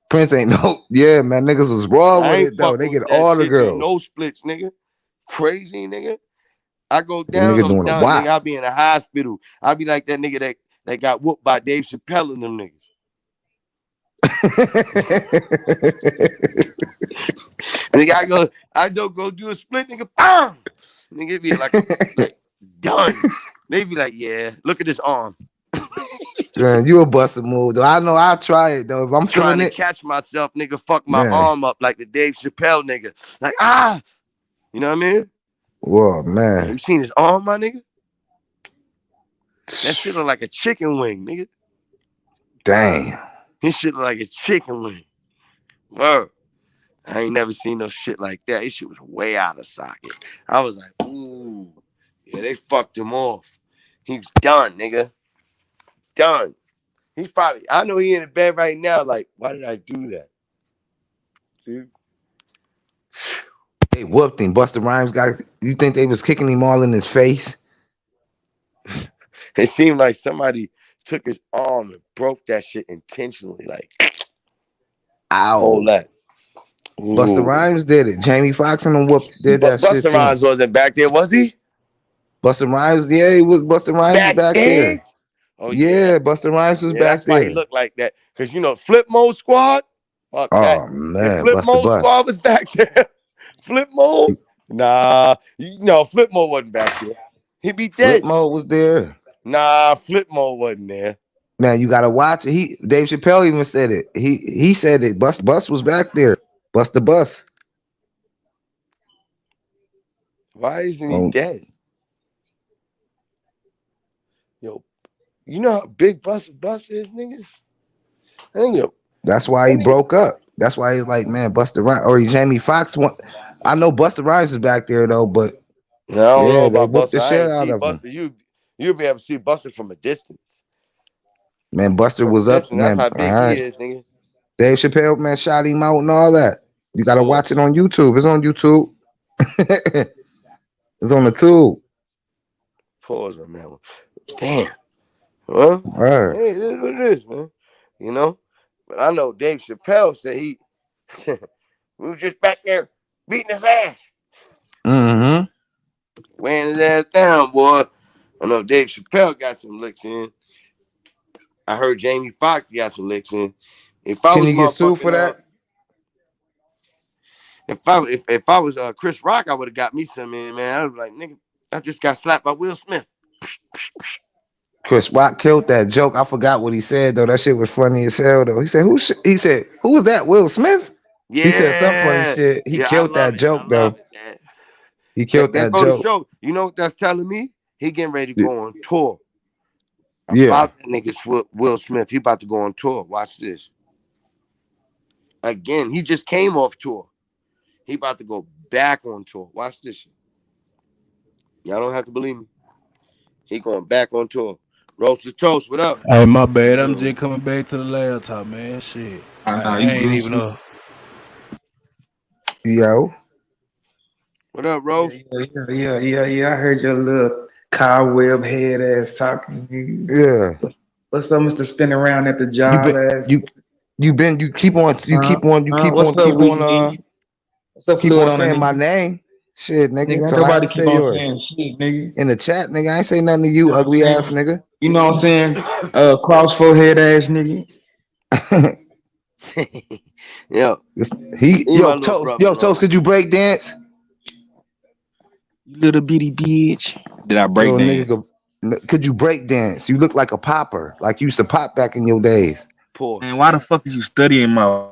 Prince ain't no. Yeah, man. Niggas was raw I with ain't it though. They fucking get with that all the shit, man. girls. No splits, nigga. Crazy, nigga. I go The down, nigga I'm doing a done, nigga. wop. I'll be in the hospital. I'll be like that nigga that got whooped by Dave Chappelle and them niggas. Nigga, I don't go do a split, nigga. Bam! Nigga be like done. They be like, yeah, look at his arm. Man, you a busted move though. I know I'll try it though. If I'm Trying feeling to it, catch myself, nigga, fuck my man. arm up like the Dave Chappelle nigga. Like, you know what I mean? Whoa, Yeah, man. you seen his arm, my nigga? That shit look like a chicken wing, nigga. Damn. His shit look like a chicken wing. Word. I ain't never seen no shit like that. This shit was way out of socket. I was like, ooh. Yeah, they fucked him off. He was done, nigga. Done. He's probably, I know he in the bed right now, like, why did I do that? Dude. They whooped him. Busta Rhymes got. You think they was kicking him all in his face? It seemed like somebody took his arm and broke that shit intentionally. Like, hold Ow. that. Busta Ooh. Rhymes did it. Jamie Foxx and them did that shit Busta to him. Rhymes wasn't back there, was he? Busta Rhymes, yeah, he was. Busta Rhymes was back Backstage? there. Oh, yeah. Yeah, Busta Rhymes was Yeah, back that's why he there. looked like that. Because, you know, Flip Mode Squad? Fuck that. Oh If man, Flip Busta Mode Bus. Squad was back there, Flip Mode? Nah. No, Flip Mode wasn't back there. He'd be Flip dead. Mode was there. Nah, Flip Mode wasn't there. Man, you gotta watch it. Dave Chappelle even said it. He said it. Bus was back there. Busta Bus. Why isn't he Oh, dead? Yo, you know how big Busta is, niggas? I think yo, that's why he broke up. That's why he's like, man, Busta Rhymes or Jamie Foxx. I know Busta Rhymes is back there though, but I don't know yeah, they about whooped the Busta. I shit ain't out see of him. Busta. You'll be able to see Busta from a distance. Man, Buster From a was up, distance, that's man. how All big he right. is, nigga. Dave Chappelle, man, shot him out and all that. You gotta watch it Pause. on YouTube. It's on YouTube. It's on the tube. Pause on that one. Damn. Well, All right. hey, it is what it is, man. You know? But I know Dave Chappelle said we were just back there beating his ass. Mm-hmm. Weighing his ass down, boy. I know Dave Chappelle got some licks in. I heard Jamie Foxx got some licks in. If I Can was he get sued for motherfucking that? if I was Chris Rock, I would have got me some in, man. I was like, nigga, I just got slapped by Will Smith. Chris Rock killed that joke. I forgot what he said though. That shit was funny as hell though. He said, He said, "Who was that? Will Smith?" He said some funny Yeah. shit. He Yeah, I killed love that it. I joke love though. it, man. He killed That that go to joke. show. You know what that's telling me? He getting ready to go on tour. Yeah. About that nigga Will Smith. He about to go on tour. Watch this. Again, he just came off tour. He about to go back on tour. Watch this shit. Y'all don't have to believe me. He going back on tour. Roast the toast. What up? Hey, my bad. I'm just coming back to the laptop, man. Shit. I I know you ain't good even shit. know. Yo. What up, Yeah, Roast? yeah. I heard your little cobweb head ass talking. Yeah. What's up, Mr. Spin around at the You job been ass? you keep Weak on nigga? What's up, keep fluid on on the saying my nigga? name. Shit, nigga. Nigga, ain't So how nobody I keep say on yours? saying shit, nigga. In the chat, nigga. I ain't say nothing to You you, know what I'm ugly ass saying? nigga. You know what I'm saying? Cross forehead ass nigga. Yo, he my little brother, Yo, man. Toast, could you break dance? You little bitty bitch. Did I break Yo, dance? nigga, could you break dance? You look like a popper, like you used to pop back in your days. Poor. Man, why the fuck is you studying my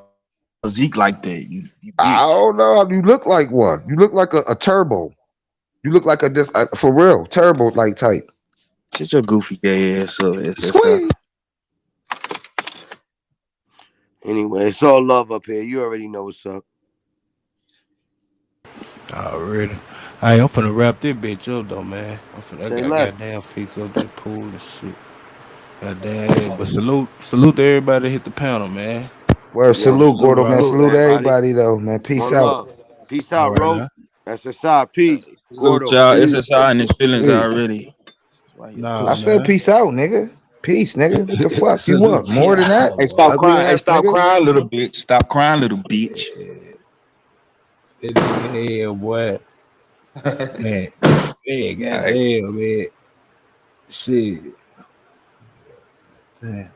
physique like that? You I bitch. don't know. You look like one. You look like a turbo. You look like for real turbo like type. Shut your goofy gay ass up, SSI. Squeeze. Anyway, it's all love up here. You already know what's up. Already. Hey, I'm finna wrap this bitch up though, man. I Say got less. goddamn fix up that pool and shit. Goddamn. But salute to everybody that hit the panel, man. Well, Yo, salute, Salute, Gordo, man. Rob. salute Salute everybody. everybody though, man. Peace One out. love. Peace All out, right, Rose. now. SSI, peace. Salute Gordo, y'all. peace. SSI in his feelings Sweet. already. That's why he a Nah, I pussy. said man. peace out, nigga. Peace, nigga. What the fuck you Salute want? to More than that? Hey, y'all. stop Ugly crying. Hey, ass stop nigga. crying, little bitch. Stop crying, little bitch. That nigga hell, boy. Man. Man, Alright. goddamn, man. Shit. Damn.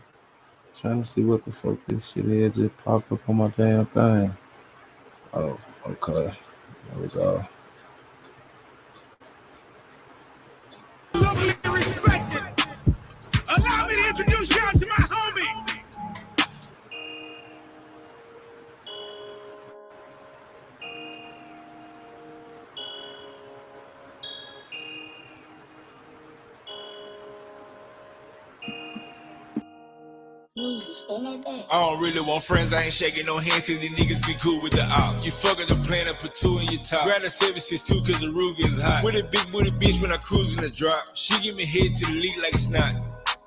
Trying to see what the fuck this shit is. Just popped up on my damn thing. Oh, okay. That was all. introduce y'all to my homie. I don't really want friends, I ain't shaking no hands cause these niggas be cool with the op. You fucking the planet, put two in your top. Grab the 762 cause the Ruger is hot. With a big booty bitch when I cruise in the drop. She give me head to the league like it's not.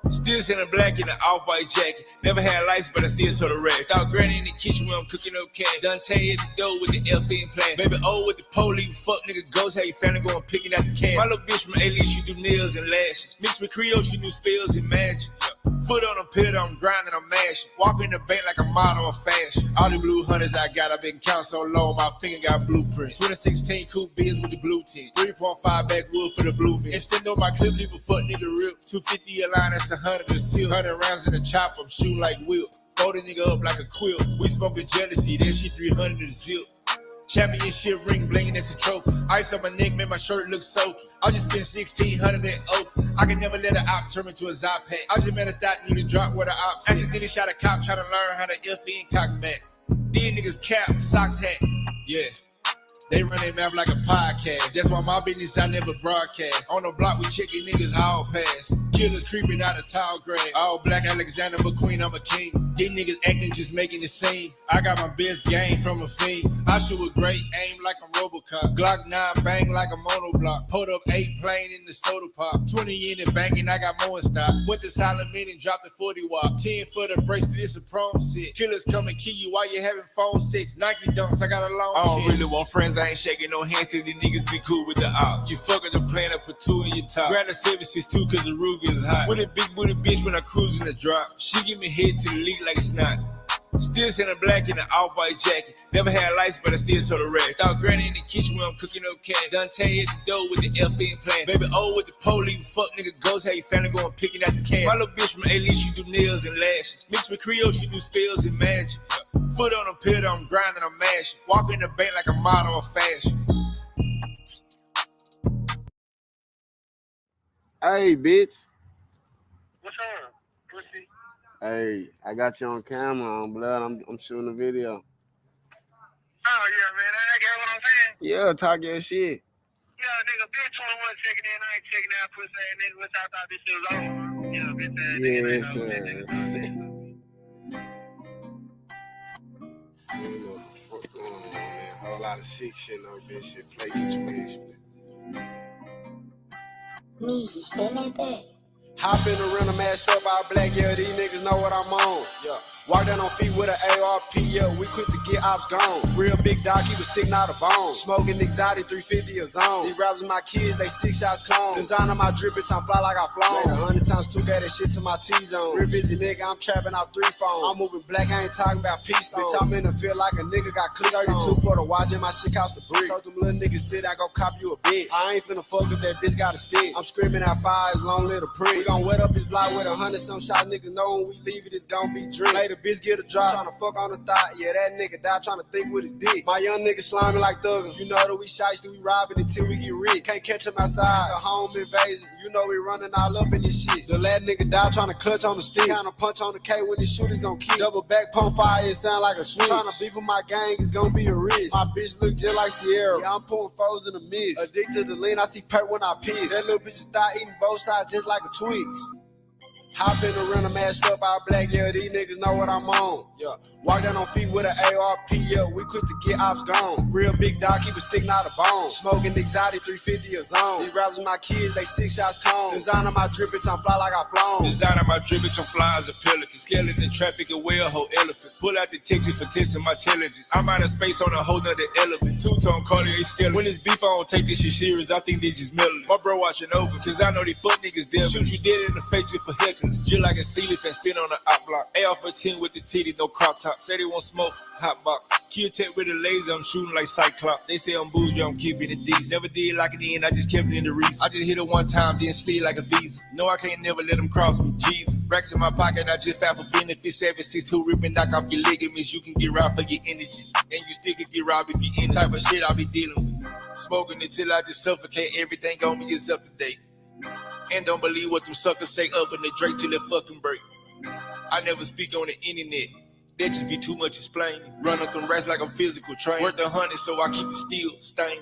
Still sitting black in the off-white jacket. Never had lights, but I still told the rag. Thought granny in the kitchen when I'm cooking up cat. Dante at the door with the FN plan. Baby O with the police, fuck nigga ghost. How you family going picking out the can. My little bitch from A-Lease, she do nails and lashes. Mixed with Creole, she do spells and magic. Foot on a pedal, I'm grinding, I'm mashing. Walking the bank like a model of fashion. All the blue hunters I got, I've been counting so long, my finger got blueprints. 2016 coupe Benz with the blue tint. 3.5 backwood for the blue mint. Extend on my clip, leave a fuck nigga rip. 250 a line, that's 100 a seal. 100 rounds in the chop, I'm shooting like Will. Fold a nigga up like a quilt. We smoking jealousy, that shit 300 a zip. Championship ring blingin', that's a trophy. Ice on my neck, made my shirt look soaky. I just spent 1,600 in oak. I can never let an op turn into a Zop pack. I just met a thought need to drop where the ops. Accidentally shot a cop trying to learn how to FN cock back. These niggas cap, socks hat. Yeah. They run their mouth like a podcast. That's why my business I never broadcast. On the block we checking niggas all pass. Killers creeping out of tall grass. All black Alexander McQueen, I'm a king. These niggas acting just making the scene. I got my best game from a fiend. I shoot with great aim like a Robocop. Glock 9 bang like a monoblock. Pulled up 8 plane in the soda pop. 20 in the bank and I got more in stock. Went to Silent and dropped the 40 watt. 10 for the bracelet, it's a prom set. Killers come and kill you while you having phone 6. Nike dunks, I got a long I don't really want friends, I ain't shaking no hands cause these niggas be cool with the op. You fucking the planet, put two in your top. Grab the 762 cause the Ruger is hot. With a big booty bitch when I cruise in the drop. She give me head to the league like it's not. Still sitting black in the off-white jacket. Never had lights, but I still told the rag. Thought granny in the kitchen when I'm cooking up cat. Dante at the door with the FN plan. Baby O with the police, fuck nigga ghost. How you family going picking out the can. My little bitch from A-Lease, she do nails and lashes. Mixed with Creole, she do spells and magic. Foot on a pedal, I'm grinding, I'm mashing. Walking the bank like a model of fashion. Hey, bitch. What's up, pussy? Hey, I got you on camera, on blood. I'm shooting a video. Oh, yeah, man. I get what I'm saying? Yeah, talk your shit. Yeah, nigga, bitch 21 checking in. I ain't checking out pussy ass nigga, which I thought this shit was over. Yeah, bitch ass nigga. You know what the fuck going on, man. Whole lot of sick shit on this shit. Play your twist, man. Me, he spelling back. Hop in the rental, mashed up all black, yeah, these niggas know what I'm on, yeah. Walk down on feet with an ARP, yeah, we quick to get ops gone. Real big dog, keep it sticking out of bone. Smoking exotic, 350 a zone. These rappers my kids, they 6 shots clone. Design on my drip, bitch, I'm fly like I flown. 100 times 2, got that shit to my T-zone. Real busy nigga, I'm trapping off 3 phones. I'm moving black, I ain't talking about peace stone. Bitch, I'm in the field like a nigga got clicked 32 for the watch and my shit cost a brick. Told them little niggas sit, I go cop you a bitch. I ain't finna fuck if that bitch got a stick. I'm screaming out fire, it's long little prick. We gon' wet up this block with 100 some shot niggas know when we leave it, it's gon' be drink. Made a bitch get a drop, tryna fuck on the thought. Yeah, that nigga die tryna think with his dick. My young nigga sliming like thuggers. You know that we shiesty, we robbing until we get rich. Can't catch him outside, it's a home invasion. You know we running all up in this shit. The last nigga die tryna clutch on the stick. Kinda punch on the K when the shooters gon' kick. Double back pump fire, it sound like a switch. Tryna beef with my gang, it's gon' be a risk. My bitch look just like Sierra. Yeah, I'm pulling foes in the mist. Addicted to lean, I see perk when I piss. That little bitch is thought eating both sides just like a Twix. Hop in the rental, mashed up all black, yeah, these niggas know what I'm on, yeah. Walk down on feet with an ARP, yeah, we quick to get ops gone. Real big dog, keep it sticking out of bone. Smoking exotic, 350 a zone. These rappers my kids, they 6 shots clone. Design on my drip, bitch, I'm fly like I flown. Design on my drip, bitch, I'm fly as a pelican. Skeleton, traffic, a whale, whole elephant. Pull out the ticket for testing my intelligence. I'm out of space on a whole nother element. Two-tone Cartier skeleton. When it's beef, I don't take this shit serious, I think they just melting. My bro watching over, cause I know they fuck niggas devil. Shoot you dead in the face just for heckling. Just like a sealer and spin on the op block. AR-15 with the titty, no crop top. Say they won't smoke, hot box. Kill tech with a laser, I'm shooting like Cyclops. They say I'm bougie, I'm keeping it decent. Never did like it in, I just kept it in the reason. I just hit it one time, then slid like a visa. No, I can't never let them cross me, Jesus. Racks in my pocket, I just found for benefits. 762 ripping, knock off your ligaments. You can get robbed for your energy. And you still can get robbed if you any type of shit I'll be dealing with. Smoking until I just suffocate, everything on me is up to date. And don't believe what them suckers say up in the Drake till it fucking break. I never speak on the internet. That just be too much explaining. Run up them rats like I'm physical trained. Worth 100, so I keep the steel stained.